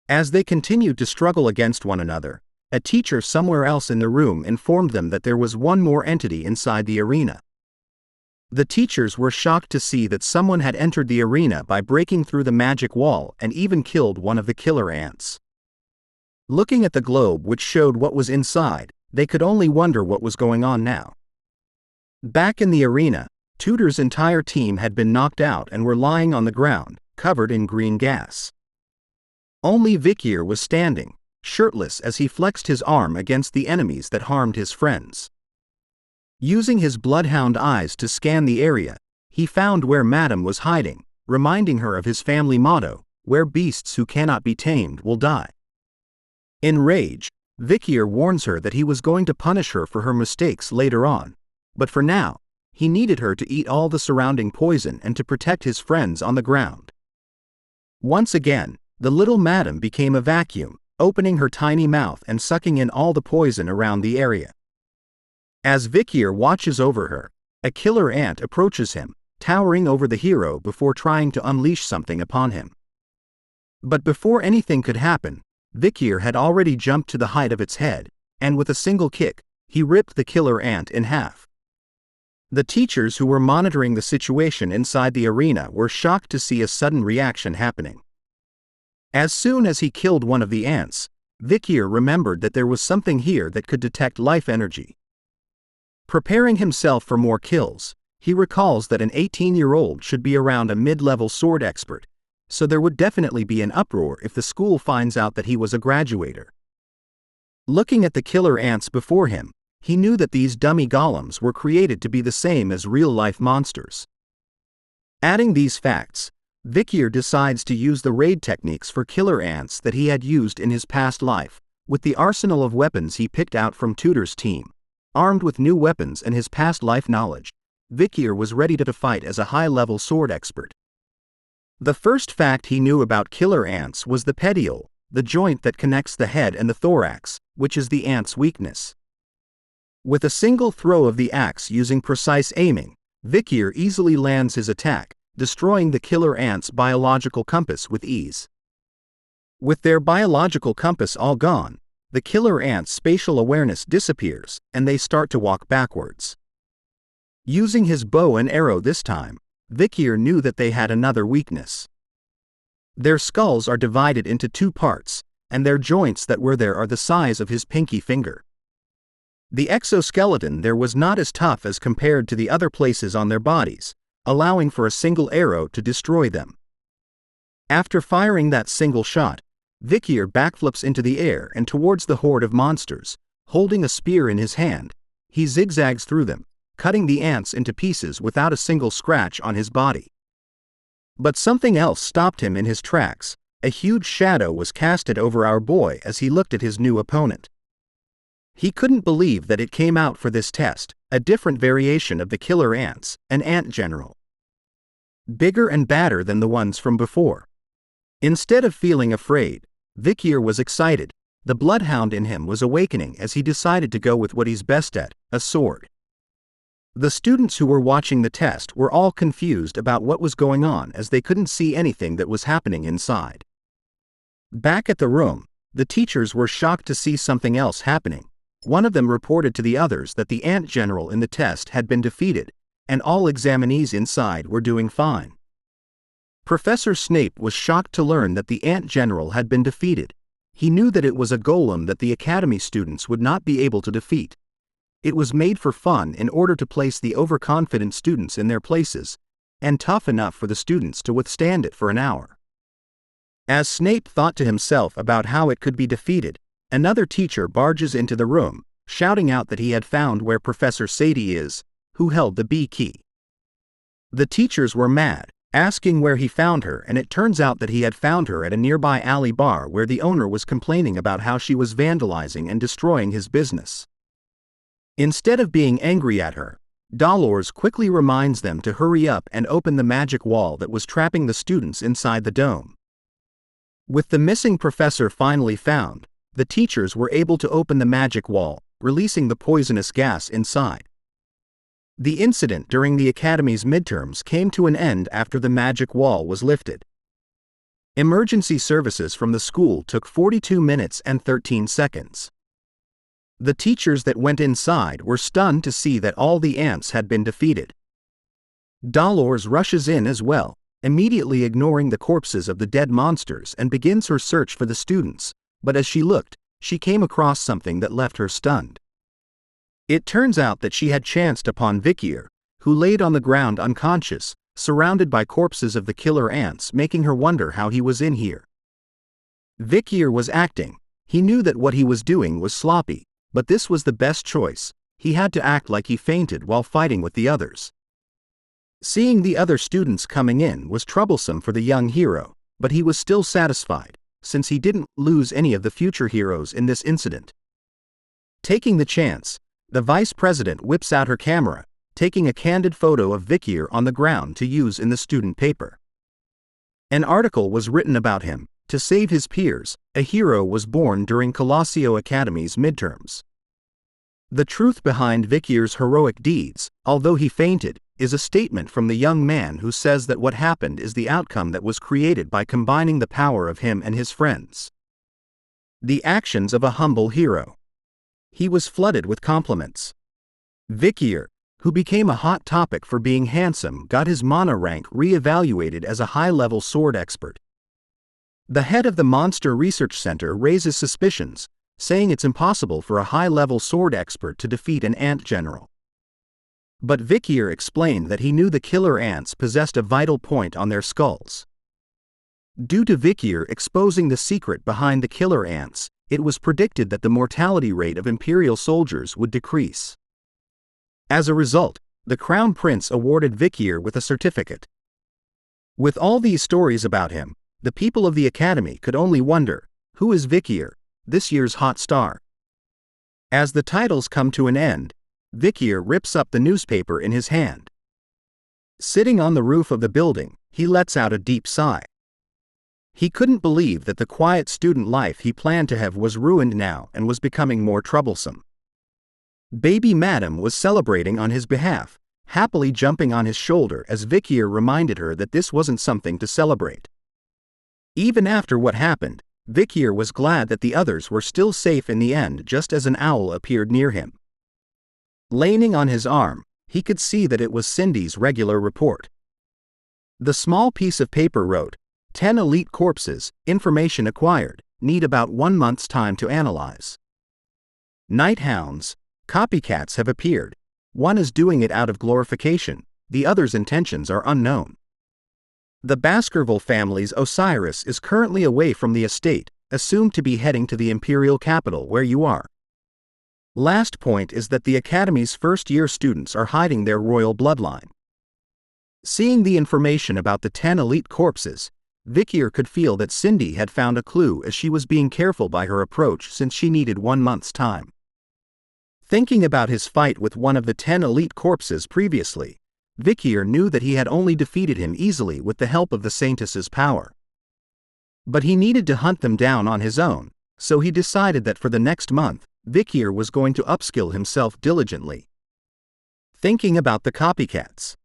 As they continued to struggle against one another, a teacher somewhere else in the room informed them that there was one more entity inside the arena. The teachers were shocked to see that someone had entered the arena by breaking through the magic wall and even killed one of the killer ants. Looking at the globe which showed what was inside, they could only wonder what was going on now. Back in the arena, Tudor's entire team had been knocked out and were lying on the ground, covered in green gas. Only Vicier was standing, shirtless as he flexed his arm against the enemies that harmed his friends. Using his bloodhound eyes to scan the area, he found where Madame was hiding, reminding her of his family motto, "Where beasts who cannot be tamed will die." In rage, Vicier warns her that he was going to punish her for her mistakes later on, but for now, he needed her to eat all the surrounding poison and to protect his friends on the ground. Once again, the little Madame became a vacuum, opening her tiny mouth and sucking in all the poison around the area. As Vicier watches over her, a killer ant approaches him, towering over the hero before trying to unleash something upon him. But before anything could happen, Vicier had already jumped to the height of its head, and with a single kick, he ripped the killer ant in half. The teachers who were monitoring the situation inside the arena were shocked to see a sudden reaction happening. As soon as he killed one of the ants, Vicier remembered that there was something here that could detect life energy. Preparing himself for more kills, he recalls that an 18-year-old should be around a mid-level sword expert, so there would definitely be an uproar if the school finds out that he was a graduator. Looking at the killer ants before him, he knew that these dummy golems were created to be the same as real-life monsters. Adding these facts, Vicier decides to use the raid techniques for killer ants that he had used in his past life, with the arsenal of weapons he picked out from Tudor's team. Armed with new weapons and his past life knowledge, Vicier was ready to fight as a high-level sword expert. The first fact he knew about killer ants was the petiole, the joint that connects the head and the thorax, which is the ant's weakness. With a single throw of the axe using precise aiming, Vicier easily lands his attack, destroying the killer ant's biological compass with ease. With their biological compass all gone, the killer ant's spatial awareness disappears, and they start to walk backwards. Using his bow and arrow this time, Vicier knew that they had another weakness. Their skulls are divided into two parts, and their joints that were there are the size of his pinky finger. The exoskeleton there was not as tough as compared to the other places on their bodies, allowing for a single arrow to destroy them. After firing that single shot, Vicier backflips into the air and towards the horde of monsters, holding a spear in his hand. He zigzags through them, cutting the ants into pieces without a single scratch on his body. But something else stopped him in his tracks. A huge shadow was casted over our boy as he looked at his new opponent. He couldn't believe that it came out for this test, a different variation of the killer ants, an ant general. Bigger and badder than the ones from before. Instead of feeling afraid, Vicier was excited. The bloodhound in him was awakening as he decided to go with what he's best at, a sword. The students who were watching the test were all confused about what was going on as they couldn't see anything that was happening inside. Back at the room, the teachers were shocked to see something else happening. One of them reported to the others that the ant general in the test had been defeated, and all examinees inside were doing fine. Professor Snape was shocked to learn that the ant general had been defeated. He knew that it was a golem that the academy students would not be able to defeat. It was made for fun in order to place the overconfident students in their places, and tough enough for the students to withstand it for an hour. As Snape thought to himself about how it could be defeated, another teacher barges into the room, shouting out that he had found where Professor Sadie is, who held the B key. The teachers were mad, asking where he found her, and it turns out that he had found her at a nearby alley bar where the owner was complaining about how she was vandalizing and destroying his business. Instead of being angry at her, Dolores quickly reminds them to hurry up and open the magic wall that was trapping the students inside the dome. With the missing professor finally found, the teachers were able to open the magic wall, releasing the poisonous gas inside. The incident during the Academy's midterms came to an end after the magic wall was lifted. Emergency services from the school took 42 minutes and 13 seconds. The teachers that went inside were stunned to see that all the ants had been defeated. Dolores rushes in as well, immediately ignoring the corpses of the dead monsters and begins her search for the students, but as she looked, she came across something that left her stunned. It turns out that she had chanced upon Vikir, who laid on the ground unconscious, surrounded by corpses of the killer ants, making her wonder how he was in here. Vikir was acting. He knew that what he was doing was sloppy, but this was the best choice. He had to act like he fainted while fighting with the others. Seeing the other students coming in was troublesome for the young hero, but he was still satisfied, since he didn't lose any of the future heroes in this incident. Taking the chance, the vice president whips out her camera, taking a candid photo of Vicier on the ground to use in the student paper. An article was written about him. To save his peers, a hero was born during Colosseo Academy's midterms. The truth behind Vicier's heroic deeds, although he fainted, is a statement from the young man who says that what happened is the outcome that was created by combining the power of him and his friends. The actions of a humble hero. He was flooded with compliments. Vicier, who became a hot topic for being handsome, got his mana rank re-evaluated as a high-level sword expert. The head of the Monster Research Center raises suspicions, saying it's impossible for a high-level sword expert to defeat an ant general. But Vicier explained that he knew the killer ants possessed a vital point on their skulls. Due to Vicier exposing the secret behind the killer ants, it was predicted that the mortality rate of Imperial soldiers would decrease. As a result, the Crown Prince awarded Vicier with a certificate. With all these stories about him, the people of the Academy could only wonder, who is Vicier, this year's hot star? As the titles come to an end, Vicier rips up the newspaper in his hand. Sitting on the roof of the building, he lets out a deep sigh. He couldn't believe that the quiet student life he planned to have was ruined now and was becoming more troublesome. Baby Madam was celebrating on his behalf, happily jumping on his shoulder as Vicier reminded her that this wasn't something to celebrate. Even after what happened, Vicier was glad that the others were still safe in the end, just as an owl appeared near him. Leaning on his arm, he could see that it was Cindy's regular report. The small piece of paper wrote, 10 elite corpses, information acquired, need about 1 month's time to analyze. Night hounds, copycats have appeared. One is doing it out of glorification, the other's intentions are unknown. The Baskerville family's Osiris is currently away from the estate, assumed to be heading to the imperial capital where you are. Last point is that the Academy's first-year students are hiding their royal bloodline. Seeing the information about the 10 elite corpses, Vicier could feel that Cindy had found a clue as she was being careful by her approach since she needed 1 month's time. Thinking about his fight with one of the 10 elite corpses previously, Vicier knew that he had only defeated him easily with the help of the Saintess's power. But he needed to hunt them down on his own, so he decided that for the next month, Vicier was going to upskill himself diligently. Thinking about the copycats.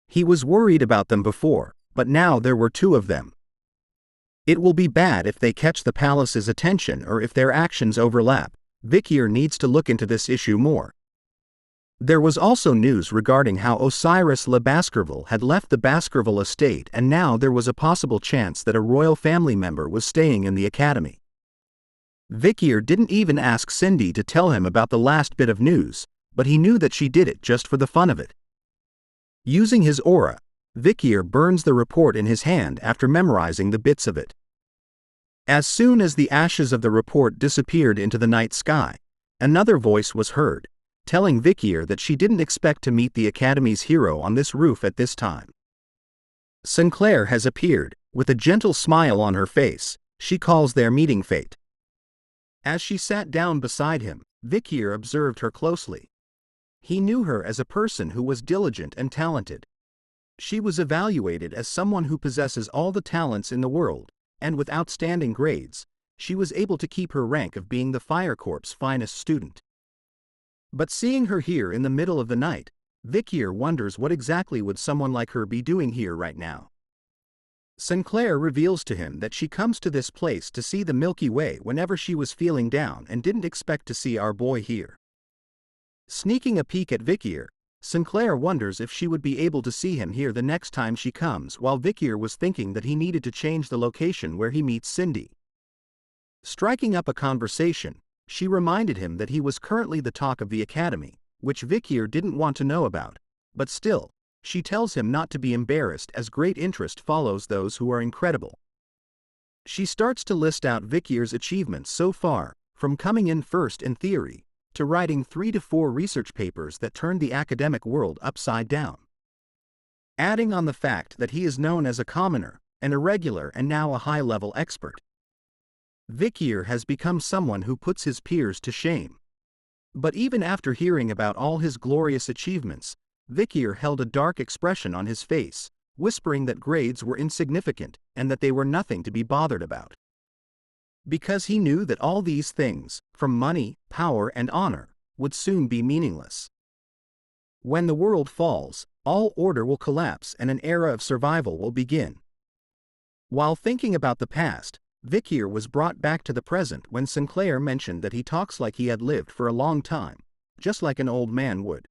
He was worried about them before, but now there were 2 of them. It will be bad if they catch the palace's attention or if their actions overlap. Vicier needs to look into this issue more. There was also news regarding how Osiris Le Baskerville had left the Baskerville estate, and now there was a possible chance that a royal family member was staying in the Academy. Vicier didn't even ask Cindy to tell him about the last bit of news, but he knew that she did it just for the fun of it. Using his aura, Vicier burns the report in his hand after memorizing the bits of it. As soon as the ashes of the report disappeared into the night sky, another voice was heard, telling Vicier that she didn't expect to meet the Academy's hero on this roof at this time. Sinclair has appeared, with a gentle smile on her face. She calls their meeting fate. As she sat down beside him, Vicier observed her closely. He knew her as a person who was diligent and talented. She was evaluated as someone who possesses all the talents in the world, and with outstanding grades, she was able to keep her rank of being the Fire Corps' finest student. But seeing her here in the middle of the night, Vicier wonders what exactly would someone like her be doing here right now. Sinclair reveals to him that she comes to this place to see the Milky Way whenever she was feeling down and didn't expect to see our boy here. Sneaking a peek at Vicier, Sinclair wonders if she would be able to see him here the next time she comes, while Vicier was thinking that he needed to change the location where he meets Cindy. Striking up a conversation, she reminded him that he was currently the talk of the academy, which Vicier didn't want to know about, but still, she tells him not to be embarrassed as great interest follows those who are incredible. She starts to list out Vicier's achievements so far, from coming in first in theory, to writing 3 to 4 research papers that turned the academic world upside down. Adding on the fact that he is known as a commoner, an irregular and now a high-level expert. Vicier has become someone who puts his peers to shame. But even after hearing about all his glorious achievements, Vicier held a dark expression on his face, whispering that grades were insignificant and that they were nothing to be bothered about. Because he knew that all these things, from money, power, and honor, would soon be meaningless. When the world falls, all order will collapse and an era of survival will begin. While thinking about the past, Vicier was brought back to the present when Sinclair mentioned that he talks like he had lived for a long time, just like an old man would.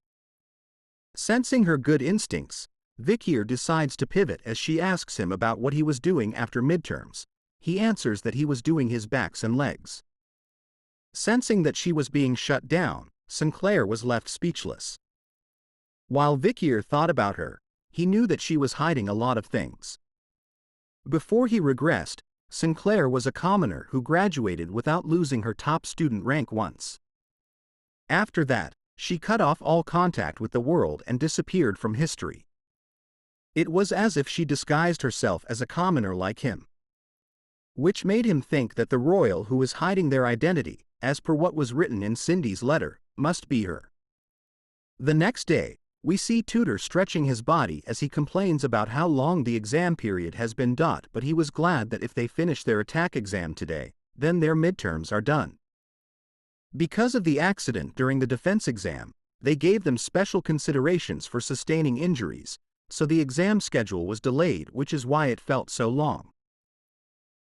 Sensing her good instincts, Vicier decides to pivot as she asks him about what he was doing after midterms. He answers that he was doing his backs and legs. Sensing that she was being shut down, Sinclair was left speechless. While Vicier thought about her, he knew that she was hiding a lot of things. Before he regressed, Sinclair was a commoner who graduated without losing her top student rank once. After that, she cut off all contact with the world and disappeared from history. It was as if she disguised herself as a commoner like him. Which made him think that the royal who was hiding their identity, as per what was written in Cindy's letter, must be her. The next day, we see Tutor stretching his body as he complains about how long the exam period has been, but he was glad that if they finish their attack exam today, then their midterms are done. Because of the accident during the defense exam, they gave them special considerations for sustaining injuries, so the exam schedule was delayed, which is why it felt so long.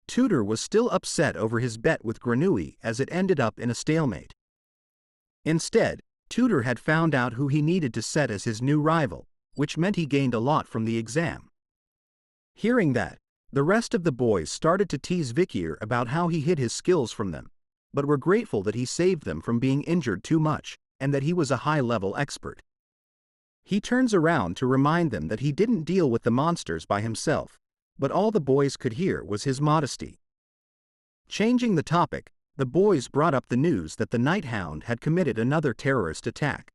Tutor was still upset over his bet with Granui as it ended up in a stalemate. Instead, Tutor had found out who he needed to set as his new rival, which meant he gained a lot from the exam. Hearing that, the rest of the boys started to tease Vicier about how he hid his skills from them, but were grateful that he saved them from being injured too much, and that he was a high-level expert. He turns around to remind them that he didn't deal with the monsters by himself, but all the boys could hear was his modesty. Changing the topic, the boys brought up the news that the Night Hound had committed another terrorist attack.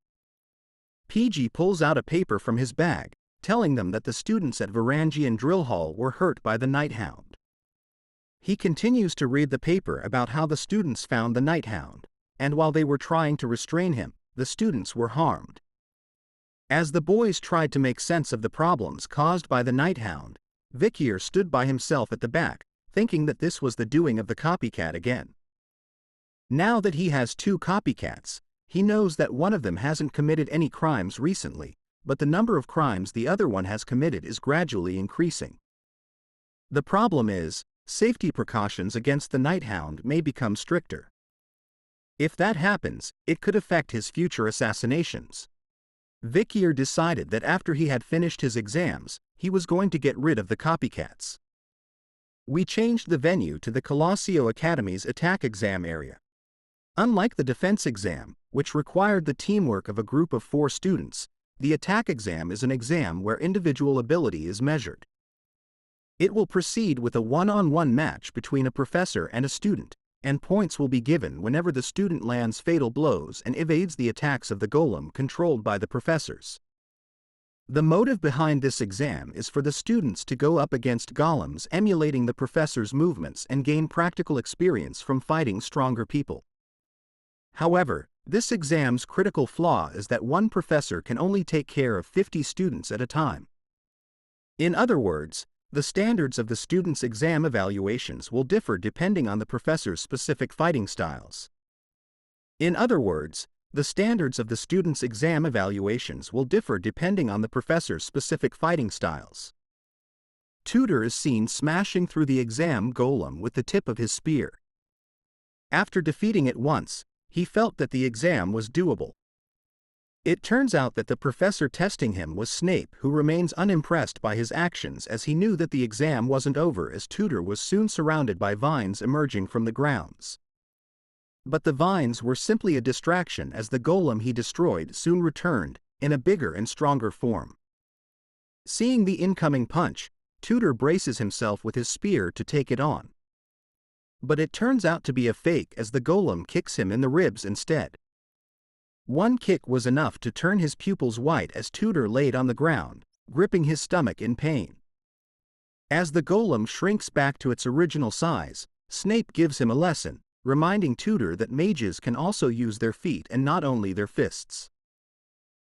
PG pulls out a paper from his bag, telling them that the students at Varangian Drill Hall were hurt by the Night Hound. He continues to read the paper about how the students found the Night Hound, and while they were trying to restrain him, the students were harmed. As the boys tried to make sense of the problems caused by the Night Hound, Vicier stood by himself at the back, thinking that this was the doing of the copycat again. Now that he has 2 copycats, he knows that one of them hasn't committed any crimes recently, but the number of crimes the other one has committed is gradually increasing. The problem is, safety precautions against the Night Hound may become stricter. If that happens, it could affect his future assassinations. Vicier decided that after he had finished his exams, he was going to get rid of the copycats. We changed the venue to the Colosseo Academy's attack exam area. Unlike the defense exam, which required the teamwork of a group of 4 students, the attack exam is an exam where individual ability is measured. It will proceed with a one-on-one match between a professor and a student, and points will be given whenever the student lands fatal blows and evades the attacks of the golem controlled by the professors. The motive behind this exam is for the students to go up against golems emulating the professor's movements and gain practical experience from fighting stronger people. However, This exam's critical flaw is that one professor can only take care of 50 students at a time. In other words, the standards of the students' exam evaluations will differ depending on the professor's specific fighting styles. In other words, the standards of the students' exam evaluations will differ depending on the professor's specific fighting styles. Tutor is seen smashing through the exam golem with the tip of his spear. After defeating it once, he felt that the exam was doable. It turns out that the professor testing him was Snape, who remains unimpressed by his actions as he knew that the exam wasn't over as Tutor was soon surrounded by vines emerging from the grounds. But the vines were simply a distraction as the golem he destroyed soon returned, in a bigger and stronger form. Seeing the incoming punch, Tutor braces himself with his spear to take it on. But it turns out to be a fake as the golem kicks him in the ribs instead. One kick was enough to turn his pupils white as Tutor laid on the ground, gripping his stomach in pain. As the golem shrinks back to its original size, Snape gives him a lesson, reminding Tutor that mages can also use their feet and not only their fists.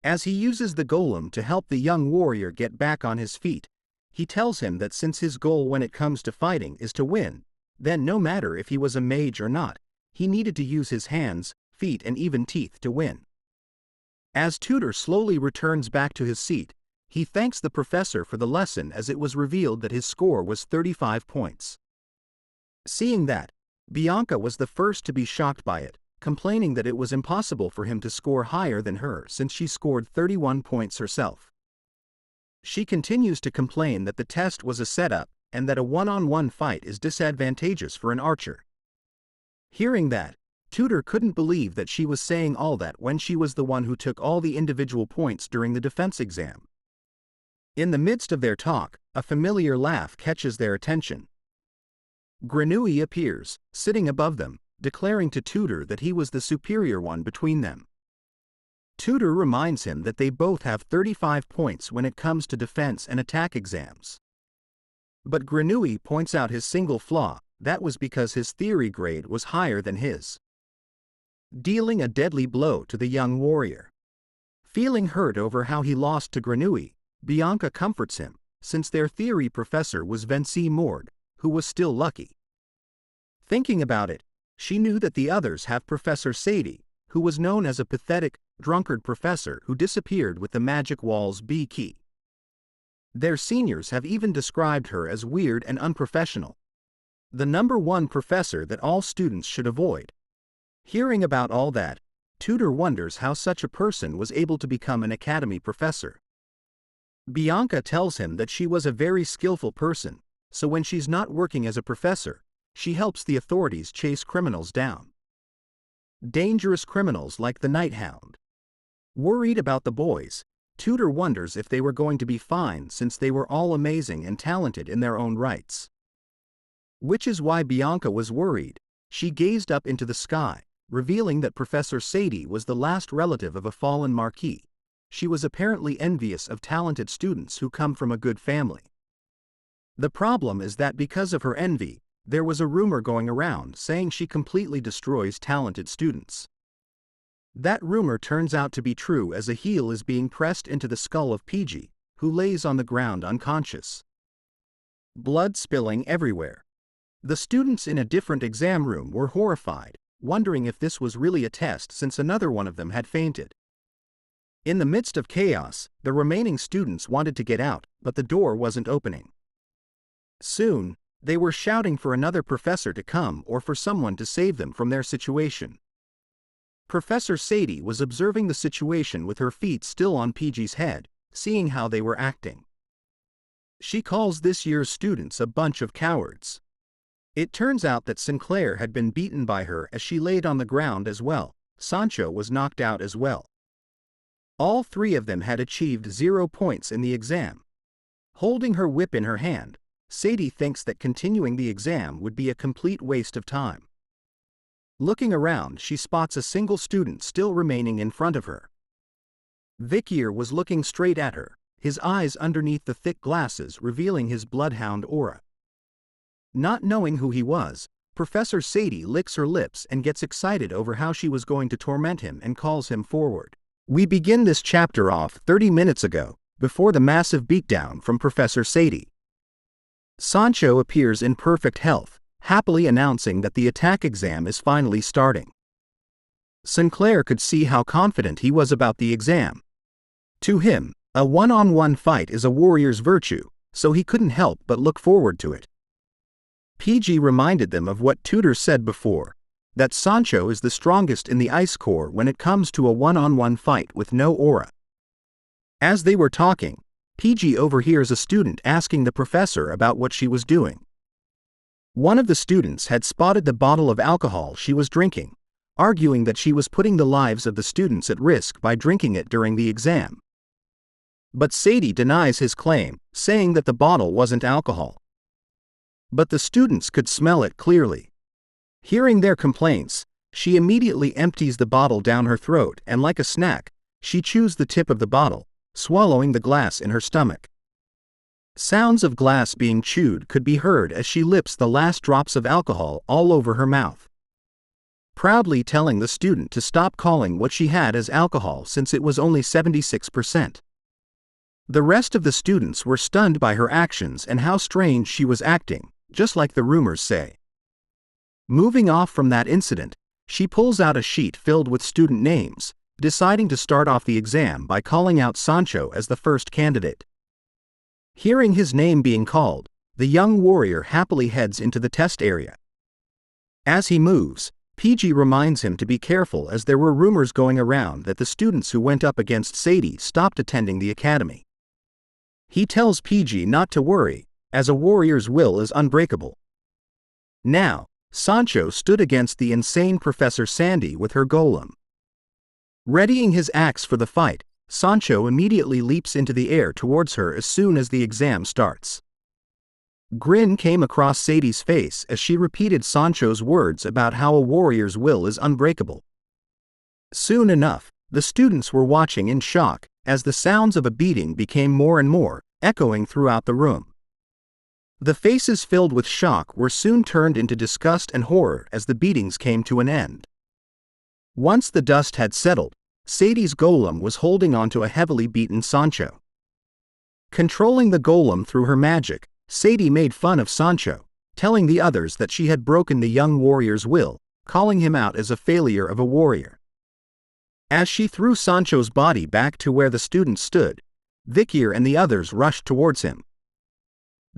As he uses the golem to help the young warrior get back on his feet, he tells him that since his goal when it comes to fighting is to win, then no matter if he was a mage or not, he needed to use his hands, feet and even teeth to win. As Tutor slowly returns back to his seat, he thanks the professor for the lesson as it was revealed that his score was 35 points. Seeing that, Bianca was the first to be shocked by it, complaining that it was impossible for him to score higher than her since she scored 31 points herself. She continues to complain that the test was a setup and that a one-on-one fight is disadvantageous for an archer. Hearing that, Tutor couldn't believe that she was saying all that when she was the one who took all the individual points during the defense exam. In the midst of their talk, a familiar laugh catches their attention. Grenouille appears, sitting above them, declaring to Tutor that he was the superior one between them. Tutor reminds him that they both have 35 points when it comes to defense and attack exams. But Grenouille points out his single flaw, that was because his theory grade was higher than his. Dealing a deadly blow to the young warrior. Feeling hurt over how he lost to Grenouille, Bianca comforts him, since their theory professor was Vicier Mord, who was still lucky. Thinking about it, she knew that the others have Professor Sadie, who was known as a pathetic, drunkard professor who disappeared with the magic wall's B key. Their seniors have even described her as weird and unprofessional. The number one professor that all students should avoid. Hearing about all that, Tutor wonders how such a person was able to become an academy professor. Bianca tells him that she was a very skillful person, so when she's not working as a professor, she helps the authorities chase criminals down. Dangerous criminals like the Night Hound. Worried about the boys, Tutor wonders if they were going to be fine since they were all amazing and talented in their own rights. Which is why Bianca was worried. She gazed up into the sky, revealing that Professor Sadie was the last relative of a fallen marquis. She was apparently envious of talented students who come from a good family. The problem is that because of her envy, there was a rumor going around saying she completely destroys talented students. That rumor turns out to be true as a heel is being pressed into the skull of PG, who lays on the ground unconscious. Blood spilling everywhere. The students in a different exam room were horrified, wondering if this was really a test since another one of them had fainted. In the midst of chaos, the remaining students wanted to get out, but the door wasn't opening. Soon, they were shouting for another professor to come or for someone to save them from their situation. Professor Sadie was observing the situation with her feet still on PG's head, seeing how they were acting. She calls this year's students a bunch of cowards. It turns out that Sinclair had been beaten by her as she laid on the ground as well. Sancho was knocked out as well. All three of them had achieved 0 points in the exam. Holding her whip in her hand, Sadie thinks that continuing the exam would be a complete waste of time. Looking around, she spots a single student still remaining in front of her. Vikir was looking straight at her, his eyes underneath the thick glasses revealing his bloodhound aura. Not knowing who he was, Professor Sadie licks her lips and gets excited over how she was going to torment him and calls him forward. We begin this chapter off 30 minutes ago, before the massive beatdown from Professor Sadie. Sancho appears in perfect health, happily announcing that the attack exam is finally starting. Sinclair could see how confident he was about the exam. To him, a one-on-one fight is a warrior's virtue, so he couldn't help but look forward to it. PG reminded them of what Tudor said before, that Sancho is the strongest in the Ice Corps when it comes to a one-on-one fight with no aura. As they were talking, PG overhears a student asking the professor about what she was doing. One of the students had spotted the bottle of alcohol she was drinking, arguing that she was putting the lives of the students at risk by drinking it during the exam. But Sadie denies his claim, saying that the bottle wasn't alcohol. But the students could smell it clearly. Hearing their complaints, she immediately empties the bottle down her throat and, like a snack, she chews the tip of the bottle, swallowing the glass in her stomach. Sounds of glass being chewed could be heard as she lips the last drops of alcohol all over her mouth, proudly telling the student to stop calling what she had as alcohol since it was only 76%. The rest of the students were stunned by her actions and how strange she was acting, just like the rumors say. Moving off from that incident, she pulls out a sheet filled with student names, deciding to start off the exam by calling out Sancho as the first candidate. Hearing his name being called, the young warrior happily heads into the test area. As he moves, PG reminds him to be careful as there were rumors going around that the students who went up against Sadie stopped attending the academy. He tells PG not to worry, as a warrior's will is unbreakable. Now, Sancho stood against the insane Professor Sandy with her golem. Readying his axe for the fight, Sancho immediately leaps into the air towards her as soon as the exam starts. Grin came across Sadie's face as she repeated Sancho's words about how a warrior's will is unbreakable. Soon enough, the students were watching in shock as the sounds of a beating became more and more, echoing throughout the room. The faces filled with shock were soon turned into disgust and horror as the beatings came to an end. Once the dust had settled, Sadie's golem was holding onto a heavily beaten Sancho. Controlling the golem through her magic, Sadie made fun of Sancho, telling the others that she had broken the young warrior's will, calling him out as a failure of a warrior. As she threw Sancho's body back to where the students stood, Vicier and the others rushed towards him.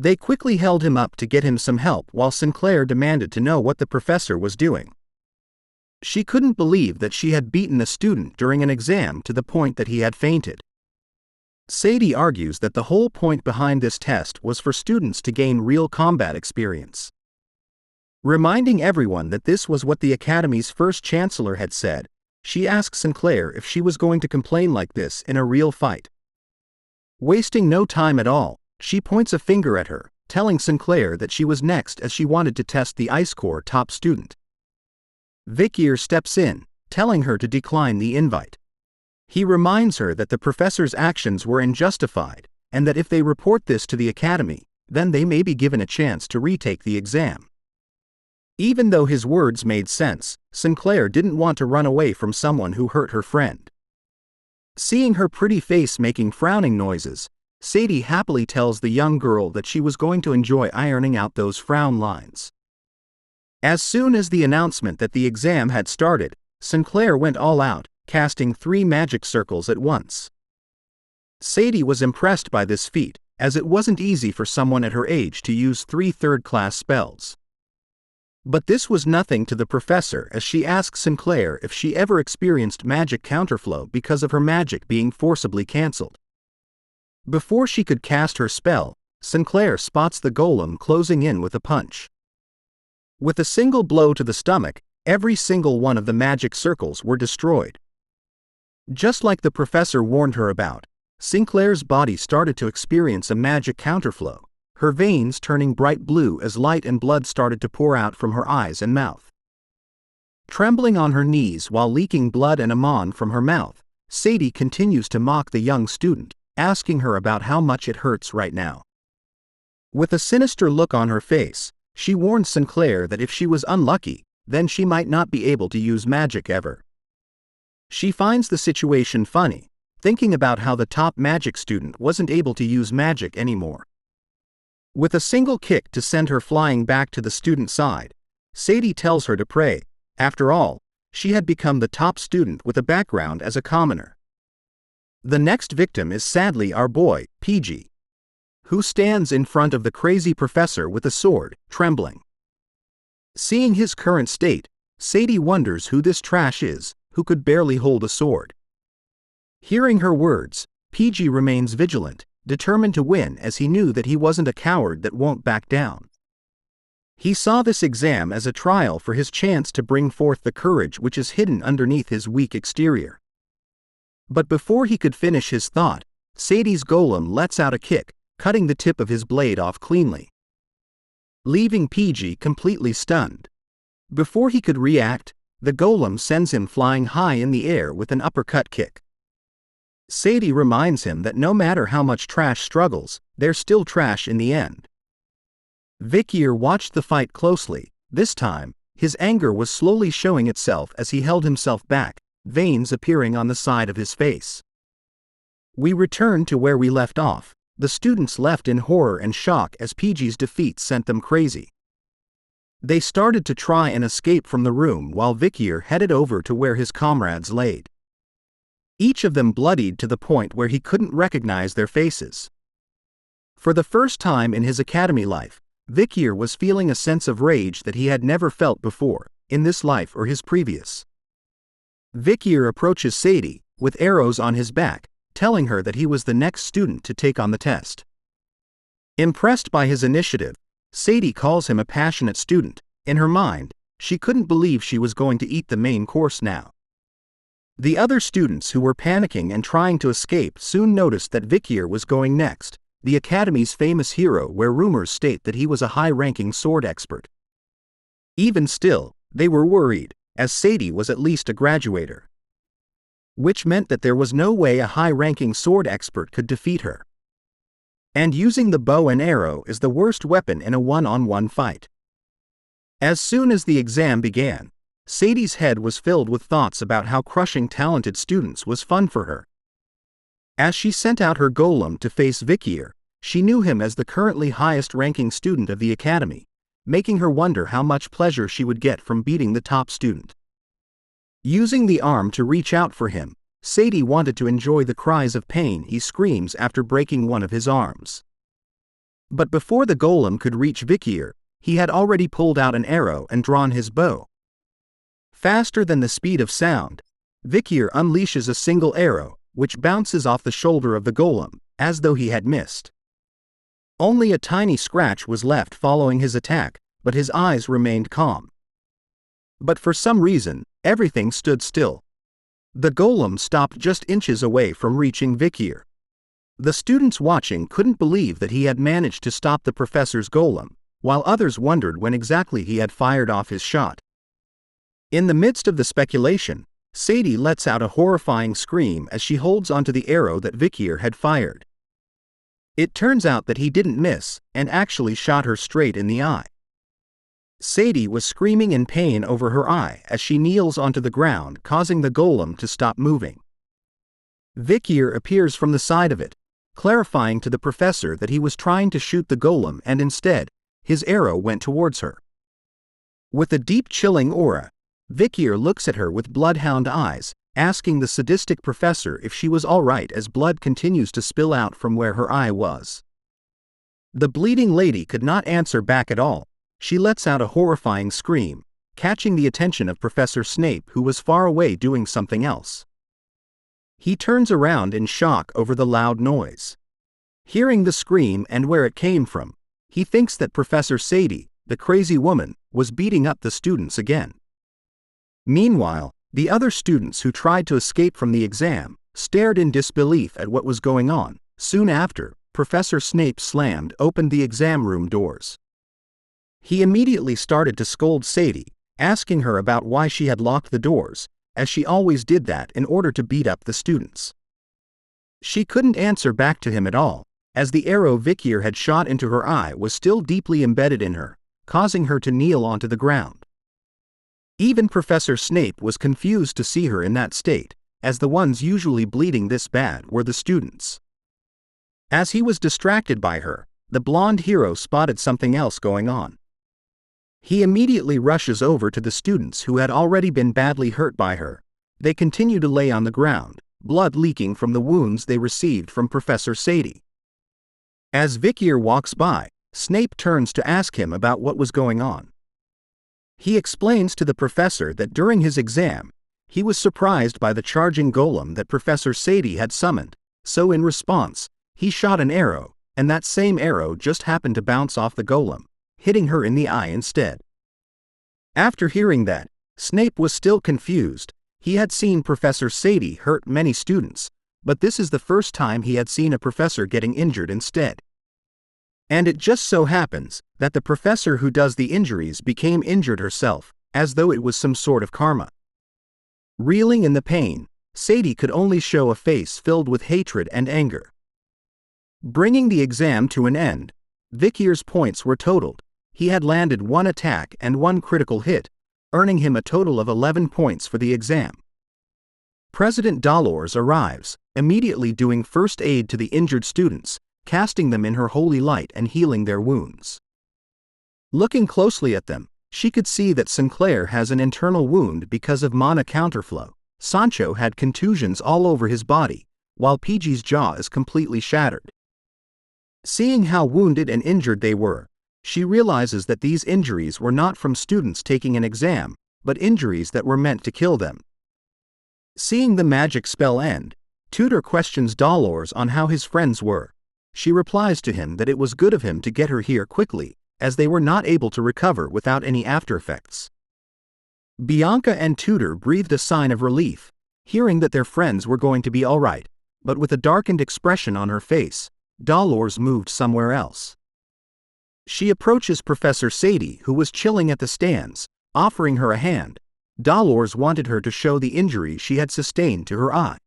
They quickly held him up to get him some help while Sinclair demanded to know what the professor was doing. She couldn't believe that she had beaten a student during an exam to the point that he had fainted. Sadie argues that the whole point behind this test was for students to gain real combat experience. Reminding everyone that this was what the Academy's first chancellor had said, she asks Sinclair if she was going to complain like this in a real fight. Wasting no time at all, she points a finger at her, telling Sinclair that she was next as she wanted to test the Ice Corps top student. Vikir steps in, telling her to decline the invite. He reminds her that the professor's actions were unjustified, and that if they report this to the Academy, then they may be given a chance to retake the exam. Even though his words made sense, Sinclair didn't want to run away from someone who hurt her friend. Seeing her pretty face making frowning noises, Sadie happily tells the young girl that she was going to enjoy ironing out those frown lines. As soon as the announcement that the exam had started, Sinclair went all out, casting 3 magic circles at once. Sadie was impressed by this feat, as it wasn't easy for someone at her age to use 3 third-class spells. But this was nothing to the professor as she asked Sinclair if she ever experienced magic counterflow because of her magic being forcibly cancelled. Before she could cast her spell, Sinclair spots the golem closing in with a punch. With a single blow to the stomach, every single one of the magic circles were destroyed. Just like the professor warned her about, Sinclair's body started to experience a magic counterflow, her veins turning bright blue as light and blood started to pour out from her eyes and mouth. Trembling on her knees while leaking blood and amon from her mouth, Sadie continues to mock the young student, asking her about how much it hurts right now. With a sinister look on her face, she warned Sinclair that if she was unlucky, then she might not be able to use magic ever. She finds the situation funny, thinking about how the top magic student wasn't able to use magic anymore. With a single kick to send her flying back to the student side, Sadie tells her to pray. After all, she had become the top student with a background as a commoner. The next victim is sadly our boy, PG, who stands in front of the crazy professor with a sword, trembling. Seeing his current state, Sadie wonders who this trash is, who could barely hold a sword. Hearing her words, PG remains vigilant, determined to win as he knew that he wasn't a coward that won't back down. He saw this exam as a trial for his chance to bring forth the courage which is hidden underneath his weak exterior. But before he could finish his thought, Sadie's golem lets out a kick, cutting the tip of his blade off cleanly, leaving PG completely stunned. Before he could react, the golem sends him flying high in the air with an uppercut kick. Sadie reminds him that no matter how much trash struggles, they're still trash in the end. Vicier watched the fight closely. This time, his anger was slowly showing itself as he held himself back, veins appearing on the side of his face. We return to where we left off. The students left in horror and shock as PG's defeat sent them crazy. They started to try and escape from the room while Vicier headed over to where his comrades laid. Each of them bloodied to the point where he couldn't recognize their faces. For the first time in his academy life, Vicier was feeling a sense of rage that he had never felt before, in this life or his previous. Vicier approaches Sadie, with arrows on his back, telling her that he was the next student to take on the test. Impressed by his initiative, Sadie calls him a passionate student. In her mind, she couldn't believe she was going to eat the main course now. The other students who were panicking and trying to escape soon noticed that Vicier was going next, the Academy's famous hero, where rumors state that he was a high-ranking sword expert. Even still, they were worried, as Sadie was at least a graduator, which meant that there was no way a high-ranking sword expert could defeat her. And using the bow and arrow is the worst weapon in a one-on-one fight. As soon as the exam began, Sadie's head was filled with thoughts about how crushing talented students was fun for her. As she sent out her golem to face Vicier, she knew him as the currently highest-ranking student of the academy, making her wonder how much pleasure she would get from beating the top student. Using the arm to reach out for him, Sadie wanted to enjoy the cries of pain he screams after breaking one of his arms. But before the golem could reach Vicier, he had already pulled out an arrow and drawn his bow. Faster than the speed of sound, Vicier unleashes a single arrow, which bounces off the shoulder of the golem, as though he had missed. Only a tiny scratch was left following his attack, but his eyes remained calm. But for some reason, everything stood still. The golem stopped just inches away from reaching Vicier. The students watching couldn't believe that he had managed to stop the professor's golem, while others wondered when exactly he had fired off his shot. In the midst of the speculation, Sadie lets out a horrifying scream as she holds onto the arrow that Vicier had fired. It turns out that he didn't miss, and actually shot her straight in the eye. Sadie was screaming in pain over her eye as she kneels onto the ground, causing the golem to stop moving. Vicier appears from the side of it, clarifying to the professor that he was trying to shoot the golem and instead, his arrow went towards her. With a deep chilling aura, Vicier looks at her with bloodhound eyes, asking the sadistic professor if she was all right as blood continues to spill out from where her eye was. The bleeding lady could not answer back at all. She lets out a horrifying scream, catching the attention of Professor Snape, who was far away doing something else. He turns around in shock over the loud noise. Hearing the scream and where it came from, he thinks that Professor Sadie, the crazy woman, was beating up the students again. Meanwhile, the other students who tried to escape from the exam stared in disbelief at what was going on. Soon after, Professor Snape slammed open the exam room doors. He immediately started to scold Sadie, asking her about why she had locked the doors, as she always did that in order to beat up the students. She couldn't answer back to him at all, as the arrow Vicier had shot into her eye was still deeply embedded in her, causing her to kneel onto the ground. Even Professor Snape was confused to see her in that state, as the ones usually bleeding this bad were the students. As he was distracted by her, the blonde hero spotted something else going on. He immediately rushes over to the students who had already been badly hurt by her. They continue to lay on the ground, blood leaking from the wounds they received from Professor Sadie. As Vicier walks by, Snape turns to ask him about what was going on. He explains to the professor that during his exam, he was surprised by the charging golem that Professor Sadie had summoned, so in response, he shot an arrow, and that same arrow just happened to bounce off the golem, hitting her in the eye instead. After hearing that, Snape was still confused. He had seen Professor Sadie hurt many students, but this is the first time he had seen a professor getting injured instead. And it just so happens that the professor who does the injuries became injured herself, as though it was some sort of karma. Reeling in the pain, Sadie could only show a face filled with hatred and anger. Bringing the exam to an end, Vicier's points were totaled. He had landed 1 attack and 1 critical hit, earning him a total of 11 points for the exam. President Dolores arrives, immediately doing first aid to the injured students, casting them in her holy light and healing their wounds. Looking closely at them, she could see that Sinclair has an internal wound because of mana counterflow. Sancho had contusions all over his body, while PG's jaw is completely shattered. Seeing how wounded and injured they were, she realizes that these injuries were not from students taking an exam, but injuries that were meant to kill them. Seeing the magic spell end, Tutor questions Dolores on how his friends were. She replies to him that it was good of him to get her here quickly, as they were not able to recover without any aftereffects. Bianca and Tutor breathed a sign of relief, hearing that their friends were going to be alright, but with a darkened expression on her face, Dolores moved somewhere else. She approaches Professor Sadie, who was chilling at the stands, offering her a hand. Dolores wanted her to show the injury she had sustained to her eye.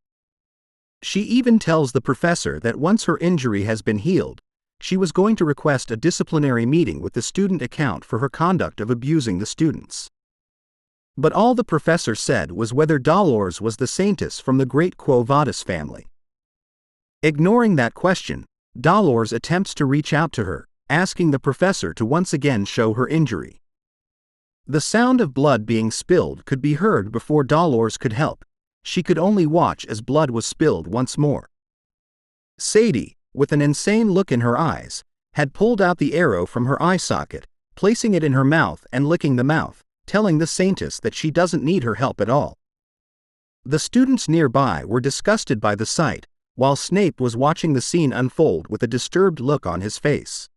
She even tells the professor that once her injury has been healed, she was going to request a disciplinary meeting with the student account for her conduct of abusing the students. But all the professor said was whether Dolores was the saintess from the great Quo Vadis family. Ignoring that question, Dolores attempts to reach out to her, asking the professor to once again show her injury. The sound of blood being spilled could be heard before Dolores could help. She could only watch as blood was spilled once more. Sadie, with an insane look in her eyes, had pulled out the arrow from her eye socket, placing it in her mouth and licking the mouth, telling the saintess that she doesn't need her help at all. The students nearby were disgusted by the sight, while Snape was watching the scene unfold with a disturbed look on his face.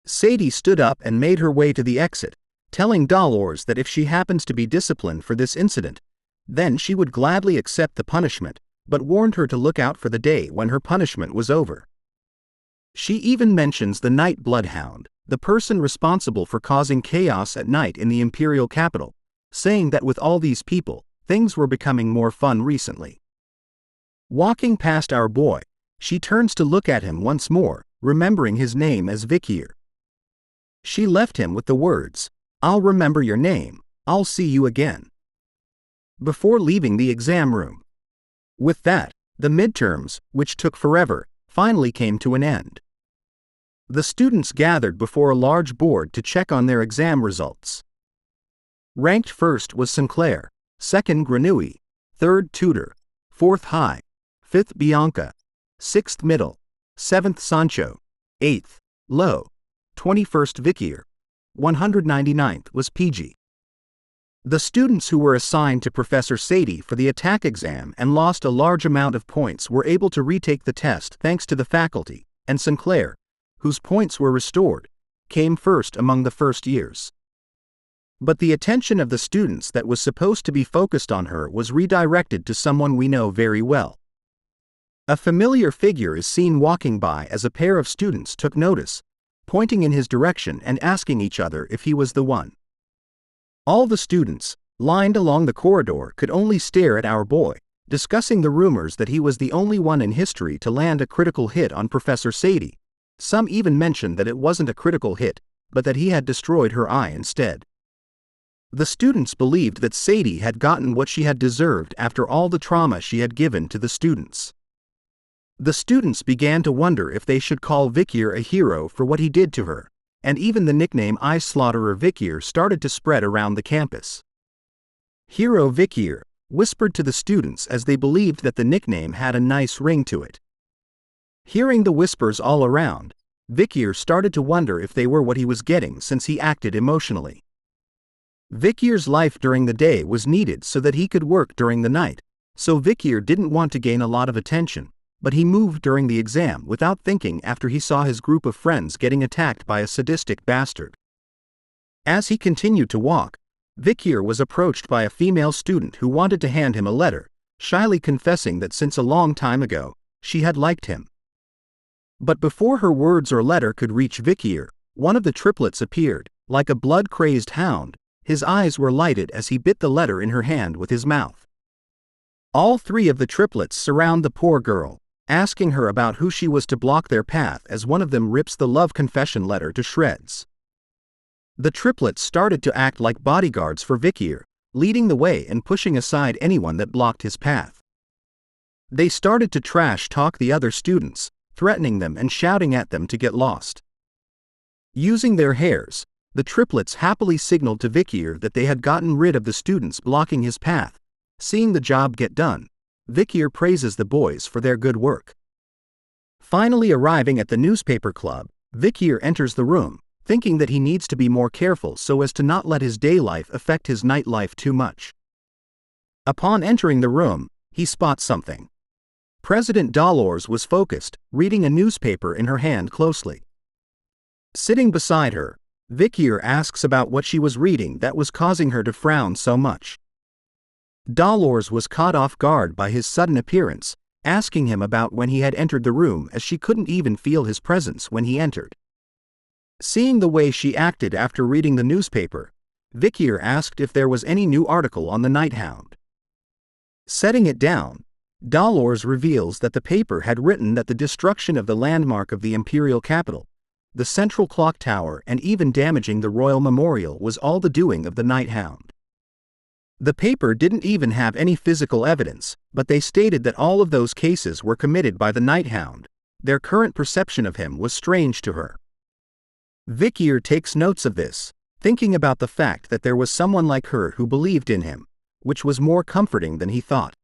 Sadie stood up and made her way to the exit, telling Dolores that if she happens to be disciplined for this incident, then she would gladly accept the punishment, but warned her to look out for the day when her punishment was over. She even mentions the Night Bloodhound, the person responsible for causing chaos at night in the imperial capital, saying that with all these people, things were becoming more fun recently. Walking past our boy, she turns to look at him once more, remembering his name as Vikir. She left him with the words, "I'll remember your name, I'll see you again," before leaving the exam room. With that, the midterms, which took forever, finally came to an end. The students gathered before a large board to check on their exam results. Ranked first was Sinclair, second Granui, third Tutor, fourth High, fifth Bianca, sixth Middle, seventh Sancho, eighth Low, 21st Vikir, 199th was PG. The students who were assigned to Professor Sadie for the attack exam and lost a large amount of points were able to retake the test thanks to the faculty, and Sinclair, whose points were restored, came first among the first years. But the attention of the students that was supposed to be focused on her was redirected to someone we know very well. A familiar figure is seen walking by as a pair of students took notice, pointing in his direction and asking each other if he was the one. All the students, lined along the corridor, could only stare at our boy, discussing the rumors that he was the only one in history to land a critical hit on Professor Sadie. Some even mentioned that it wasn't a critical hit, but that he had destroyed her eye instead. The students believed that Sadie had gotten what she had deserved after all the trauma she had given to the students. The students began to wonder if they should call Vicier a hero for what he did to her, and even the nickname Eye Slaughterer Vicier started to spread around the campus. Hero Vicier whispered to the students as they believed that the nickname had a nice ring to it. Hearing the whispers all around, Vicier started to wonder if they were what he was getting since he acted emotionally. Vicier's life during the day was needed so that he could work during the night, so Vicier didn't want to gain a lot of attention, but he moved during the exam without thinking after he saw his group of friends getting attacked by a sadistic bastard. As he continued to walk, Vicier was approached by a female student who wanted to hand him a letter, shyly confessing that since a long time ago, she had liked him. But before her words or letter could reach Vicier, one of the triplets appeared, like a blood-crazed hound. His eyes were lighted as he bit the letter in her hand with his mouth. All three of the triplets surround the poor girl, asking her about who she was to block their path as one of them rips the love confession letter to shreds. The triplets started to act like bodyguards for Vicier, leading the way and pushing aside anyone that blocked his path. They started to trash-talk the other students, threatening them and shouting at them to get lost. Using their hairs, the triplets happily signaled to Vicier that they had gotten rid of the students blocking his path. Seeing the job get done, Vicier praises the boys for their good work. Finally arriving at the newspaper club, Vicier enters the room, thinking that he needs to be more careful so as to not let his day life affect his night life too much. Upon entering the room, he spots something. President Dolores was focused, reading a newspaper in her hand closely. Sitting beside her, Vicier asks about what she was reading that was causing her to frown so much. Dolores was caught off guard by his sudden appearance, asking him about when he had entered the room as she couldn't even feel his presence when he entered. Seeing the way she acted after reading the newspaper, Vicier asked if there was any new article on the Night Hound. Setting it down, Dolores reveals that the paper had written that the destruction of the landmark of the imperial capital, the central clock tower, and even damaging the royal memorial was all the doing of the Night Hound. The paper didn't even have any physical evidence, but they stated that all of those cases were committed by the Night Hound. Their current perception of him was strange to her. Vicier takes notes of this, thinking about the fact that there was someone like her who believed in him, which was more comforting than he thought.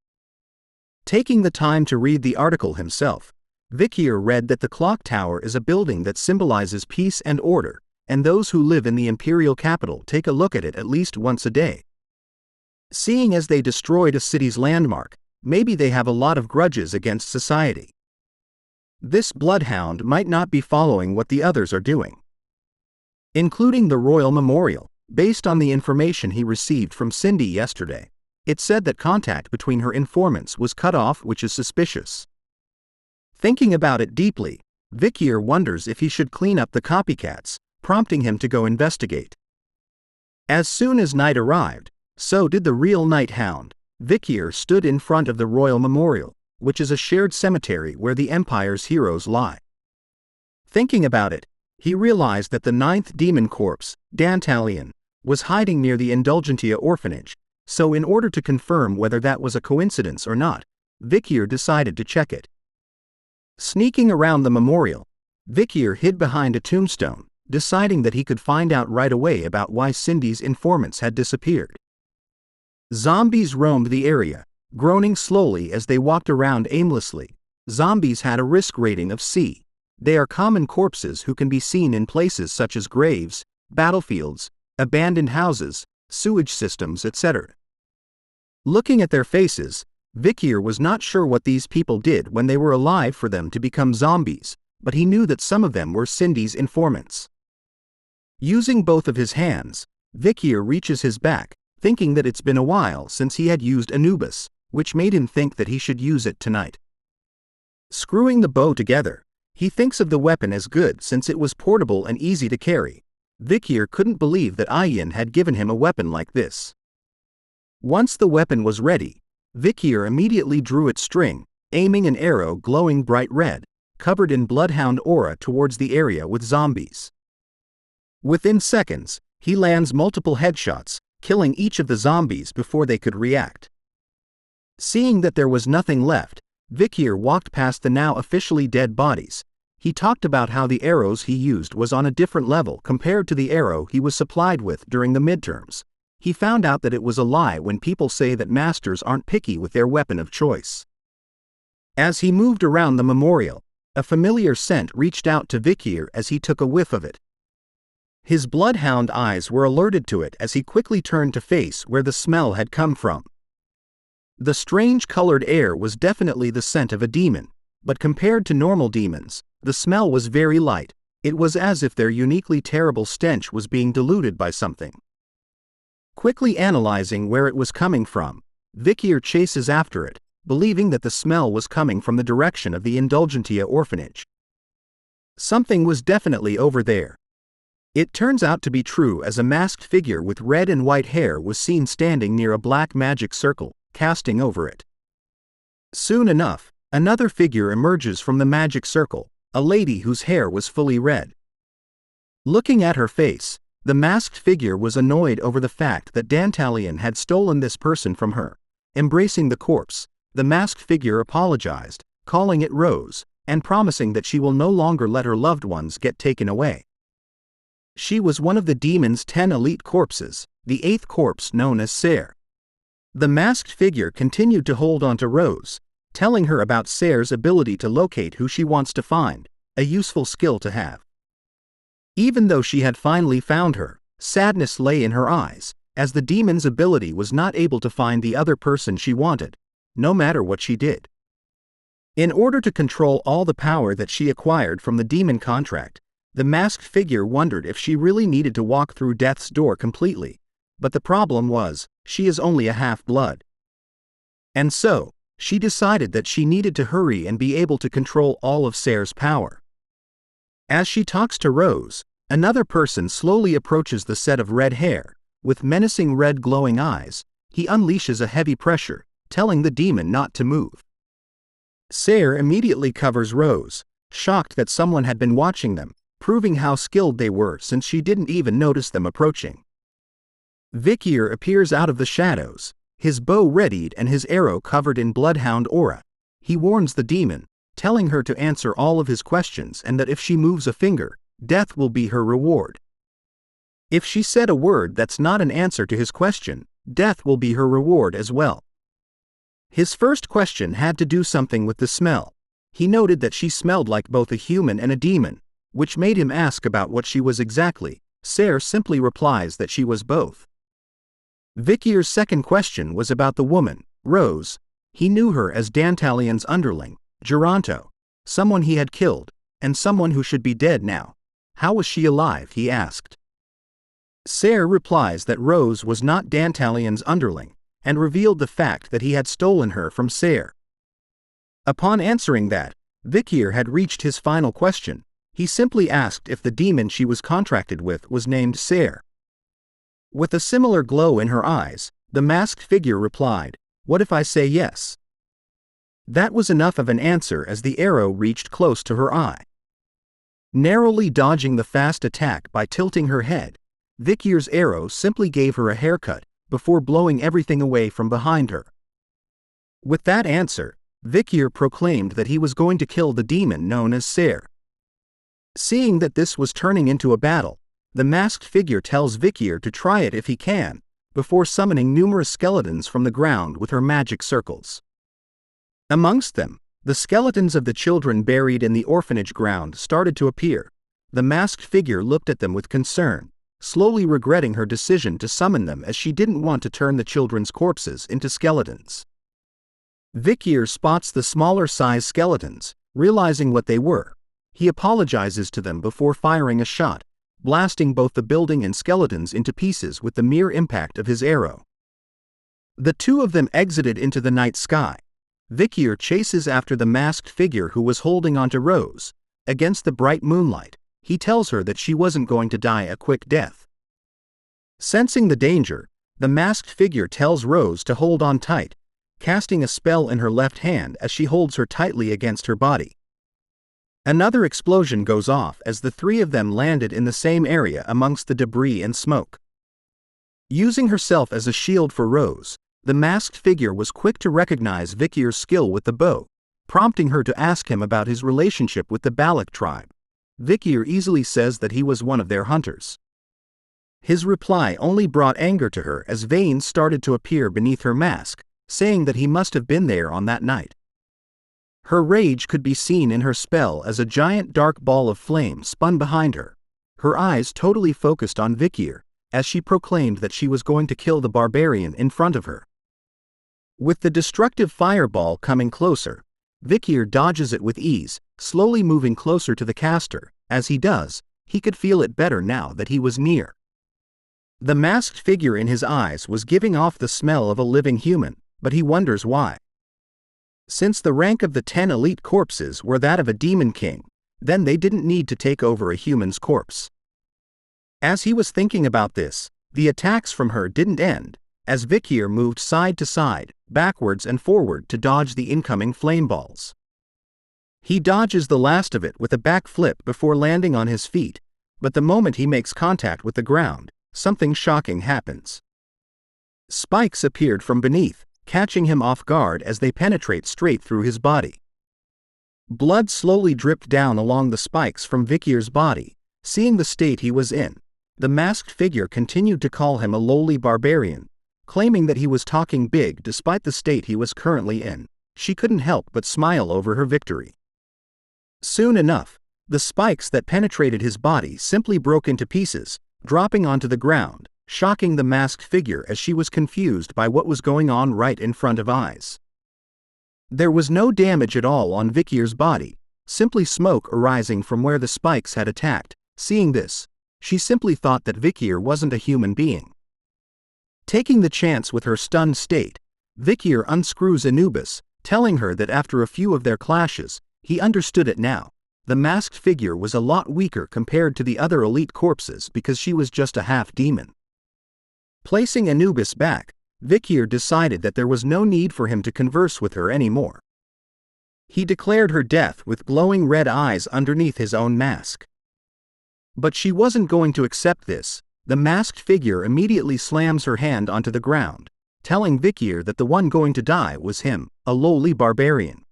Taking the time to read the article himself, Vicier read that the clock tower is a building that symbolizes peace and order, and those who live in the imperial capital take a look at it at least once a day. Seeing as they destroyed a city's landmark, maybe they have a lot of grudges against society. This bloodhound might not be following what the others are doing, including the royal memorial. Based on the information he received from Cindy yesterday, it said that contact between her informants was cut off, which is suspicious. Thinking about it deeply, Vicier wonders if he should clean up the copycats, prompting him to go investigate. As soon as night arrived, so did the real Night Hound. Vicier stood in front of the royal memorial, which is a shared cemetery where the Empire's heroes lie. Thinking about it, he realized that the 9th demon corpse, Dantalion, was hiding near the Indulgentia orphanage, so in order to confirm whether that was a coincidence or not, Vicier decided to check it. Sneaking around the memorial, Vicier hid behind a tombstone, deciding that he could find out right away about why Cindy's informants had disappeared. Zombies roamed the area, groaning slowly as they walked around aimlessly. Zombies had a risk rating of C. They are common corpses who can be seen in places such as graves, battlefields, abandoned houses, sewage systems, etc. Looking at their faces, Vicier was not sure what these people did when they were alive for them to become zombies, but he knew that some of them were Cindy's informants. Using both of his hands, Vicier reaches his back, thinking that it's been a while since he had used Anubis, which made him think that he should use it tonight. Screwing the bow together, he thinks of the weapon as good since it was portable and easy to carry. Vicier couldn't believe that Ayin had given him a weapon like this. Once the weapon was ready, Vicier immediately drew its string, aiming an arrow glowing bright red, covered in bloodhound aura towards the area with zombies. Within seconds, he lands multiple headshots, killing each of the zombies before they could react. Seeing that there was nothing left, Vicier walked past the now officially dead bodies. He talked about how the arrows he used was on a different level compared to the arrow he was supplied with during the midterms. He found out that it was a lie when people say that masters aren't picky with their weapon of choice. As he moved around the memorial, a familiar scent reached out to Vicier as he took a whiff of it. His bloodhound eyes were alerted to it as he quickly turned to face where the smell had come from. The strange colored air was definitely the scent of a demon, but compared to normal demons, the smell was very light. It was as if their uniquely terrible stench was being diluted by something. Quickly analyzing where it was coming from, Vicier chases after it, believing that the smell was coming from the direction of the Indulgentia orphanage. Something was definitely over there. It turns out to be true as a masked figure with red and white hair was seen standing near a black magic circle, casting over it. Soon enough, another figure emerges from the magic circle, a lady whose hair was fully red. Looking at her face, the masked figure was annoyed over the fact that Dantalion had stolen this person from her. Embracing the corpse, the masked figure apologized, calling it Rose, and promising that she will no longer let her loved ones get taken away. She was one of the demon's 10 elite corpses, the 8th corpse known as Seir. The masked figure continued to hold on to Rose, telling her about Seir's ability to locate who she wants to find, a useful skill to have. Even though she had finally found her, sadness lay in her eyes, as the demon's ability was not able to find the other person she wanted, no matter what she did. In order to control all the power that she acquired from the demon contract, the masked figure wondered if she really needed to walk through death's door completely, but the problem was, she is only a half-blood. And so, she decided that she needed to hurry and be able to control all of Seir's power. As she talks to Rose, another person slowly approaches the set of red hair. With menacing red glowing eyes, he unleashes a heavy pressure, telling the demon not to move. Seir immediately covers Rose, shocked that someone had been watching them, proving how skilled they were since she didn't even notice them approaching. Vikir appears out of the shadows, his bow readied and his arrow covered in bloodhound aura. He warns the demon, telling her to answer all of his questions and that if she moves a finger, death will be her reward. If she said a word that's not an answer to his question, death will be her reward as well. His first question had to do something with the smell. He noted that she smelled like both a human and a demon, which made him ask about what she was exactly. Seir simply replies that she was both. Vikir's second question was about the woman, Rose. He knew her as Dantalion's underling, Geronto, someone he had killed, and someone who should be dead now. How was she alive, he asked. Seir replies that Rose was not Dantalion's underling, and revealed the fact that he had stolen her from Seir. Upon answering that, Vikir had reached his final question. He simply asked if the demon she was contracted with was named Seir. With a similar glow in her eyes, the masked figure replied, "What if I say yes?" That was enough of an answer as the arrow reached close to her eye. Narrowly dodging the fast attack by tilting her head, Vikir's arrow simply gave her a haircut, before blowing everything away from behind her. With that answer, Vicier proclaimed that he was going to kill the demon known as Seir. Seeing that this was turning into a battle, the masked figure tells Vicier to try it if he can, before summoning numerous skeletons from the ground with her magic circles. Amongst them, the skeletons of the children buried in the orphanage ground started to appear. The masked figure looked at them with concern, slowly regretting her decision to summon them as she didn't want to turn the children's corpses into skeletons. Vicier spots the smaller-sized skeletons, realizing what they were. He apologizes to them before firing a shot, blasting both the building and skeletons into pieces with the mere impact of his arrow. The two of them exited into the night sky. Vicier chases after the masked figure who was holding onto Rose. Against the bright moonlight, he tells her that she wasn't going to die a quick death. Sensing the danger, the masked figure tells Rose to hold on tight, casting a spell in her left hand as she holds her tightly against her body. Another explosion goes off as the three of them landed in the same area amongst the debris and smoke. Using herself as a shield for Rose, the masked figure was quick to recognize Vikir's skill with the bow, prompting her to ask him about his relationship with the Balak tribe. Vicier easily says that he was one of their hunters. His reply only brought anger to her as veins started to appear beneath her mask, saying that he must have been there on that night. Her rage could be seen in her spell as a giant dark ball of flame spun behind her, her eyes totally focused on Vicier, as she proclaimed that she was going to kill the barbarian in front of her. With the destructive fireball coming closer, Vicier dodges it with ease, slowly moving closer to the caster. As he does, he could feel it better now that he was near. The masked figure in his eyes was giving off the smell of a living human, but he wonders why. Since the rank of the 10 elite corpses were that of a demon king, then they didn't need to take over a human's corpse. As he was thinking about this, the attacks from her didn't end, as Vicier moved side to side, backwards and forward to dodge the incoming flame balls. He dodges the last of it with a back flip before landing on his feet, but the moment he makes contact with the ground, something shocking happens. Spikes appeared from beneath, catching him off guard as they penetrate straight through his body. Blood slowly dripped down along the spikes from Vicier's body. Seeing the state he was in, the masked figure continued to call him a lowly barbarian, claiming that he was talking big despite the state he was currently in. She couldn't help but smile over her victory. Soon enough, the spikes that penetrated his body simply broke into pieces, dropping onto the ground, shocking the masked figure as she was confused by what was going on right in front of eyes. There was no damage at all on Vicier's body, simply smoke arising from where the spikes had attacked. Seeing this, she simply thought that Vicier wasn't a human being. Taking the chance with her stunned state, Vicier unscrews Anubis, telling her that after a few of their clashes, he understood it now. The masked figure was a lot weaker compared to the other elite corpses because she was just a half-demon. Placing Anubis back, Vicier decided that there was no need for him to converse with her anymore. He declared her death with glowing red eyes underneath his own mask. But she wasn't going to accept this. The masked figure immediately slams her hand onto the ground, telling Vicier that the one going to die was him, a lowly barbarian.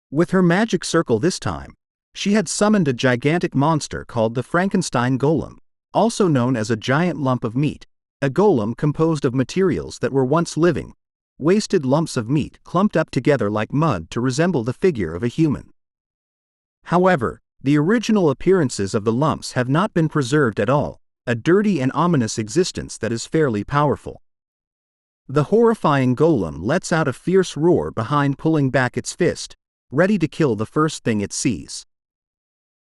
With her magic circle this time, she had summoned a gigantic monster called the Frankenstein Golem, also known as a giant lump of meat, a golem composed of materials that were once living, wasted lumps of meat clumped up together like mud to resemble the figure of a human. However, the original appearances of the lumps have not been preserved at all, a dirty and ominous existence that is fairly powerful. The horrifying golem lets out a fierce roar behind pulling back its fist, ready to kill the first thing it sees.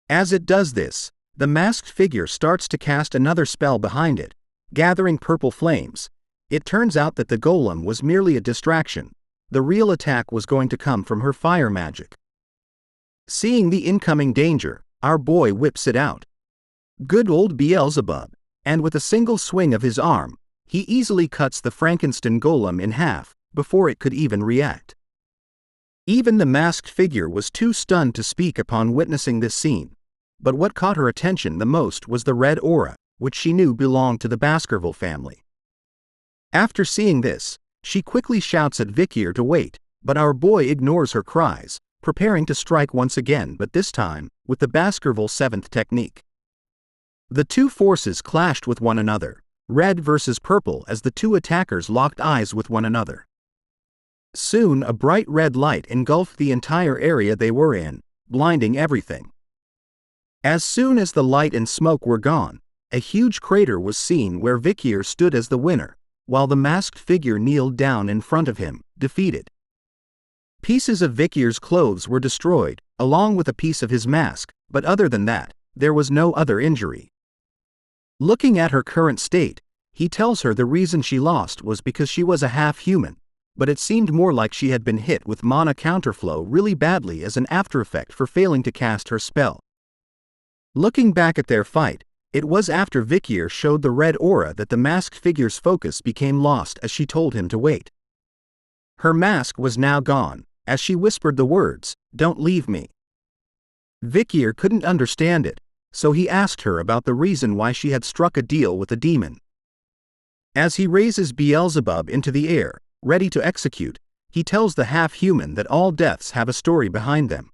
As it does this, the masked figure starts to cast another spell behind it, gathering purple flames. It turns out that the golem was merely a distraction. The real attack was going to come from her fire magic. Seeing the incoming danger, our boy whips it out. Good old Beelzebub, and with a single swing of his arm, he easily cuts the Frankenstein golem in half, before it could even react. Even the masked figure was too stunned to speak upon witnessing this scene, but what caught her attention the most was the red aura, which she knew belonged to the Baskerville family. After seeing this, she quickly shouts at Vicier to wait, but our boy ignores her cries, preparing to strike once again, but this time, with the Baskerville 7th technique. The two forces clashed with one another, red versus purple, as the two attackers locked eyes with one another. Soon a bright red light engulfed the entire area they were in, blinding everything. As soon as the light and smoke were gone, a huge crater was seen where Vicier stood as the winner, while the masked figure kneeled down in front of him, defeated. Pieces of Vicier's clothes were destroyed, along with a piece of his mask, but other than that, there was no other injury. Looking at her current state, he tells her the reason she lost was because she was a half-human, but it seemed more like she had been hit with mana counterflow really badly as an aftereffect for failing to cast her spell. Looking back at their fight, it was after Vicier showed the red aura that the masked figure's focus became lost as she told him to wait. Her mask was now gone, as she whispered the words, "Don't leave me." Vikir couldn't understand it, so he asked her about the reason why she had struck a deal with a demon. As he raises Beelzebub into the air, ready to execute, he tells the half-human that all deaths have a story behind them.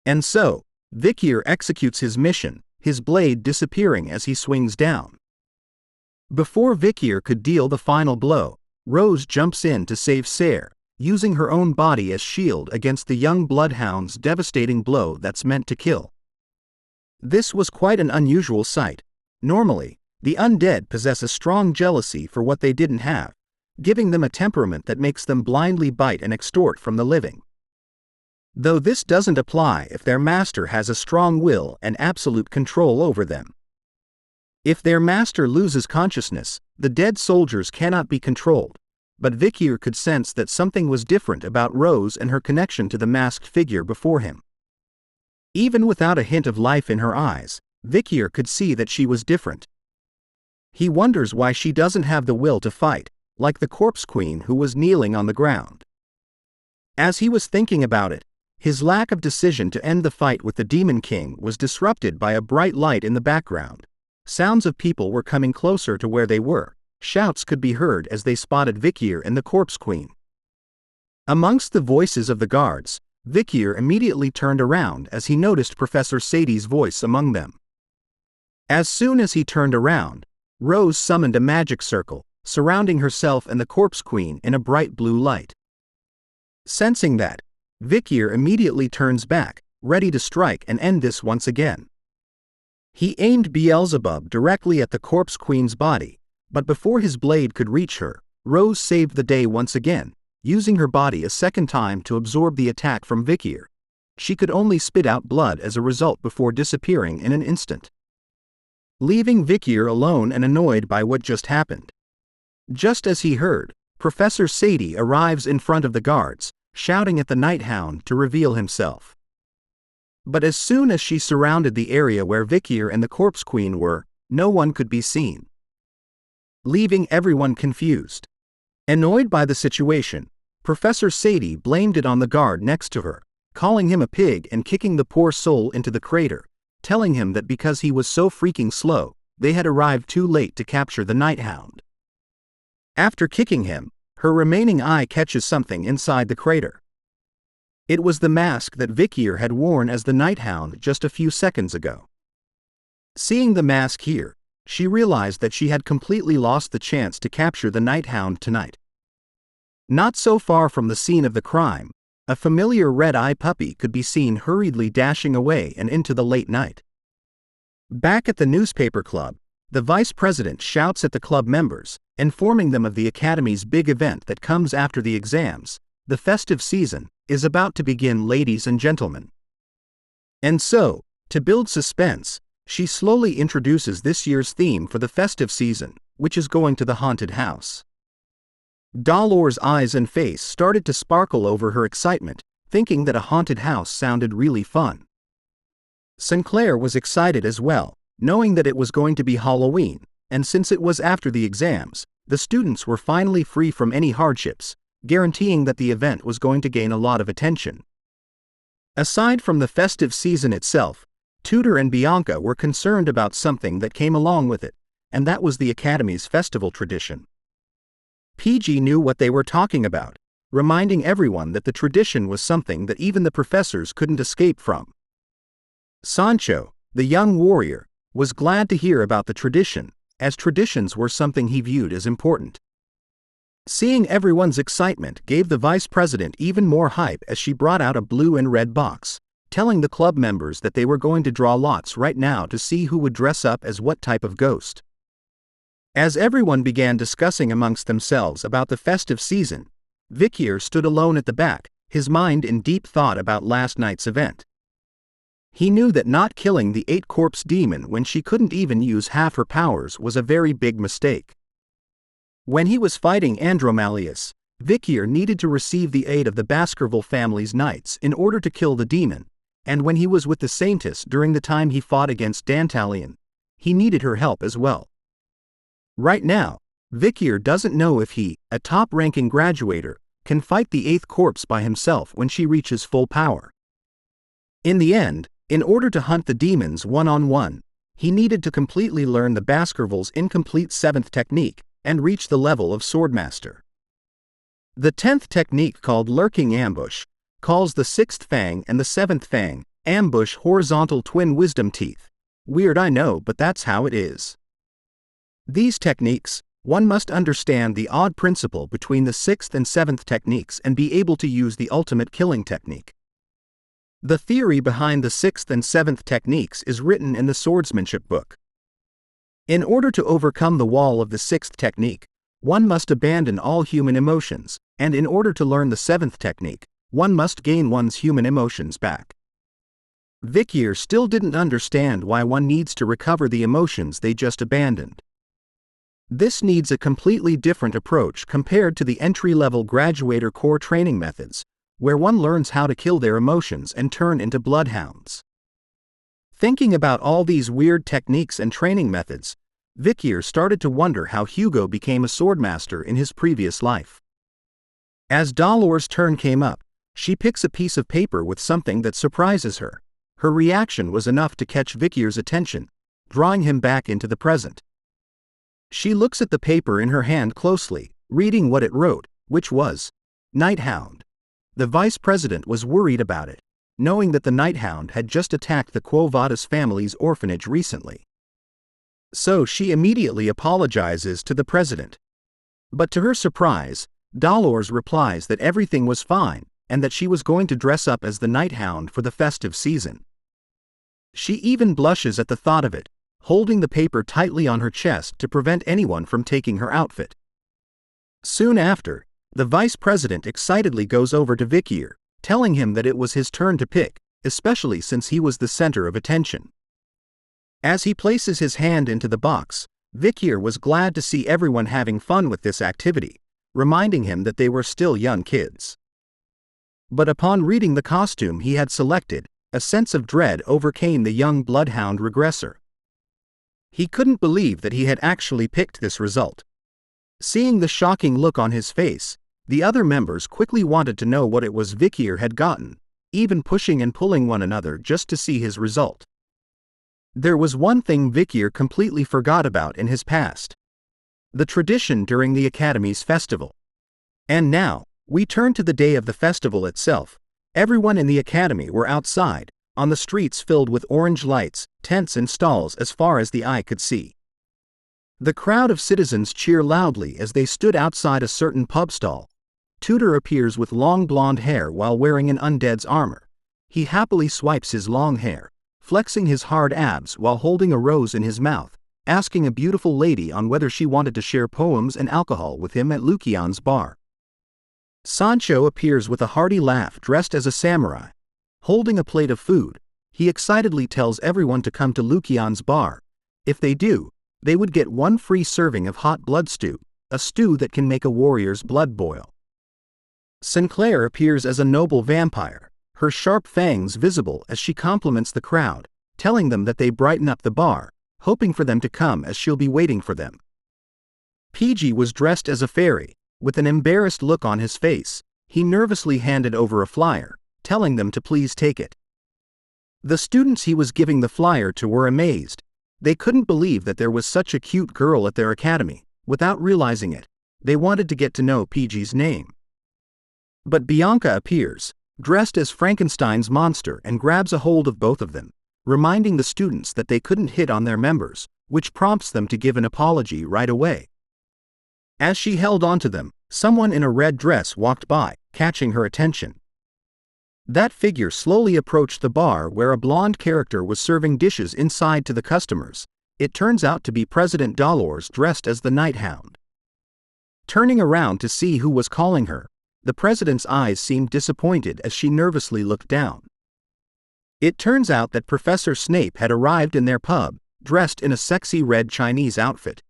And so, Vikir executes his mission, his blade disappearing as he swings down. Before Vikir could deal the final blow, Rose jumps in to save Seir, using her own body as shield against the young bloodhound's devastating blow that's meant to kill. This was quite an unusual sight. Normally, the undead possess a strong jealousy for what they didn't have, giving them a temperament that makes them blindly bite and extort from the living. Though this doesn't apply if their master has a strong will and absolute control over them. If their master loses consciousness, the dead soldiers cannot be controlled, but Vikir could sense that something was different about Rose and her connection to the masked figure before him. Even without a hint of life in her eyes, Vikir could see that she was different. He wonders why she doesn't have the will to fight, like the corpse queen who was kneeling on the ground. As he was thinking about it, his lack of decision to end the fight with the Demon King was disrupted by a bright light in the background. Sounds of people were coming closer to where they were. Shouts could be heard as they spotted Vikir and the corpse queen. Amongst the voices of the guards, Vikir immediately turned around as he noticed Professor Sadie's voice among them. As soon as he turned around, Rose summoned a magic circle, surrounding herself and the corpse queen in a bright blue light. Sensing that, Vikir immediately turns back, ready to strike and end this once again. He aimed Beelzebub directly at the corpse queen's body, but before his blade could reach her, Rose saved the day once again, using her body a second time to absorb the attack from Vikir. She could only spit out blood as a result before disappearing in an instant, leaving Vikir alone and annoyed by what just happened. Just as he heard, Professor Sadie arrives in front of the guards, shouting at the Night Hound to reveal himself. But as soon as she surrounded the area where Vikir and the corpse queen were, no one could be seen, leaving everyone confused. Annoyed by the situation, Professor Sadie blamed it on the guard next to her, calling him a pig and kicking the poor soul into the crater, telling him that because he was so freaking slow, they had arrived too late to capture the Night Hound. After kicking him, her remaining eye catches something inside the crater. It was the mask that Vicier had worn as the Night Hound just a few seconds ago. Seeing the mask here, she realized that she had completely lost the chance to capture the Night Hound tonight. Not so far from the scene of the crime, a familiar red-eye puppy could be seen hurriedly dashing away and into the late night. Back at the newspaper club, the vice president shouts at the club members, informing them of the academy's big event that comes after the exams. The festive season is about to begin, ladies and gentlemen. And so, to build suspense, she slowly introduces this year's theme for the festive season, which is going to the haunted house. Dolores' eyes and face started to sparkle over her excitement, thinking that a haunted house sounded really fun. Sinclair was excited as well, knowing that it was going to be Halloween, and since it was after the exams, the students were finally free from any hardships, guaranteeing that the event was going to gain a lot of attention. Aside from the festive season itself, Tudor and Bianca were concerned about something that came along with it, and that was the Academy's festival tradition. PG knew what they were talking about, reminding everyone that the tradition was something that even the professors couldn't escape from. Sancho, the young warrior, was glad to hear about the tradition, as traditions were something he viewed as important. Seeing everyone's excitement gave the vice president even more hype as she brought out a blue and red box, telling the club members that they were going to draw lots right now to see who would dress up as what type of ghost. As everyone began discussing amongst themselves about the festive season, Vicier stood alone at the back, his mind in deep thought about last night's event. He knew that not killing the 8-corpse demon when she couldn't even use half her powers was a very big mistake. When he was fighting Andromalius, Vicier needed to receive the aid of the Baskerville family's knights in order to kill the demon, and when he was with the Saintess during the time he fought against Dantalion, he needed her help as well. Right now, Vicier doesn't know if he, a top-ranking graduator, can fight the 8th corpse by himself when she reaches full power. In the end, In order to hunt the demons one-on-one, he needed to completely learn the Baskerville's incomplete 7th technique and reach the level of Swordmaster. The 10th technique, called Lurking Ambush, calls the 6th Fang and the 7th Fang ambush horizontal twin wisdom teeth. Weird, I know, but that's how it is. These techniques, one must understand the odd principle between the 6th and 7th techniques and be able to use the ultimate killing technique. The theory behind the 6th and 7th techniques is written in the swordsmanship book. In order to overcome the wall of the 6th technique, one must abandon all human emotions, and in order to learn the 7th technique, one must gain one's human emotions back. Vicier still didn't understand why one needs to recover the emotions they just abandoned. This needs a completely different approach compared to the entry-level graduator core training methods, where one learns how to kill their emotions and turn into bloodhounds. Thinking about all these weird techniques and training methods, Vicier started to wonder how Hugo became a swordmaster in his previous life. As Dolores' turn came up, she picks a piece of paper with something that surprises her. Her reaction was enough to catch Vicier's attention, drawing him back into the present. She looks at the paper in her hand closely, reading what it wrote, which was, Night Hound. The vice president was worried about it, knowing that the Night Hound had just attacked the Quo Vadis family's orphanage recently. So she immediately apologizes to the president. But to her surprise, Dolores replies that everything was fine, and that she was going to dress up as the Night Hound for the festive season. She even blushes at the thought of it, holding the paper tightly on her chest to prevent anyone from taking her outfit. Soon after, the vice president excitedly goes over to Vicier, telling him that it was his turn to pick, especially since he was the center of attention. As he places his hand into the box, Vicier was glad to see everyone having fun with this activity, reminding him that they were still young kids. But upon reading the costume he had selected, a sense of dread overcame the young bloodhound regressor. He couldn't believe that he had actually picked this result. Seeing the shocking look on his face, the other members quickly wanted to know what it was Vicier had gotten, even pushing and pulling one another just to see his result. There was one thing Vicier completely forgot about in his past: the tradition during the Academy's festival. And now, we turn to the day of the festival itself. Everyone in the Academy were outside, on the streets filled with orange lights, tents and stalls as far as the eye could see. The crowd of citizens cheer loudly as they stood outside a certain pub stall. Tutor appears with long blonde hair while wearing an undead's armor. He happily swipes his long hair, flexing his hard abs while holding a rose in his mouth, asking a beautiful lady on whether she wanted to share poems and alcohol with him at Lucian's bar. Sancho appears with a hearty laugh dressed as a samurai. Holding a plate of food, he excitedly tells everyone to come to Lucian's bar. If they do, they would get one free serving of hot blood stew, a stew that can make a warrior's blood boil. Sinclair appears as a noble vampire, her sharp fangs visible as she compliments the crowd, telling them that they brighten up the bar, hoping for them to come as she'll be waiting for them. PG was dressed as a fairy. With an embarrassed look on his face, he nervously handed over a flyer, telling them to please take it. The students he was giving the flyer to were amazed. They couldn't believe that there was such a cute girl at their academy. Without realizing it, they wanted to get to know PG's name. But Bianca appears, dressed as Frankenstein's monster, and grabs a hold of both of them, reminding the students that they couldn't hit on their members, which prompts them to give an apology right away. As she held onto them, someone in a red dress walked by, catching her attention. That figure slowly approached the bar where a blonde character was serving dishes inside to the customers. It turns out to be President Dolores dressed as the Night Hound. Turning around to see who was calling her, the president's eyes seemed disappointed as she nervously looked down. It turns out that Professor Snape had arrived in their pub, dressed in a sexy red Chinese outfit.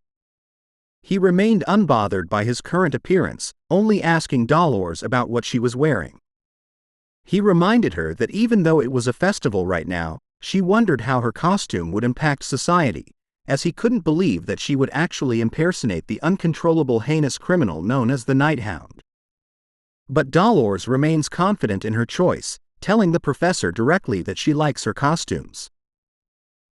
He remained unbothered by his current appearance, only asking Dolores about what she was wearing. He reminded her that even though it was a festival right now, she wondered how her costume would impact society, as he couldn't believe that she would actually impersonate the uncontrollable heinous criminal known as the Night Hound. But Dolores remains confident in her choice, telling the professor directly that she likes her costumes.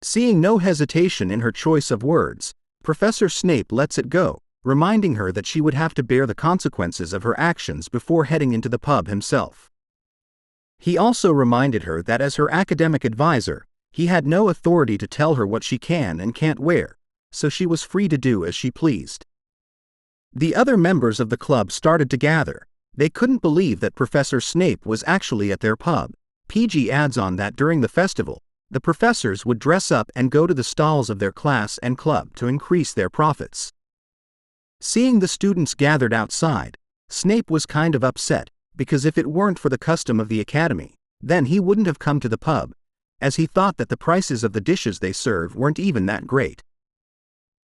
Seeing no hesitation in her choice of words, Professor Snape lets it go, reminding her that she would have to bear the consequences of her actions before heading into the pub himself. He also reminded her that as her academic advisor, he had no authority to tell her what she can and can't wear, so she was free to do as she pleased. The other members of the club started to gather. They couldn't believe that Professor Snape was actually at their pub. PG adds on that during the festival, the professors would dress up and go to the stalls of their class and club to increase their profits. Seeing the students gathered outside, Snape was kind of upset, because if it weren't for the custom of the academy, then he wouldn't have come to the pub, as he thought that the prices of the dishes they serve weren't even that great.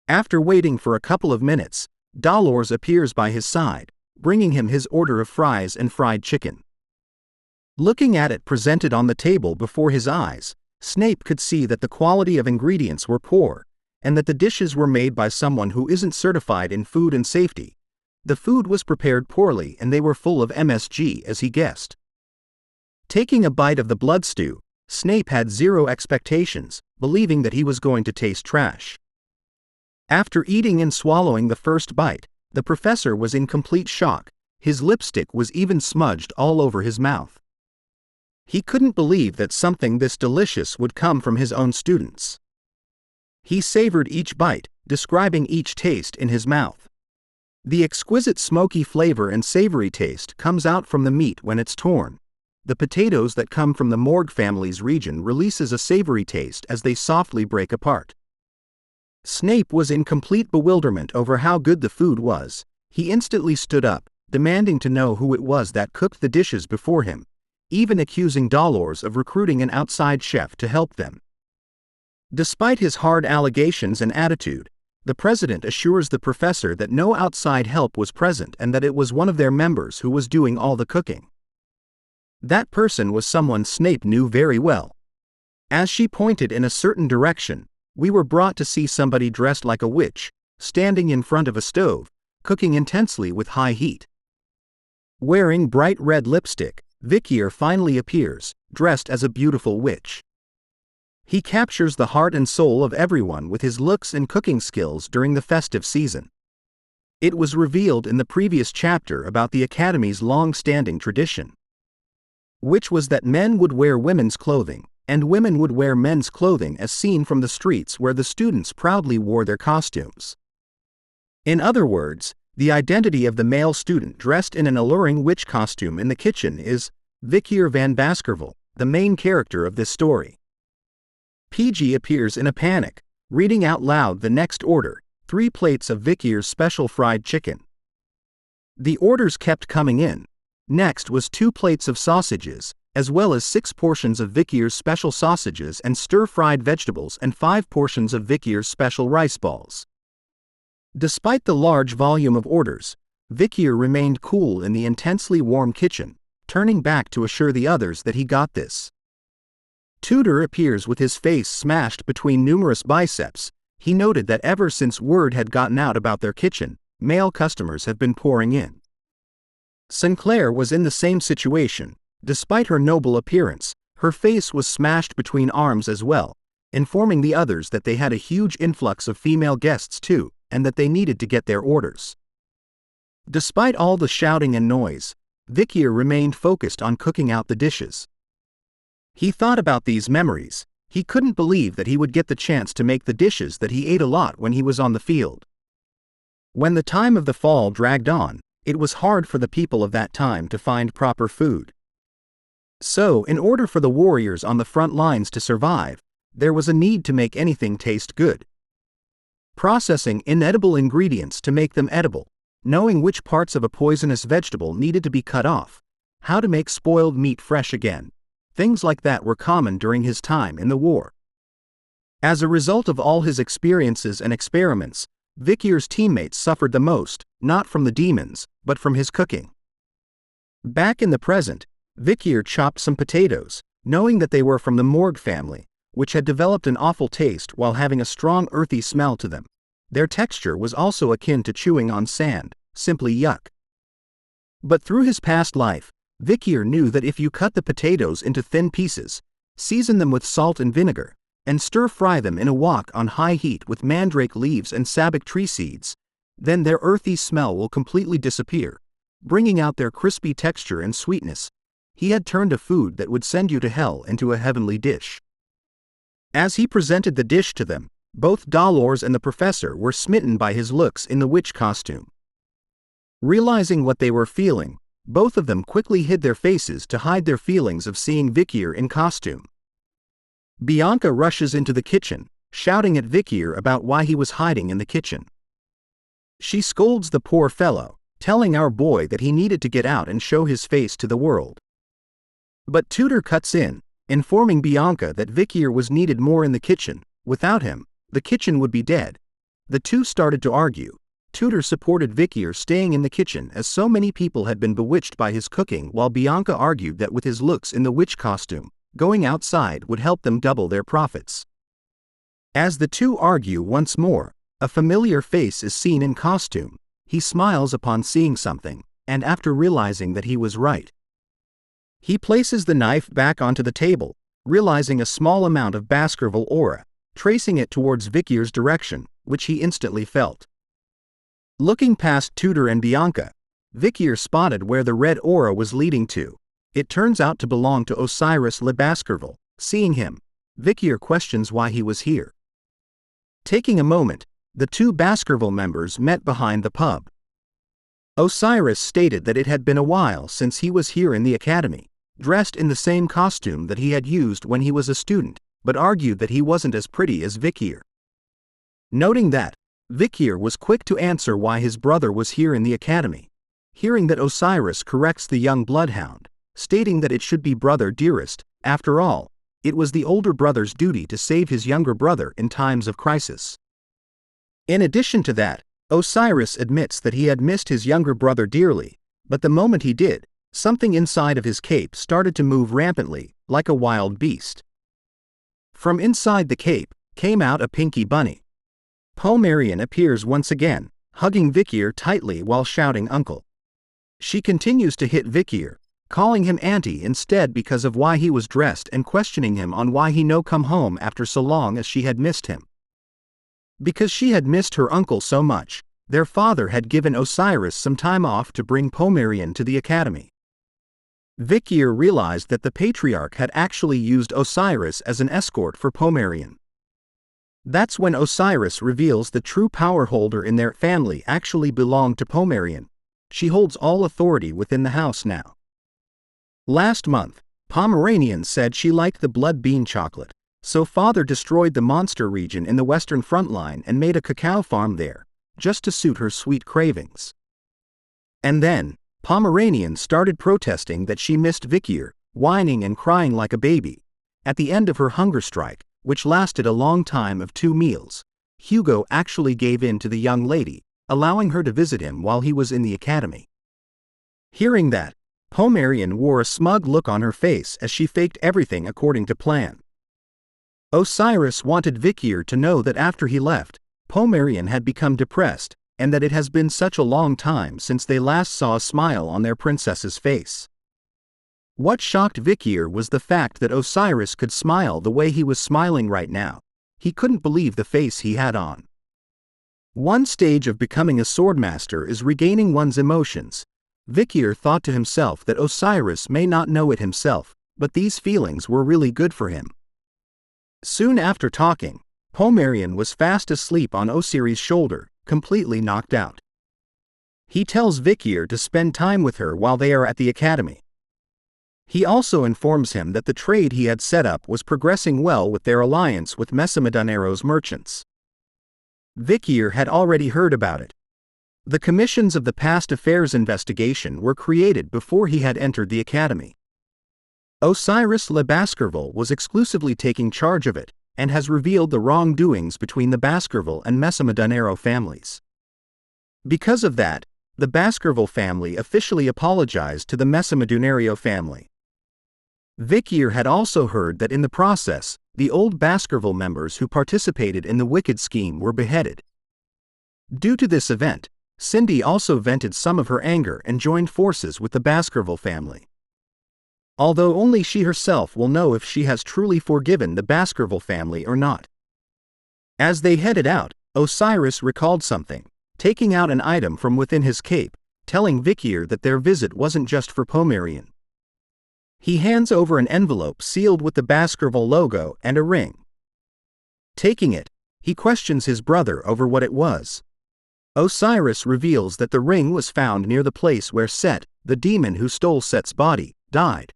After waiting for a couple of minutes, Dolores appears by his side, bringing him his order of fries and fried chicken. Looking at it presented on the table before his eyes, Snape could see that the quality of ingredients were poor, and that the dishes were made by someone who isn't certified in food and safety. The food was prepared poorly and they were full of MSG, as he guessed. Taking a bite of the blood stew, Snape had zero expectations, believing that he was going to taste trash. After eating and swallowing the first bite, the professor was in complete shock. His lipstick was even smudged all over his mouth. He couldn't believe that something this delicious would come from his own students. He savored each bite, describing each taste in his mouth. The exquisite smoky flavor and savory taste comes out from the meat when it's torn. The potatoes that come from the Morgue family's region releases a savory taste as they softly break apart. Snape was in complete bewilderment over how good the food was. He instantly stood up, demanding to know who it was that cooked the dishes before him, even accusing Dolores of recruiting an outside chef to help them. Despite his hard allegations and attitude, the president assures the professor that no outside help was present and that it was one of their members who was doing all the cooking. That person was someone Snape knew very well. As she pointed in a certain direction, we were brought to see somebody dressed like a witch, standing in front of a stove, cooking intensely with high heat. Wearing bright red lipstick, Vicier finally appears, dressed as a beautiful witch. He captures the heart and soul of everyone with his looks and cooking skills during the festive season. It was revealed in the previous chapter about the Academy's long-standing tradition, which was that men would wear women's clothing, and women would wear men's clothing as seen from the streets where the students proudly wore their costumes. In other words, the identity of the male student dressed in an alluring witch costume in the kitchen is Vikir van Baskerville, the main character of this story. PG appears in a panic, reading out loud the next order, 3 plates of Vikir's special fried chicken. The orders kept coming in. Next was 2 plates of sausages, as well as 6 portions of Vikir's special sausages and stir-fried vegetables and 5 portions of Vikir's special rice balls. Despite the large volume of orders, Vicier remained cool in the intensely warm kitchen, turning back to assure the others that he got this. Tudor appears with his face smashed between numerous biceps. He noted that ever since word had gotten out about their kitchen, male customers have been pouring in. Sinclair was in the same situation. Despite her noble appearance, her face was smashed between arms as well, informing the others that they had a huge influx of female guests too, and that they needed to get their orders. Despite all the shouting and noise, Vicier remained focused on cooking out the dishes. He thought about these memories. He couldn't believe that he would get the chance to make the dishes that he ate a lot when he was on the field. When the time of the fall dragged on, it was hard for the people of that time to find proper food. So, in order for the warriors on the front lines to survive, there was a need to make anything taste good. Processing inedible ingredients to make them edible, knowing which parts of a poisonous vegetable needed to be cut off, how to make spoiled meat fresh again. Things like that were common during his time in the war. As a result of all his experiences and experiments, Vicier's teammates suffered the most, not from the demons, but from his cooking. Back in the present, Vicier chopped some potatoes, knowing that they were from the Morgue family, which had developed an awful taste while having a strong earthy smell to them. Their texture was also akin to chewing on sand, simply yuck. But through his past life, Vicier knew that if you cut the potatoes into thin pieces, season them with salt and vinegar, and stir-fry them in a wok on high heat with mandrake leaves and sabak tree seeds, then their earthy smell will completely disappear, bringing out their crispy texture and sweetness. He had turned a food that would send you to hell into a heavenly dish. As he presented the dish to them, both Dolores and the professor were smitten by his looks in the witch costume. Realizing what they were feeling, both of them quickly hid their faces to hide their feelings of seeing Vicier in costume. Bianca rushes into the kitchen, shouting at Vicier about why he was hiding in the kitchen. She scolds the poor fellow, telling our boy that he needed to get out and show his face to the world. But Tutor cuts in, informing Bianca that Vicier was needed more in the kitchen. Without him, the kitchen would be dead. The two started to argue. Tutor supported Vicier staying in the kitchen as so many people had been bewitched by his cooking, while Bianca argued that with his looks in the witch costume, going outside would help them double their profits. As the two argue once more, a familiar face is seen in costume. He smiles upon seeing something, and after realizing that he was right, he places the knife back onto the table, realizing a small amount of Baskerville aura, tracing it towards Vicier's direction, which he instantly felt. Looking past Tutor and Bianca, Vicier spotted where the red aura was leading to. It turns out to belong to Osiris Le Baskerville. Seeing him, Vicier questions why he was here. Taking a moment, the two Baskerville members met behind the pub. Osiris stated that it had been a while since he was here in the academy, dressed in the same costume that he had used when he was a student, but argued that he wasn't as pretty as Vicier. Noting that, Vicier was quick to answer why his brother was here in the academy. Hearing that Osiris corrects the young bloodhound, stating that it should be brother dearest. After all, it was the older brother's duty to save his younger brother in times of crisis. In addition to that, Osiris admits that he had missed his younger brother dearly, but the moment he did, something inside of his cape started to move rampantly, like a wild beast. From inside the cape came out a pinky bunny. Pomerian appears once again, hugging Vicier tightly while shouting uncle. She continues to hit Vicier, calling him auntie instead because of why he was dressed and questioning him on why he no come home after so long as she had missed him. Because she had missed her uncle so much, their father had given Osiris some time off to bring Pomerian to the academy. Vicier realized that the patriarch had actually used Osiris as an escort for Pomerian. That's when Osiris reveals the true power holder in their family actually belonged to Pomerian. She holds all authority within the house now. Last month, Pomeranian said she liked the blood bean chocolate, so father destroyed the monster region in the western front line and made a cacao farm there, just to suit her sweet cravings. And then, Pomeranian started protesting that she missed Vicier, whining and crying like a baby. At the end of her hunger strike, which lasted a long time of 2 meals, Hugo actually gave in to the young lady, allowing her to visit him while he was in the academy. Hearing that, Pomerian wore a smug look on her face as she faked everything according to plan. Osiris wanted Vicier to know that after he left, Pomerian had become depressed, and that it has been such a long time since they last saw a smile on their princess's face. What shocked Vicier was the fact that Osiris could smile the way he was smiling right now. He couldn't believe the face he had on. One stage of becoming a swordmaster is regaining one's emotions. Vicier thought to himself that Osiris may not know it himself, but these feelings were really good for him. Soon after talking, Pomerian was fast asleep on Osiris' shoulder, completely knocked out. He tells Vicier to spend time with her while they are at the academy. He also informs him that the trade he had set up was progressing well with their alliance with Mesamadonero's merchants. Vicier had already heard about it. The commissions of the past affairs investigation were created before he had entered the academy. Osiris Le Baskerville was exclusively taking charge of it, and has revealed the wrongdoings between the Baskerville and Mesamadonero families. Because of that, the Baskerville family officially apologized to the Mesamadonero family. Vicier had also heard that in the process, the old Baskerville members who participated in the wicked scheme were beheaded. Due to this event, Cindy also vented some of her anger and joined forces with the Baskerville family. although only she herself will know if she has truly forgiven the Baskerville family or not. As they headed out, Osiris recalled something, taking out an item from within his cape, telling Vicier that their visit wasn't just for Pomerian. He hands over an envelope sealed with the Baskerville logo and a ring. Taking it, he questions his brother over what it was. Osiris reveals that the ring was found near the place where Set, the demon who stole Set's body, died.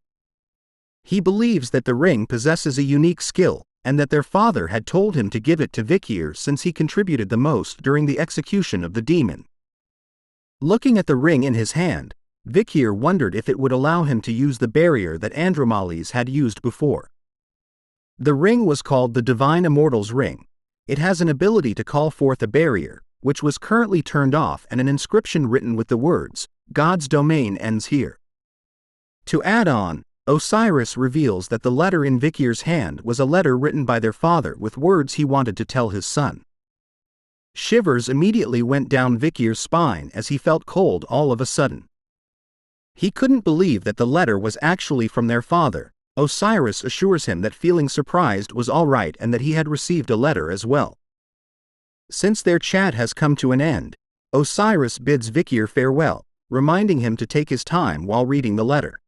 He believes that the ring possesses a unique skill, and that their father had told him to give it to Vikir since he contributed the most during the execution of the demon. Looking at the ring in his hand, Vikir wondered if it would allow him to use the barrier that Andromales had used before. The ring was called the Divine Immortal's Ring. It has an ability to call forth a barrier, which was currently turned off, and an inscription written with the words, "God's domain ends here." To add on, Osiris reveals that the letter in Vikir's hand was a letter written by their father with words he wanted to tell his son. Shivers immediately went down Vikir's spine as he felt cold all of a sudden. He couldn't believe that the letter was actually from their father. Osiris assures him that feeling surprised was all right and that he had received a letter as well. Since their chat has come to an end, Osiris bids Vicier farewell, reminding him to take his time while reading the letter.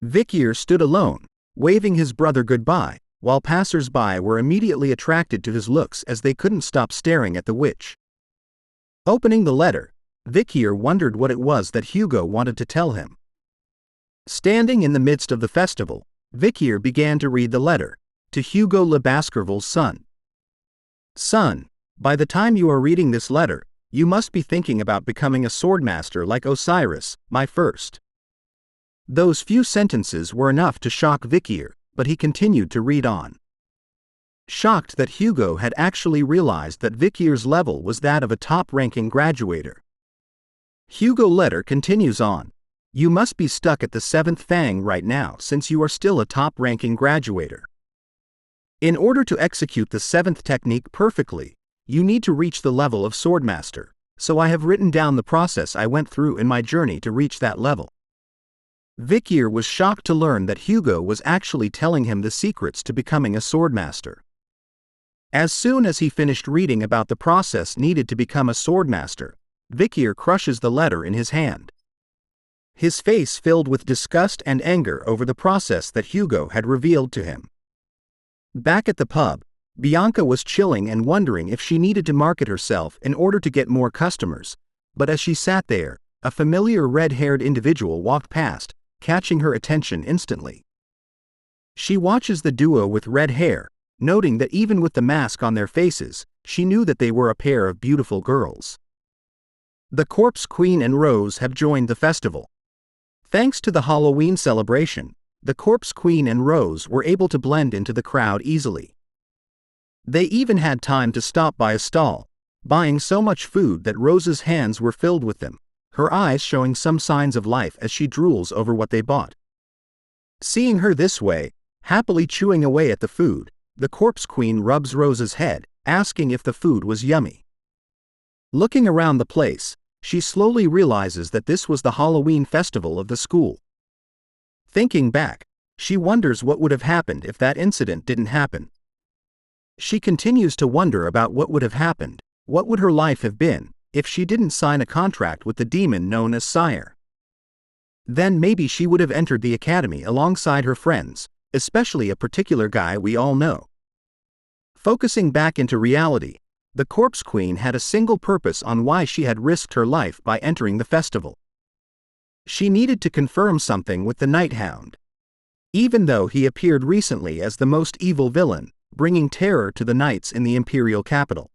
Vicier stood alone, waving his brother goodbye, while passers-by were immediately attracted to his looks as they couldn't stop staring at the witch. Opening the letter, Vicier wondered what it was that Hugo wanted to tell him. Standing in the midst of the festival, Vicier began to read the letter, to Hugo le Baskerville's son. "Son, by the time you are reading this letter, you must be thinking about becoming a swordmaster like Osiris, my first." Those few sentences were enough to shock Vicier, but he continued to read on. Shocked that Hugo had actually realized that Vicier's level was that of a top-ranking graduator. Hugo's letter continues on. "You must be stuck at the 7th Fang right now since you are still a top-ranking graduator. In order to execute the 7th technique perfectly, you need to reach the level of swordmaster, so I have written down the process I went through in my journey to reach that level." Vicier was shocked to learn that Hugo was actually telling him the secrets to becoming a swordmaster. As soon as he finished reading about the process needed to become a swordmaster, Vicier crushes the letter in his hand. His face filled with disgust and anger over the process that Hugo had revealed to him. Back at the pub, Bianca was chilling and wondering if she needed to market herself in order to get more customers, but as she sat there, a familiar red-haired individual walked past, catching her attention instantly. She watches the duo with red hair, noting that even with the mask on their faces, she knew that they were a pair of beautiful girls. The Corpse Queen and Rose have joined the festival. Thanks to the Halloween celebration, the Corpse Queen and Rose were able to blend into the crowd easily. They even had time to stop by a stall, buying so much food that Rose's hands were filled with them, her eyes showing some signs of life as she drools over what they bought. Seeing her this way, happily chewing away at the food, the Corpse Queen rubs Rose's head, asking if the food was yummy. Looking around the place, she slowly realizes that this was the Halloween festival of the school. Thinking back, she wonders what would have happened if that incident didn't happen. She continues to wonder about what would have happened, what would her life have been, if she didn't sign a contract with the demon known as Seir. Then maybe she would have entered the academy alongside her friends, especially a particular guy we all know. Focusing back into reality, the Corpse Queen had a single purpose on why she had risked her life by entering the festival. She needed to confirm something with the Night Hound. Even though he appeared recently as the most evil villain, bringing terror to the knights in the imperial capital,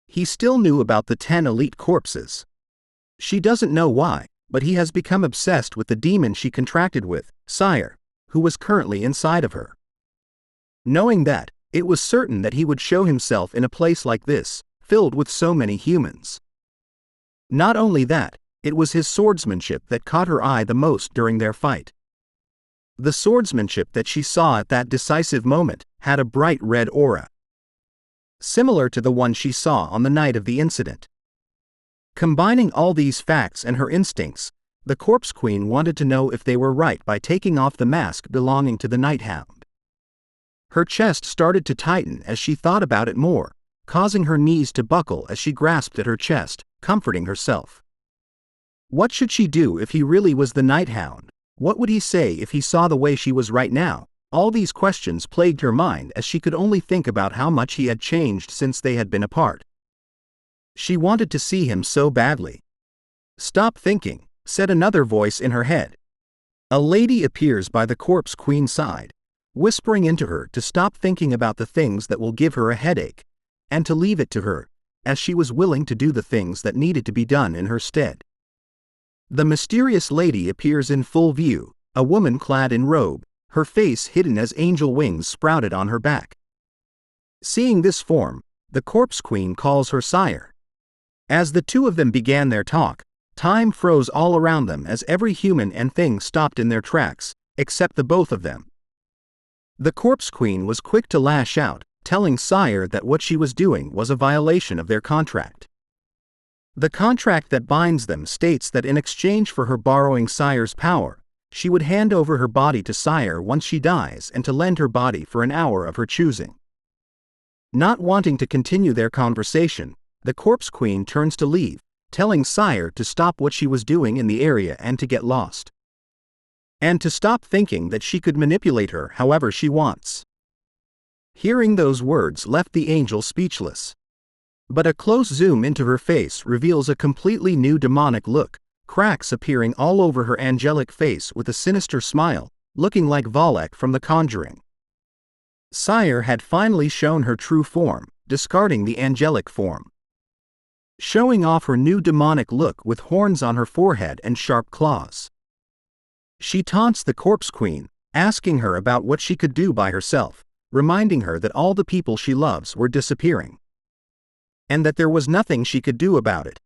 he still knew about the 10 elite corpses. She doesn't know why, but he has become obsessed with the demon she contracted with, Seir, who was currently inside of her. Knowing that, it was certain that he would show himself in a place like this, filled with so many humans. Not only that, it was his swordsmanship that caught her eye the most during their fight. The swordsmanship that she saw at that decisive moment had a bright red aura, similar to the one she saw on the night of the incident. Combining all these facts and her instincts, the Corpse Queen wanted to know if they were right by taking off the mask belonging to the Night Hound. Her chest started to tighten as she thought about it more, causing her knees to buckle as she grasped at her chest, comforting herself. What should she do if he really was the Night Hound? What would he say if he saw the way she was right now? All these questions plagued her mind as she could only think about how much he had changed since they had been apart. She wanted to see him so badly. "Stop thinking," said another voice in her head. A lady appears by the Corpse Queen's side, whispering into her to stop thinking about the things that will give her a headache, and to leave it to her, as she was willing to do the things that needed to be done in her stead. The mysterious lady appears in full view, a woman clad in robe, her face hidden as angel wings sprouted on her back. Seeing this form, the Corpse Queen calls her Seir. As the two of them began their talk, time froze all around them as every human and thing stopped in their tracks, except the both of them. The Corpse Queen was quick to lash out, telling Seir that what she was doing was a violation of their contract. The contract that binds them states that in exchange for her borrowing Seir's power, she would hand over her body to Seir once she dies and to lend her body for an hour of her choosing. Not wanting to continue their conversation, the Corpse Queen turns to leave, telling Seir to stop what she was doing in the area and to get lost. And to stop thinking that she could manipulate her however she wants. Hearing those words left the angel speechless. But a close zoom into her face reveals a completely new demonic look, cracks appearing all over her angelic face with a sinister smile, looking like Valak from The Conjuring. Seir had finally shown her true form, discarding the angelic form. Showing off her new demonic look with horns on her forehead and sharp claws. She taunts the Corpse Queen, asking her about what she could do by herself, reminding her that all the people she loves were disappearing. And that there was nothing she could do about it.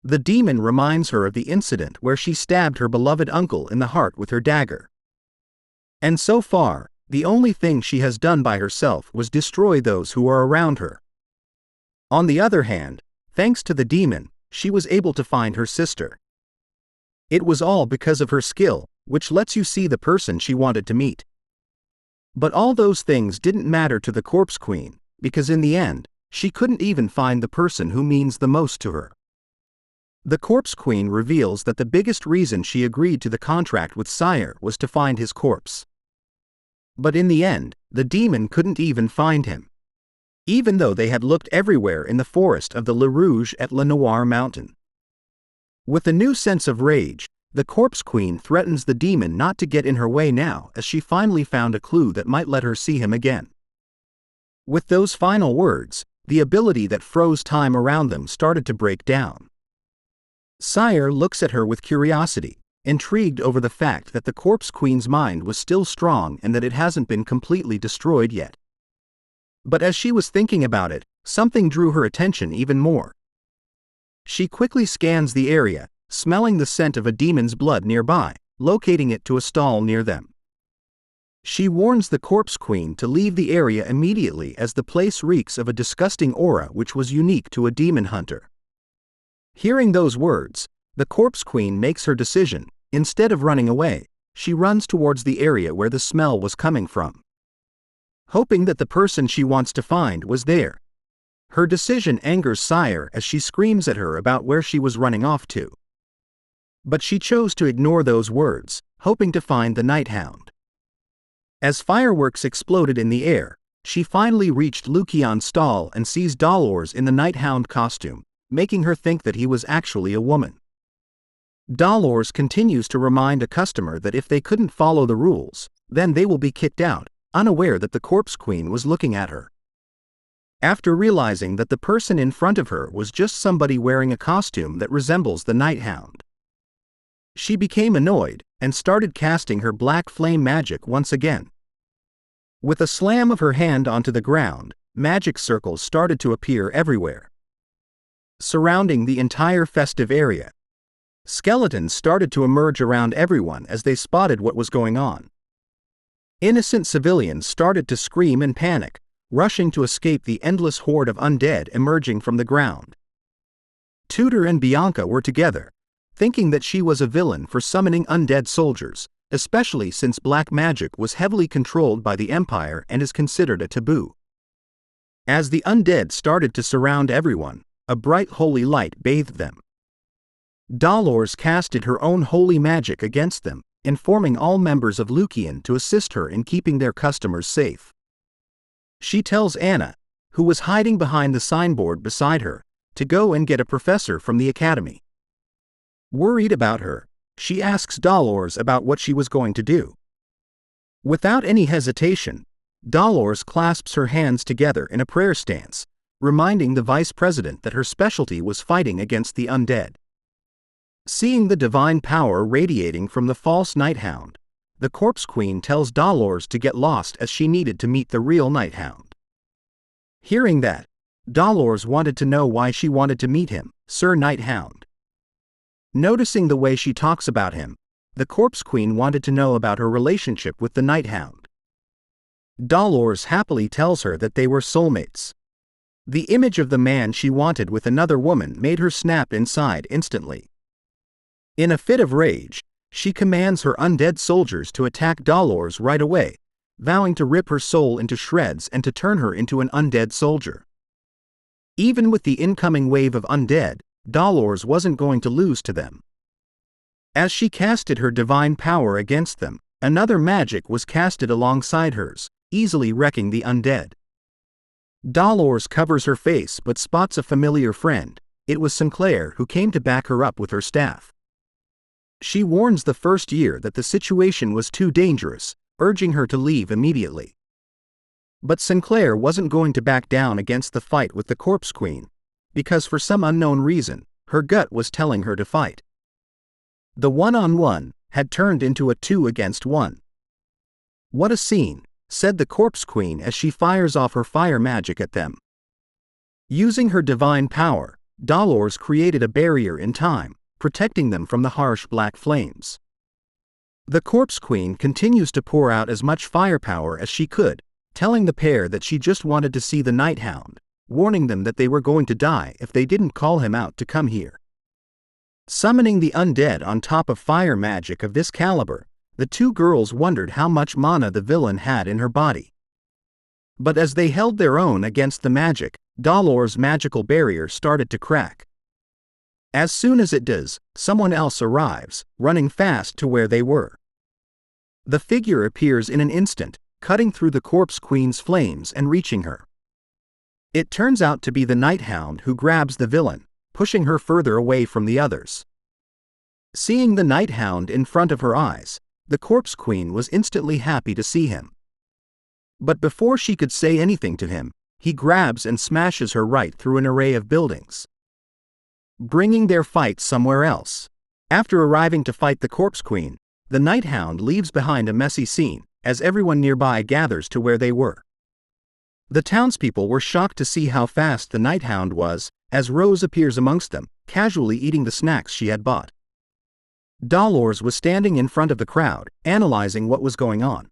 The demon reminds her of the incident where she stabbed her beloved uncle in the heart with her dagger. And so far, the only thing she has done by herself was destroy those who are around her. On the other hand, thanks to the demon, she was able to find her sister. It was all because of her skill, which lets you see the person she wanted to meet. But all those things didn't matter to the Corpse Queen, because in the end, she couldn't even find the person who means the most to her. The Corpse Queen reveals that the biggest reason she agreed to the contract with Seir was to find his corpse. But in the end, the demon couldn't even find him. Even though they had looked everywhere in the forest of the Le Rouge at Le Noir Mountain. With a new sense of rage, the Corpse Queen threatens the demon not to get in her way now as she finally found a clue that might let her see him again. With those final words, the ability that froze time around them started to break down. Seir looks at her with curiosity, intrigued over the fact that the Corpse Queen's mind was still strong and that it hasn't been completely destroyed yet. But as she was thinking about it, something drew her attention even more. She quickly scans the area, smelling the scent of a demon's blood nearby, locating it to a stall near them. She warns the Corpse Queen to leave the area immediately as the place reeks of a disgusting aura which was unique to a demon hunter. Hearing those words, the Corpse Queen makes her decision. Instead of running away, she runs towards the area where the smell was coming from. Hoping that the person she wants to find was there. Her decision angers Seir as she screams at her about where she was running off to. But she chose to ignore those words, hoping to find the Night Hound. As fireworks exploded in the air, she finally reached Lucion's stall and sees Dolores in the Night Hound costume, making her think that he was actually a woman. Dolores continues to remind a customer that if they couldn't follow the rules, then they will be kicked out, unaware that the Corpse Queen was looking at her. After realizing that the person in front of her was just somebody wearing a costume that resembles the Night Hound, she became annoyed and started casting her black flame magic once again. With a slam of her hand onto the ground, magic circles started to appear everywhere, surrounding the entire festive area. Skeletons started to emerge around everyone as they spotted what was going on. Innocent civilians started to scream and panic, rushing to escape the endless horde of undead emerging from the ground. Tudor and Bianca were together, thinking that she was a villain for summoning undead soldiers, especially since black magic was heavily controlled by the Empire and is considered a taboo. As the undead started to surround everyone, a bright holy light bathed them. Dolores casted her own holy magic against them, informing all members of Lucian to assist her in keeping their customers safe. She tells Anna, who was hiding behind the signboard beside her, to go and get a professor from the academy. Worried about her, she asks Dolores about what she was going to do. Without any hesitation, Dolores clasps her hands together in a prayer stance, reminding the vice president that her specialty was fighting against the undead. Seeing the divine power radiating from the false Night Hound, the Corpse Queen tells Dolores to get lost as she needed to meet the real Night Hound. Hearing that, Dolores wanted to know why she wanted to meet him, Sir Night Hound. Noticing the way she talks about him, the Corpse Queen wanted to know about her relationship with the Night Hound. Dolores happily tells her that they were soulmates. The image of the man she wanted with another woman made her snap inside instantly. In a fit of rage, she commands her undead soldiers to attack Dolores right away, vowing to rip her soul into shreds and to turn her into an undead soldier. Even with the incoming wave of undead, Dolores wasn't going to lose to them. As she casted her divine power against them, another magic was casted alongside hers, easily wrecking the undead. Dolores covers her face but spots a familiar friend. It was Sinclair who came to back her up with her staff. She warns the first year that the situation was too dangerous, urging her to leave immediately. But Sinclair wasn't going to back down against the fight with the Corpse Queen, because for some unknown reason, her gut was telling her to fight. The one-on-one had turned into a 2-against-1. What a scene, said the Corpse Queen as she fires off her fire magic at them. Using her divine power, Dolores created a barrier in time, protecting them from the harsh black flames. The Corpse Queen continues to pour out as much firepower as she could, telling the pair that she just wanted to see the Night Hound, warning them that they were going to die if they didn't call him out to come here. Summoning the undead on top of fire magic of this caliber, the two girls wondered how much mana the villain had in her body. But as they held their own against the magic, Dolores' magical barrier started to crack. As soon as it does, someone else arrives, running fast to where they were. The figure appears in an instant, cutting through the Corpse Queen's flames and reaching her. It turns out to be the Night Hound who grabs the villain, pushing her further away from the others. Seeing the Night Hound in front of her eyes, the Corpse Queen was instantly happy to see him. But before she could say anything to him, he grabs and smashes her right through an array of buildings, bringing their fight somewhere else. After arriving to fight the Corpse Queen, the Night Hound leaves behind a messy scene, as everyone nearby gathers to where they were. The townspeople were shocked to see how fast the Night Hound was, as Rose appears amongst them, casually eating the snacks she had bought. Dolores was standing in front of the crowd, analyzing what was going on.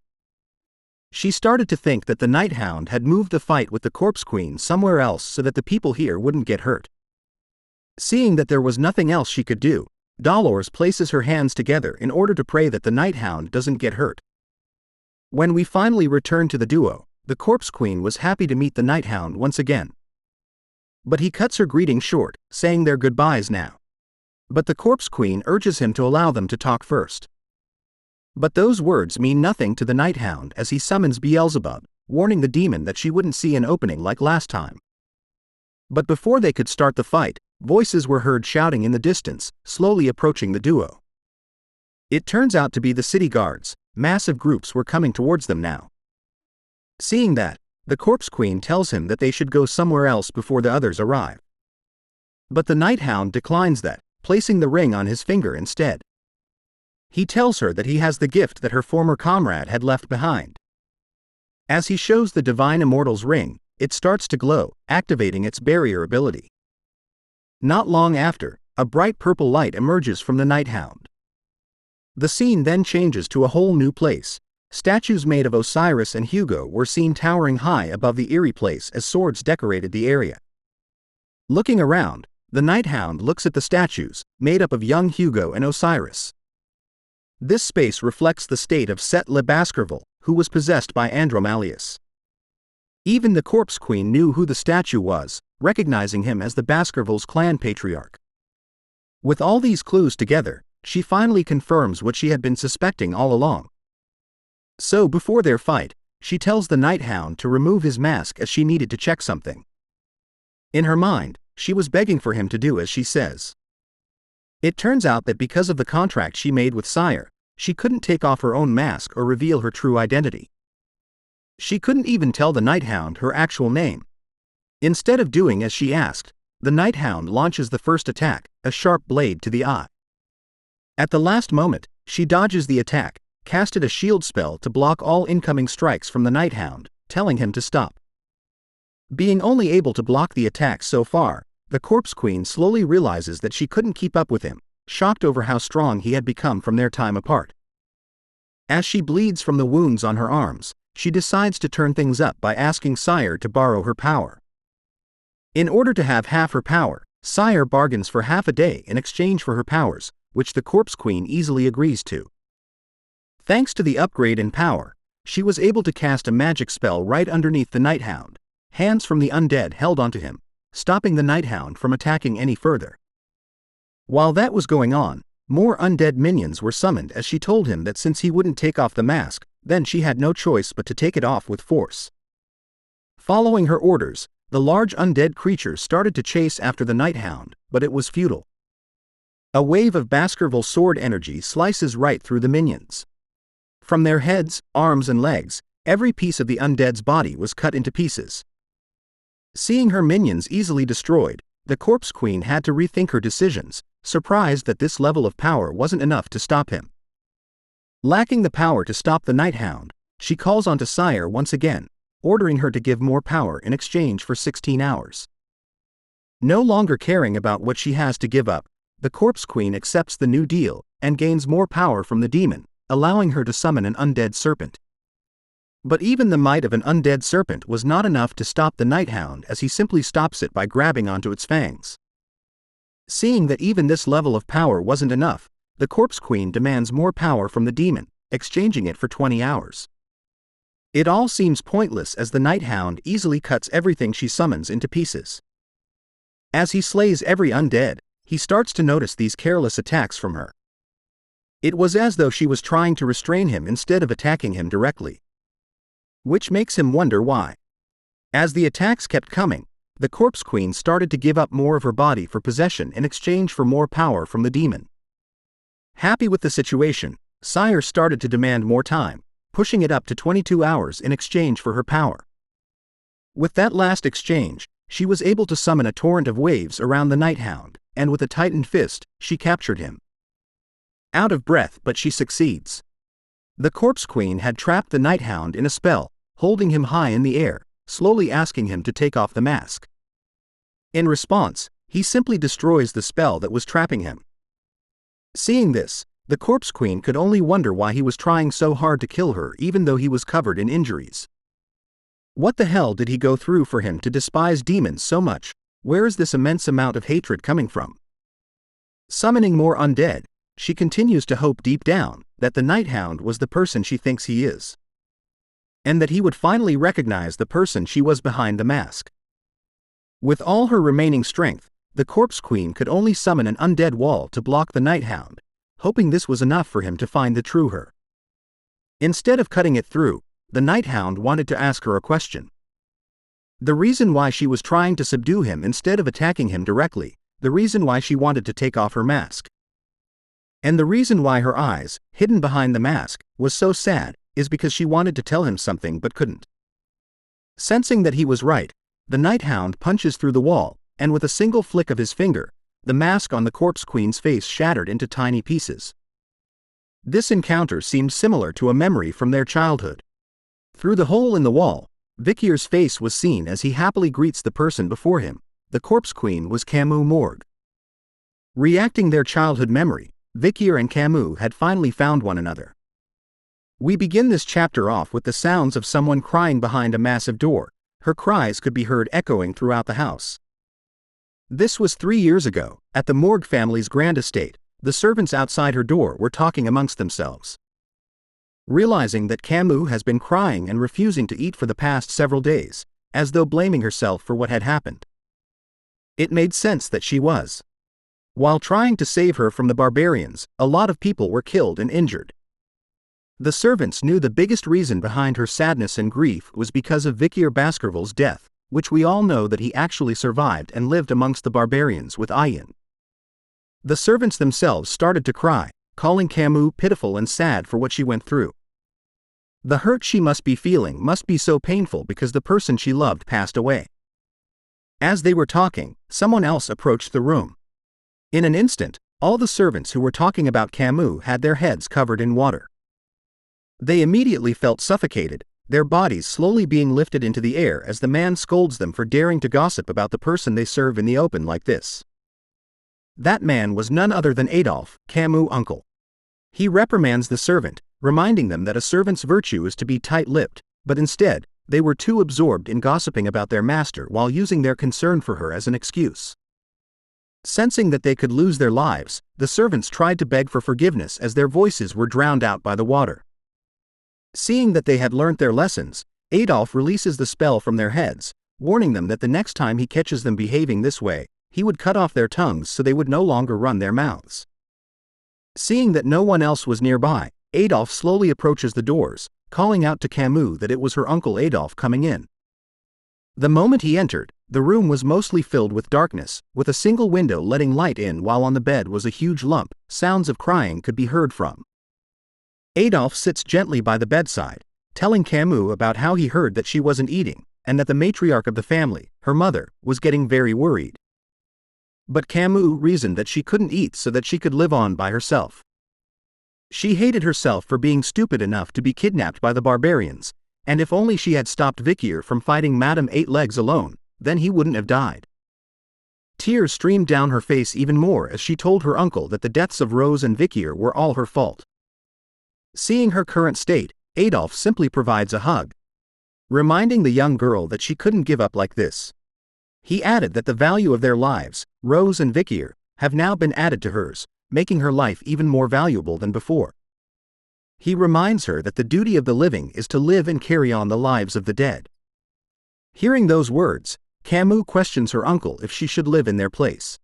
She started to think that the Night Hound had moved the fight with the Corpse Queen somewhere else so that the people here wouldn't get hurt. Seeing that there was nothing else she could do, Dolores places her hands together in order to pray that the Night Hound doesn't get hurt. When we finally return to the duo, the Corpse Queen was happy to meet the Night Hound once again. But he cuts her greeting short, saying their goodbyes now. But the Corpse Queen urges him to allow them to talk first. But those words mean nothing to the Night Hound as he summons Beelzebub, warning the demon that she wouldn't see an opening like last time. But before they could start the fight, voices were heard shouting in the distance, slowly approaching the duo. It turns out to be the city guards. Massive groups were coming towards them now. Seeing that, the Corpse Queen tells him that they should go somewhere else before the others arrive. But the Night Hound declines that, placing the ring on his finger instead. He tells her that he has the gift that her former comrade had left behind. As he shows the Divine Immortal's ring, it starts to glow, activating its barrier ability. Not long after, a bright purple light emerges from the Night Hound. The scene then changes to a whole new place. Statues made of Osiris and Hugo were seen towering high above the eerie place as swords decorated the area. Looking around, the Night Hound looks at the statues, made up of young Hugo and Osiris. This space reflects the state of Set le Baskerville, who was possessed by Andromalius. Even the Corpse Queen knew who the statue was, recognizing him as the Baskerville's clan patriarch. With all these clues together, she finally confirms what she had been suspecting all along. So before their fight, she tells the Night Hound to remove his mask as she needed to check something. In her mind, she was begging for him to do as she says. It turns out that because of the contract she made with Seir, she couldn't take off her own mask or reveal her true identity. She couldn't even tell the Night Hound her actual name. Instead of doing as she asked, the Night Hound launches the first attack, a sharp blade to the eye. At the last moment, she dodges the attack, casted a shield spell to block all incoming strikes from the Night Hound, telling him to stop. Being only able to block the attacks so far, the Corpse Queen slowly realizes that she couldn't keep up with him, shocked over how strong he had become from their time apart. As she bleeds from the wounds on her arms, she decides to turn things up by asking Seir to borrow her power. In order to have half her power, Seir bargains for half a day in exchange for her powers, which the Corpse Queen easily agrees to. Thanks to the upgrade in power, she was able to cast a magic spell right underneath the Night Hound. Hands from the undead held onto him, stopping the Night Hound from attacking any further. While that was going on, more undead minions were summoned as she told him that since he wouldn't take off the mask, then she had no choice but to take it off with force. Following her orders, the large undead creatures started to chase after the Night Hound, but it was futile. A wave of Baskerville sword energy slices right through the minions. From their heads, arms and legs, every piece of the undead's body was cut into pieces. Seeing her minions easily destroyed, the Corpse Queen had to rethink her decisions, surprised that this level of power wasn't enough to stop him. Lacking the power to stop the Night Hound, she calls onto Seir once again, ordering her to give more power in exchange for 16 hours. No longer caring about what she has to give up, the Corpse Queen accepts the new deal and gains more power from the demon, allowing her to summon an undead serpent. But even the might of an undead serpent was not enough to stop the Night Hound as he simply stops it by grabbing onto its fangs. Seeing that even this level of power wasn't enough, the Corpse Queen demands more power from the demon, exchanging it for 20 hours. It all seems pointless as the Night Hound easily cuts everything she summons into pieces. As he slays every undead, he starts to notice these careless attacks from her. It was as though she was trying to restrain him instead of attacking him directly. Which makes him wonder why. As the attacks kept coming, the Corpse Queen started to give up more of her body for possession in exchange for more power from the demon. Happy with the situation, Seir started to demand more time, pushing it up to 22 hours in exchange for her power. With that last exchange, she was able to summon a torrent of waves around the Night Hound, and with a tightened fist, she captured him. Out of breath, but she succeeds. The Corpse Queen had trapped the Night Hound in a spell, holding him high in the air, slowly asking him to take off the mask. In response, he simply destroys the spell that was trapping him. Seeing this, the Corpse Queen could only wonder why he was trying so hard to kill her even though he was covered in injuries. What the hell did he go through for him to despise demons so much? Where is this immense amount of hatred coming from? Summoning more undead, she continues to hope deep down that the Night Hound was the person she thinks he is. And that he would finally recognize the person she was behind the mask. With all her remaining strength, the Corpse Queen could only summon an undead wall to block the Night Hound, hoping this was enough for him to find the true her. Instead of cutting it through, the Night Hound wanted to ask her a question. The reason why she was trying to subdue him instead of attacking him directly, the reason why she wanted to take off her mask. And the reason why her eyes, hidden behind the mask, was so sad, is because she wanted to tell him something but couldn't. Sensing that he was right, the Night Hound punches through the wall, and with a single flick of his finger, the mask on the Corpse Queen's face shattered into tiny pieces. This encounter seemed similar to a memory from their childhood. Through the hole in the wall, Vikir's face was seen as he happily greets the person before him. The Corpse Queen was Camus Morgue. Reacting their childhood memory, Vicier and Camus had finally found one another. We begin this chapter off with the sounds of someone crying behind a massive door. Her cries could be heard echoing throughout the house. This was 3 years ago, at the Morgue family's grand estate. The servants outside her door were talking amongst themselves. Realizing that Camus has been crying and refusing to eat for the past several days, as though blaming herself for what had happened. It made sense that she was. While trying to save her from the barbarians, a lot of people were killed and injured. The servants knew the biggest reason behind her sadness and grief was because of Vikir Baskerville's death, which we all know that he actually survived and lived amongst the barbarians with Ayin. The servants themselves started to cry, calling Camus pitiful and sad for what she went through. The hurt she must be feeling must be so painful because the person she loved passed away. As they were talking, someone else approached the room. In an instant, all the servants who were talking about Camus had their heads covered in water. They immediately felt suffocated, their bodies slowly being lifted into the air as the man scolds them for daring to gossip about the person they serve in the open like this. That man was none other than Adolphe, Camus' uncle. He reprimands the servant, reminding them that a servant's virtue is to be tight-lipped, but instead, they were too absorbed in gossiping about their master while using their concern for her as an excuse. Sensing that they could lose their lives, the servants tried to beg for forgiveness as their voices were drowned out by the water. Seeing that they had learnt their lessons, Adolphe releases the spell from their heads, warning them that the next time he catches them behaving this way, he would cut off their tongues so they would no longer run their mouths. Seeing that no one else was nearby, Adolphe slowly approaches the doors, calling out to Camus that it was her uncle Adolphe coming in. The moment he entered, the room was mostly filled with darkness, with a single window letting light in while on the bed was a huge lump. Sounds of crying could be heard from. Adolphe sits gently by the bedside, telling Camus about how he heard that she wasn't eating, and that the matriarch of the family, her mother, was getting very worried. But Camus reasoned that she couldn't eat so that she could live on by herself. She hated herself for being stupid enough to be kidnapped by the barbarians, and if only she had stopped Vicier from fighting Madame Eight Legs alone, then he wouldn't have died. Tears streamed down her face even more as she told her uncle that the deaths of Rose and Vicier were all her fault. Seeing her current state, Adolphe simply provides a hug, reminding the young girl that she couldn't give up like this. He added that the value of their lives, Rose and Vicier, have now been added to hers, making her life even more valuable than before. He reminds her that the duty of the living is to live and carry on the lives of the dead. Hearing those words, Camus questions her uncle if she should live in their place.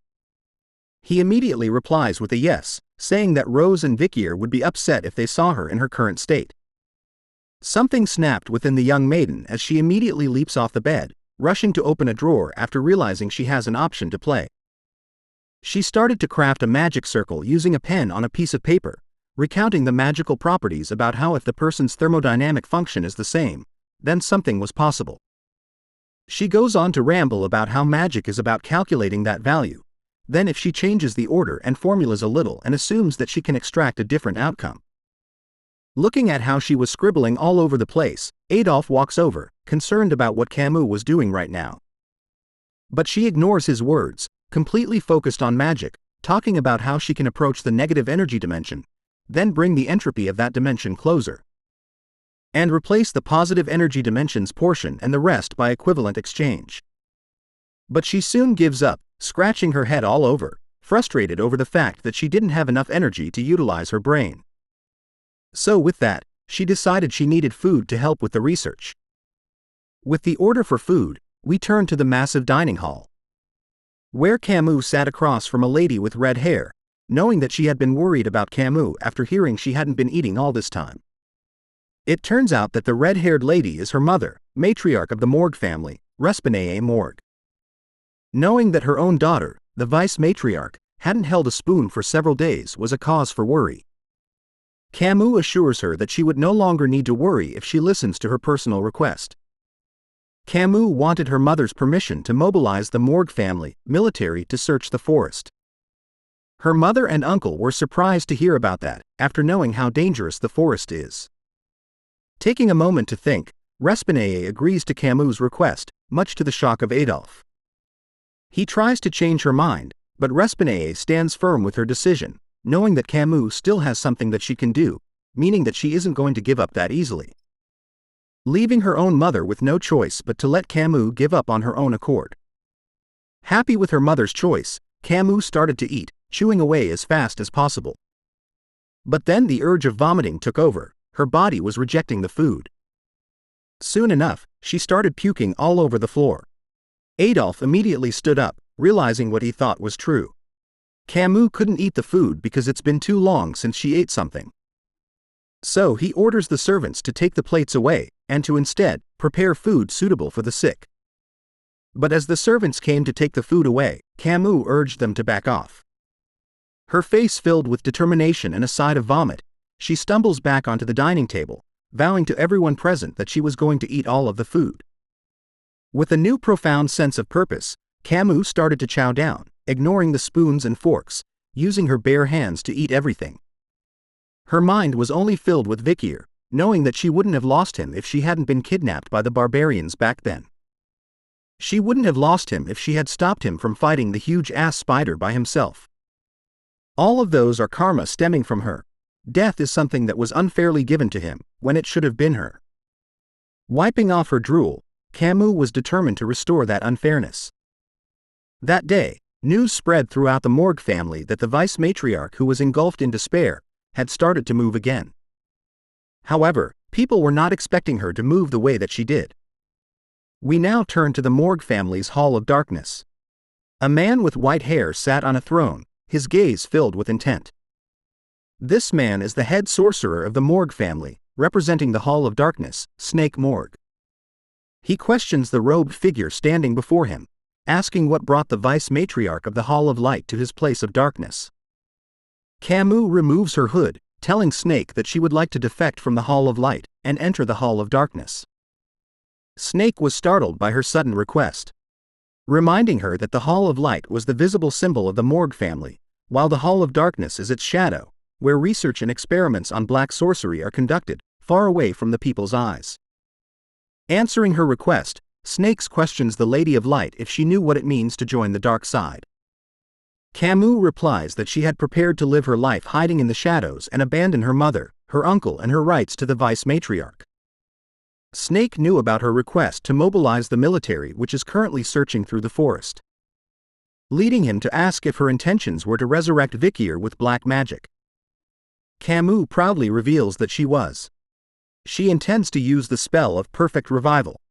He immediately replies with a yes, saying that Rose and Vicier would be upset if they saw her in her current state. Something snapped within the young maiden as she immediately leaps off the bed, rushing to open a drawer after realizing she has an option to play. She started to craft a magic circle using a pen on a piece of paper, recounting the magical properties about how if the person's thermodynamic function is the same, then something was possible. She goes on to ramble about how magic is about calculating that value. Then if she changes the order and formulas a little and assumes that she can extract a different outcome. Looking at how she was scribbling all over the place, Adolphe walks over, concerned about what Camus was doing right now. But she ignores his words, completely focused on magic, talking about how she can approach the negative energy dimension, then bring the entropy of that dimension closer, and replace the positive energy dimension's portion and the rest by equivalent exchange. But she soon gives up, scratching her head all over, frustrated over the fact that she didn't have enough energy to utilize her brain. So with that, she decided she needed food to help with the research. With the order for food, we turned to the massive dining hall, where Camus sat across from a lady with red hair, knowing that she had been worried about Camus after hearing she hadn't been eating all this time. It turns out that the red-haired lady is her mother, matriarch of the Morgue family, Respinae Morgue. Knowing that her own daughter, the vice-matriarch, hadn't held a spoon for several days was a cause for worry. Camus assures her that she would no longer need to worry if she listens to her personal request. Camus wanted her mother's permission to mobilize the Morgue family, military to search the forest. Her mother and uncle were surprised to hear about that, after knowing how dangerous the forest is. Taking a moment to think, Respinae agrees to Camus' request, much to the shock of Adolphe. He tries to change her mind, but Respinae stands firm with her decision, knowing that Camus still has something that she can do, meaning that she isn't going to give up that easily. Leaving her own mother with no choice but to let Camus give up on her own accord. Happy with her mother's choice, Camus started to eat, chewing away as fast as possible. But then the urge of vomiting took over. Her body was rejecting the food. Soon enough, she started puking all over the floor. Adolphe immediately stood up, realizing what he thought was true. Camus couldn't eat the food because it's been too long since she ate something. So he orders the servants to take the plates away, and to instead prepare food suitable for the sick. But as the servants came to take the food away, Camus urged them to back off. Her face filled with determination and a side of vomit, she stumbles back onto the dining table, vowing to everyone present that she was going to eat all of the food. With a new profound sense of purpose, Camus started to chow down, ignoring the spoons and forks, using her bare hands to eat everything. Her mind was only filled with Vikir, knowing that she wouldn't have lost him if she hadn't been kidnapped by the barbarians back then. She wouldn't have lost him if she had stopped him from fighting the huge ass spider by himself. All of those are karma stemming from her. Death is something that was unfairly given to him, when it should have been her. Wiping off her drool, Camus was determined to restore that unfairness. That day, news spread throughout the Morgue family that the vice-matriarch, who was engulfed in despair, had started to move again. However, people were not expecting her to move the way that she did. We now turn to the Morgue family's Hall of Darkness. A man with white hair sat on a throne, his gaze filled with intent. This man is the head sorcerer of the Morgue family, representing the Hall of Darkness, Snake Morgue. He questions the robed figure standing before him, asking what brought the vice-matriarch of the Hall of Light to his place of darkness. Camus removes her hood, telling Snake that she would like to defect from the Hall of Light and enter the Hall of Darkness. Snake was startled by her sudden request, reminding her that the Hall of Light was the visible symbol of the Morgue family, while the Hall of Darkness is its shadow, where research and experiments on black sorcery are conducted, far away from the people's eyes. Answering her request, Snakes questions the Lady of Light if she knew what it means to join the dark side. Camus replies that she had prepared to live her life hiding in the shadows and abandon her mother, her uncle, and her rights to the vice-matriarch. Snake knew about her request to mobilize the military, which is currently searching through the forest, leading him to ask if her intentions were to resurrect Vicier with black magic. Camus proudly reveals that she was. She intends to use the spell of perfect revival.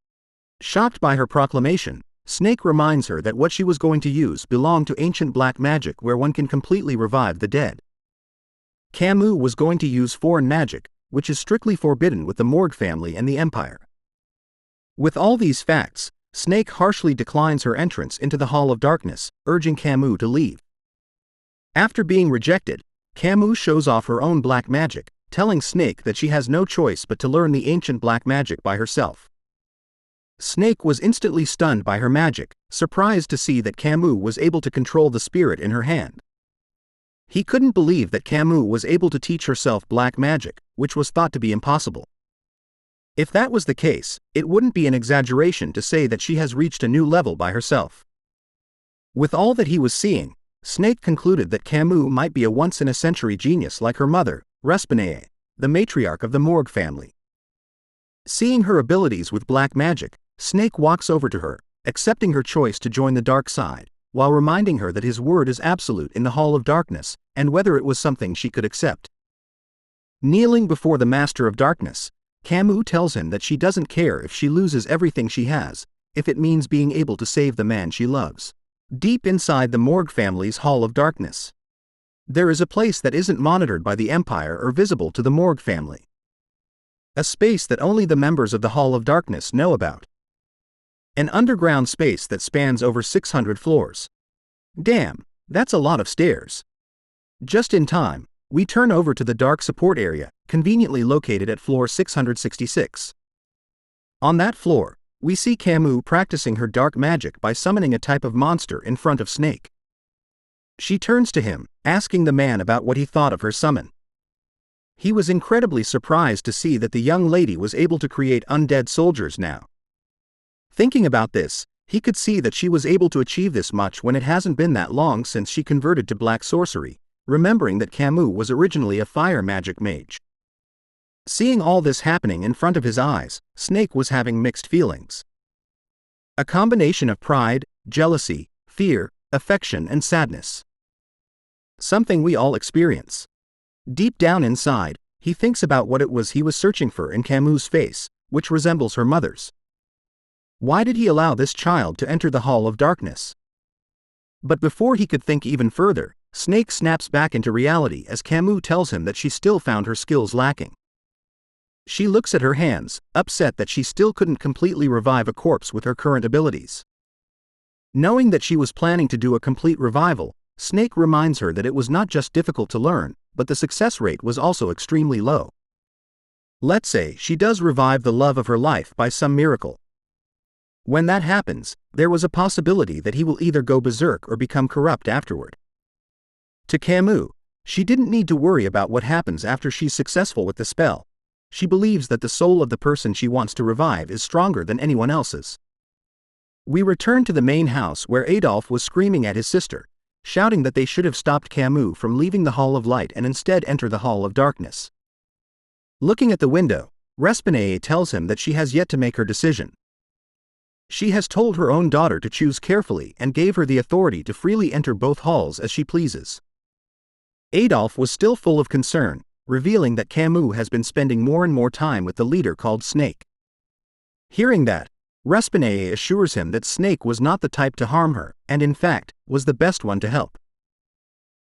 Shocked by her proclamation, Snake reminds her that what she was going to use belonged to ancient black magic where one can completely revive the dead. Camus was going to use foreign magic, which is strictly forbidden with the Morgue family and the Empire. With all these facts, Snake harshly declines her entrance into the Hall of Darkness, urging Camus to leave. After being rejected, Camus shows off her own black magic, telling Snake that she has no choice but to learn the ancient black magic by herself. Snake was instantly stunned by her magic, surprised to see that Camus was able to control the spirit in her hand. He couldn't believe that Camus was able to teach herself black magic, which was thought to be impossible. If that was the case, it wouldn't be an exaggeration to say that she has reached a new level by herself. With all that he was seeing, Snake concluded that Camus might be a once-in-a-century genius like her mother, Respinae, the matriarch of the Morgue family. Seeing her abilities with black magic, Snake walks over to her, accepting her choice to join the dark side, while reminding her that his word is absolute in the Hall of Darkness, and whether it was something she could accept. Kneeling before the Master of Darkness, Camus tells him that she doesn't care if she loses everything she has, if it means being able to save the man she loves. Deep inside the Morgue family's Hall of Darkness, there is a place that isn't monitored by the Empire or visible to the Morgue family. A space that only the members of the Hall of Darkness know about. An underground space that spans over 600 floors. Damn, that's a lot of stairs. Just in time, we turn over to the dark support area, conveniently located at floor 666. On that floor, we see Camus practicing her dark magic by summoning a type of monster in front of Snake. She turns to him, asking the man about what he thought of her summon. He was incredibly surprised to see that the young lady was able to create undead soldiers now. Thinking about this, he could see that she was able to achieve this much when it hasn't been that long since she converted to black sorcery, remembering that Camus was originally a fire magic mage. Seeing all this happening in front of his eyes, Snake was having mixed feelings. A combination of pride, jealousy, fear, affection and sadness. Something we all experience. Deep down inside, he thinks about what it was he was searching for in Camus' face, which resembles her mother's. Why did he allow this child to enter the Hall of Darkness? But before he could think even further, Snake snaps back into reality as Camus tells him that she still found her skills lacking. She looks at her hands, upset that she still couldn't completely revive a corpse with her current abilities. Knowing that she was planning to do a complete revival, Snake reminds her that it was not just difficult to learn, but the success rate was also extremely low. Let's say she does revive the love of her life by some miracle. When that happens, there was a possibility that he will either go berserk or become corrupt afterward. To Camus, she didn't need to worry about what happens after she's successful with the spell. She believes that the soul of the person she wants to revive is stronger than anyone else's. We return to the main house where Adolphe was screaming at his sister, shouting that they should have stopped Camus from leaving the Hall of Light and instead enter the Hall of Darkness. Looking at the window, Respinae tells him that she has yet to make her decision. She has told her own daughter to choose carefully and gave her the authority to freely enter both halls as she pleases. Adolphe was still full of concern, revealing that Camus has been spending more and more time with the leader called Snake. Hearing that, Respinae assures him that Snake was not the type to harm her, and in fact, was the best one to help.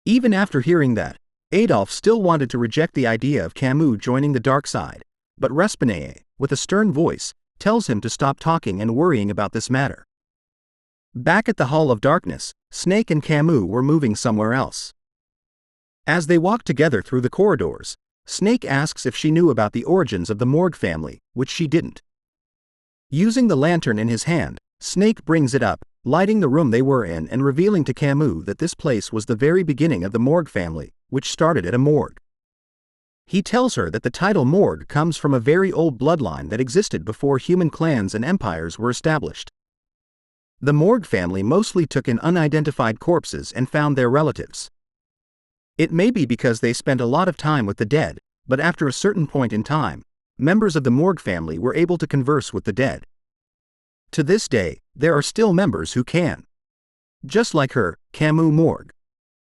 Even after hearing that, Adolphe still wanted to reject the idea of Camus joining the dark side, but Respinae, with a stern voice, tells him to stop talking and worrying about this matter. Back at the Hall of Darkness, Snake and Camus were moving somewhere else. As they walked together through the corridors, Snake asks if she knew about the origins of the Morgue family, which she didn't. Using the lantern in his hand, Snake brings it up, lighting the room they were in and revealing to Camus that this place was the very beginning of the Morgue family, which started at a morgue. He tells her that the title Morgue comes from a very old bloodline that existed before human clans and empires were established. The Morgue family mostly took in unidentified corpses and found their relatives. It may be because they spent a lot of time with the dead, but after a certain point in time, members of the Morgue family were able to converse with the dead. To this day, there are still members who can. Just like her, Camus Morgue.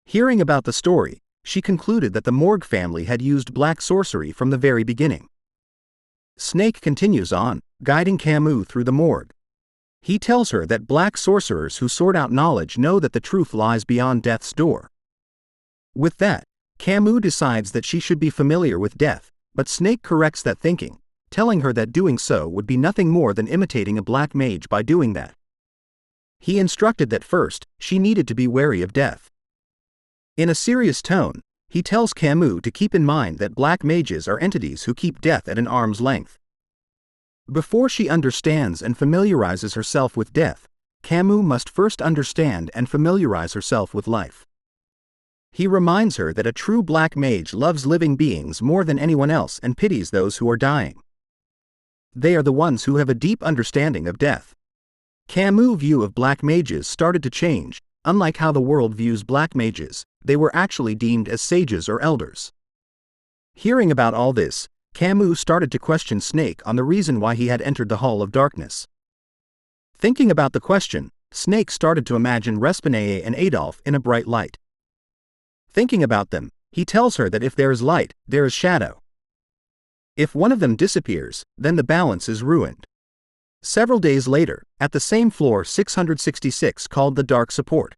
Hearing about the story, she concluded that the Morgue family had used black sorcery from the very beginning. Snake continues on, guiding Camus through the morgue. He tells her that black sorcerers who sort out knowledge know that the truth lies beyond death's door. With that, Camus decides that she should be familiar with death, but Snake corrects that thinking, telling her that doing so would be nothing more than imitating a black mage by doing that. He instructed that first, she needed to be wary of death. In a serious tone, he tells Camus to keep in mind that black mages are entities who keep death at an arm's length. Before she understands and familiarizes herself with death, Camus must first understand and familiarize herself with life. He reminds her that a true black mage loves living beings more than anyone else and pities those who are dying. They are the ones who have a deep understanding of death. Camus' view of black mages started to change. Unlike how the world views black mages, they were actually deemed as sages or elders. Hearing about all this, Camus started to question Snake on the reason why he had entered the Hall of Darkness. Thinking about the question, Snake started to imagine Respinae and Adolphe in a bright light. Thinking about them, he tells her that if there is light, there is shadow. If one of them disappears, then the balance is ruined. Several days later, at the same floor 666 called the Dark Support,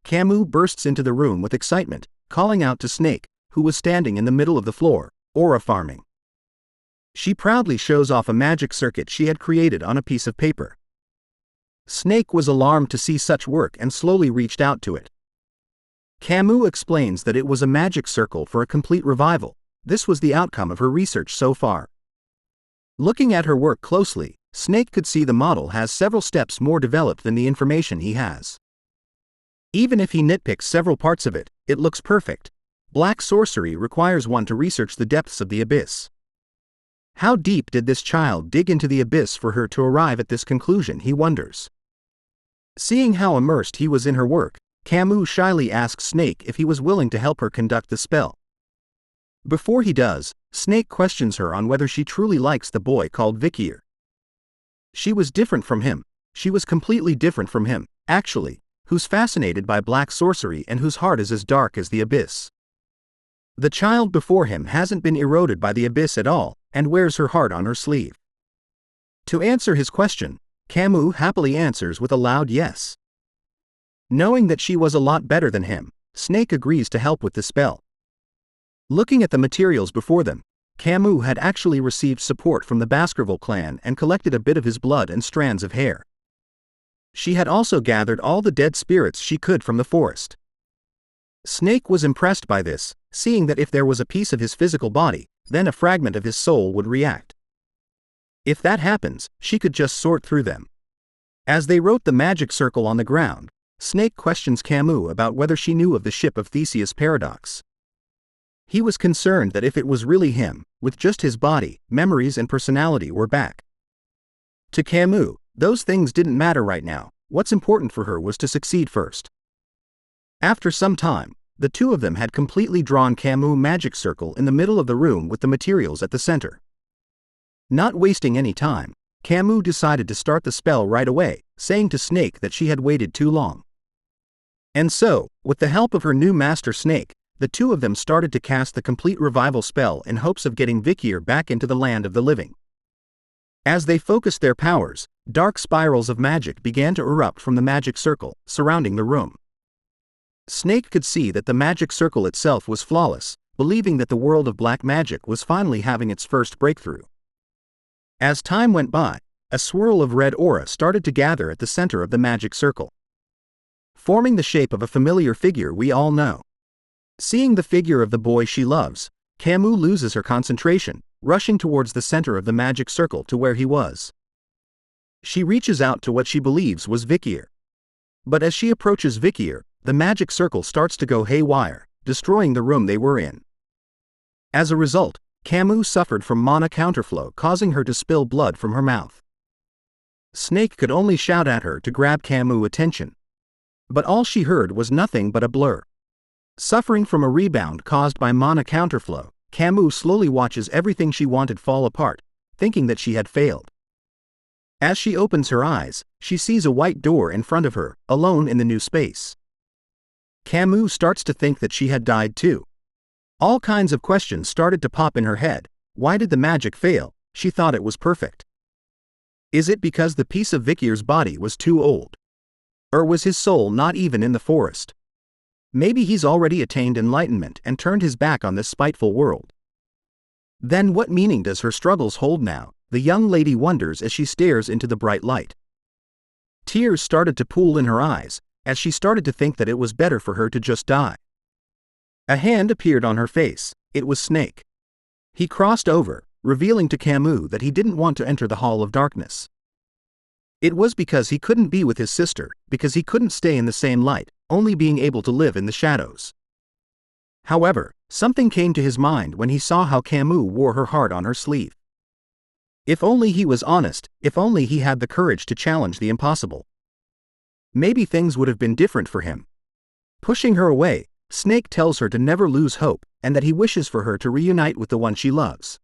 Camus bursts into the room with excitement, calling out to Snake, who was standing in the middle of the floor, aura farming. She proudly shows off a magic circuit she had created on a piece of paper. Snake was alarmed to see such work and slowly reached out to it. Camus explains that it was a magic circle for a complete revival. This was the outcome of her research so far. Looking at her work closely, Snake could see the model has several steps more developed than the information he has. Even if he nitpicks several parts of it, it looks perfect. Black sorcery requires one to research the depths of the abyss. How deep did this child dig into the abyss for her to arrive at this conclusion, he wonders. Seeing how immersed he was in her work, Camus shyly asks Snake if he was willing to help her conduct the spell. Before he does, Snake questions her on whether she truly likes the boy called Vikir. She was different from him. She was completely different from him, actually. who's fascinated by black sorcery and whose heart is as dark as the abyss. The child before him hasn't been eroded by the abyss at all, and wears her heart on her sleeve. To answer his question, Camus happily answers with a loud yes. Knowing that she was a lot better than him, Snake agrees to help with the spell. Looking at the materials before them, Camus had actually received support from the Baskerville clan and collected a bit of his blood and strands of hair. She had also gathered all the dead spirits she could from the forest. Snake was impressed by this, seeing that if there was a piece of his physical body, then a fragment of his soul would react. If that happens, she could just sort through them. As they wrote the magic circle on the ground, Snake questions Camus about whether she knew of the ship of Theseus paradox. He was concerned that if it was really him, with just his body, memories and personality were back. To Camus, those things didn't matter right now. What's important for her was to succeed first. After some time, the two of them had completely drawn Camus' magic circle in the middle of the room with the materials at the center. Not wasting any time, Camus decided to start the spell right away, saying to Snake that she had waited too long. And so, with the help of her new master Snake, the two of them started to cast the complete revival spell in hopes of getting Vicier back into the land of the living. As they focused their powers, dark spirals of magic began to erupt from the magic circle, surrounding the room. Snake could see that the magic circle itself was flawless, believing that the world of black magic was finally having its first breakthrough. As time went by, a swirl of red aura started to gather at the center of the magic circle, forming the shape of a familiar figure we all know. Seeing the figure of the boy she loves, Camus loses her concentration, rushing towards the center of the magic circle to where he was. She reaches out to what she believes was Vikir. But as she approaches Vicier, the magic circle starts to go haywire, destroying the room they were in. As a result, Camus suffered from mana counterflow, causing her to spill blood from her mouth. Snake could only shout at her to grab Camus' attention. But all she heard was nothing but a blur. Suffering from a rebound caused by mana counterflow, Camus slowly watches everything she wanted fall apart, thinking that she had failed. As she opens her eyes, she sees a white door in front of her, alone in the new space. Camus starts to think that she had died too. All kinds of questions started to pop in her head. Why did the magic fail? She thought it was perfect. Is it because the piece of Vicier's body was too old? Or was his soul not even in the forest? Maybe he's already attained enlightenment and turned his back on this spiteful world. Then what meaning does her struggles hold now? The young lady wonders as she stares into the bright light. Tears started to pool in her eyes, as she started to think that it was better for her to just die. A hand appeared on her face. It was Snake. He crossed over, revealing to Camus that he didn't want to enter the Hall of Darkness. It was because he couldn't be with his sister, because he couldn't stay in the same light, only being able to live in the shadows. However, something came to his mind when he saw how Camus wore her heart on her sleeve. If only he was honest, if only he had the courage to challenge the impossible. Maybe things would have been different for him. Pushing her away, Snake tells her to never lose hope, and that he wishes for her to reunite with the one she loves.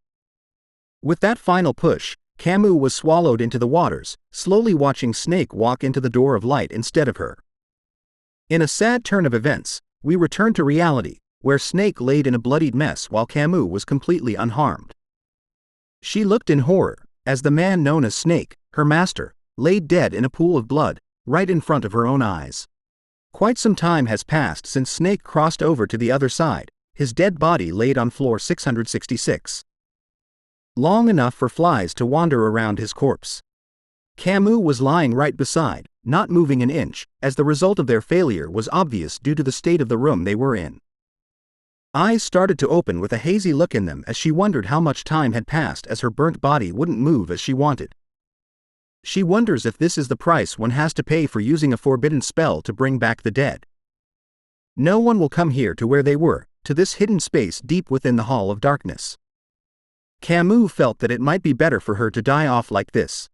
With that final push, Camus was swallowed into the waters, slowly watching Snake walk into the door of light instead of her. In a sad turn of events, we return to reality, where Snake laid in a bloodied mess while Camus was completely unharmed. She looked in horror, as the man known as Snake, her master, laid dead in a pool of blood, right in front of her own eyes. Quite some time has passed since Snake crossed over to the other side, his dead body laid on floor 666. Long enough for flies to wander around his corpse. Camus was lying right beside, not moving an inch, as the result of their failure was obvious due to the state of the room they were in. Eyes started to open with a hazy look in them as she wondered how much time had passed as her burnt body wouldn't move as she wanted. She wonders if this is the price one has to pay for using a forbidden spell to bring back the dead. No one will come here to where they were, to this hidden space deep within the Hall of Darkness. Camus felt that it might be better for her to die off like this.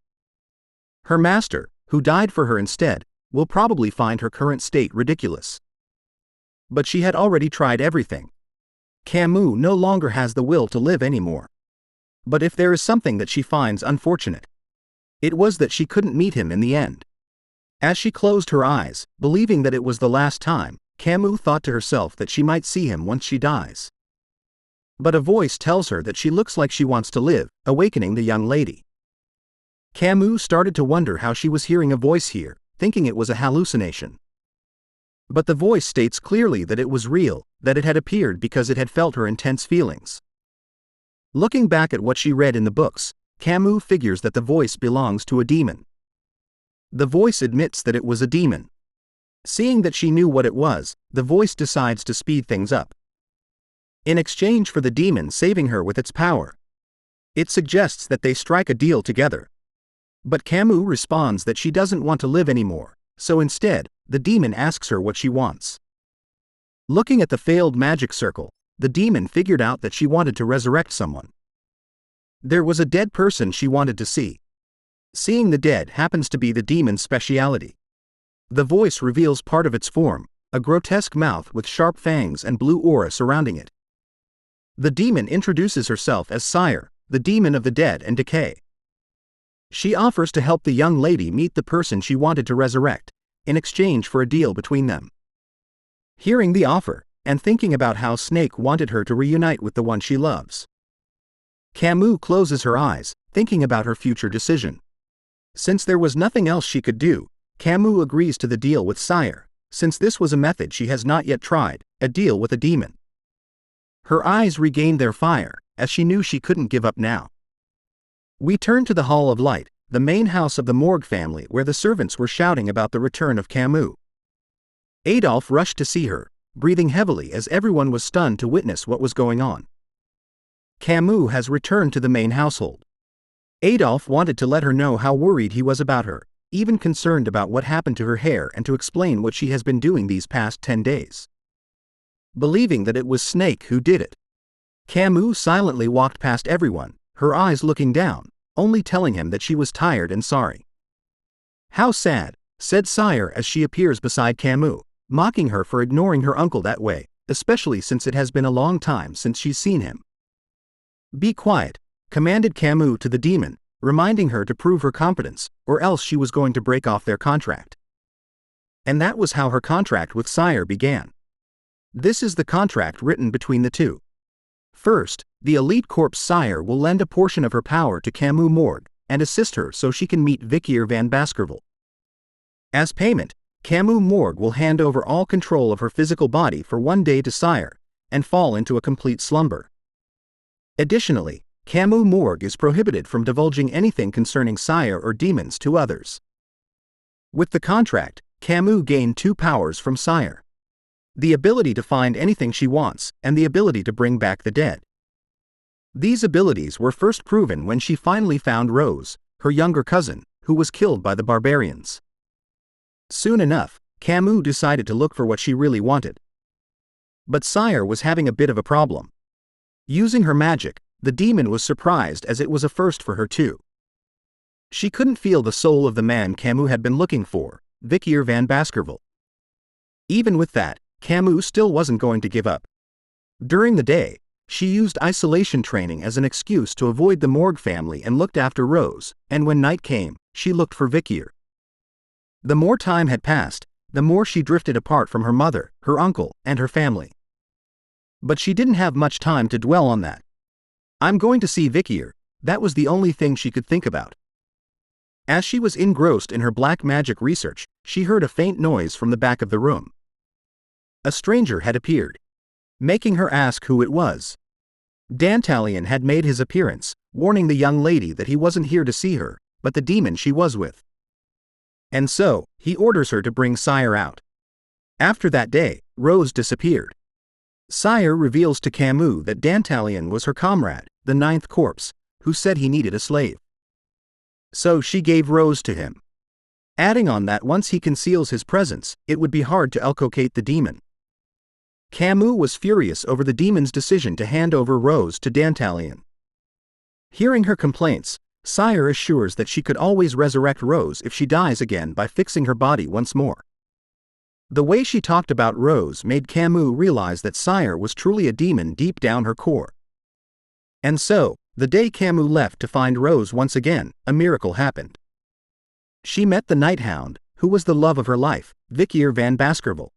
Her master, who died for her instead, will probably find her current state ridiculous. But she had already tried everything. Camus no longer has the will to live anymore. But if there is something that she finds unfortunate, it was that she couldn't meet him in the end. As she closed her eyes, believing that it was the last time, Camus thought to herself that she might see him once she dies. But a voice tells her that she looks like she wants to live, awakening the young lady. Camus started to wonder how she was hearing a voice here, thinking it was a hallucination. But the voice states clearly that it was real, that it had appeared because it had felt her intense feelings. Looking back at what she read in the books, Camus figures that the voice belongs to a demon. The voice admits that it was a demon. Seeing that she knew what it was, the voice decides to speed things up. In exchange for the demon saving her with its power, it suggests that they strike a deal together. But Camus responds that she doesn't want to live anymore, so instead, the demon asks her what she wants. Looking at the failed magic circle, the demon figured out that she wanted to resurrect someone. There was a dead person she wanted to see. Seeing the dead happens to be the demon's speciality. The voice reveals part of its form, a grotesque mouth with sharp fangs and blue aura surrounding it. The demon introduces herself as Seir, the demon of the dead and decay. She offers to help the young lady meet the person she wanted to resurrect, in exchange for a deal between them. Hearing the offer, and thinking about how Snake wanted her to reunite with the one she loves, Camus closes her eyes, thinking about her future decision. Since there was nothing else she could do, Camus agrees to the deal with Seir, since this was a method she has not yet tried, a deal with a demon. Her eyes regained their fire, as she knew she couldn't give up now. We turn to the Hall of Light, the main house of the Morgue family, where the servants were shouting about the return of Camus. Adolphe rushed to see her, breathing heavily as everyone was stunned to witness what was going on. Camus has returned to the main household. Adolphe wanted to let her know how worried he was about her, even concerned about what happened to her hair and to explain what she has been doing these past 10 days. Believing that it was Snake who did it, Camus silently walked past everyone, her eyes looking down, only telling him that she was tired and sorry. "How sad," said Seir as she appears beside Camus, mocking her for ignoring her uncle that way, especially since it has been a long time since she's seen him. "Be quiet," commanded Camus to the demon, reminding her to prove her competence, or else she was going to break off their contract. And that was how her contract with Seir began. This is the contract written between the two. First, the elite corpse Seir will lend a portion of her power to Camus Morgue, and assist her so she can meet Vikir van Baskerville. As payment, Camus Morgue will hand over all control of her physical body for 1 day to Seir, and fall into a complete slumber. Additionally, Camus Morgue is prohibited from divulging anything concerning Seir or demons to others. With the contract, Camus gained 2 powers from Seir: the ability to find anything she wants, and the ability to bring back the dead. These abilities were first proven when she finally found Rose, her younger cousin, who was killed by the barbarians. Soon enough, Camus decided to look for what she really wanted. But Seir was having a bit of a problem. Using her magic, the demon was surprised as it was a first for her too. She couldn't feel the soul of the man Camus had been looking for, Vikir van Baskerville. Even with that, Camus still wasn't going to give up. During the day, she used isolation training as an excuse to avoid the Morgue family and looked after Rose, and when night came, she looked for Vicier. The more time had passed, the more she drifted apart from her mother, her uncle, and her family. But she didn't have much time to dwell on that. "I'm going to see Vicier," that was the only thing she could think about. As she was engrossed in her black magic research, she heard a faint noise from the back of the room. A stranger had appeared, making her ask who it was. Dantalion had made his appearance, warning the young lady that he wasn't here to see her, but the demon she was with. And so, he orders her to bring Seir out. After that day, Rose disappeared. Seir reveals to Camus that Dantalion was her comrade, the 9th corpse, who said he needed a slave. So she gave Rose to him, adding on that once he conceals his presence, it would be hard to locate the demon. Camus was furious over the demon's decision to hand over Rose to Dantalion. Hearing her complaints, Seir assures that she could always resurrect Rose if she dies again by fixing her body once more. The way she talked about Rose made Camus realize that Seir was truly a demon deep down her core. And so, the day Camus left to find Rose once again, a miracle happened. She met the Night Hound, who was the love of her life, Vikir van Baskerville.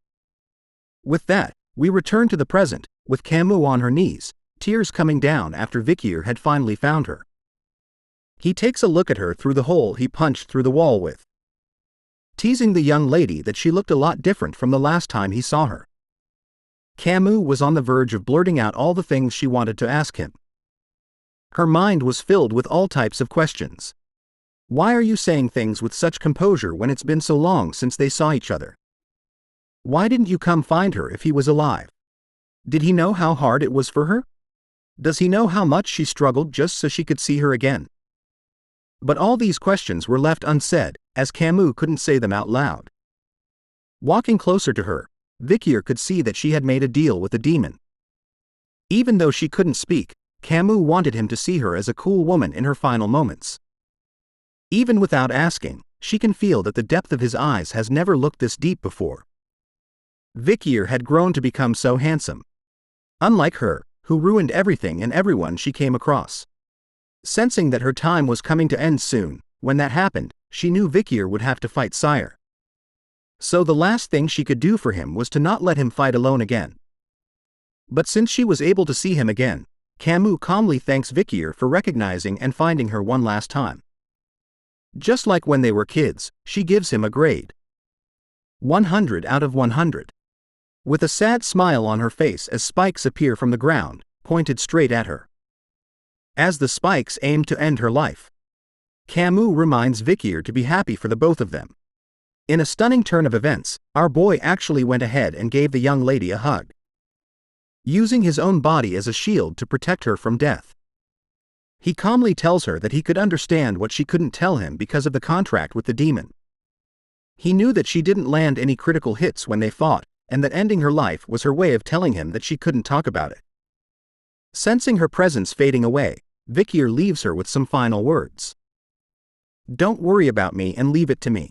With that, we return to the present, with Camus on her knees, tears coming down after Vikir had finally found her. He takes a look at her through the hole he punched through the wall with, teasing the young lady that she looked a lot different from the last time he saw her. Camus was on the verge of blurting out all the things she wanted to ask him. Her mind was filled with all types of questions. Why are you saying things with such composure when it's been so long since they saw each other? Why didn't you come find her if he was alive? Did he know how hard it was for her? Does he know how much she struggled just so she could see her again? But all these questions were left unsaid, as Camus couldn't say them out loud. Walking closer to her, Vicier could see that she had made a deal with the demon. Even though she couldn't speak, Camus wanted him to see her as a cool woman in her final moments. Even without asking, she can feel that the depth of his eyes has never looked this deep before. Vicier had grown to become so handsome. Unlike her, who ruined everything and everyone she came across. Sensing that her time was coming to end soon, when that happened, she knew Vicier would have to fight Seir. So the last thing she could do for him was to not let him fight alone again. But since she was able to see him again, Camus calmly thanks Vicier for recognizing and finding her one last time. Just like when they were kids, she gives him a grade. 100 out of 100. With a sad smile on her face as spikes appear from the ground, pointed straight at her. As the spikes aim to end her life, Camus reminds Vicier to be happy for the both of them. In a stunning turn of events, our boy actually went ahead and gave the young lady a hug, using his own body as a shield to protect her from death. He calmly tells her that he could understand what she couldn't tell him because of the contract with the demon. He knew that she didn't land any critical hits when they fought, and that ending her life was her way of telling him that she couldn't talk about it. Sensing her presence fading away, Vicier leaves her with some final words. "Don't worry about me and leave it to me."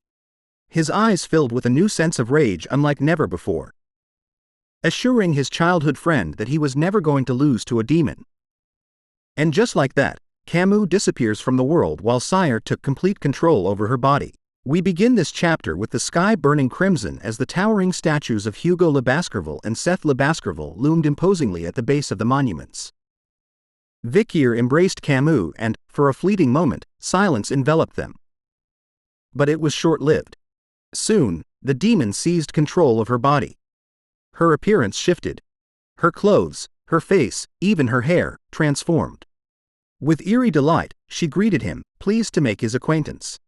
His eyes filled with a new sense of rage unlike never before. Assuring his childhood friend that he was never going to lose to a demon. And just like that, Camus disappears from the world while Seir took complete control over her body. We begin this chapter with the sky burning crimson as the towering statues of Hugo le Baskerville and Seth le Baskerville loomed imposingly at the base of the monuments. Vicier embraced Camus and, for a fleeting moment, silence enveloped them. But it was short-lived. Soon, the demon seized control of her body. Her appearance shifted. Her clothes, her face, even her hair, transformed. With eerie delight, she greeted him, pleased to make his acquaintance.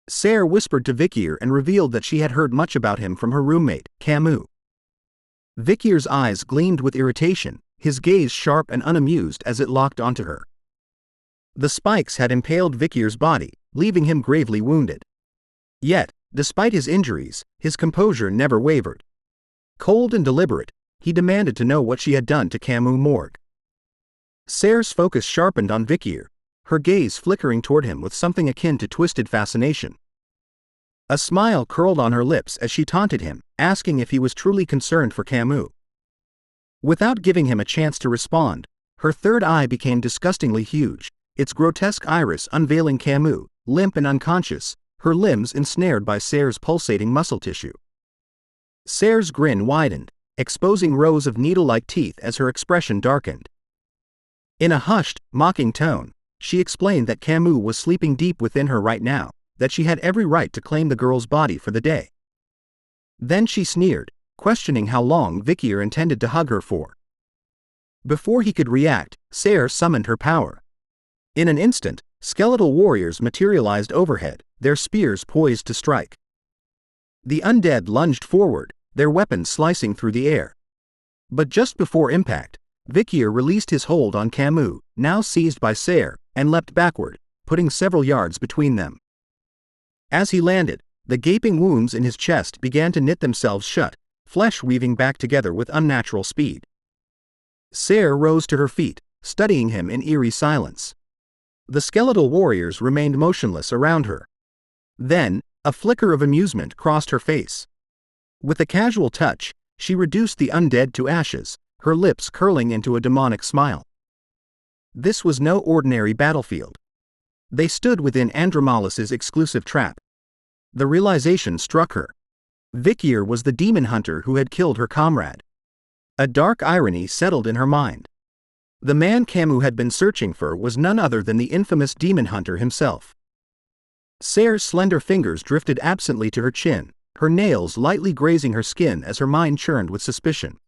Seir whispered to Vicier and revealed that she had heard much about him from her roommate, Camus. Vicier's eyes gleamed with irritation, his gaze sharp and unamused as it locked onto her. The spikes had impaled Vicier's body, leaving him gravely wounded. Yet, despite his injuries, his composure never wavered. Cold and deliberate, he demanded to know what she had done to Camus Morgue. Seir's focus sharpened on Vicier, her gaze flickering toward him with something akin to twisted fascination. A smile curled on her lips as she taunted him, asking if he was truly concerned for Camus. Without giving him a chance to respond, her third eye became disgustingly huge, its grotesque iris unveiling Camus, limp and unconscious, her limbs ensnared by Seir's pulsating muscle tissue. Seir's grin widened, exposing rows of needle-like teeth as her expression darkened. In a hushed, mocking tone, she explained that Camus was sleeping deep within her right now, that she had every right to claim the girl's body for the day. Then she sneered, questioning how long Vicier intended to hug her for. Before he could react, Seir summoned her power. In an instant, skeletal warriors materialized overhead, their spears poised to strike. The undead lunged forward, their weapons slicing through the air. But just before impact, Vicier released his hold on Camus, now seized by Seir, and leapt backward, putting several yards between them. As he landed, the gaping wounds in his chest began to knit themselves shut, flesh weaving back together with unnatural speed. Seir rose to her feet, studying him in eerie silence. The skeletal warriors remained motionless around her. Then, a flicker of amusement crossed her face. With a casual touch, she reduced the undead to ashes, her lips curling into a demonic smile. This was no ordinary battlefield. They stood within Andromalus's exclusive trap. The realization struck her. Vicier was the demon hunter who had killed her comrade. A dark irony settled in her mind. The man Camus had been searching for was none other than the infamous demon hunter himself. Seir's slender fingers drifted absently to her chin, her nails lightly grazing her skin as her mind churned with suspicion.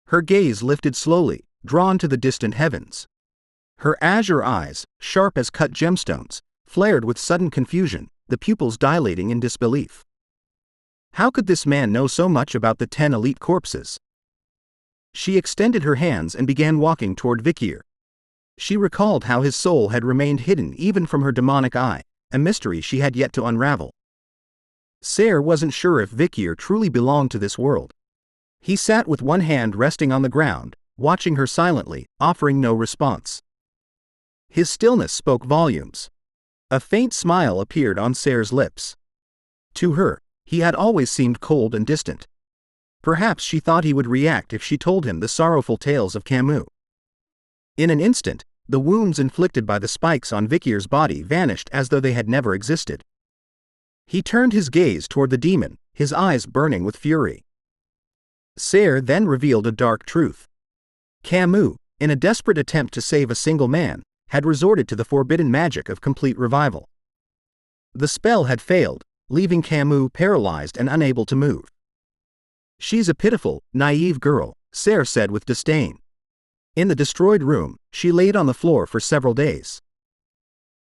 Her gaze lifted slowly, drawn to the distant heavens. Her azure eyes, sharp as cut gemstones, flared with sudden confusion, the pupils dilating in disbelief. How could this man know so much about the 10 elite corpses? She extended her hands and began walking toward Vicier. She recalled how his soul had remained hidden even from her demonic eye, a mystery she had yet to unravel. Seir wasn't sure if Vicier truly belonged to this world. He sat with one hand resting on the ground, watching her silently, offering no response. His stillness spoke volumes. A faint smile appeared on Seir's lips. To her, he had always seemed cold and distant. Perhaps she thought he would react if she told him the sorrowful tales of Camus. In an instant, the wounds inflicted by the spikes on Vicier's body vanished as though they had never existed. He turned his gaze toward the demon, his eyes burning with fury. Seir then revealed a dark truth. Camus, in a desperate attempt to save a single man, had resorted to the forbidden magic of complete revival. The spell had failed, leaving Camus paralyzed and unable to move. "She's a pitiful, naive girl," Seir said with disdain. In the destroyed room, she laid on the floor for several days.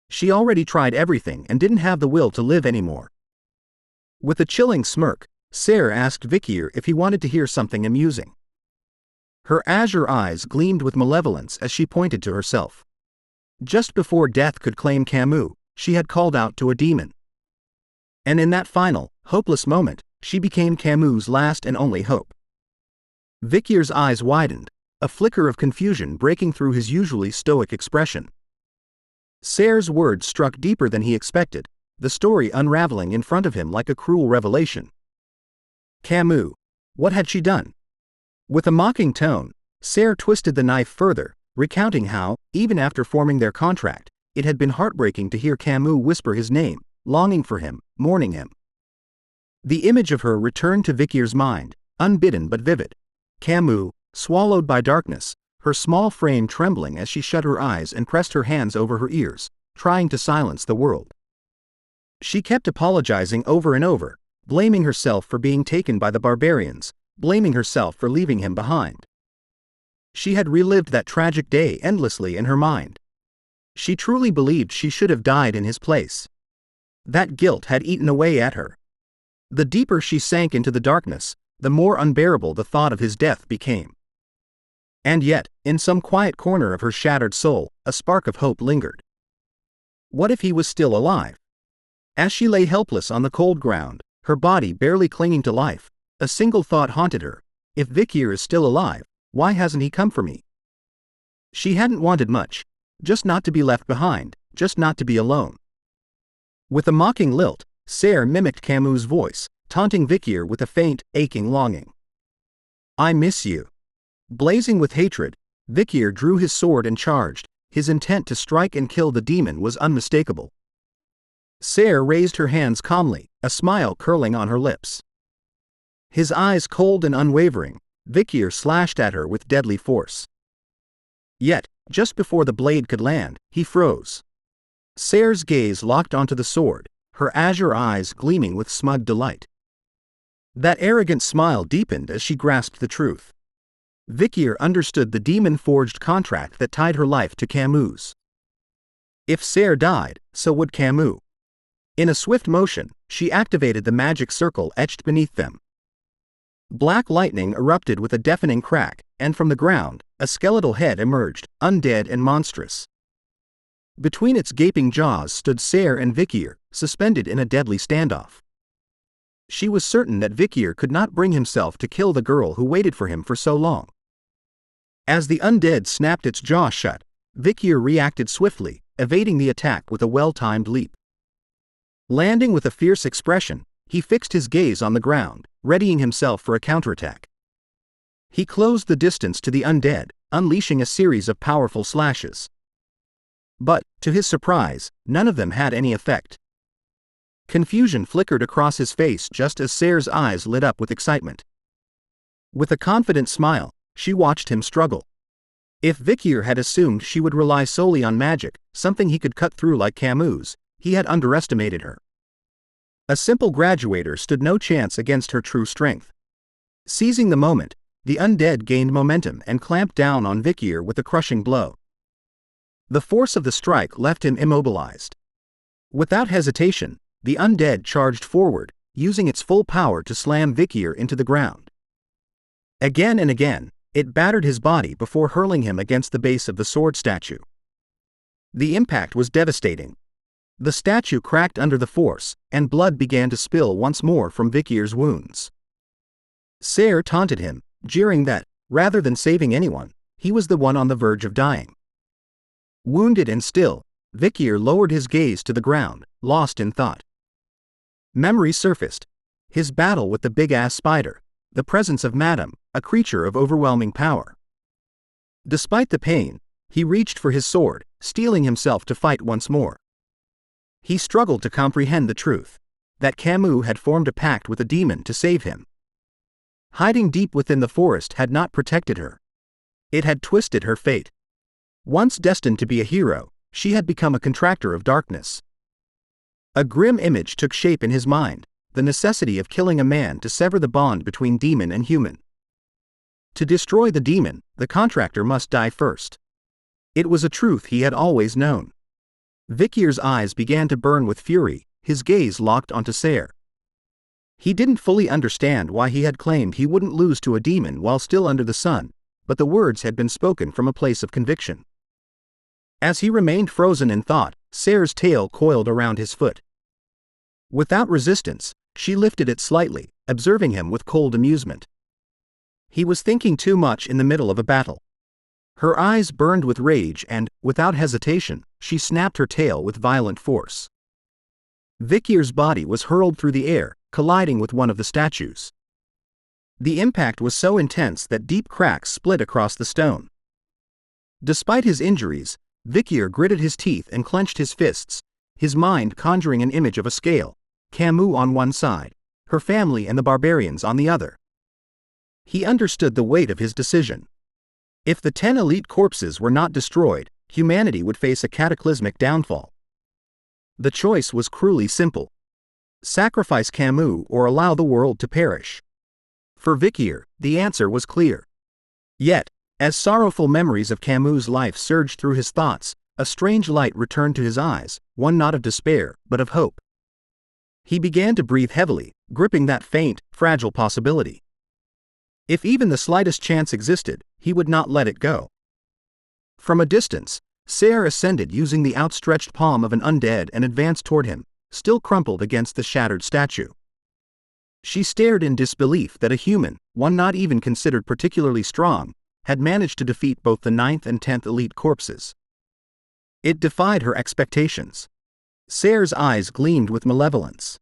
She already tried everything and didn't have the will to live anymore. With a chilling smirk, Seir asked Vicier if he wanted to hear something amusing. Her azure eyes gleamed with malevolence as she pointed to herself. Just before death could claim Camus, she had called out to a demon. And in that final, hopeless moment, she became Camus' last and only hope. Vicier's eyes widened, a flicker of confusion breaking through his usually stoic expression. Seir's words struck deeper than he expected, the story unraveling in front of him like a cruel revelation. Camus. What had she done? With a mocking tone, Seir twisted the knife further, recounting how, even after forming their contract, it had been heartbreaking to hear Camus whisper his name, longing for him, mourning him. The image of her returned to Vicier's mind, unbidden but vivid. Camus, swallowed by darkness, her small frame trembling as she shut her eyes and pressed her hands over her ears, trying to silence the world. She kept apologizing over and over, blaming herself for being taken by the barbarians, blaming herself for leaving him behind. She had relived that tragic day endlessly in her mind. She truly believed she should have died in his place. That guilt had eaten away at her. The deeper she sank into the darkness, the more unbearable the thought of his death became. And yet, in some quiet corner of her shattered soul, a spark of hope lingered. What if he was still alive? As she lay helpless on the cold ground, her body barely clinging to life, a single thought haunted her. If Vicier is still alive, why hasn't he come for me? She hadn't wanted much, just not to be left behind, just not to be alone. With a mocking lilt, Seir mimicked Camus' voice, taunting Vicier with a faint, aching longing. "I miss you." Blazing with hatred, Vicier drew his sword and charged. His intent to strike and kill the demon was unmistakable. Seir raised her hands calmly, a smile curling on her lips. His eyes cold and unwavering, Vicier slashed at her with deadly force. Yet, just before the blade could land, he froze. Seir's gaze locked onto the sword, her azure eyes gleaming with smug delight. That arrogant smile deepened as she grasped the truth. Vicier understood the demon-forged contract that tied her life to Camus'. If Seir died, so would Camus. In a swift motion, she activated the magic circle etched beneath them. Black lightning erupted with a deafening crack, and from the ground, a skeletal head emerged, undead and monstrous. Between its gaping jaws stood Seir and Vicier, suspended in a deadly standoff. She was certain that Vicier could not bring himself to kill the girl who waited for him for so long. As the undead snapped its jaw shut, Vicier reacted swiftly, evading the attack with a well-timed leap. Landing with a fierce expression, he fixed his gaze on the ground, readying himself for a counterattack. He closed the distance to the undead, unleashing a series of powerful slashes. But, to his surprise, none of them had any effect. Confusion flickered across his face just as Seir's eyes lit up with excitement. With a confident smile, she watched him struggle. If Vikir had assumed she would rely solely on magic, something he could cut through like Camus, he had underestimated her. A simple graduator stood no chance against her true strength. Seizing the moment, the undead gained momentum and clamped down on Vikir with a crushing blow. The force of the strike left him immobilized. Without hesitation, the undead charged forward, using its full power to slam Vikir into the ground. Again and again, it battered his body before hurling him against the base of the sword statue. The impact was devastating. The statue cracked under the force, and blood began to spill once more from Vikir's wounds. Seir taunted him, jeering that, rather than saving anyone, he was the one on the verge of dying. Wounded and still, Vikir lowered his gaze to the ground, lost in thought. Memory surfaced. His battle with the big-ass spider, the presence of Madame, a creature of overwhelming power. Despite the pain, he reached for his sword, steeling himself to fight once more. He struggled to comprehend the truth, that Camus had formed a pact with a demon to save him. Hiding deep within the forest had not protected her. It had twisted her fate. Once destined to be a hero, she had become a contractor of darkness. A grim image took shape in his mind, the necessity of killing a man to sever the bond between demon and human. To destroy the demon, the contractor must die first. It was a truth he had always known. Vikir's eyes began to burn with fury, his gaze locked onto Seir. He didn't fully understand why he had claimed he wouldn't lose to a demon while still under the sun, but the words had been spoken from a place of conviction. As he remained frozen in thought, Seir's tail coiled around his foot. Without resistance, she lifted it slightly, observing him with cold amusement. He was thinking too much in the middle of a battle. Her eyes burned with rage and, without hesitation, she snapped her tail with violent force. Vikir's body was hurled through the air, colliding with one of the statues. The impact was so intense that deep cracks split across the stone. Despite his injuries, Vikir gritted his teeth and clenched his fists, his mind conjuring an image of a scale, Camus on one side, her family and the barbarians on the other. He understood the weight of his decision. If the 10 elite corpses were not destroyed, humanity would face a cataclysmic downfall. The choice was cruelly simple. Sacrifice Camus or allow the world to perish. For Vicier, the answer was clear. Yet, as sorrowful memories of Camus' life surged through his thoughts, a strange light returned to his eyes, one not of despair, but of hope. He began to breathe heavily, gripping that faint, fragile possibility. If even the slightest chance existed, he would not let it go. From a distance, Seir ascended using the outstretched palm of an undead and advanced toward him, still crumpled against the shattered statue. She stared in disbelief that a human, one not even considered particularly strong, had managed to defeat both the 9th and 10th elite corpses. It defied her expectations. Seir's eyes gleamed with malevolence.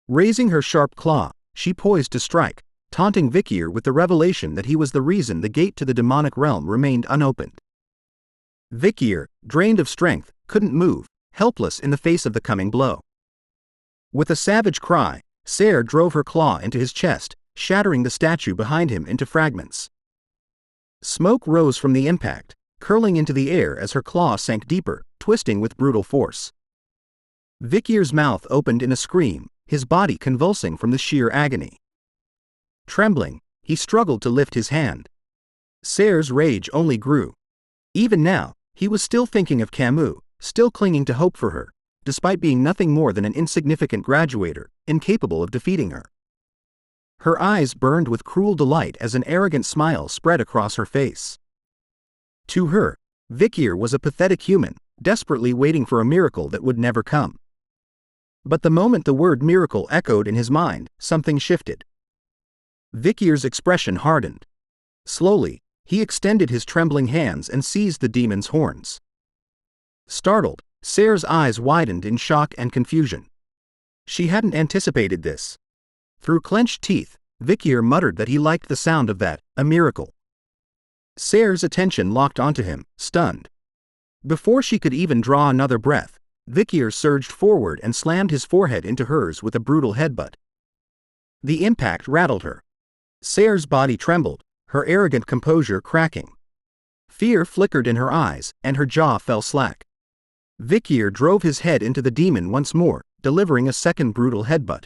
Raising her sharp claw, she poised to strike, taunting Vicier with the revelation that he was the reason the gate to the demonic realm remained unopened. Vicier, drained of strength, couldn't move, helpless in the face of the coming blow. With a savage cry, Seir drove her claw into his chest, shattering the statue behind him into fragments. Smoke rose from the impact, curling into the air as her claw sank deeper, twisting with brutal force. Vicier's mouth opened in a scream, his body convulsing from the sheer agony. Trembling, he struggled to lift his hand. Seir's rage only grew. Even now, he was still thinking of Camus, still clinging to hope for her, despite being nothing more than an insignificant graduator, incapable of defeating her. Her eyes burned with cruel delight as an arrogant smile spread across her face. To her, Vicier was a pathetic human, desperately waiting for a miracle that would never come. But the moment the word miracle echoed in his mind, something shifted. Vicier's expression hardened. Slowly, he extended his trembling hands and seized the demon's horns. Startled, Seir's eyes widened in shock and confusion. She hadn't anticipated this. Through clenched teeth, Vicier muttered that he liked the sound of that, a miracle. Seir's attention locked onto him, stunned. Before she could even draw another breath, Vicier surged forward and slammed his forehead into hers with a brutal headbutt. The impact rattled her. Seir's body trembled, her arrogant composure cracking. Fear flickered in her eyes, and her jaw fell slack. Vicier drove his head into the demon once more, delivering a second brutal headbutt.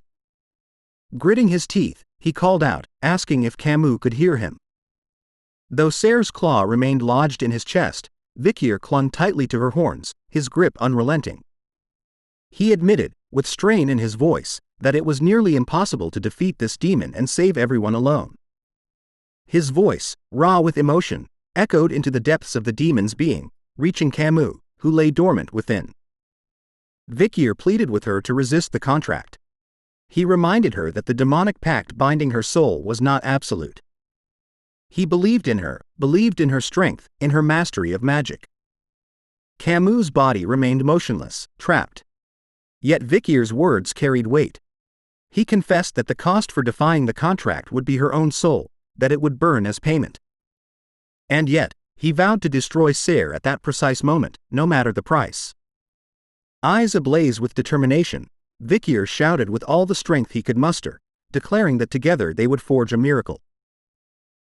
Gritting his teeth, he called out, asking if Camus could hear him. Though Seir's claw remained lodged in his chest, Vicier clung tightly to her horns, his grip unrelenting. He admitted, with strain in his voice, that it was nearly impossible to defeat this demon and save everyone alone. His voice, raw with emotion, echoed into the depths of the demon's being, reaching Camus, who lay dormant within. Vicier pleaded with her to resist the contract. He reminded her that the demonic pact binding her soul was not absolute. He believed in her strength, in her mastery of magic. Camus' body remained motionless, trapped. Yet Vicier's words carried weight. He confessed that the cost for defying the contract would be her own soul, that it would burn as payment. And yet, he vowed to destroy Seir at that precise moment, no matter the price. Eyes ablaze with determination, Vicier shouted with all the strength he could muster, declaring that together they would forge a miracle.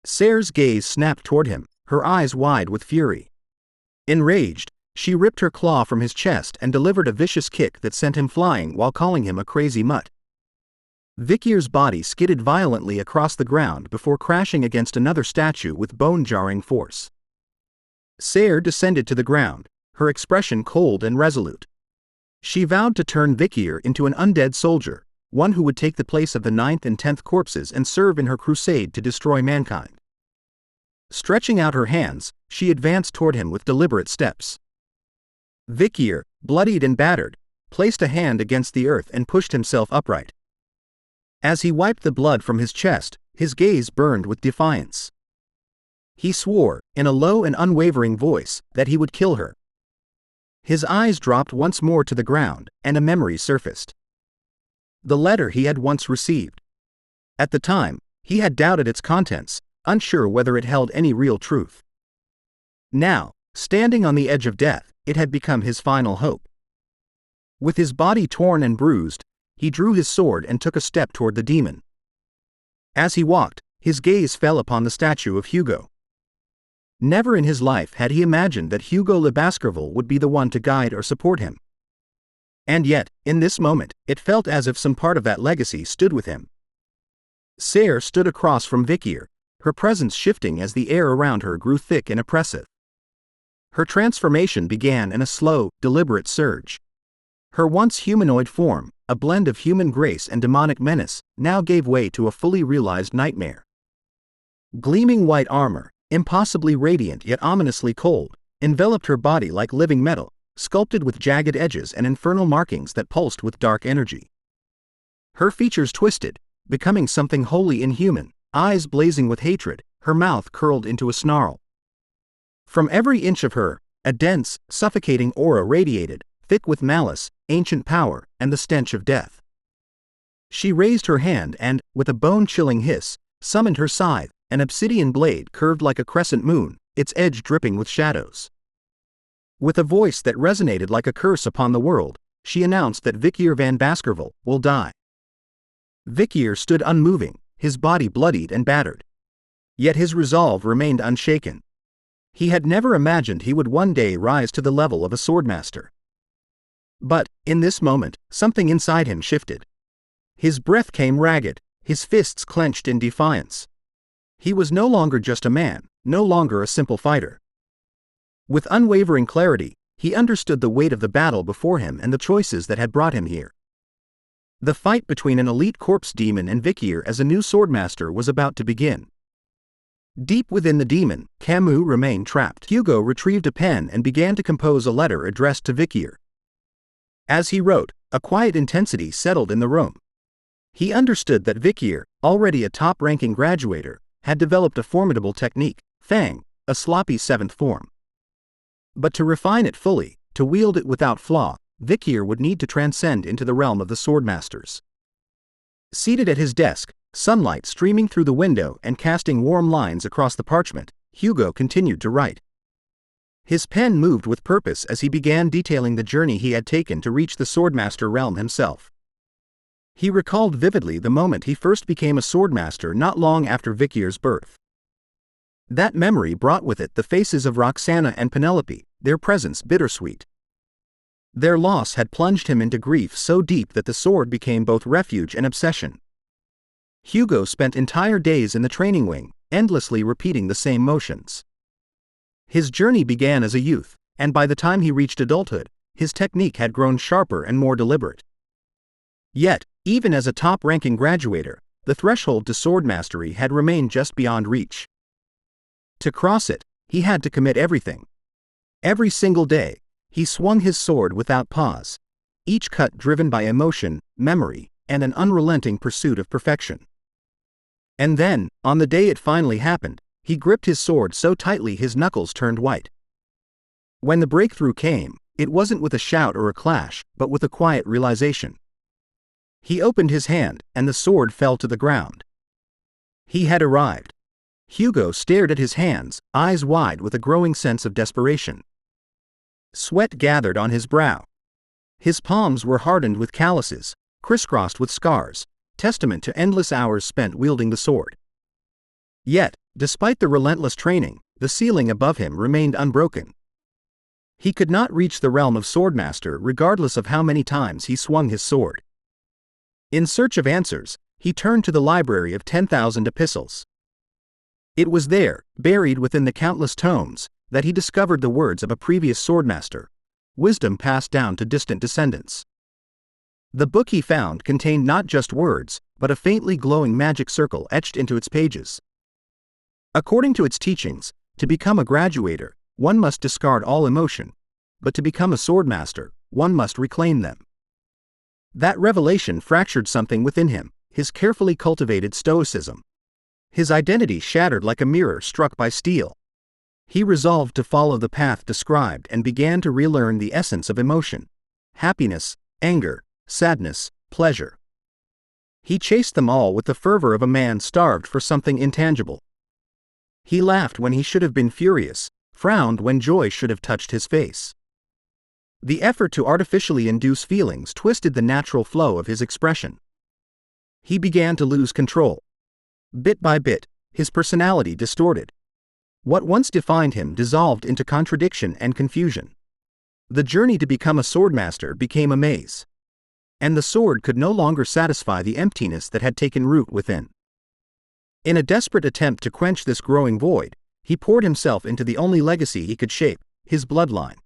Seir's gaze snapped toward him, her eyes wide with fury. Enraged, she ripped her claw from his chest and delivered a vicious kick that sent him flying while calling him a crazy mutt. Vicier's body skidded violently across the ground before crashing against another statue with bone-jarring force. Seir descended to the ground, her expression cold and resolute. She vowed to turn Vicier into an undead soldier, one who would take the place of the 9th and 10th corpses and serve in her crusade to destroy mankind. Stretching out her hands, she advanced toward him with deliberate steps. Vicier, bloodied and battered, placed a hand against the earth and pushed himself upright. As he wiped the blood from his chest, his gaze burned with defiance. He swore, in a low and unwavering voice, that he would kill her. His eyes dropped once more to the ground, and a memory surfaced. The letter he had once received. At the time, he had doubted its contents, unsure whether it held any real truth. Now, standing on the edge of death, it had become his final hope. With his body torn and bruised, he drew his sword and took a step toward the demon. As he walked, his gaze fell upon the statue of Hugo. Never in his life had he imagined that Hugo le Baskerville would be the one to guide or support him. And yet, in this moment, it felt as if some part of that legacy stood with him. Seir stood across from Vicier, her presence shifting as the air around her grew thick and oppressive. Her transformation began in a slow, deliberate surge. Her once humanoid form, a blend of human grace and demonic menace, now gave way to a fully realized nightmare. Gleaming white armor, impossibly radiant yet ominously cold, enveloped her body like living metal, sculpted with jagged edges and infernal markings that pulsed with dark energy. Her features twisted, becoming something wholly inhuman, eyes blazing with hatred, her mouth curled into a snarl. From every inch of her, a dense, suffocating aura radiated, thick with malice, ancient power, and the stench of death. She raised her hand and, with a bone-chilling hiss, summoned her scythe, an obsidian blade curved like a crescent moon, its edge dripping with shadows. With a voice that resonated like a curse upon the world, she announced that Vikir van Baskerville will die. Vicier stood unmoving, his body bloodied and battered. Yet his resolve remained unshaken. He had never imagined he would one day rise to the level of a swordmaster. But, in this moment, something inside him shifted. His breath came ragged, his fists clenched in defiance. He was no longer just a man, no longer a simple fighter. With unwavering clarity, he understood the weight of the battle before him and the choices that had brought him here. The fight between an elite corpse demon and Vicier as a new swordmaster was about to begin. Deep within the demon, Camus remained trapped. Hugo retrieved a pen and began to compose a letter addressed to Vicier. As he wrote, a quiet intensity settled in the room. He understood that Vicier, already a top-ranking graduator, had developed a formidable technique, Fang, a sloppy seventh form. But to refine it fully, to wield it without flaw, Vicier would need to transcend into the realm of the swordmasters. Seated at his desk, sunlight streaming through the window and casting warm lines across the parchment, Hugo continued to write. His pen moved with purpose as he began detailing the journey he had taken to reach the Swordmaster realm himself. He recalled vividly the moment he first became a Swordmaster not long after Vikir's birth. That memory brought with it the faces of Roxana and Penelope, their presence bittersweet. Their loss had plunged him into grief so deep that the sword became both refuge and obsession. Hugo spent entire days in the training wing, endlessly repeating the same motions. His journey began as a youth, and by the time he reached adulthood, his technique had grown sharper and more deliberate. Yet, even as a top-ranking graduator, the threshold to sword mastery had remained just beyond reach. To cross it, he had to commit everything. Every single day, he swung his sword without pause, each cut driven by emotion, memory, and an unrelenting pursuit of perfection. And then, on the day it finally happened, he gripped his sword so tightly his knuckles turned white. When the breakthrough came, it wasn't with a shout or a clash, but with a quiet realization. He opened his hand, and the sword fell to the ground. He had arrived. Hugo stared at his hands, eyes wide with a growing sense of desperation. Sweat gathered on his brow. His palms were hardened with calluses, crisscrossed with scars, testament to endless hours spent wielding the sword. Yet, despite the relentless training, the ceiling above him remained unbroken. He could not reach the realm of Swordmaster regardless of how many times he swung his sword. In search of answers, he turned to the library of 10,000 epistles. It was there, buried within the countless tomes, that he discovered the words of a previous swordmaster, wisdom passed down to distant descendants. The book he found contained not just words, but a faintly glowing magic circle etched into its pages. According to its teachings, to become a graduator, one must discard all emotion, but to become a swordmaster, one must reclaim them. That revelation fractured something within him, his carefully cultivated stoicism. His identity shattered like a mirror struck by steel. He resolved to follow the path described and began to relearn the essence of emotion: happiness, anger, sadness, pleasure. He chased them all with the fervor of a man starved for something intangible. He laughed when he should have been furious, frowned when joy should have touched his face. The effort to artificially induce feelings twisted the natural flow of his expression. He began to lose control. Bit by bit, his personality distorted. What once defined him dissolved into contradiction and confusion. The journey to become a swordmaster became a maze. And the sword could no longer satisfy the emptiness that had taken root within. In a desperate attempt to quench this growing void, he poured himself into the only legacy he could shape, his bloodline.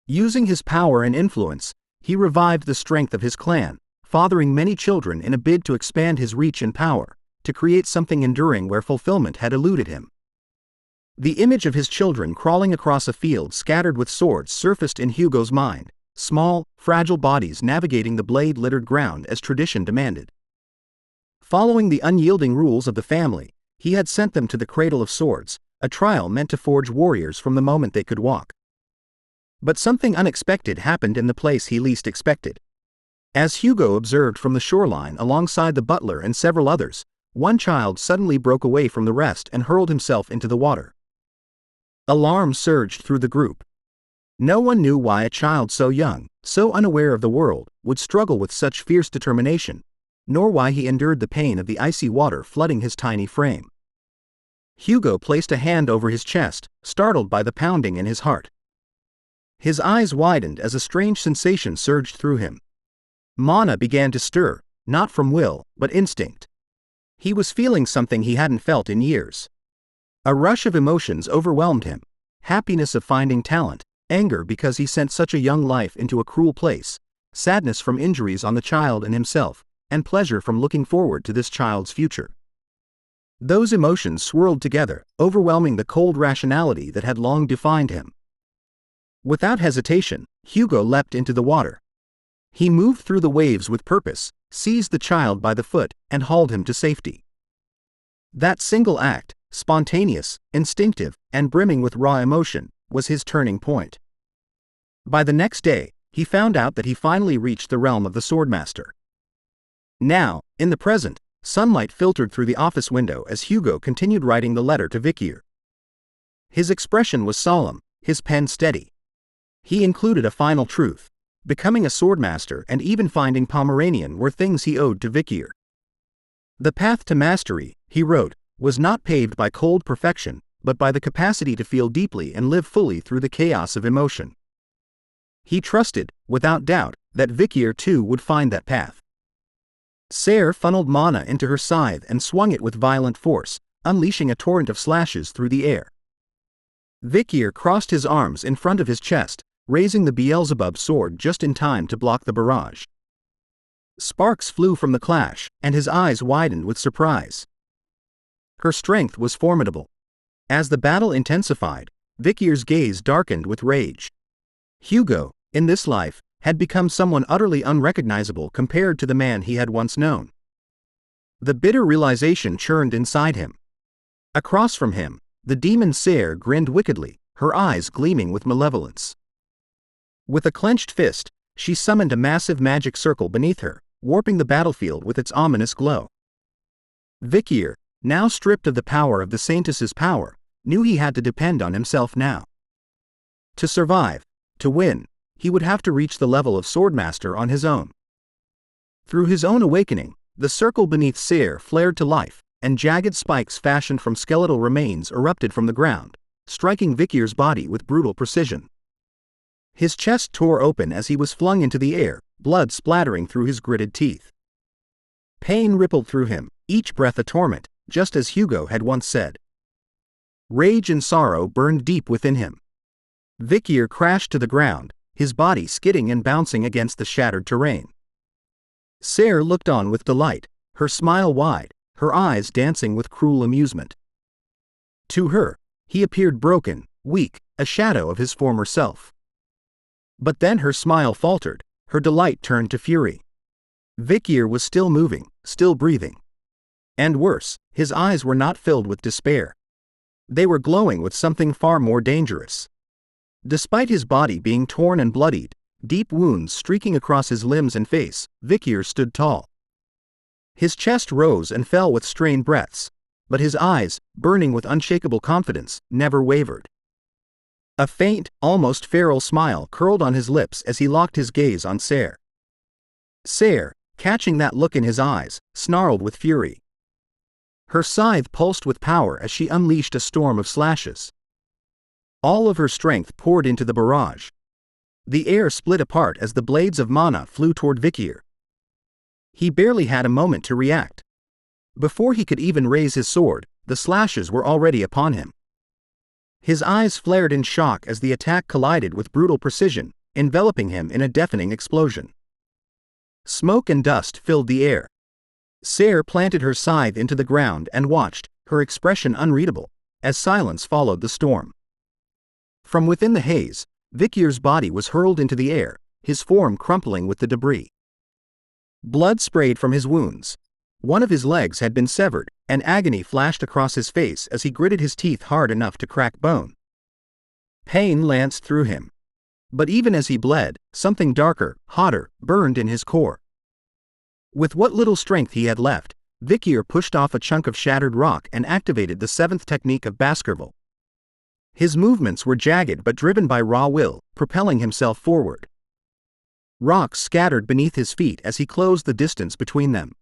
Using his power and influence, he revived the strength of his clan, fathering many children in a bid to expand his reach and power, to create something enduring where fulfillment had eluded him. The image of his children crawling across a field scattered with swords surfaced in Hugo's mind, small, fragile bodies navigating the blade-littered ground as tradition demanded. Following the unyielding rules of the family, he had sent them to the Cradle of Swords, a trial meant to forge warriors from the moment they could walk. But something unexpected happened in the place he least expected. As Hugo observed from the shoreline alongside the butler and several others, one child suddenly broke away from the rest and hurled himself into the water. Alarm surged through the group. No one knew why a child so young, so unaware of the world, would struggle with such fierce determination, nor why he endured the pain of the icy water flooding his tiny frame. Hugo placed a hand over his chest, startled by the pounding in his heart. His eyes widened as a strange sensation surged through him. Mana began to stir, not from will, but instinct. He was feeling something he hadn't felt in years. A rush of emotions overwhelmed him: happiness of finding talent, anger because he sent such a young life into a cruel place, sadness from injuries on the child and himself, and pleasure from looking forward to this child's future. Those emotions swirled together, overwhelming the cold rationality that had long defined him. Without hesitation, Hugo leapt into the water. He moved through the waves with purpose, seized the child by the foot, and hauled him to safety. That single act, spontaneous, instinctive, and brimming with raw emotion, was his turning point. By the next day, he found out that he finally reached the realm of the Swordmaster. Now, in the present, sunlight filtered through the office window as Hugo continued writing the letter to Vikir. His expression was solemn, his pen steady. He included a final truth. Becoming a swordmaster and even finding Pomeranian were things he owed to Vikir. The path to mastery, he wrote, was not paved by cold perfection, but by the capacity to feel deeply and live fully through the chaos of emotion. He trusted, without doubt, that Vikir too would find that path. Seir funneled mana into her scythe and swung it with violent force, unleashing a torrent of slashes through the air. Vikir crossed his arms in front of his chest, raising the Beelzebub sword just in time to block the barrage. Sparks flew from the clash, and his eyes widened with surprise. Her strength was formidable. As the battle intensified, Vikir's gaze darkened with rage. Hugo, in this life, had become someone utterly unrecognizable compared to the man he had once known. The bitter realization churned inside him. Across from him, the demon Seir grinned wickedly, her eyes gleaming with malevolence. With a clenched fist, she summoned a massive magic circle beneath her, warping the battlefield with its ominous glow. Vicier, now stripped of the power of the Saintess's power, knew he had to depend on himself now. To survive, to win, he would have to reach the level of swordmaster on his own. Through his own awakening, the circle beneath Seir flared to life, and jagged spikes fashioned from skeletal remains erupted from the ground, striking Vikir's body with brutal precision. His chest tore open as he was flung into the air, blood splattering through his gritted teeth. Pain rippled through him, each breath a torment, just as Hugo had once said. Rage and sorrow burned deep within him. Vicier crashed to the ground, his body skidding and bouncing against the shattered terrain. Seir looked on with delight, her smile wide, her eyes dancing with cruel amusement. To her, he appeared broken, weak, a shadow of his former self. But then her smile faltered, her delight turned to fury. Vicier was still moving, still breathing. And worse, his eyes were not filled with despair. They were glowing with something far more dangerous. Despite his body being torn and bloodied, deep wounds streaking across his limbs and face, Vicier stood tall. His chest rose and fell with strained breaths, but his eyes, burning with unshakable confidence, never wavered. A faint, almost feral smile curled on his lips as he locked his gaze on Seir. Seir, catching that look in his eyes, snarled with fury. Her scythe pulsed with power as she unleashed a storm of slashes. All of her strength poured into the barrage. The air split apart as the blades of mana flew toward Vicier. He barely had a moment to react. Before he could even raise his sword, the slashes were already upon him. His eyes flared in shock as the attack collided with brutal precision, enveloping him in a deafening explosion. Smoke and dust filled the air. Seir planted her scythe into the ground and watched, her expression unreadable, as silence followed the storm. From within the haze, Vicier's body was hurled into the air, his form crumpling with the debris. Blood sprayed from his wounds. One of his legs had been severed, and agony flashed across his face as he gritted his teeth hard enough to crack bone. Pain lanced through him. But even as he bled, something darker, hotter, burned in his core. With what little strength he had left, Vicier pushed off a chunk of shattered rock and activated the seventh technique of Baskerville. His movements were jagged but driven by raw will, propelling himself forward. Rocks scattered beneath his feet as he closed the distance between them.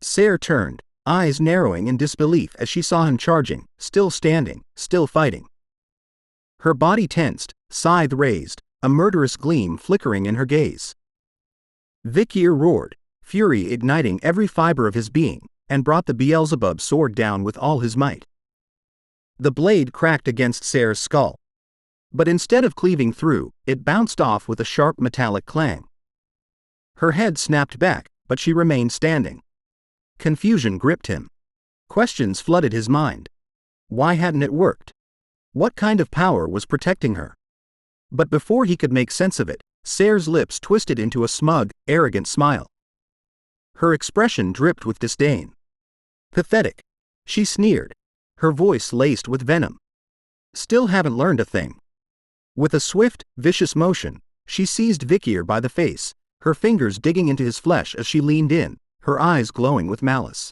Seir turned, eyes narrowing in disbelief as she saw him charging, still standing, still fighting. Her body tensed, scythe raised, a murderous gleam flickering in her gaze. Vicier roared, fury igniting every fiber of his being, and brought the Beelzebub sword down with all his might. The blade cracked against Seir's skull. But instead of cleaving through, it bounced off with a sharp metallic clang. Her head snapped back, but she remained standing. Confusion gripped him. Questions flooded his mind. Why hadn't it worked? What kind of power was protecting her? But before he could make sense of it, Seir's lips twisted into a smug, arrogant smile. Her expression dripped with disdain. Pathetic. She sneered, her voice laced with venom. Still haven't learned a thing. With a swift, vicious motion, she seized Vicier by the face, her fingers digging into his flesh as she leaned in, her eyes glowing with malice.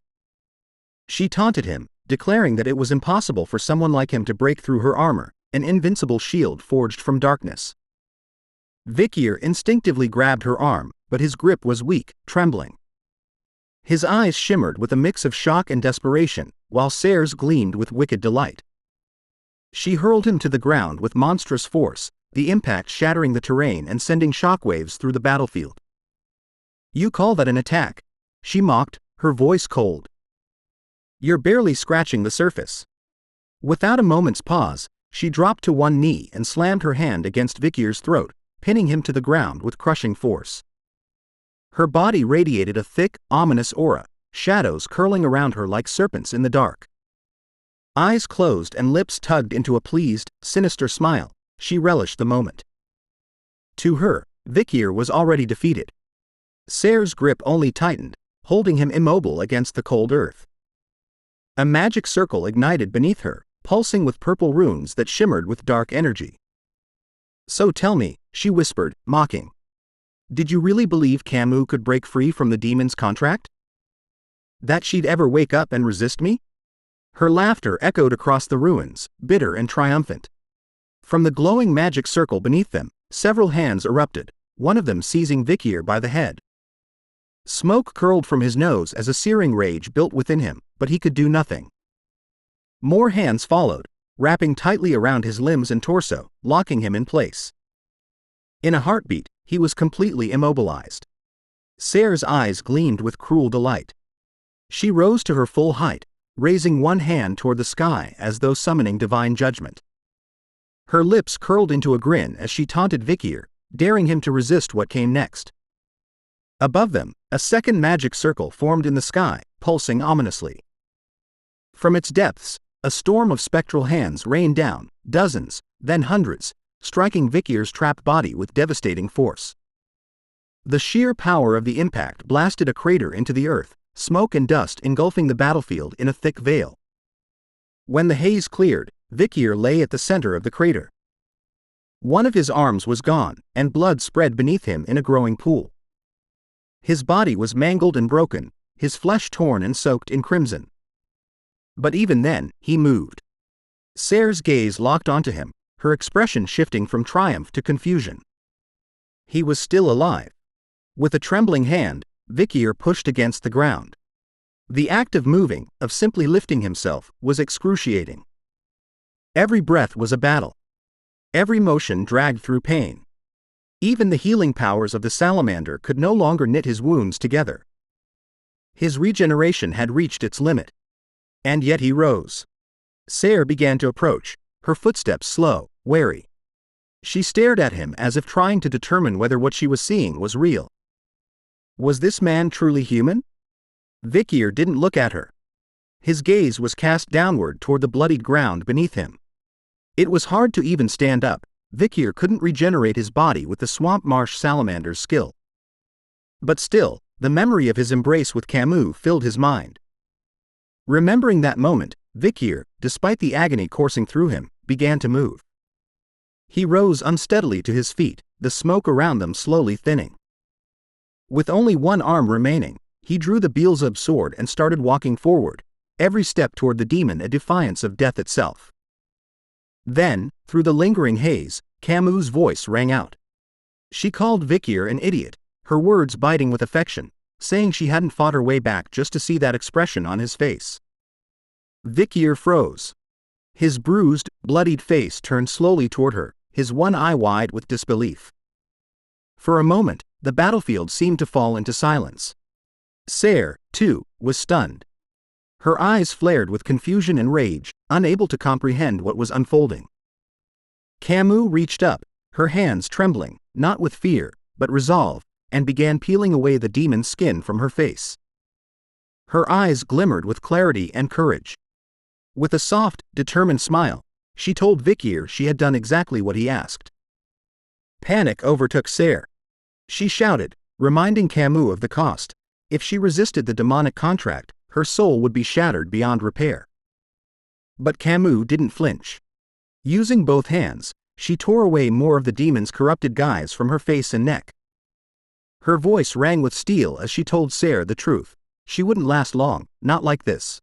She taunted him, declaring that it was impossible for someone like him to break through her armor, an invincible shield forged from darkness. Vicier instinctively grabbed her arm, but his grip was weak, trembling. His eyes shimmered with a mix of shock and desperation, while Seir's gleamed with wicked delight. She hurled him to the ground with monstrous force, the impact shattering the terrain and sending shockwaves through the battlefield. "You call that an attack?" she mocked, her voice cold. "You're barely scratching the surface." Without a moment's pause, she dropped to one knee and slammed her hand against Vicier's throat, pinning him to the ground with crushing force. Her body radiated a thick, ominous aura, shadows curling around her like serpents in the dark. Eyes closed and lips tugged into a pleased, sinister smile, she relished the moment. To her, Vicier was already defeated. Seir's grip only tightened, holding him immobile against the cold earth. A magic circle ignited beneath her, pulsing with purple runes that shimmered with dark energy. "So tell me," she whispered, mocking. "Did you really believe Camus could break free from the demon's contract? That she'd ever wake up and resist me?" Her laughter echoed across the ruins, bitter and triumphant. From the glowing magic circle beneath them, several hands erupted, one of them seizing Vicier by the head. Smoke curled from his nose as a searing rage built within him, but he could do nothing. More hands followed, wrapping tightly around his limbs and torso, locking him in place. In a heartbeat, he was completely immobilized. Seir's eyes gleamed with cruel delight. She rose to her full height, raising one hand toward the sky as though summoning divine judgment. Her lips curled into a grin as she taunted Vicier, daring him to resist what came next. Above them, a second magic circle formed in the sky, pulsing ominously. From its depths, a storm of spectral hands rained down, dozens, then hundreds, striking Vicier's trapped body with devastating force. The sheer power of the impact blasted a crater into the earth, smoke and dust engulfing the battlefield in a thick veil. When the haze cleared, Vicier lay at the center of the crater. One of his arms was gone, and blood spread beneath him in a growing pool. His body was mangled and broken, his flesh torn and soaked in crimson. But even then, he moved. Seir's gaze locked onto him, her expression shifting from triumph to confusion. He was still alive. With a trembling hand, Vicier pushed against the ground. The act of moving, of simply lifting himself, was excruciating. Every breath was a battle. Every motion dragged through pain. Even the healing powers of the salamander could no longer knit his wounds together. His regeneration had reached its limit. And yet he rose. Seir began to approach, her footsteps slow, wary. She stared at him as if trying to determine whether what she was seeing was real. Was this man truly human? Vicier didn't look at her. His gaze was cast downward toward the bloodied ground beneath him. It was hard to even stand up. Vicier couldn't regenerate his body with the swamp marsh salamander's skill. But still, the memory of his embrace with Camus filled his mind. Remembering that moment, Vicier, despite the agony coursing through him, began to move. He rose unsteadily to his feet, the smoke around them slowly thinning. With only one arm remaining, he drew the Beelzebub sword and started walking forward, every step toward the demon a defiance of death itself. Then, through the lingering haze, Camus' voice rang out. She called Vicier an idiot, her words biting with affection, saying she hadn't fought her way back just to see that expression on his face. Vicier froze. His bruised, bloodied face turned slowly toward her, his one eye wide with disbelief. For a moment, the battlefield seemed to fall into silence. Seir, too, was stunned. Her eyes flared with confusion and rage, unable to comprehend what was unfolding. Camus reached up, her hands trembling, not with fear, but resolve, and began peeling away the demon's skin from her face. Her eyes glimmered with clarity and courage. With a soft, determined smile, she told Vicier she had done exactly what he asked. Panic overtook Seir. She shouted, reminding Camus of the cost. If she resisted the demonic contract, her soul would be shattered beyond repair. But Camus didn't flinch. Using both hands, she tore away more of the demon's corrupted guise from her face and neck. Her voice rang with steel as she told Seir the truth. She wouldn't last long, not like this.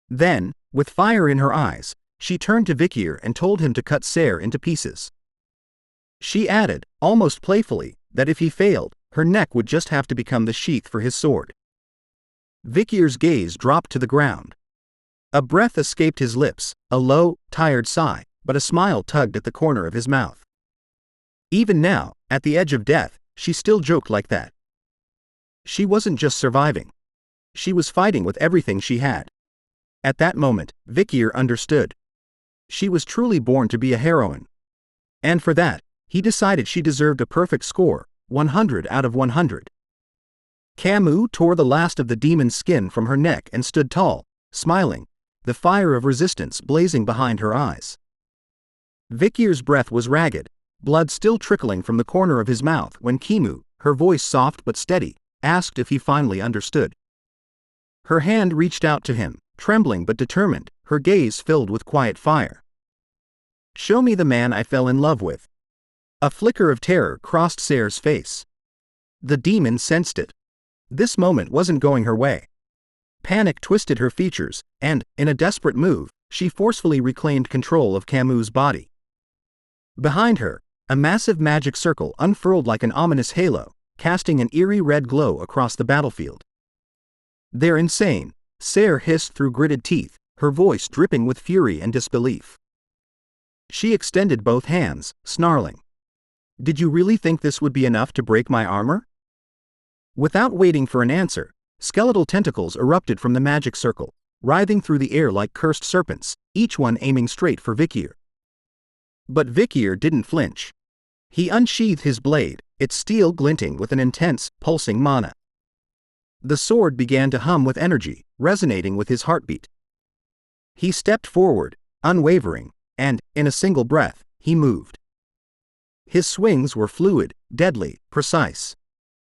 Then, with fire in her eyes, she turned to Vikir and told him to cut Seir into pieces. She added, almost playfully, that if he failed, her neck would just have to become the sheath for his sword. Vikir's gaze dropped to the ground. A breath escaped his lips, a low, tired sigh, but a smile tugged at the corner of his mouth. Even now, at the edge of death, she still joked like that. She wasn't just surviving. She was fighting with everything she had. At that moment, Vicier understood. She was truly born to be a heroine. And for that, he decided she deserved a perfect score, 100 out of 100. Camus tore the last of the demon's skin from her neck and stood tall, smiling, the fire of resistance blazing behind her eyes. Vicier's breath was ragged, blood still trickling from the corner of his mouth when Camus, her voice soft but steady, asked if he finally understood. Her hand reached out to him, trembling but determined, her gaze filled with quiet fire. "Show me the man I fell in love with." A flicker of terror crossed Seir's face. The demon sensed it. This moment wasn't going her way. Panic twisted her features, and, in a desperate move, she forcefully reclaimed control of Camus' body. Behind her, a massive magic circle unfurled like an ominous halo, casting an eerie red glow across the battlefield. "They're insane," Seir hissed through gritted teeth, her voice dripping with fury and disbelief. She extended both hands, snarling. "Did you really think this would be enough to break my armor?" Without waiting for an answer, skeletal tentacles erupted from the magic circle, writhing through the air like cursed serpents, each one aiming straight for Vicier. But Vicier didn't flinch. He unsheathed his blade, its steel glinting with an intense, pulsing mana. The sword began to hum with energy, resonating with his heartbeat. He stepped forward, unwavering, and, in a single breath, he moved. His swings were fluid, deadly, precise.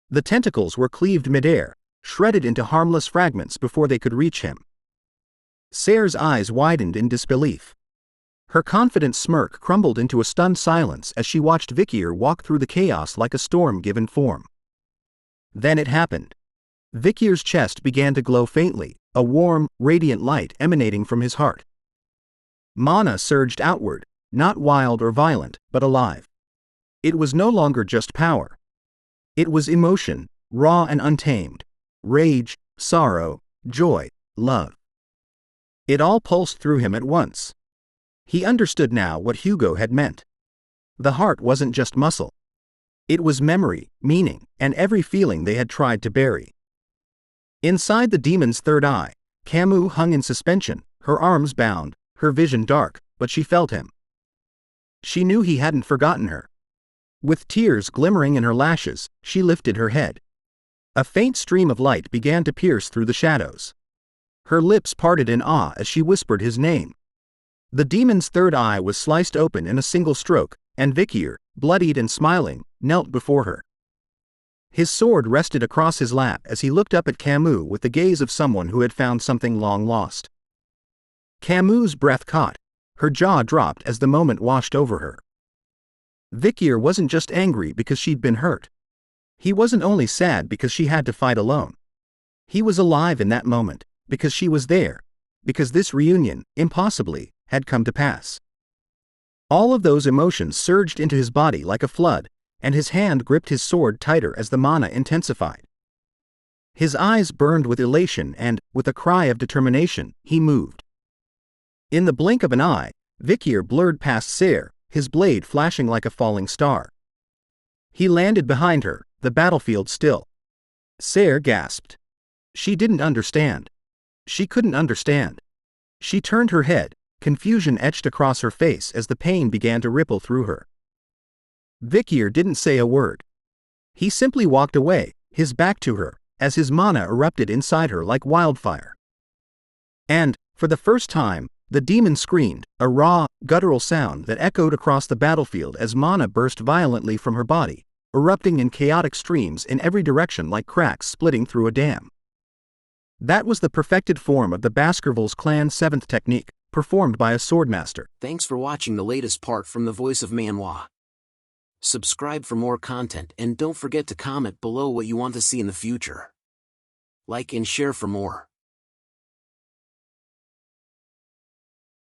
The tentacles were cleaved midair, shredded into harmless fragments before they could reach him. Seir's eyes widened in disbelief. Her confident smirk crumbled into a stunned silence as she watched Vicier walk through the chaos like a storm given form. Then it happened. Vicier's chest began to glow faintly, a warm, radiant light emanating from his heart. Mana surged outward, not wild or violent, but alive. It was no longer just power. It was emotion, raw and untamed. Rage, sorrow, joy, love. It all pulsed through him at once. He understood now what Hugo had meant. The heart wasn't just muscle. It was memory, meaning, and every feeling they had tried to bury. Inside the demon's third eye, Camus hung in suspension, her arms bound, her vision dark, but she felt him. She knew he hadn't forgotten her. With tears glimmering in her lashes, she lifted her head. A faint stream of light began to pierce through the shadows. Her lips parted in awe as she whispered his name. The demon's third eye was sliced open in a single stroke, and Vicier, bloodied and smiling, knelt before her. His sword rested across his lap as he looked up at Camus with the gaze of someone who had found something long lost. Camus' breath caught. Her jaw dropped as the moment washed over her. Vicier wasn't just angry because she'd been hurt. He wasn't only sad because she had to fight alone. He was alive in that moment, because she was there, because this reunion, impossibly, had come to pass. All of those emotions surged into his body like a flood, and his hand gripped his sword tighter as the mana intensified. His eyes burned with elation and, with a cry of determination, he moved. In the blink of an eye, Vicier blurred past Seir, his blade flashing like a falling star. He landed behind her, the battlefield still. Seir gasped. She didn't understand. She couldn't understand. She turned her head, confusion etched across her face as the pain began to ripple through her. Vicier didn't say a word. He simply walked away, his back to her, as his mana erupted inside her like wildfire. And, for the first time, the demon screamed, a raw, guttural sound that echoed across the battlefield as mana burst violently from her body, erupting in chaotic streams in every direction like cracks splitting through a dam. That was the perfected form of the Baskerville's Clan 7th technique, performed by a swordmaster. Thanks for watching the latest part from the voice of Manhwa. Subscribe for more content and don't forget to comment below what you want to see in the future. Like and share for more.